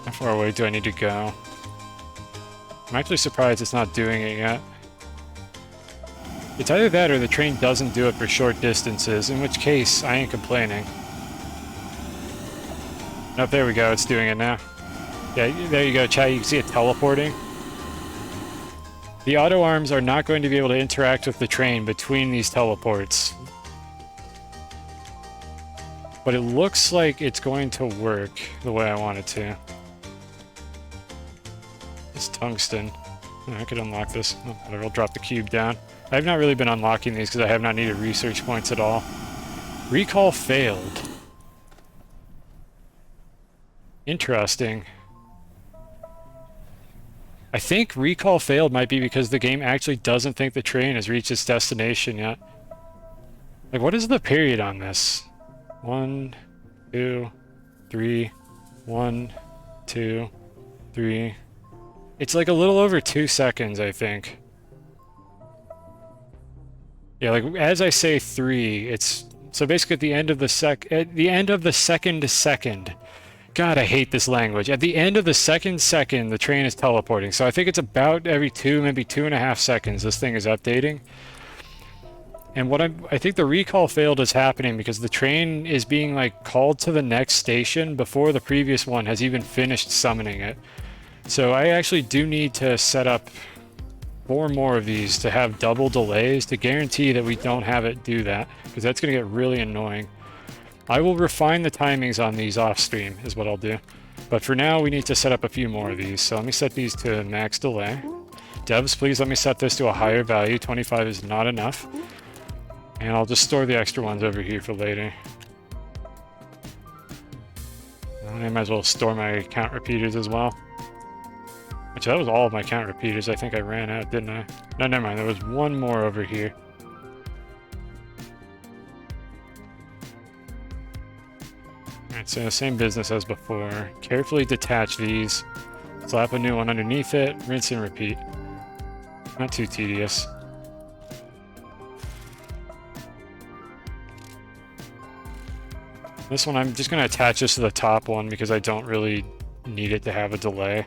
How far away do I need to go? I'm actually surprised it's not doing it yet. It's either that or the train doesn't do it for short distances, in which case I ain't complaining. Nope, there we go, it's doing it now. Yeah, there you go, chat, you can see it teleporting. The auto arms are not going to be able to interact with the train between these teleports. But it looks like it's going to work the way I want it to. It's tungsten. Oh, I could unlock this. Oh, whatever, I'll drop the cube down. I've not really been unlocking these because I have not needed research points at all. Recall failed. Interesting. I think recall failed might be because the game actually doesn't think the train has reached its destination yet. Like, what is the period on this? 1, 2, 3, 1, 2, 3. It's like a little over 2 seconds, I think. Yeah, like as I say 3, it's so basically at the end of the second. God, I hate this language. At the end of the second, the train is teleporting. So I think it's about every 2, maybe 2.5 seconds this thing is updating. And what I think the recall failed is happening because the train is being like called to the next station before the previous one has even finished summoning it. So I actually do need to set up 4 more of these to have double delays to guarantee that we don't have it do that, because that's going to get really annoying. I will refine the timings on these off stream is what I'll do. But for now, we need to set up a few more of these. So let me set these to max delay. Devs, please let me set this to a higher value. 25 is not enough. And I'll just store the extra ones over here for later. I might as well store my count repeaters as well. Actually, that was all of my count repeaters. I think I ran out, didn't I? No, never mind. There was one more over here. Alright, so same business as before. Carefully detach these. Slap a new one underneath it. Rinse and repeat. Not too tedious. This one, I'm just going to attach this to the top one because I don't really need it to have a delay.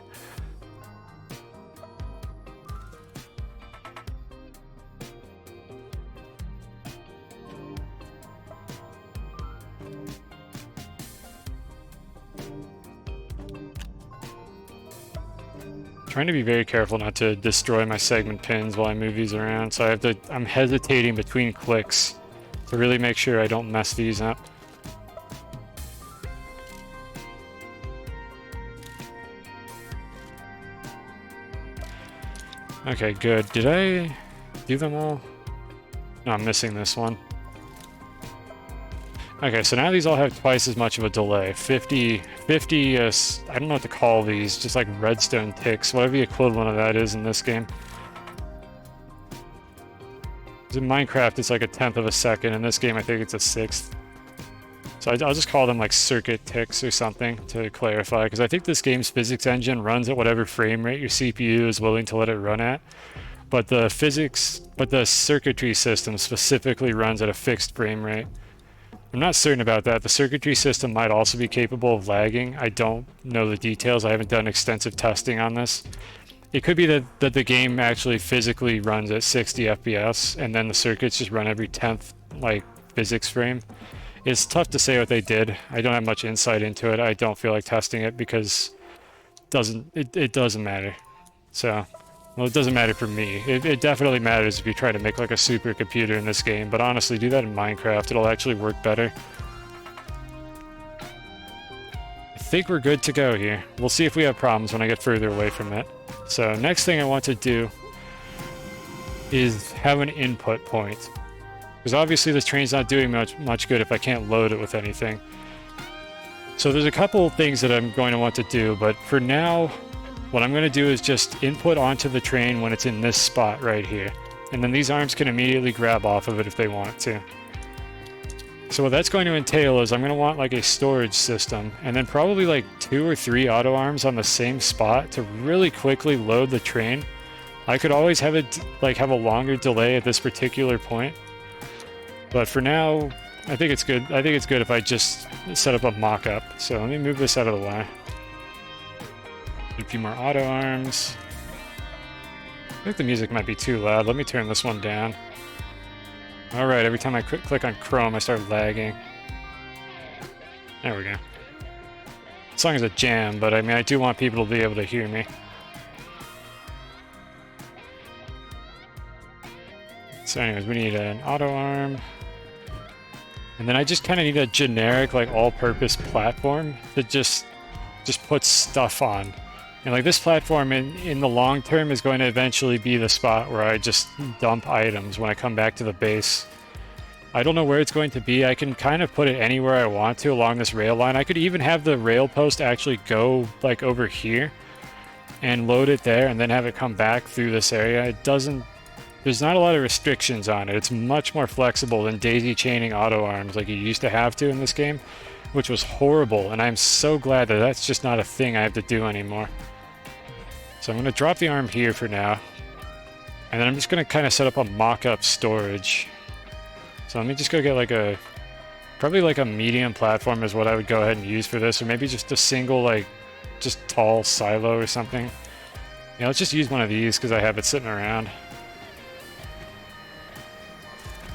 Trying to be very careful not to destroy my segment pins while I move these around, so I'm hesitating between clicks to really make sure I don't mess these up. Okay, good. Did I do them all? No, I'm missing this one. Okay, so now these all have twice as much of a delay. 50, I don't know what to call these, just like redstone ticks, whatever the equivalent of that is in this game. In Minecraft, it's like 1/10 of a second. In this game, I think it's 1/6. So I'll just call them like circuit ticks or something to clarify, because I think this game's physics engine runs at whatever frame rate your CPU is willing to let it run at. But the circuitry system specifically runs at a fixed frame rate. I'm not certain about that. The circuitry system might also be capable of lagging. I don't know the details. I haven't done extensive testing on this. It could be that the game actually physically runs at 60 FPS and then the circuits just run every 10th like physics frame. It's tough to say what they did. I don't have much insight into it. I don't feel like testing it because it doesn't matter. So, well, it doesn't matter for me. It definitely matters if you try to make like a supercomputer in this game, but honestly, do that in Minecraft. It'll actually work better. I think we're good to go here. We'll see if we have problems when I get further away from it. So next thing I want to do is have an input point. Because obviously this train's not doing much good if I can't load it with anything. So there's a couple things that I'm going to want to do, but for now, what I'm going to do is just input onto the train when it's in this spot right here. And then these arms can immediately grab off of it if they want to. So what that's going to entail is I'm going to want like a storage system, and then probably like 2 or 3 auto arms on the same spot to really quickly load the train. I could always have it have a longer delay at this particular point. But for now, I think it's good. I think it's good if I just set up a mock-up. So let me move this out of the way. A few more auto arms. I think the music might be too loud. Let me turn this one down. Alright, every time I click on Chrome, I start lagging. There we go. The song is a jam, but I mean, I do want people to be able to hear me. So anyways, we need an auto arm. And then I just kind of need a generic, like, all-purpose platform that just puts stuff on. And like this platform in the long term is going to eventually be the spot where I just dump items when I come back to the base. I don't know where it's going to be. I can kind of put it anywhere I want to along this rail line. I could even have the rail post actually go like over here and load it there and then have it come back through this area. There's not a lot of restrictions on it. It's much more flexible than daisy chaining auto arms like you used to have to in this game, which was horrible, and I'm so glad that that's just not a thing I have to do anymore. So I'm going to drop the arm here for now, and then I'm just going to kind of set up a mock-up storage. So let me just go get probably like a medium platform is what I would go ahead and use for this, or maybe just a single just tall silo or something. Yeah, let's just use one of these because I have it sitting around.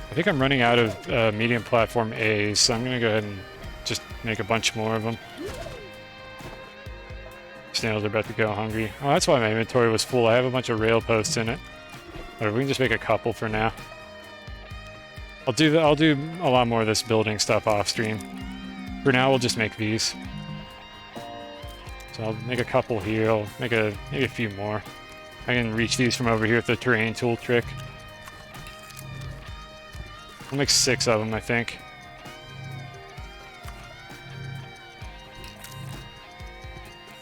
I think I'm running out of medium platform A's, so I'm going to go ahead and just make a bunch more of them. Snails are about to go hungry. Oh, that's why my inventory was full. I have a bunch of rail posts in it. But we can just make a couple for now. I'll do a lot more of this building stuff off stream. For now, we'll just make these. So I'll make a couple here. I'll make a few more. I can reach these from over here with the terrain tool trick. I'll make 6 of them, I think.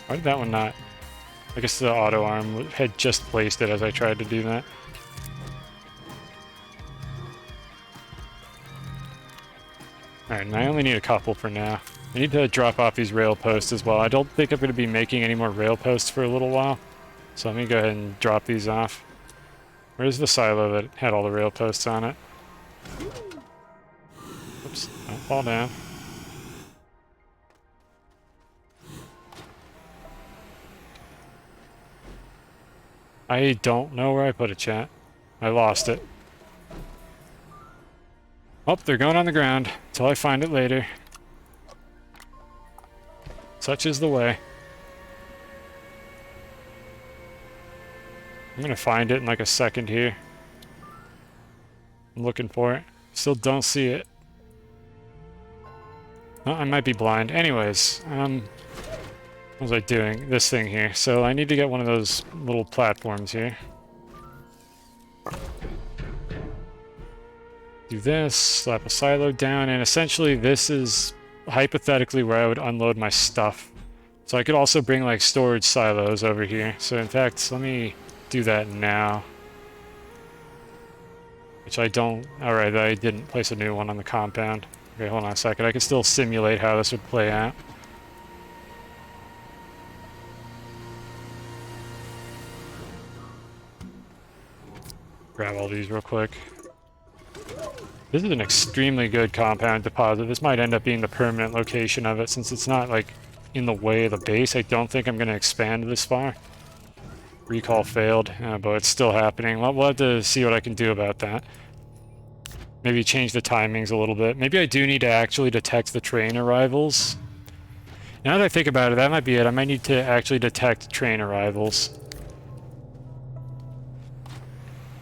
Why did that one not? I guess the auto arm had just placed it as I tried to do that. Alright, and I only need a couple for now. I need to drop off these rail posts as well. I don't think I'm going to be making any more rail posts for a little while. So let me go ahead and drop these off. Where's the silo that had all the rail posts on it? Oops, don't fall down. I don't know where I put it, chat. I lost it. Oh, they're going on the ground until I find it later. Such is the way. I'm gonna find it in like a second here. I'm looking for it. Still don't see it. Oh, I might be blind. Anyways, what was I doing? This thing here. So I need to get one of those little platforms here. Do this, slap a silo down, and essentially this is hypothetically where I would unload my stuff. So I could also bring like storage silos over here. So in fact, let me do that now. Which I don't... Alright, I didn't place a new one on the compound. Okay, hold on a second. I can still simulate how this would play out. Grab all these real quick. This is an extremely good compound deposit. This might end up being the permanent location of it, since it's not, like, in the way of the base. I don't think I'm going to expand this far. Recall failed, but it's still happening. We'll have to see what I can do about that. Maybe change the timings a little bit. Maybe I do need to actually detect the train arrivals. Now that I think about it, that might be it. I might need to actually detect train arrivals.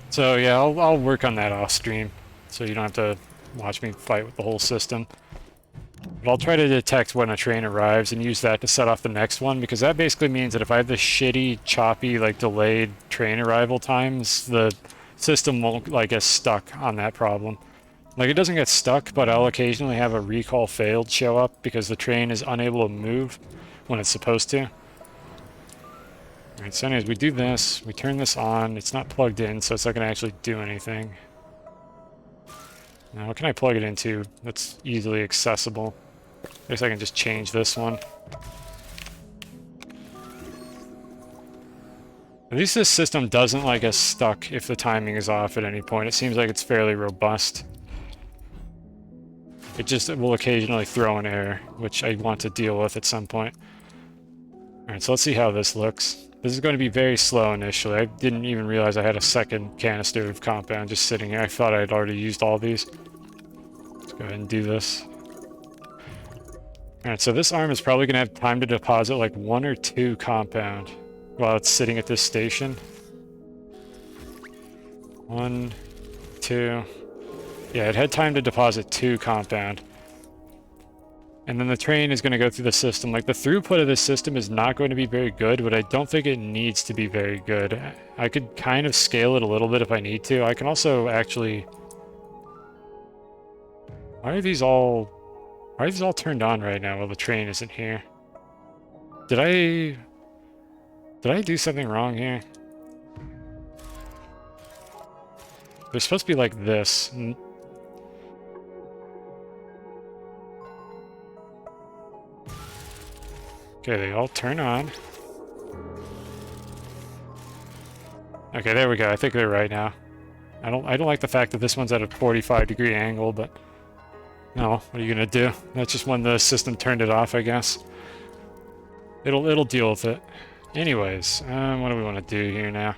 So yeah, I'll work on that off stream, so you don't have to watch me fight with the whole system. But I'll try to detect when a train arrives and use that to set off the next one, because that basically means that if I have the shitty, choppy, like delayed train arrival times, the system won't like get stuck on that problem. Like, it doesn't get stuck, but I'll occasionally have a recall failed show up because the train is unable to move when it's supposed to. Alright, so anyways, we do this, we turn this on, it's not plugged in, so it's not going to actually do anything. Now, what can I plug it into that's easily accessible? I guess I can just change this one. At least this system doesn't like get stuck if the timing is off at any point. It seems like it's fairly robust. It will occasionally throw an error, which I want to deal with at some point. Alright, so let's see how this looks. This is going to be very slow initially. I didn't even realize I had a second canister of compound just sitting here. I thought I had already used all these. Let's go ahead and do this. Alright, so this arm is probably going to have time to deposit like 1 or 2 compound while it's sitting at this station. 1, 2... Yeah, it had time to deposit 2 compound. And then the train is going to go through the system. Like, the throughput of this system is not going to be very good, but I don't think it needs to be very good. I could kind of scale it a little bit if I need to. I can also actually... Why are these all turned on right now while the train isn't here? Did I do something wrong here? They're supposed to be like this. Okay, they all turn on. Okay, there we go. I think they're right now. I don't like the fact that this one's at a 45-degree angle, but no, what are you gonna do? That's just when the system turned it off, I guess. It'll deal with it. Anyways, what do we want to do here now?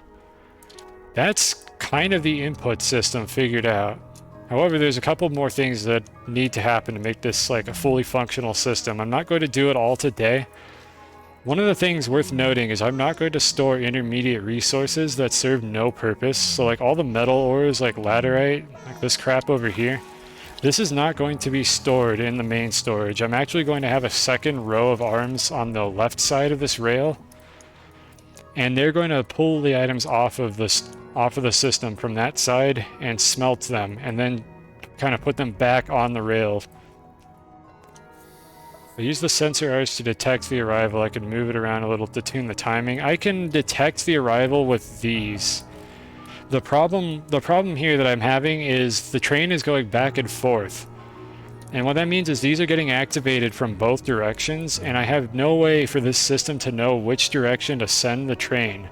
That's kind of the input system figured out. However, there's a couple more things that need to happen to make this like a fully functional system. I'm not going to do it all today. One of the things worth noting is I'm not going to store intermediate resources that serve no purpose. So like all the metal ores like laterite, like this crap over here, this is not going to be stored in the main storage. I'm actually going to have a second row of arms on the left side of this rail. And they're going to pull the items off of the system from that side and smelt them, and then kind of put them back on the rail. I use the sensor arch to detect the arrival. I can move it around a little to tune the timing. I can detect the arrival with these. The problem here that I'm having is the train is going back and forth. And what that means is these are getting activated from both directions, and I have no way for this system to know which direction to send the train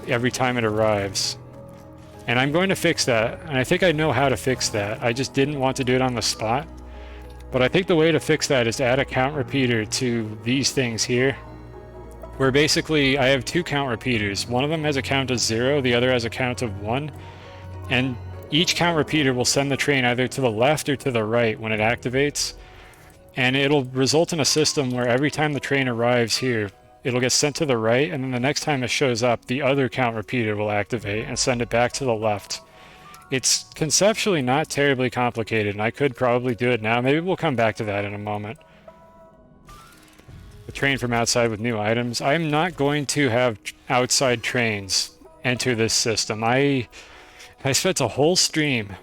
every time it arrives. And I'm going to fix that, and I think I know how to fix that. I just didn't want to do it on the spot. But I think the way to fix that is to add a count repeater to these things here. where basically I have two count repeaters. One of them has a count of 0, the other has a count of 1, and each count repeater will send the train either to the left or to the right when it activates, and it'll result in a system where every time the train arrives here, it'll get sent to the right, and then the next time it shows up, the other count repeater will activate and send it back to the left. It's conceptually not terribly complicated, and I could probably do it now. Maybe we'll come back to that in a moment. The train from outside with new items. I'm not going to have outside trains enter this system. I spent a whole stream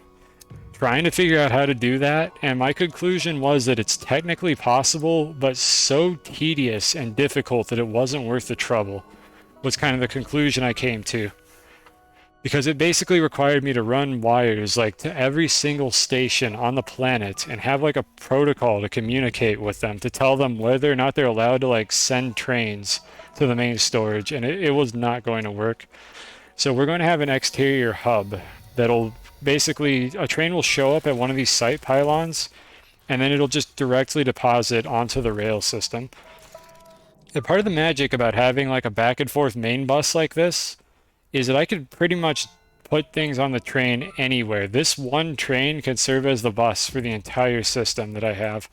trying to figure out how to do that, and my conclusion was that it's technically possible, but so tedious and difficult that it wasn't worth the trouble, was kind of the conclusion I came to. Because it basically required me to run wires like to every single station on the planet and have like a protocol to communicate with them to tell them whether or not they're allowed to like send trains to the main storage, and it was not going to work. So we're going to have an exterior hub that'll basically, a train will show up at one of these site pylons, and then it'll just directly deposit onto the rail system. And part of the magic about having like a back and forth main bus like this is that I could pretty much put things on the train anywhere. This one train can serve as the bus for the entire system that I have,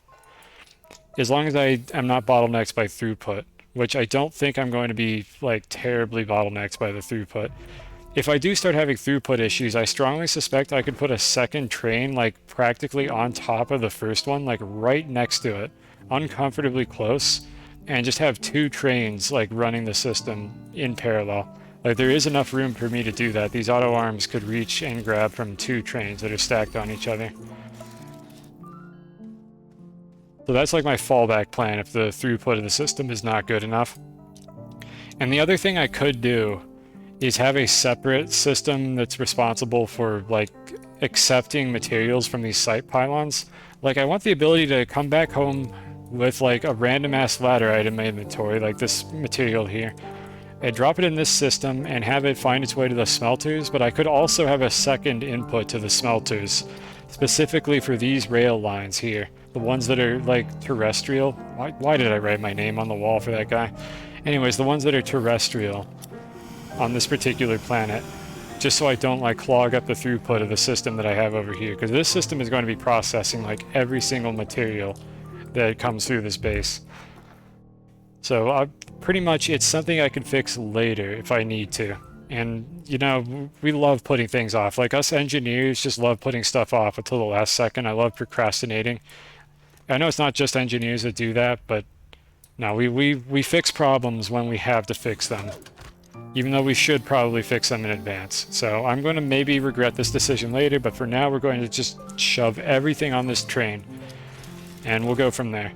as long as I am not bottlenecked by throughput, which I don't think I'm going to be like terribly bottlenecked by the throughput. If I do start having throughput issues, I strongly suspect I could put a second train like practically on top of the first one, like right next to it, uncomfortably close, and just have two trains like running the system in parallel. Like, there is enough room for me to do that. These auto arms could reach and grab from two trains that are stacked on each other. So that's like my fallback plan if the throughput of the system is not good enough. And the other thing I could do is have a separate system that's responsible for like accepting materials from these site pylons. Like, I want the ability to come back home with like a random ass ladder item in my inventory, like this material here, and drop it in this system and have it find its way to the smelters, but I could also have a second input to the smelters, specifically for these rail lines here, the ones that are like terrestrial. Why did I write my name on the wall for that guy? Anyways, the ones that are terrestrial on this particular planet, just so I don't like clog up the throughput of the system that I have over here, because this system is going to be processing like every single material that comes through this base. So pretty much it's something I can fix later if I need to. And, you know, we love putting things off. Like, us engineers just love putting stuff off until the last second. I love procrastinating. I know it's not just engineers that do that, but no, we fix problems when we have to fix them, even though we should probably fix them in advance. So I'm going to maybe regret this decision later, but for now we're going to just shove everything on this train, and we'll go from there.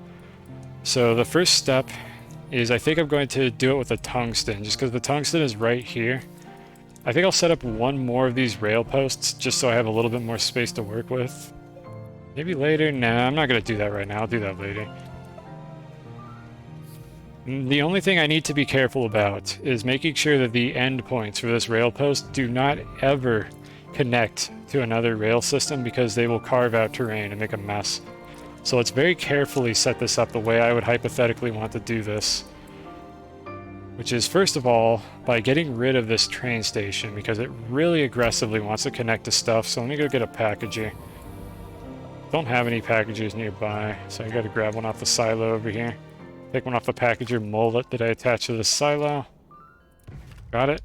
So the first step is I think I'm going to do it with a tungsten, just because the tungsten is right here. I think I'll set up one more of these rail posts, just so I have a little bit more space to work with. Maybe later? Nah, I'm not going to do that right now. I'll do that later. The only thing I need to be careful about is making sure that the endpoints for this rail post do not ever connect to another rail system, because they will carve out terrain and make a mess. So let's very carefully set this up the way I would hypothetically want to do this. Which is, first of all, by getting rid of this train station, because it really aggressively wants to connect to stuff. So let me go get a packager. Don't have any packagers nearby, so I gotta grab one off the silo over here. Take one off the packager mullet that I attached to the silo. Got it.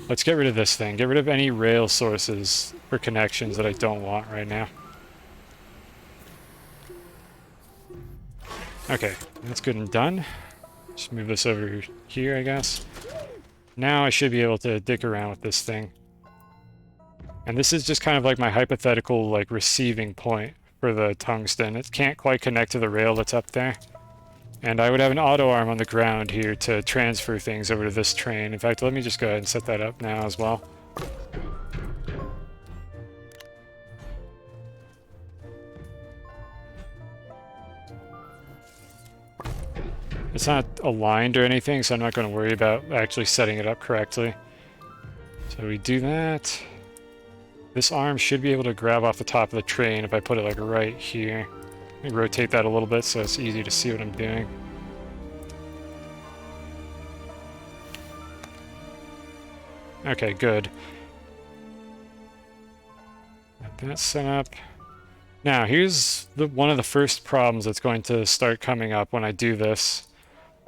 Let's get rid of this thing. Get rid of any rail sources for connections that I don't want right now. Okay, that's good and done. Just move this over here, I guess. Now I should be able to dick around with this thing. And this is just kind of like my hypothetical like receiving point for the tungsten. It can't quite connect to the rail that's up there. And I would have an auto arm on the ground here to transfer things over to this train. In fact, let me just go ahead and set that up now as well. It's not aligned or anything, so I'm not going to worry about actually setting it up correctly. So we do that. This arm should be able to grab off the top of the train if I put it like right here. Let me rotate that a little bit so it's easy to see what I'm doing. Okay, good. Got that set up. Now, here's one of the first problems that's going to start coming up when I do this,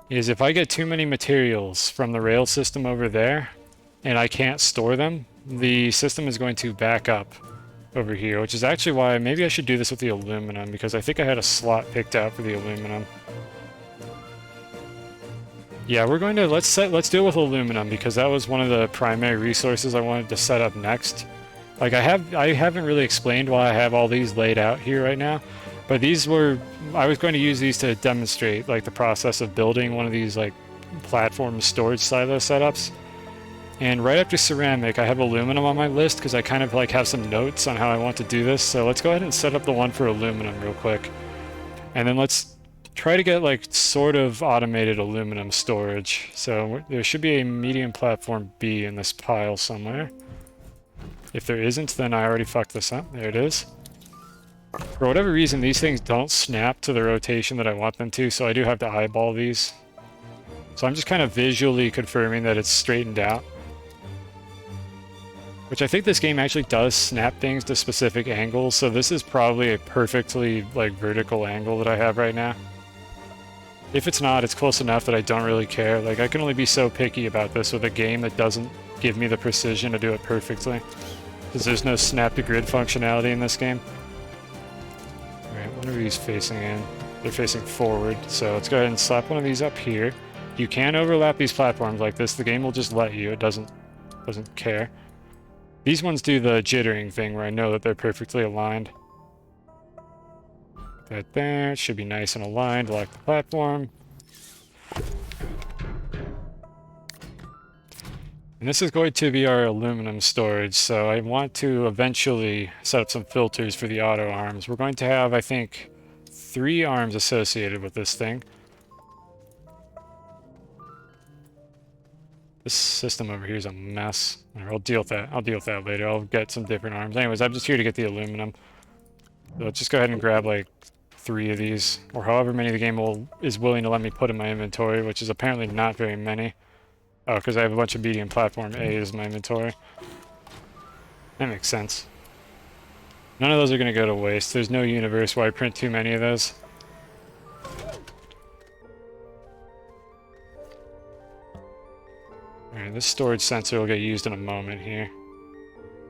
is if I get too many materials from the rail system over there, and I can't store them, the system is going to back up over here, which is actually why maybe I should do this with the aluminum, because I think I had a slot picked out for the aluminum. Yeah, we're going to, let's deal with aluminum, because that was one of the primary resources I wanted to set up next. Like, I haven't really explained why I have all these laid out here right now, but these were, I was going to use these to demonstrate, like, the process of building one of these, like, platform storage silo setups. And right after ceramic, I have aluminum on my list, because I kind of, like, have some notes on how I want to do this, so let's go ahead and set up the one for aluminum real quick. And then let's try to get, like, sort of automated aluminum storage. So there should be a medium platform B in this pile somewhere. If there isn't, then I already fucked this up. There it is. For whatever reason, these things don't snap to the rotation that I want them to, so I do have to eyeball these. So I'm just kind of visually confirming that it's straightened out. Which I think this game actually does snap things to specific angles, so this is probably a perfectly, like, vertical angle that I have right now. If it's not, it's close enough that I don't really care. Like, I can only be so picky about this with a game that doesn't give me the precision to do it perfectly. Because there's no snap to grid functionality in this game. Alright, what are these facing in? They're facing forward, so let's go ahead and slap one of these up here. You can overlap these platforms like this, the game will just let you, it doesn't care. These ones do the jittering thing where I know that they're perfectly aligned. That there, it should be nice and aligned like the platform. And this is going to be our aluminum storage, so I want to eventually set up some filters for the auto arms. We're going to have, I think, 3 arms associated with this thing. This system over here is a mess. I'll deal with that. I'll deal with that later. I'll get some different arms. Anyways, I'm just here to get the aluminum. So let's just go ahead and grab like 3 of these, or however many the game is willing to let me put in my inventory, which is apparently not very many. Oh, because I have a bunch of medium platform A's in my inventory. That makes sense. None of those are going to go to waste. There's no universe where I print too many of those. Alright, this storage sensor will get used in a moment here.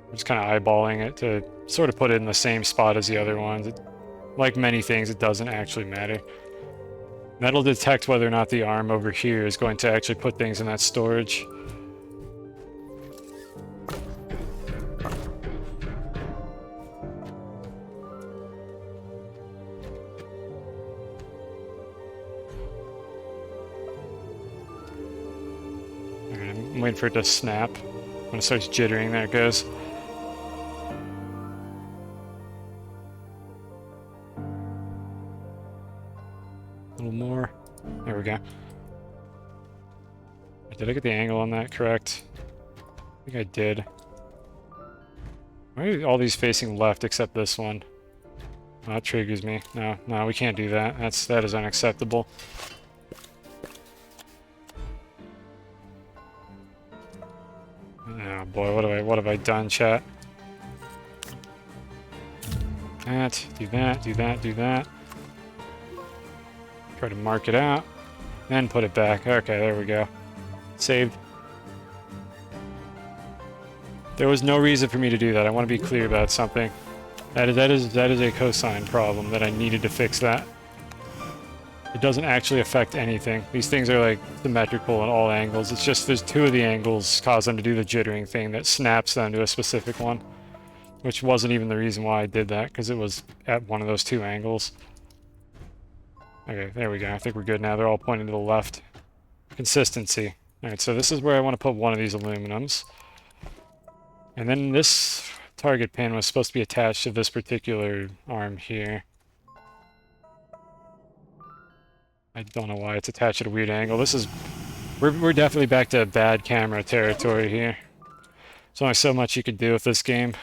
I'm just kind of eyeballing it to sort of put it in the same spot as the other ones. Like many things, it doesn't actually matter. That'll detect whether or not the arm over here is going to actually put things in that storage. Alright, I'm waiting for it to snap. When it starts jittering, there it goes. A little more. There we go. Did I get the angle on that correct? I think I did. Why are all these facing left except this one? Oh, that triggers me. No, we can't do that. That is unacceptable. Oh boy, what have I done, chat? Do that. Try to mark it out, then put it back. Okay, there we go. Saved. There was no reason for me to do that. I want to be clear about something. That is a cosine problem that I needed to fix that. It doesn't actually affect anything. These things are like symmetrical in all angles. It's just there's 2 of the angles cause them to do the jittering thing that snaps them to a specific one. Which wasn't even the reason why I did that, because it was at one of those 2 angles. Okay, there we go. I think we're good now. They're all pointing to the left. Consistency. Alright, so this is where I want to put one of these aluminums. And then this target pin was supposed to be attached to this particular arm here. I don't know why it's attached at a weird angle. This is... We're definitely back to bad camera territory here. There's only so much you can do with this game.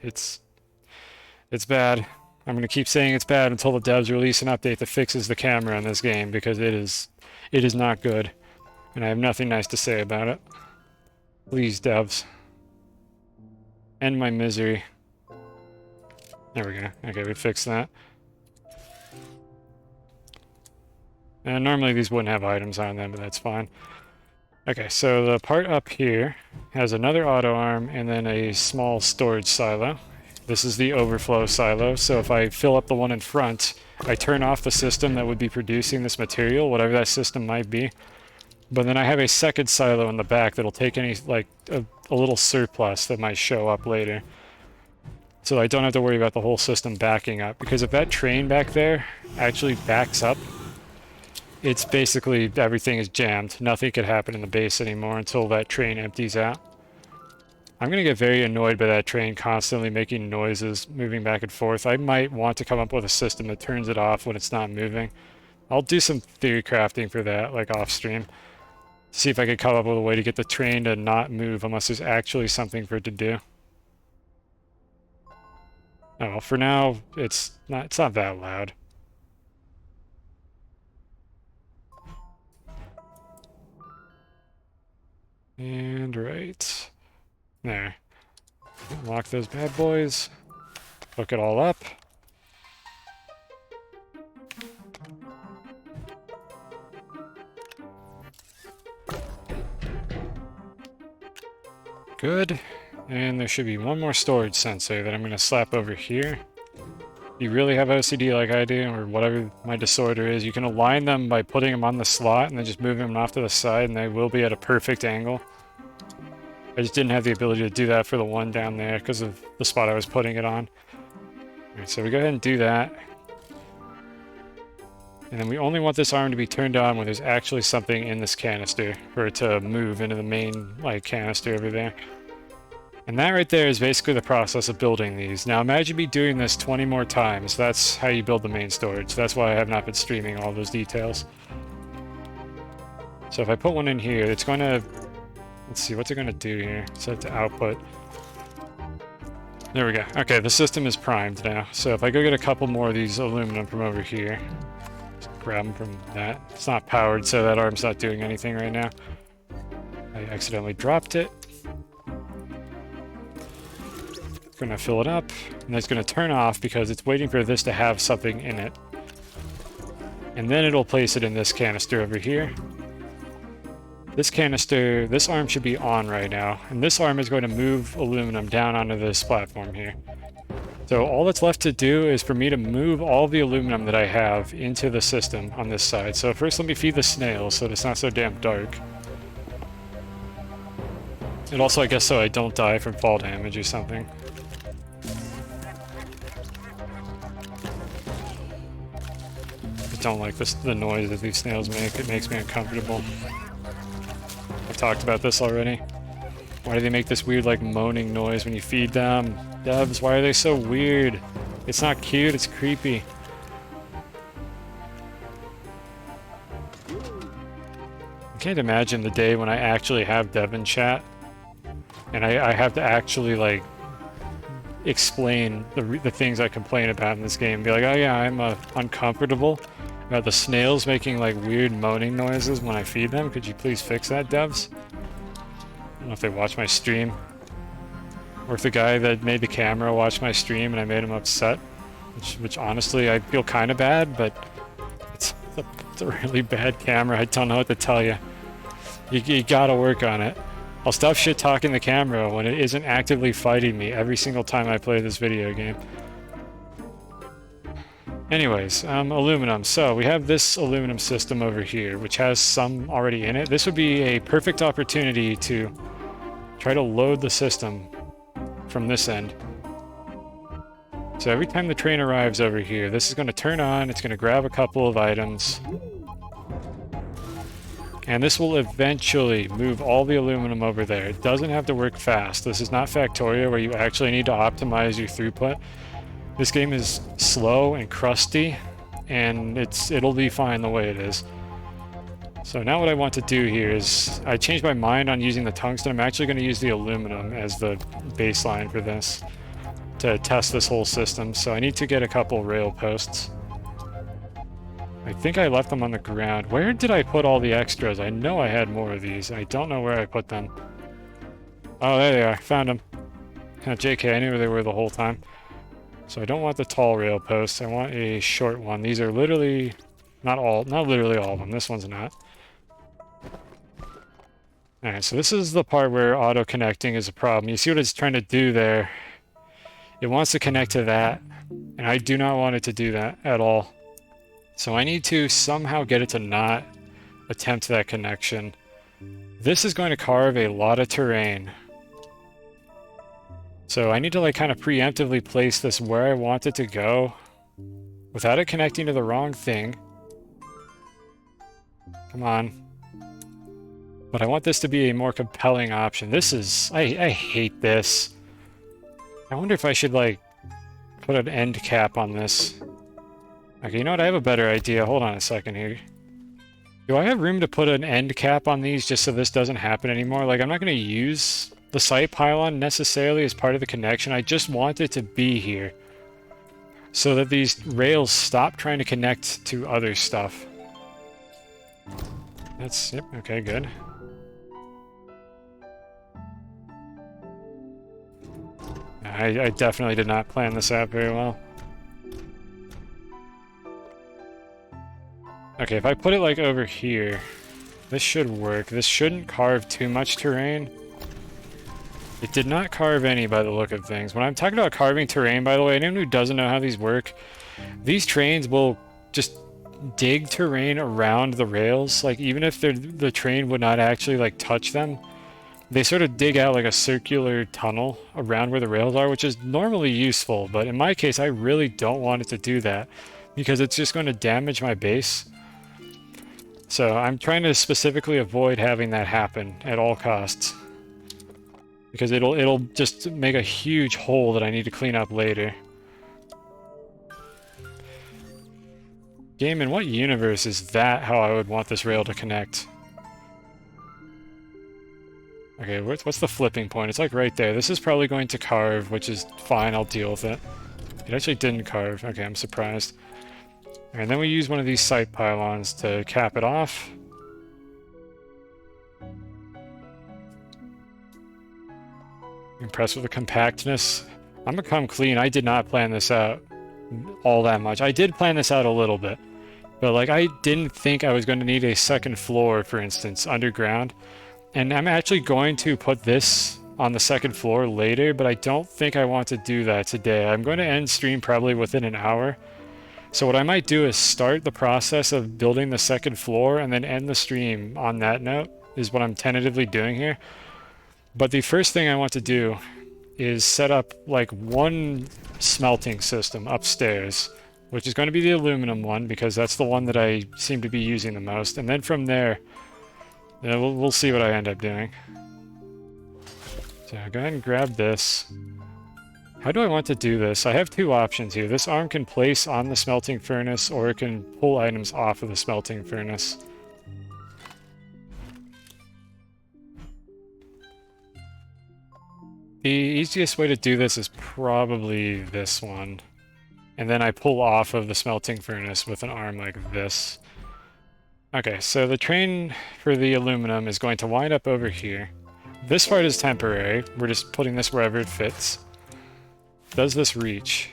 It's bad. I'm going to keep saying it's bad until the devs release an update that fixes the camera in this game, because it is not good. And I have nothing nice to say about it. Please, devs. End my misery. There we go. Okay, we fixed that. And normally these wouldn't have items on them, but that's fine. Okay, so the part up here has another auto arm and then a small storage silo. This is the overflow silo, so if I fill up the one in front, I turn off the system that would be producing this material, whatever that system might be. But then I have a second silo in the back that'll take any, like, a little surplus that might show up later. So I don't have to worry about the whole system backing up, because if that train back there actually backs up, it's basically everything is jammed. Nothing could happen in the base anymore until that train empties out. I'm going to get very annoyed by that train constantly making noises, moving back and forth. I might want to come up with a system that turns it off when it's not moving. I'll do some theory crafting for that, like off stream. See if I can come up with a way to get the train to not move unless there's actually something for it to do. Oh, well, for now, it's not that loud. And right there. Lock those bad boys. Hook it all up. Good. And there should be one more storage sensor that I'm going to slap over here. If you really have OCD like I do, or whatever my disorder is, you can align them by putting them on the slot and then just moving them off to the side, and they will be at a perfect angle. I just didn't have the ability to do that for the one down there because of the spot I was putting it on. Alright, so we go ahead and do that. And then we only want this arm to be turned on when there's actually something in this canister for it to move into the main, like, canister over there. And that right there is basically the process of building these. Now imagine me doing this 20 more times. That's how you build the main storage. That's why I have not been streaming all those details. So if I put one in here, it's going to... Let's see, what's it going to do here? Set to output. There we go. Okay, the system is primed now. So if I go get a couple more of these aluminum from over here, just grab them from that. It's not powered, so that arm's not doing anything right now. I accidentally dropped it. Gonna fill it up, and it's gonna turn off because it's waiting for this to have something in it. And then it'll place it in this canister over here. This canister, this arm should be on right now, and this arm is going to move aluminum down onto this platform here. So all that's left to do is for me to move all the aluminum that I have into the system on this side. So first let me feed the snails so it's not so damn dark. And also I guess so I don't die from fall damage or something. I don't like the noise that these snails make. It makes me uncomfortable. I've talked about this already. Why do they make this weird, like, moaning noise when you feed them? Devs, why are they so weird? It's not cute, it's creepy. I can't imagine the day when I actually have Dev in chat and I have to actually, like, explain the things I complain about in this game. Be like, oh yeah, I'm uncomfortable about the snails making, like, weird moaning noises when I feed them. Could you please fix that, devs? I don't know if they watch my stream. Or if the guy that made the camera watched my stream and I made him upset. Which honestly, I feel kind of bad, but it's a really bad camera. I don't know what to tell you. You gotta work on it. I'll stop shit-talking the camera when it isn't actively fighting me every single time I play this video game. Anyways, aluminum. So we have this aluminum system over here, which has some already in it. This would be a perfect opportunity to try to load the system from this end. So every time the train arrives over here, this is going to turn on, it's going to grab a couple of items. And this will eventually move all the aluminum over there. It doesn't have to work fast. This is not Factorio where you actually need to optimize your throughput. This game is slow and crusty, and it'll be fine the way it is. So now what I want to do here is, I changed my mind on using the tungsten. I'm actually going to use the aluminum as the baseline for this, to test this whole system. So I need to get a couple rail posts. I think I left them on the ground. Where did I put all the extras? I know I had more of these. I don't know where I put them. Oh, there they are. Found them. JK, I knew where they were the whole time. So I don't want the tall rail posts. I want a short one. These are literally not literally all of them. This one's not. Alright, so this is the part where auto-connecting is a problem. You see what it's trying to do there? It wants to connect to that, and I do not want it to do that at all. So I need to somehow get it to not attempt that connection. This is going to carve a lot of terrain. So I need to like kind of preemptively place this where I want it to go without it connecting to the wrong thing. Come on. But I want this to be a more compelling option. This is... I hate this. I wonder if I should, like, put an end cap on this. Okay, you know what? I have a better idea. Hold on a second here. Do I have room to put an end cap on these just so this doesn't happen anymore? Like, I'm not going to use the site pylon necessarily as part of the connection. I just want it to be here so that these rails stop trying to connect to other stuff. That's... Yep, okay, good. I definitely did not plan this out very well. Okay, if I put it like over here, this should work. This shouldn't carve too much terrain. It did not carve any by the look of things. When I'm talking about carving terrain, by the way, anyone who doesn't know how these work, these trains will just dig terrain around the rails. Like, even if the train would not actually, like, touch them, they sort of dig out, like, a circular tunnel around where the rails are, which is normally useful. But in my case, I really don't want it to do that because it's just going to damage my base. So I'm trying to specifically avoid having that happen at all costs. Because it'll just make a huge hole that I need to clean up later. Game, in what universe is that how I would want this rail to connect? Okay, what's the flipping point? It's like right there. This is probably going to carve, which is fine, I'll deal with it. It actually didn't carve. Okay, I'm surprised. And then we use one of these site pylons to cap it off. Impressed with the compactness. I'm gonna come clean. I did not plan this out all that much. I did plan this out a little bit. But like, I didn't think I was going to need a second floor, for instance, underground. And I'm actually going to put this on the second floor later, but I don't think I want to do that today. I'm going to end stream probably within an hour. So what I might do is start the process of building the second floor and then end the stream on that note, is what I'm tentatively doing here. But the first thing I want to do is set up like one smelting system upstairs, which is going to be the aluminum one because that's the one that I seem to be using the most. And then from there, we'll see what I end up doing. So go ahead and grab this. How do I want to do this? I have two options here. This arm can place on the smelting furnace, or it can pull items off of the smelting furnace. The easiest way to do this is probably this one. And then I pull off of the smelting furnace with an arm like this. Okay, so the train for the aluminum is going to wind up over here. This part is temporary. We're just putting this wherever it fits. Does this reach?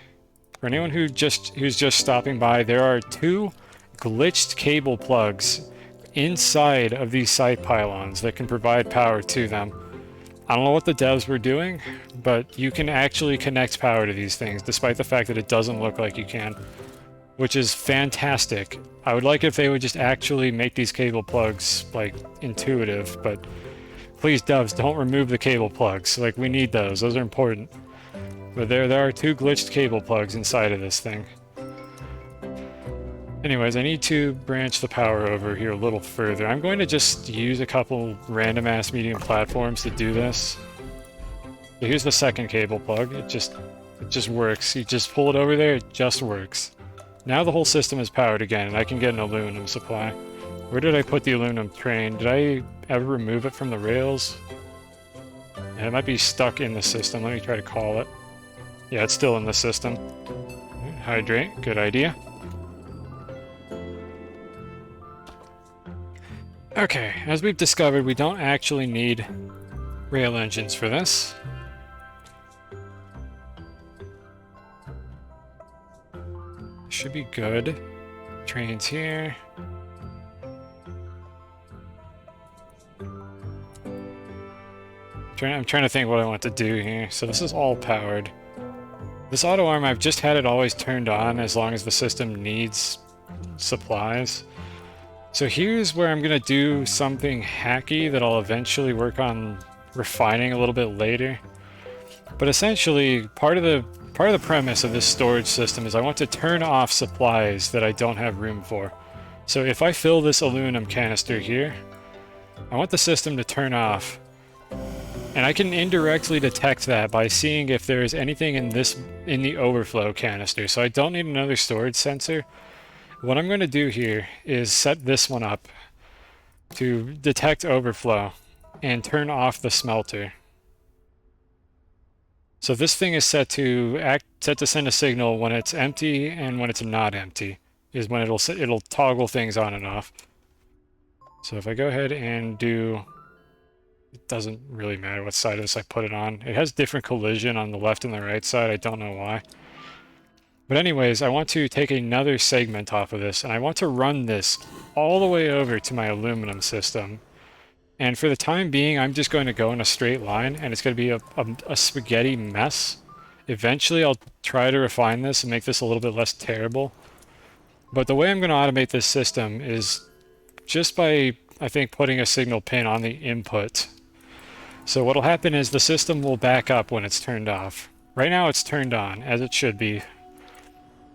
For anyone who's just stopping by, there are two glitched cable plugs inside of these site pylons that can provide power to them. I don't know what the devs were doing, but you can actually connect power to these things, despite the fact that it doesn't look like you can, which is fantastic. I would like if they would just actually make these cable plugs, like, intuitive, but please, devs, don't remove the cable plugs. Like, we need those. Those are important. But there are two glitched cable plugs inside of this thing. Anyways, I need to branch the power over here a little further. I'm going to just use a couple random-ass medium platforms to do this. So here's the second cable plug. It just works. You just pull it over there, it just works. Now the whole system is powered again, and I can get an aluminum supply. Where did I put the aluminum train? Did I ever remove it from the rails? Yeah, it might be stuck in the system. Let me try to call it. Yeah, it's still in the system. Hydrate, good idea. Okay, as we've discovered, we don't actually need rail engines for this. Should be good. Trains here. I'm trying to think what I want to do here. So this is all powered. This auto arm, I've just had it always turned on as long as the system needs supplies. So here's where I'm going to do something hacky that I'll eventually work on refining a little bit later. But essentially, part of the premise of this storage system is I want to turn off supplies that I don't have room for. So if I fill this aluminum canister here, I want the system to turn off. And I can indirectly detect that by seeing if there is anything in the overflow canister. So I don't need another storage sensor. What I'm going to do here is set this one up to detect overflow and turn off the smelter. So this thing is set to send a signal when it's empty and when it's not empty is when it'll toggle things on and off. So if I go ahead and do, it doesn't really matter what side of this I put it on. It has different collision on the left and the right side. I don't know why. But anyways, I want to take another segment off of this, and I want to run this all the way over to my aluminum system. And for the time being, I'm just going to go in a straight line, and it's going to be a spaghetti mess. Eventually, I'll try to refine this and make this a little bit less terrible. But the way I'm going to automate this system is just by, I think, putting a signal pin on the input. So what'll happen is the system will back up when it's turned off. Right now it's turned on, as it should be.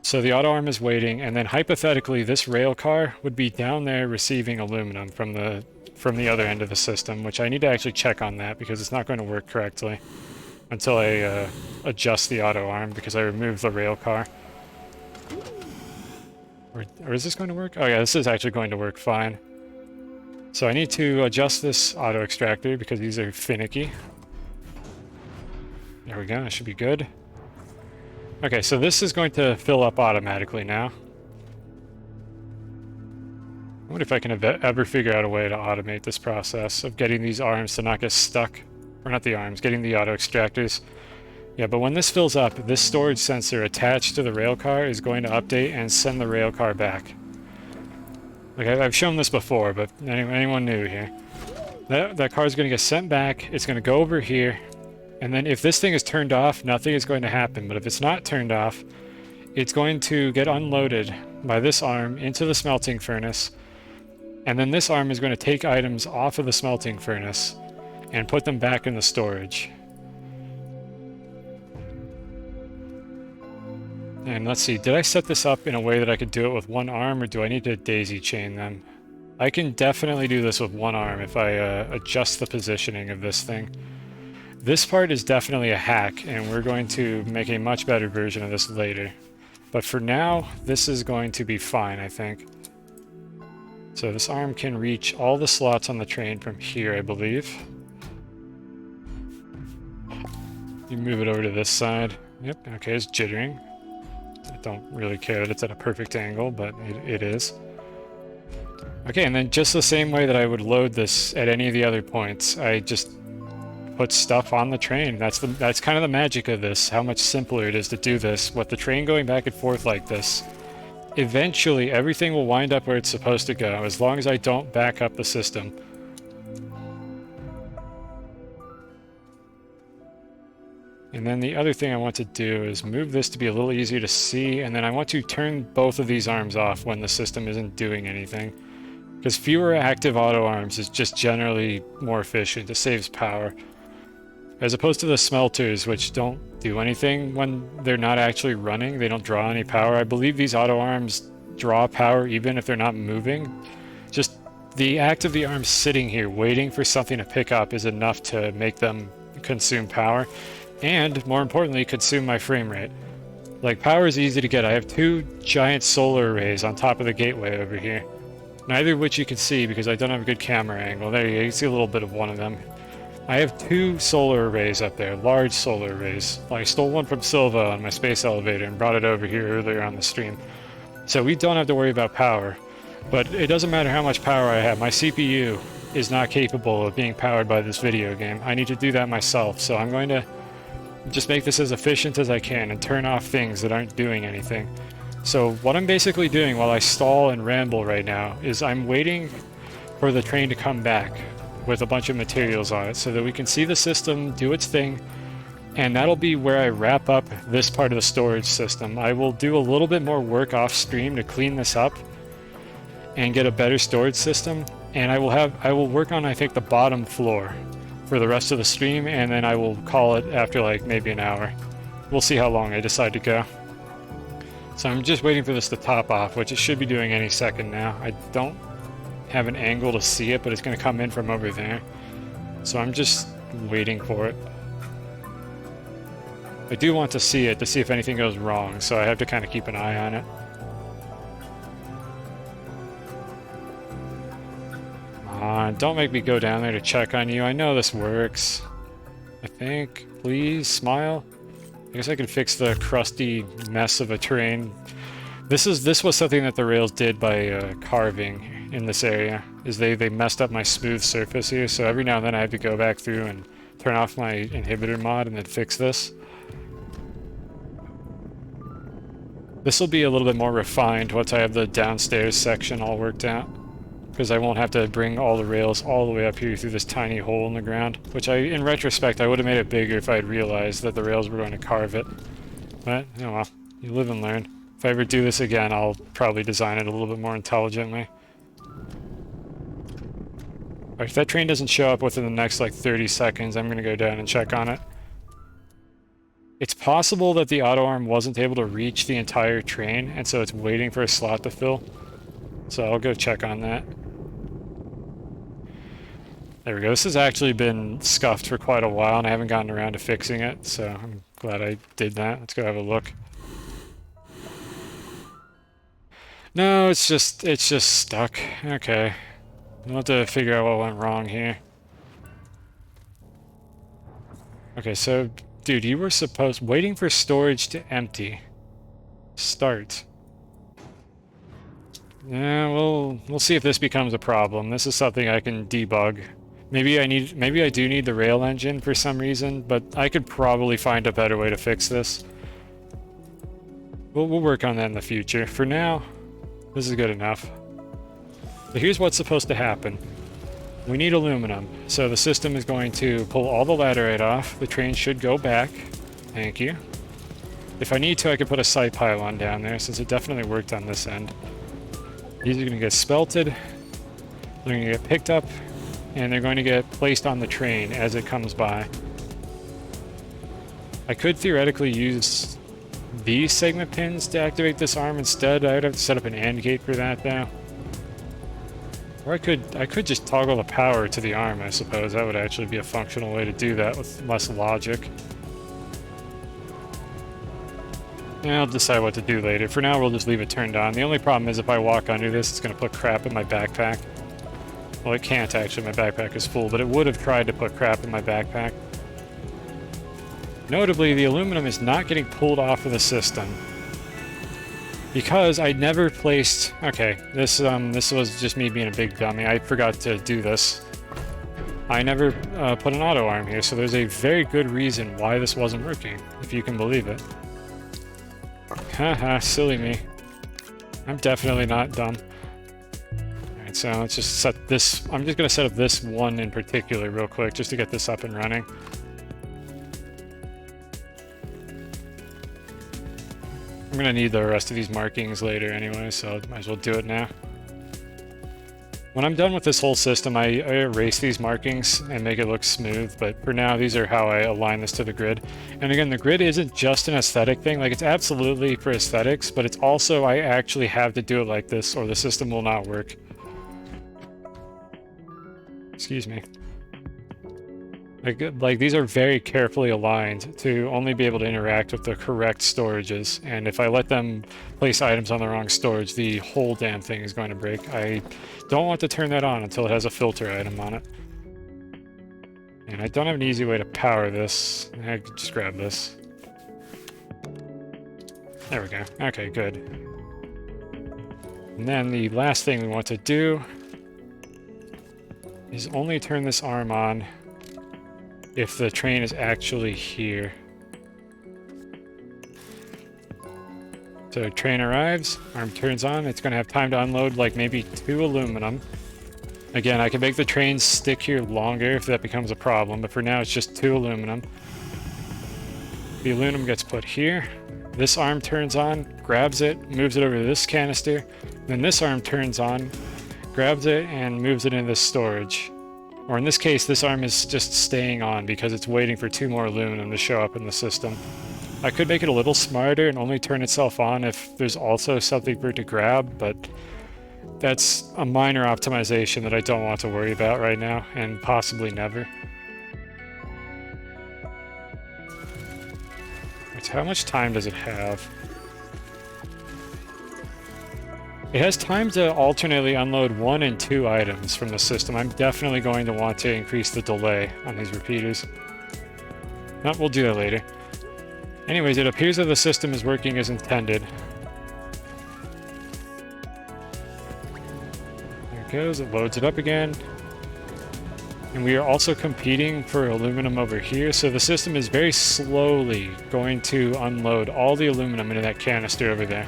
So the auto arm is waiting, and then hypothetically this rail car would be down there receiving aluminum from the other end of the system, which I need to actually check on that because it's not going to work correctly until I adjust the auto arm because I removed the rail car. Or is this going to work? Oh yeah, this is actually going to work fine. So I need to adjust this auto extractor because these are finicky. There we go, that should be good. Okay, so this is going to fill up automatically now. I wonder if I can ever figure out a way to automate this process of getting these arms to not get stuck. Or not the arms, getting the auto extractors. Yeah, but when this fills up, this storage sensor attached to the rail car is going to update and send the rail car back. Okay, I've shown this before, but anyone new here. That car is going to get sent back, it's going to go over here, and then if this thing is turned off, nothing is going to happen. But if it's not turned off, it's going to get unloaded by this arm into the smelting furnace, and then this arm is going to take items off of the smelting furnace and put them back in the storage. And let's see, did I set this up in a way that I could do it with one arm, or do I need to daisy chain them? I can definitely do this with one arm if I adjust the positioning of this thing. This part is definitely a hack, and we're going to make a much better version of this later. But for now, this is going to be fine, I think. So this arm can reach all the slots on the train from here, I believe. You move it over to this side. Yep, okay, it's jittering. I don't really care that it's at a perfect angle, but it is. Okay, and then just the same way that I would load this at any of the other points, I just put stuff on the train. That's kind of the magic of this, how much simpler it is to do this. With the train going back and forth like this, eventually everything will wind up where it's supposed to go, as long as I don't back up the system. And then the other thing I want to do is move this to be a little easier to see, and then I want to turn both of these arms off when the system isn't doing anything. Because fewer active auto arms is just generally more efficient, it saves power. As opposed to the smelters, which don't do anything when they're not actually running, they don't draw any power. I believe these auto arms draw power even if they're not moving. Just the act of the arms sitting here waiting for something to pick up is enough to make them consume power. And, more importantly, consume my frame rate. Like, power is easy to get. I have two giant solar arrays on top of the gateway over here. Neither of which you can see because I don't have a good camera angle. There you can see a little bit of one of them. I have two solar arrays up there, large solar arrays. I stole one from Silva on my space elevator and brought it over here earlier on the stream. So we don't have to worry about power. But it doesn't matter how much power I have. My CPU is not capable of being powered by this video game. I need to do that myself, so I'm going to just make this as efficient as I can and turn off things that aren't doing anything. So what I'm basically doing while I stall and ramble right now is I'm waiting for the train to come back with a bunch of materials on it so that we can see the system do its thing, and that'll be where I wrap up this part of the storage system. I will do a little bit more work off stream to clean this up and get a better storage system, and I will work on, I think, the bottom floor for the rest of the stream, and then I will call it after like maybe an hour. We'll see how long I decide to go. So I'm just waiting for this to top off, which it should be doing any second now. I don't have an angle to see it, but it's going to come in from over there. So I'm just waiting for it. I do want to see it to see if anything goes wrong, so I have to kind of keep an eye on it. Don't make me go down there to check on you. I know this works. I think. Please, smile. I guess I can fix the crusty mess of a train. This was something that the Rails did by carving in this area, is they messed up my smooth surface here, so every now and then I have to go back through and turn off my inhibitor mod and then fix this. This will be a little bit more refined once I have the downstairs section all worked out, because I won't have to bring all the rails all the way up here through this tiny hole in the ground, which in retrospect, I would have made it bigger if I had realized that the rails were going to carve it. But, oh well, you live and learn. If I ever do this again, I'll probably design it a little bit more intelligently. Alright, if that train doesn't show up within the next, like, 30 seconds, I'm going to go down and check on it. It's possible that the auto arm wasn't able to reach the entire train, and so it's waiting for a slot to fill. So I'll go check on that. There we go. This has actually been scuffed for quite a while, and I haven't gotten around to fixing it, so I'm glad I did that. Let's go have a look. No, it's just stuck. Okay. We'll have to figure out what went wrong here. Okay, so, dude, you were waiting for storage to empty. Start. Yeah, we'll see if this becomes a problem. This is something I can debug. Maybe I do need the rail engine for some reason, but I could probably find a better way to fix this. We'll work on that in the future. For now, this is good enough. So here's what's supposed to happen. We need aluminum, so the system is going to pull all the laterite off. The train should go back. Thank you. If I need to, I could put a side pylon down there, since it definitely worked on this end. These are going to get spelted, they're going to get picked up, and they're going to get placed on the train as it comes by. I could theoretically use these segment pins to activate this arm instead. I would have to set up an AND gate for that, though. Or I could just toggle the power to the arm, I suppose. That would actually be a functional way to do that with less logic. Yeah, I'll decide what to do later. For now, we'll just leave it turned on. The only problem is if I walk under this, it's going to put crap in my backpack. Well, it can't actually. My backpack is full, but it would have tried to put crap in my backpack. Notably, the aluminum is not getting pulled off of the system, because I never placed... Okay, this was just me being a big dummy. I forgot to do this. I never put an auto arm here, so there's a very good reason why this wasn't working, if you can believe it. Haha, silly me. I'm definitely not dumb. Alright, so let's just set this... I'm just going to set up this one in particular real quick, just to get this up and running. I'm going to need the rest of these markings later anyway, so might as well do it now. When I'm done with this whole system, I erase these markings and make it look smooth, but for now, these are how I align this to the grid. And again, the grid isn't just an aesthetic thing, like it's absolutely for aesthetics, but it's also, I actually have to do it like this or the system will not work. Excuse me. Like these are very carefully aligned to only be able to interact with the correct storages, and if I let them place items on the wrong storage, the whole damn thing is going to break. I don't want to turn that on until it has a filter item on it. And I don't have an easy way to power this. I could just grab this. There we go. Okay, good. And then the last thing we want to do is only turn this arm on if the train is actually here. So train arrives, arm turns on, it's going to have time to unload like maybe 2 aluminum. Again, I can make the train stick here longer if that becomes a problem, but for now it's just 2 aluminum. The aluminum gets put here. This arm turns on, grabs it, moves it over to this canister. Then this arm turns on, grabs it, and moves it into this storage. Or in this case, this arm is just staying on because it's waiting for 2 more aluminum to show up in the system. I could make it a little smarter and only turn itself on if there's also something for it to grab, but that's a minor optimization that I don't want to worry about right now, and possibly never. How much time does it have? It has time to alternately unload 1 and 2 items from the system. I'm definitely going to want to increase the delay on these repeaters. No, we'll do that later. Anyways, it appears that the system is working as intended. There it goes, it loads it up again. And we are also competing for aluminum over here, so the system is very slowly going to unload all the aluminum into that canister over there.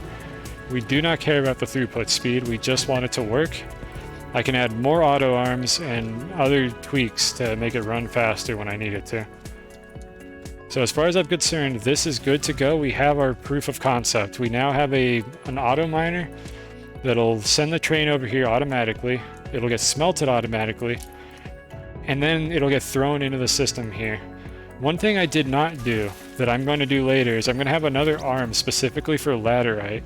We do not care about the throughput speed, we just want it to work. I can add more auto arms and other tweaks to make it run faster when I need it to. So as far as I'm concerned, this is good to go. We have our proof of concept. We now have an auto miner that'll send the train over here automatically. It'll get smelted automatically. And then it'll get thrown into the system here. One thing I did not do that I'm going to do later is I'm going to have another arm specifically for laterite,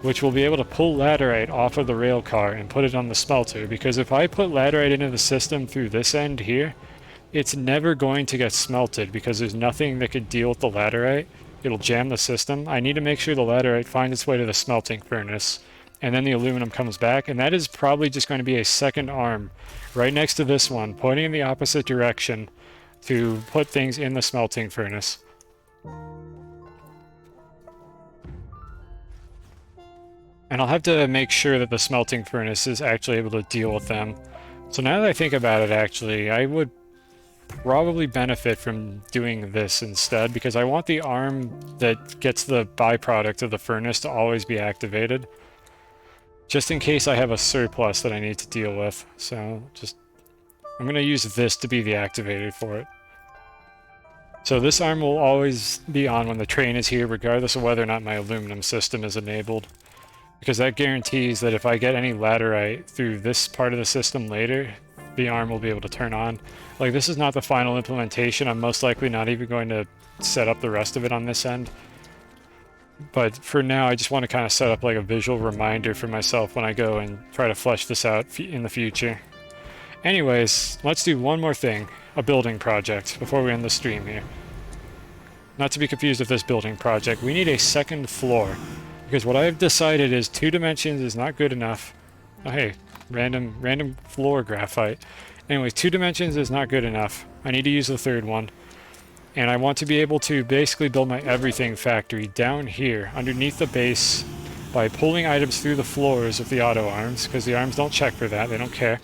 which will be able to pull laterite off of the rail car and put it on the smelter, because if I put laterite into the system through this end here, it's never going to get smelted because there's nothing that could deal with the laterite. It'll jam the system. I need to make sure the laterite finds its way to the smelting furnace, and then the aluminum comes back, and that is probably just going to be a second arm right next to this one, pointing in the opposite direction to put things in the smelting furnace. And I'll have to make sure that the smelting furnace is actually able to deal with them. So now that I think about it, actually, I would probably benefit from doing this instead, because I want the arm that gets the byproduct of the furnace to always be activated, just in case I have a surplus that I need to deal with. So I'm going to use this to be the activator for it. So this arm will always be on when the train is here, regardless of whether or not my aluminum system is enabled, because that guarantees that if I get any laterite through this part of the system later, the arm will be able to turn on. Like, this is not the final implementation. I'm most likely not even going to set up the rest of it on this end. But for now, I just want to kind of set up like a visual reminder for myself when I go and try to flesh this out in the future. Anyways, let's do one more thing, a building project, before we end the stream here. Not to be confused with this building project, we need a second floor, because what I've decided is 2 dimensions is not good enough. Oh hey, random floor graphite. Anyways, 2 dimensions is not good enough. I need to use the 3rd one. And I want to be able to basically build my everything factory down here, underneath the base, by pulling items through the floors with the auto arms, because the arms don't check for that, they don't care.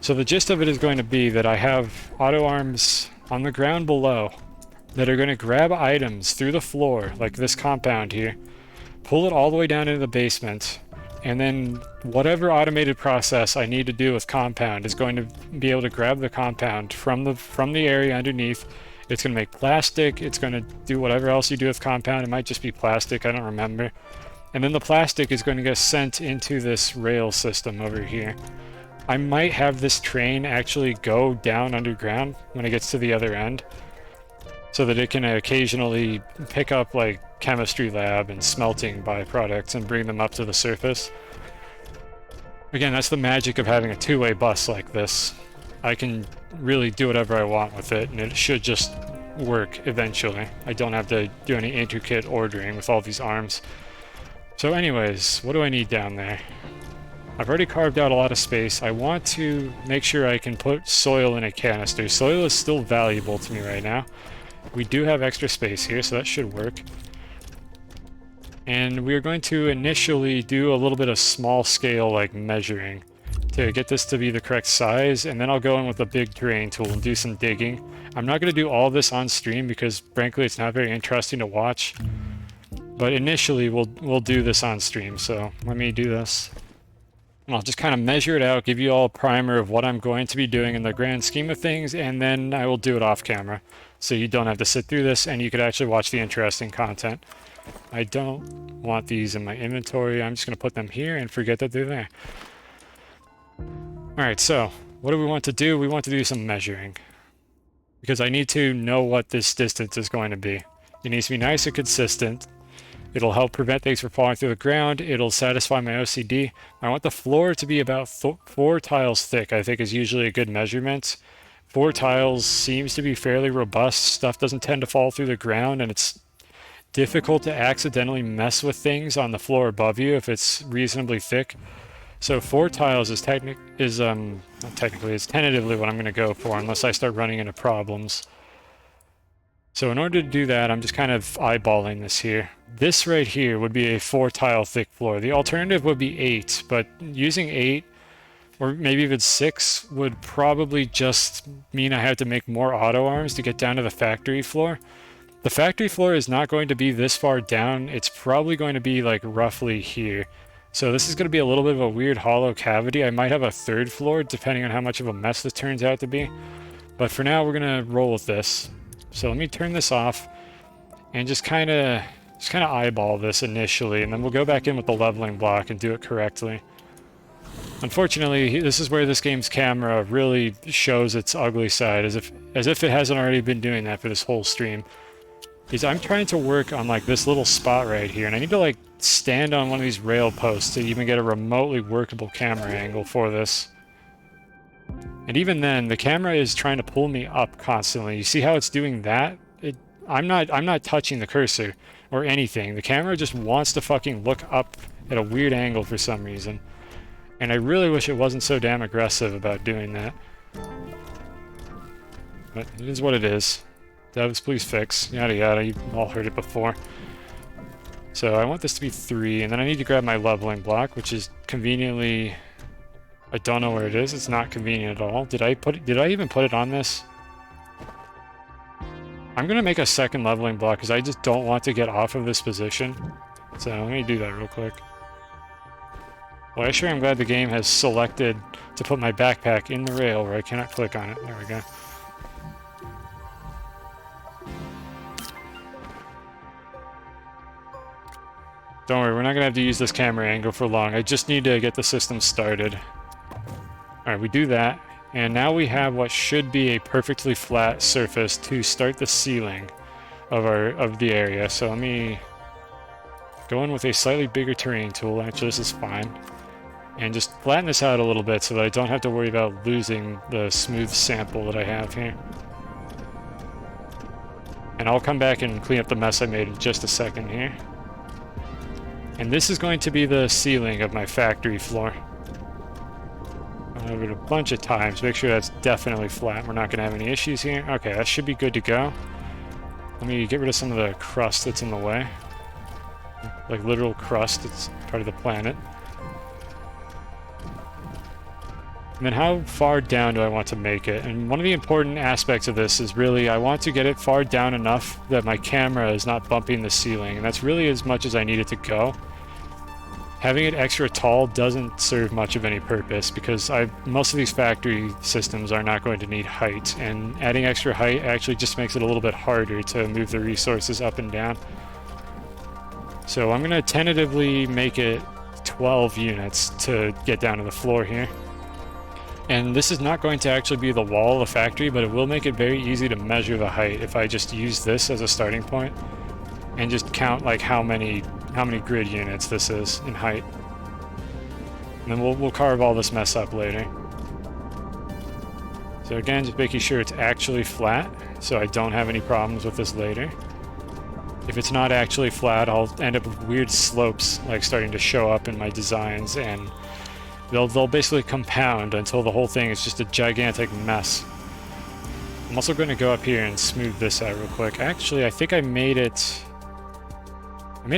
So the gist of it is going to be that I have auto arms on the ground below that are going to grab items through the floor, like this compound here, pull it all the way down into the basement, and then whatever automated process I need to do with compound is going to be able to grab the compound from the area underneath. It's going to make plastic, it's going to do whatever else you do with compound. It might just be plastic, I don't remember. And then the plastic is going to get sent into this rail system over here. I might have this train actually go down underground when it gets to the other end, so that it can occasionally pick up like chemistry lab and smelting byproducts and bring them up to the surface. Again, that's the magic of having a 2-way bus like this. I can really do whatever I want with it, and it should just work eventually. I don't have to do any intricate ordering with all these arms. So anyways, what do I need down there? I've already carved out a lot of space. I want to make sure I can put soil in a canister. Soil is still valuable to me right now. We do have extra space here, so that should work. And we're going to initially do a little bit of small scale like measuring. to get this to be the correct size, and then I'll go in with a big terrain tool and do some digging. I'm not going to do all this on stream because frankly it's not very interesting to watch, but initially we'll do this on stream. So let me do this. And I'll just kind of measure it out, give you all a primer of what I'm going to be doing in the grand scheme of things, and then I will do it off camera. So you don't have to sit through this, and you could actually watch the interesting content. I don't want these in my inventory. I'm just going to put them here and forget that they're there. Alright, so what do we want to do? We want to do some measuring. Because I need to know what this distance is going to be. It needs to be nice and consistent. It'll help prevent things from falling through the ground. It'll satisfy my OCD. I want the floor to be about 4 tiles thick, I think is usually a good measurement. 4 tiles seems to be fairly robust. Stuff doesn't tend to fall through the ground, and it's difficult to accidentally mess with things on the floor above you if it's reasonably thick. So 4 tiles is tentatively what I'm going to go for unless I start running into problems. So in order to do that, I'm just kind of eyeballing this here. This right here would be a 4 tile thick floor. The alternative would be 8, but using 8 or maybe even 6 would probably just mean I have to make more auto arms to get down to the factory floor. The factory floor is not going to be this far down. It's probably going to be like roughly here. So this is going to be a little bit of a weird hollow cavity. I might have a 3rd floor depending on how much of a mess this turns out to be. But for now, we're going to roll with this. So let me turn this off and just kind of eyeball this initially, and then we'll go back in with the leveling block and do it correctly. Unfortunately, this is where this game's camera really shows its ugly side, as if it hasn't already been doing that for this whole stream. Is I'm trying to work on like this little spot right here, and I need to like stand on one of these rail posts to even get a remotely workable camera angle for this. And even then, the camera is trying to pull me up constantly. You see how it's doing that? I'm not touching the cursor or anything. The camera just wants to fucking look up at a weird angle for some reason. And I really wish it wasn't so damn aggressive about doing that. But it is what it is. Devs, please fix. Yada yada, you've all heard it before. So I want this to be 3, and then I need to grab my leveling block, which is conveniently... I don't know where it is. It's not convenient at all. Did I even put it on this? I'm gonna make a 2nd leveling block because I just don't want to get off of this position. So let me do that real quick. Well, I sure am glad the game has selected to put my backpack in the rail where I cannot click on it. There we go. Don't worry, we're not gonna have to use this camera angle for long. I just need to get the system started. Alright, we do that, and now we have what should be a perfectly flat surface to start the ceiling of the area. So let me go in with a slightly bigger terrain tool. Actually, this is fine. And just flatten this out a little bit so that I don't have to worry about losing the smooth sample that I have here. And I'll come back and clean up the mess I made in just a second here. And this is going to be the ceiling of my factory floor. Over it a bunch of times, make sure that's definitely flat. We're not going to have any issues here. Okay, that should be good to go. Let me get rid of some of the crust that's in the way. Like literal crust, it's part of the planet. And then how far down do I want to make it? And one of the important aspects of this is really I want to get it far down enough that my camera is not bumping the ceiling, and that's really as much as I need it to go. Having it extra tall doesn't serve much of any purpose because most of these factory systems are not going to need height, and adding extra height actually just makes it a little bit harder to move the resources up and down. So I'm going to tentatively make it 12 units to get down to the floor here. And this is not going to actually be the wall of the factory, but it will make it very easy to measure the height if I just use this as a starting point and just count like how many grid units this is in height. And then we'll carve all this mess up later. So again, just making sure it's actually flat so I don't have any problems with this later. If it's not actually flat, I'll end up with weird slopes like starting to show up in my designs, and they'll basically compound until the whole thing is just a gigantic mess. I'm also going to go up here and smooth this out real quick. Actually, I think I made it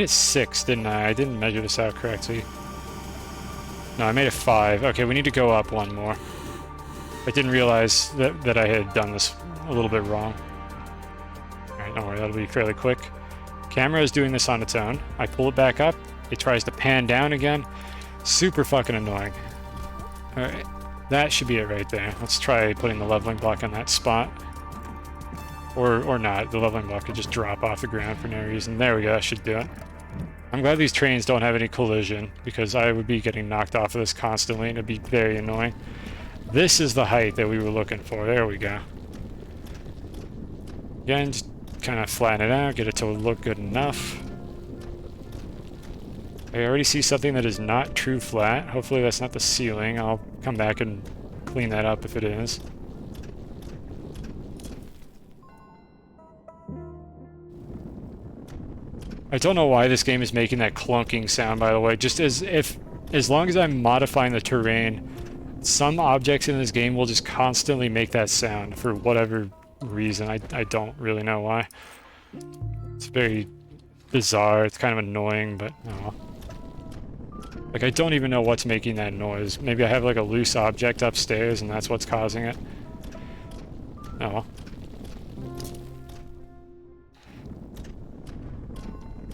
6, didn't I? I didn't measure this out correctly. No, I made it 5. Okay, we need to go up one more. I didn't realize that I had done this a little bit wrong. Alright, don't worry, that'll be fairly quick. Camera is doing this on its own. I pull it back up. It tries to pan down again. Super fucking annoying. Alright, that should be it right there. Let's try putting the leveling block on that spot. Or not. The leveling block could just drop off the ground for no reason. There we go, that should do it. I'm glad these trains don't have any collision, because I would be getting knocked off of this constantly, and it'd be very annoying. This is the height that we were looking for. There we go. Again, just kind of flatten it out, get it to look good enough. I already see something that is not true flat. Hopefully that's not the ceiling. I'll come back and clean that up if it is. I don't know why this game is making that clunking sound, by the way. Just as long as I'm modifying the terrain, some objects in this game will just constantly make that sound for whatever reason. I don't really know why. It's very bizarre. It's kind of annoying, but oh. Like, I don't even know what's making that noise. Maybe I have like a loose object upstairs and that's what's causing it. Oh well.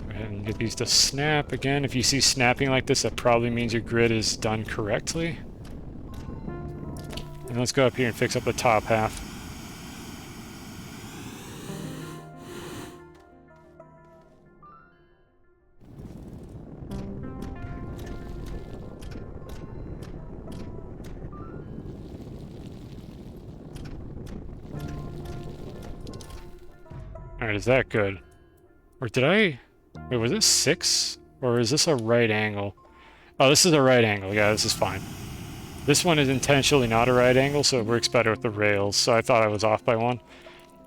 And get these to snap again. If you see snapping like this, that probably means your grid is done correctly. And let's go up here and fix up the top half. Alright, is that good? Or did I... Wait, was this 6? Or is this a right angle? Oh, this is a right angle. Yeah, this is fine. This one is intentionally not a right angle, so it works better with the rails. So I thought I was off by 1.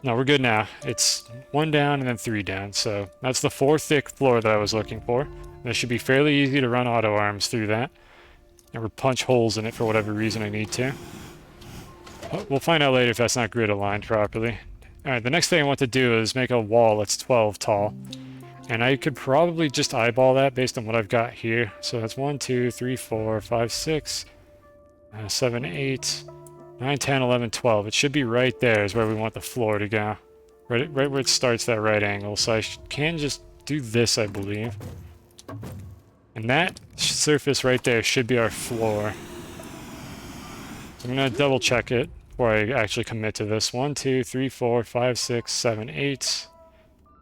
No, we're good now. It's 1 down and then 3 down. So that's the 4 thick floor that I was looking for. And it should be fairly easy to run auto arms through that. Or punch holes in it for whatever reason I need to. We'll find out later if that's not grid aligned properly. Alright, the next thing I want to do is make a wall that's 12 tall. And I could probably just eyeball that based on what I've got here. So that's 1, 2, 3, 4, 5, 6, 7, 8, 9, 10, 11, 12. It should be right there is where we want the floor to go. Right where it starts that right angle. So I can just do this, I believe. And that surface right there should be our floor. So I'm going to double check it before I actually commit to this. 1, 2, 3, 4, 5, 6, 7, 8,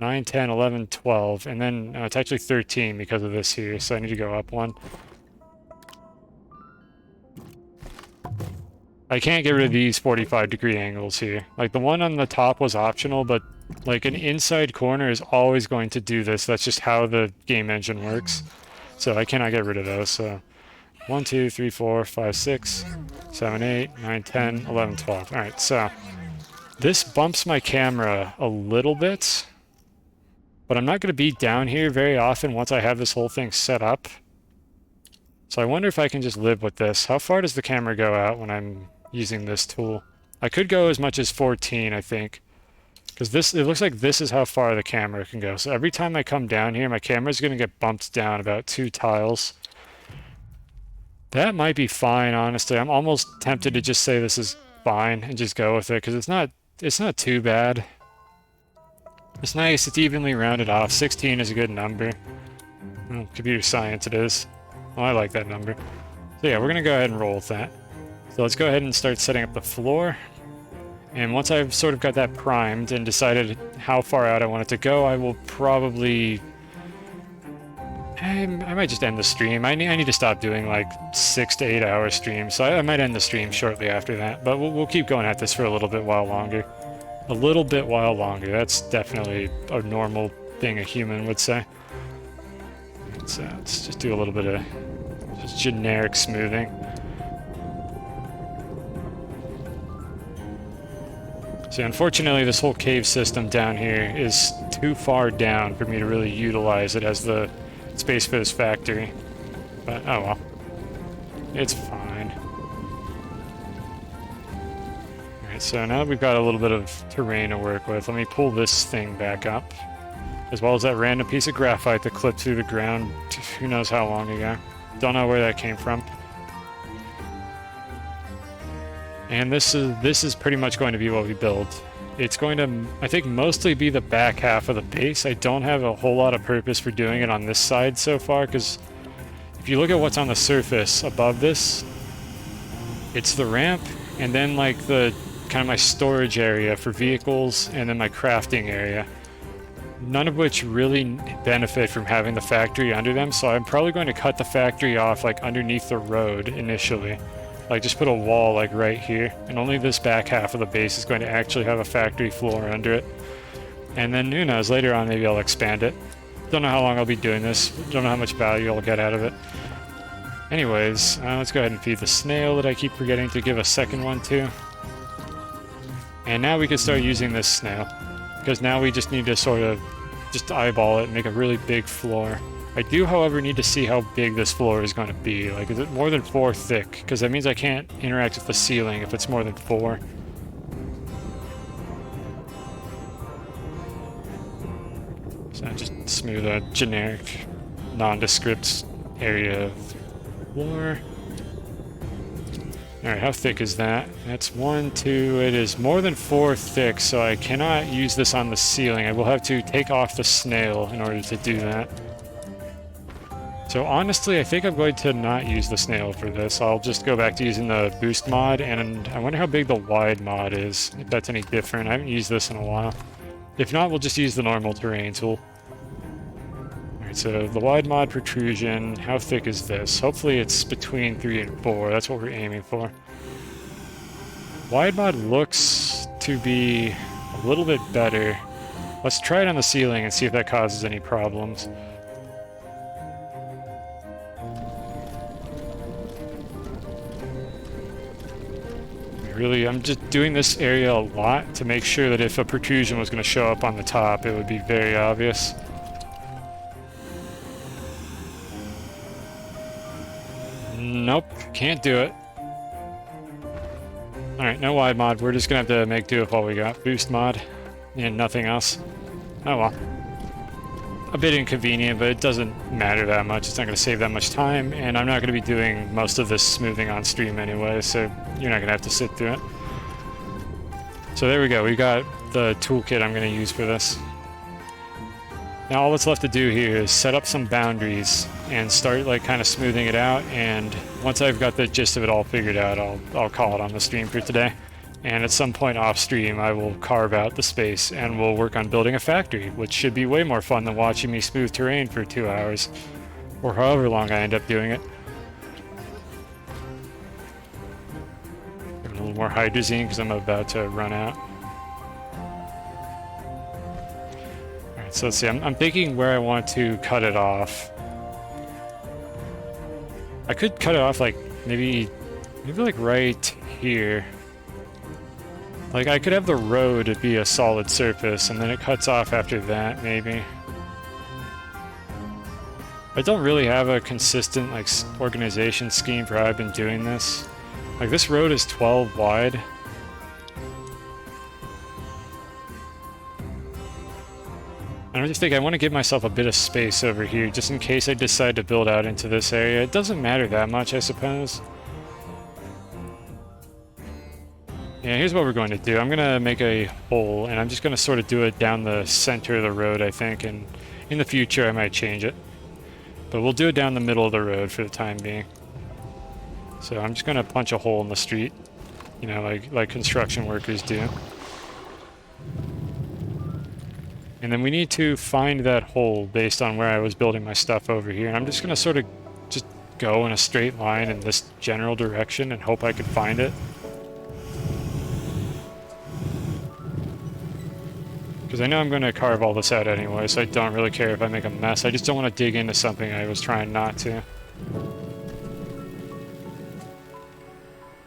9, 10, 11, 12. And then it's actually 13 because of this here, so I need to go up 1. I can't get rid of these 45-degree angles here. Like, the one on the top was optional, but like an inside corner is always going to do this. That's just how the game engine works. So I cannot get rid of those. So 1, 2, 3, 4, 5, 6, 7, 8, 9, 10, 11, 12. Alright, so this bumps my camera a little bit, but I'm not going to be down here very often once I have this whole thing set up. So I wonder if I can just live with this. How far does the camera go out when I'm using this tool? I could go as much as 14, I think. Because this, it looks like this is how far the camera can go. So every time I come down here, my camera's going to get bumped down about 2 tiles. That might be fine, honestly. I'm almost tempted to just say this is fine and just go with it, because it's not too bad. It's nice, it's evenly rounded off. 16 is a good number. Well, computer science it is. Well, I like that number. So yeah, we're going to go ahead and roll with that. So let's go ahead and start setting up the floor. And once I've sort of got that primed and decided how far out I want it to go, I will probably... I might just end the stream. I need to stop doing like 6 to 8 hour streams, so I might end the stream shortly after that. But we'll keep going at this for a little bit while longer. A little bit while longer. That's definitely a normal thing a human would say. Let's just do a little bit of just generic smoothing. See, unfortunately, this whole cave system down here is too far down for me to really utilize it as the space for this factory. But, oh well. It's fine. Alright, so now that we've got a little bit of terrain to work with, let me pull this thing back up. As well as that random piece of graphite that clipped through the ground who knows how long ago. Don't know where that came from. And this is pretty much going to be what we build. It's going to, I think, mostly be the back half of the base. I don't have a whole lot of purpose for doing it on this side so far, because if you look at what's on the surface above this, it's the ramp, and then like the kind of my storage area for vehicles, and then my crafting area. None of which really benefit from having the factory under them, so I'm probably going to cut the factory off like underneath the road initially. Like just put a wall like right here, and only this back half of the base is going to actually have a factory floor under it. And then who knows, later on maybe I'll expand it. Don't know how long I'll be doing this, don't know how much value I'll get out of it. Anyways, let's go ahead and feed the snail that I keep forgetting to give a second one to. And now we can start using this snail, because now we just need to sort of just eyeball it and make a really big floor. I do, however, need to see how big this floor is going to be. Like, is it more than 4 thick? Because that means I can't interact with the ceiling if it's more than 4. So I just smooth a generic, nondescript area of floor. Alright, how thick is that? That's 1, 2, it is more than 4 thick, so I cannot use this on the ceiling. I will have to take off the snail in order to do that. So honestly, I think I'm going to not use the snail for this. I'll just go back to using the boost mod, and I wonder how big the wide mod is, if that's any different. I haven't used this in a while. If not, we'll just use the normal terrain tool. Alright, so the wide mod protrusion, how thick is this? Hopefully it's between 3 and 4, that's what we're aiming for. Wide mod looks to be a little bit better. Let's try it on the ceiling and see if that causes any problems. Really, I'm just doing this area a lot to make sure that if a protrusion was going to show up on the top, it would be very obvious. Nope, can't do it. Alright, no wide mod. We're just going to have to make do with what we got. Boost mod and nothing else. Oh well. A bit inconvenient, but it doesn't matter that much. It's not going to save that much time, and I'm not going to be doing most of this smoothing on stream anyway, so you're not going to have to sit through it. So there we go. We got the toolkit I'm going to use for this. Now all that's left to do here is set up some boundaries and start like kind of smoothing it out, and once I've got the gist of it all figured out, I'll call it on the stream for today. And at some point off stream, I will carve out the space and we'll work on building a factory, which should be way more fun than watching me smooth terrain for 2 hours, or however long I end up doing it. Give it a little more hydrazine because I'm about to run out. Alright, so let's see, I'm thinking where I want to cut it off. I could cut it off like maybe like right here. Like, I could have the road be a solid surface, and then it cuts off after that, maybe. I don't really have a consistent, like, organization scheme for how I've been doing this. Like, this road is 12 wide. And I just think I want to give myself a bit of space over here, just in case I decide to build out into this area. It doesn't matter that much, I suppose. Yeah, here's what we're going to do. I'm going to make a hole, and I'm just going to sort of do it down the center of the road, I think, and in the future I might change it. But we'll do it down the middle of the road for the time being. So I'm just going to punch a hole in the street, you know, like construction workers do. And then we need to find that hole based on where I was building my stuff over here. And I'm just going to sort of just go in a straight line in this general direction and hope I can find it. Because I know I'm going to carve all this out anyway, so I don't really care if I make a mess. I just don't want to dig into something I was trying not to.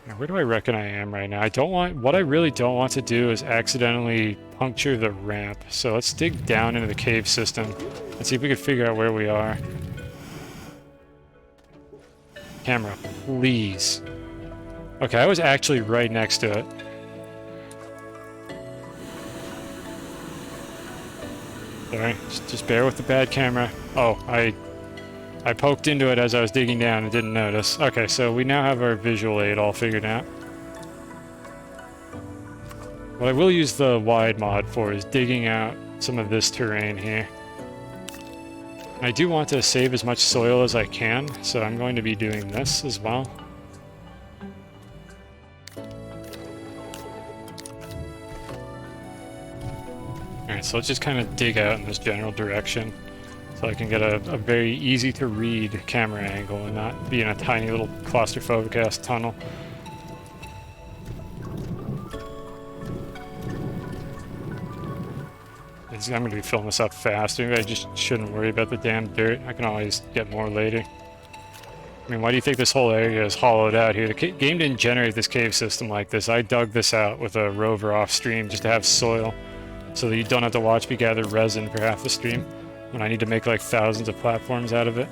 Now, where do I reckon I am right now? What I really don't want to do is accidentally puncture the ramp. So let's dig down into the cave system and see if we can figure out where we are. Camera, please. Okay, I was actually right next to it. Sorry, just bear with the bad camera. Oh, I poked into it as I was digging down and didn't notice. Okay, so we now have our visual aid all figured out. What I will use the wide mod for is digging out some of this terrain here. I do want to save as much soil as I can, so I'm going to be doing this as well. Alright, so let's just kind of dig out in this general direction so I can get a very easy to read camera angle and not be in a tiny little claustrophobic ass tunnel. I'm going to be filling this up fast. Maybe I just shouldn't worry about the damn dirt. I can always get more later. I mean, why do you think this whole area is hollowed out here? The game didn't generate this cave system like this. I dug this out with a rover off stream just to have soil, so that you don't have to watch me gather resin for half the stream when I need to make like thousands of platforms out of it.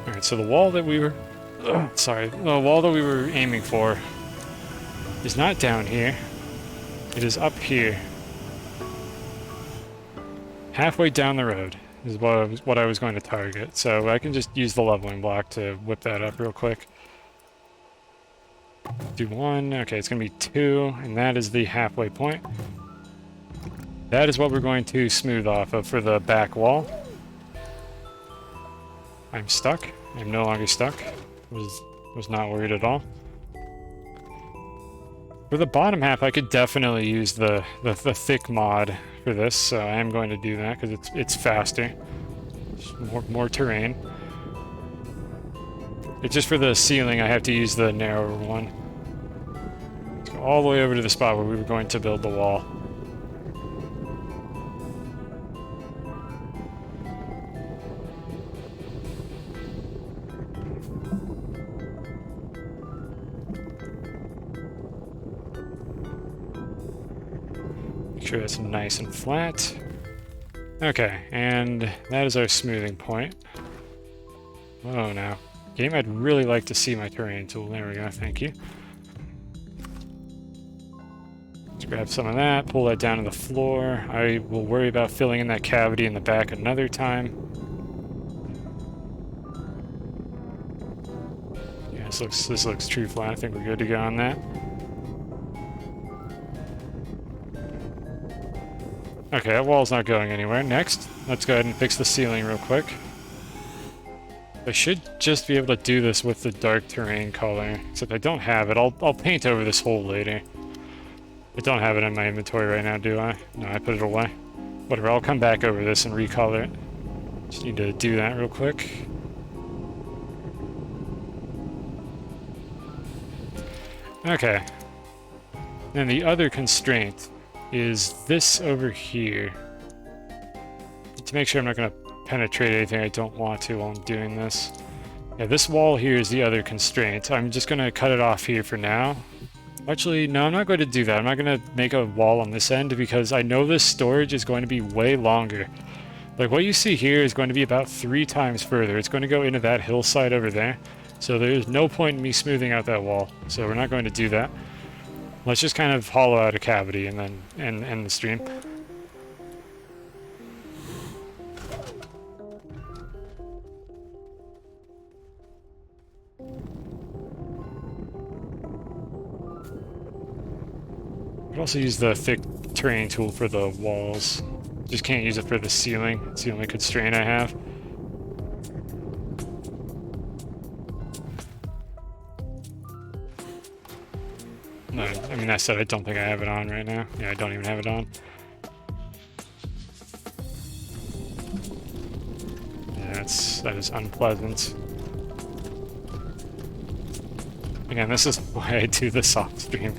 Alright, so the wall that we were... the wall that we were aiming for is not down here. It is up here. Halfway down the road is what I was going to target. So I can just use the leveling block to whip that up real quick. Do 1. Okay, it's going to be 2, and that is the halfway point. That is what we're going to smooth off of for the back wall. I'm stuck. I'm no longer stuck. Was not worried at all. For the bottom half, I could definitely use the thick mod for this, so I am going to do that because it's faster. Just more terrain. It's just for the ceiling I have to use the narrower one. Let's go all the way over to the spot where we were going to build the wall. Make sure that's nice and flat. Okay, and that is our smoothing point. Oh no. Game, I'd really like to see my terrain tool. There we go, thank you. Let's grab some of that, pull that down to the floor. I will worry about filling in that cavity in the back another time. Yeah, this looks true flat. I think we're good to go on that. Okay, that wall's not going anywhere. Next, let's go ahead and fix the ceiling real quick. I should just be able to do this with the dark terrain color, except I don't have it. I'll paint over this hole later. I don't have it in my inventory right now, do I? No, I put it away. Whatever, I'll come back over this and recolor it. Just need to do that real quick. Okay. Then the other constraint is this over here. To make sure I'm not going to penetrate anything I don't want to while I'm doing this. Yeah, this wall here is the other constraint. I'm just going to cut it off here for now. Actually, no, I'm not going to do that. I'm not going to make a wall on this end because I know this storage is going to be way longer. Like, what you see here is going to be about 3 times further. It's going to go into that hillside over there. So there's no point in me smoothing out that wall. So we're not going to do that. Let's just kind of hollow out a cavity and then end the stream. I could also use the thick terrain tool for the walls. Just can't use it for the ceiling. It's the only constraint I have. No, I mean, I said I don't think I have it on right now. Yeah, I don't even have it on. Yeah, that is unpleasant. Again, this is why I do this off stream.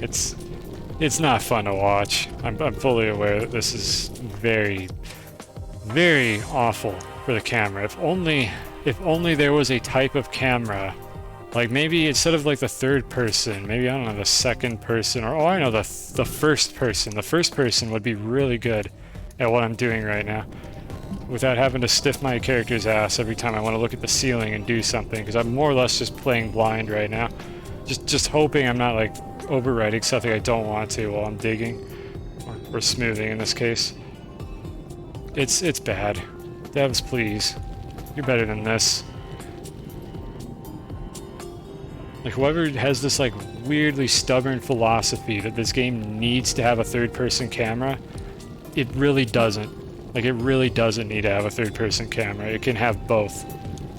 It's not fun to watch. I'm fully aware that this is very, very awful for the camera. If only there was a type of camera, like maybe instead of like the third person, maybe, I don't know, the second person, or, oh, I know, the first person. The first person would be really good at what I'm doing right now, without having to stiff my character's ass every time I want to look at the ceiling and do something, because I'm more or less just playing blind right now. Just hoping I'm not like overwriting something I don't want to while I'm digging, or smoothing in this case. It's bad. Devs, please. You're better than this. Like, whoever has this, like, weirdly stubborn philosophy that this game needs to have a third-person camera, it really doesn't. Like, it really doesn't need to have a third-person camera. It can have both.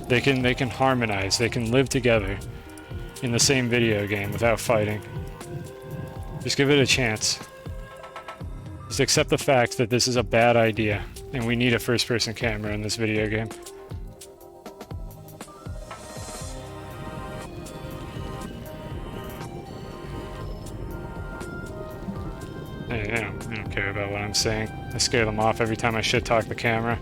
They can harmonize. They can live together in the same video game without fighting. Just give it a chance. Just accept the fact that this is a bad idea, and we need a first-person camera in this video game. I don't care about what I'm saying. I scare them off every time I shit-talk the camera.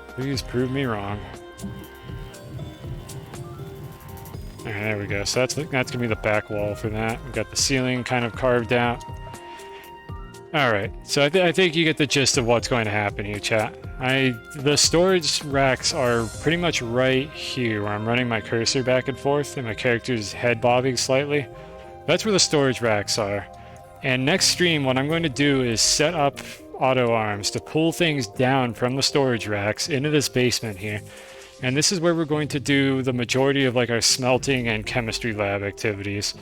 Please prove me wrong. Alright, there we go. So that's gonna be the back wall for that. We've got the ceiling kind of carved out. Alright, so I think you get the gist of what's going to happen here, chat. The storage racks are pretty much right here, where I'm running my cursor back and forth, and my character's head bobbing slightly. That's where the storage racks are. And next stream, what I'm going to do is set up auto arms to pull things down from the storage racks into this basement here. And this is where we're going to do the majority of like our smelting and chemistry lab activities.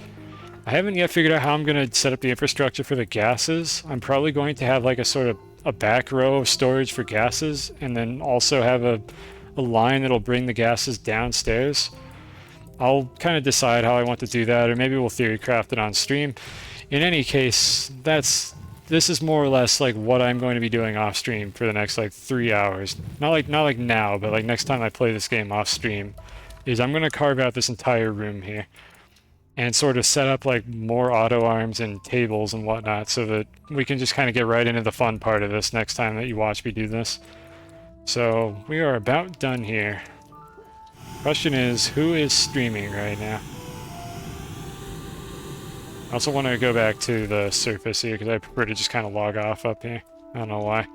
I haven't yet figured out how I'm going to set up the infrastructure for the gases. I'm probably going to have like a sort of a back row of storage for gases, and then also have a line that'll bring the gases downstairs. I'll kind of decide how I want to do that, or maybe we'll theory craft it on stream. In any case, this is more or less like what I'm going to be doing off stream for the next like 3 hours. Not like now, but like next time I play this game off stream, is I'm going to carve out this entire room here and sort of set up like more auto arms and tables and whatnot, so that we can just kind of get right into the fun part of this next time that you watch me do this. So we are about done here. Question is, who is streaming right now? I also want to go back to the surface here, because I prefer to just kind of log off up here. I don't know why.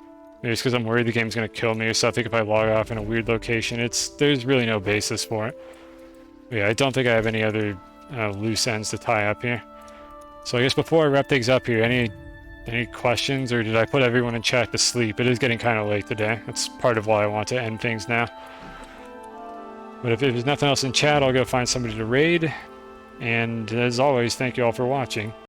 Maybe it's because I'm worried the game's going to kill me, so I think if I log off in a weird location, there's really no basis for it. But yeah, I don't think I have any other loose ends to tie up here. So I guess before I wrap things up here, any questions, or did I put everyone in chat to sleep? It is getting kind of late today. That's part of why I want to end things now. But if there's nothing else in chat, I'll go find somebody to raid. And as always, thank you all for watching.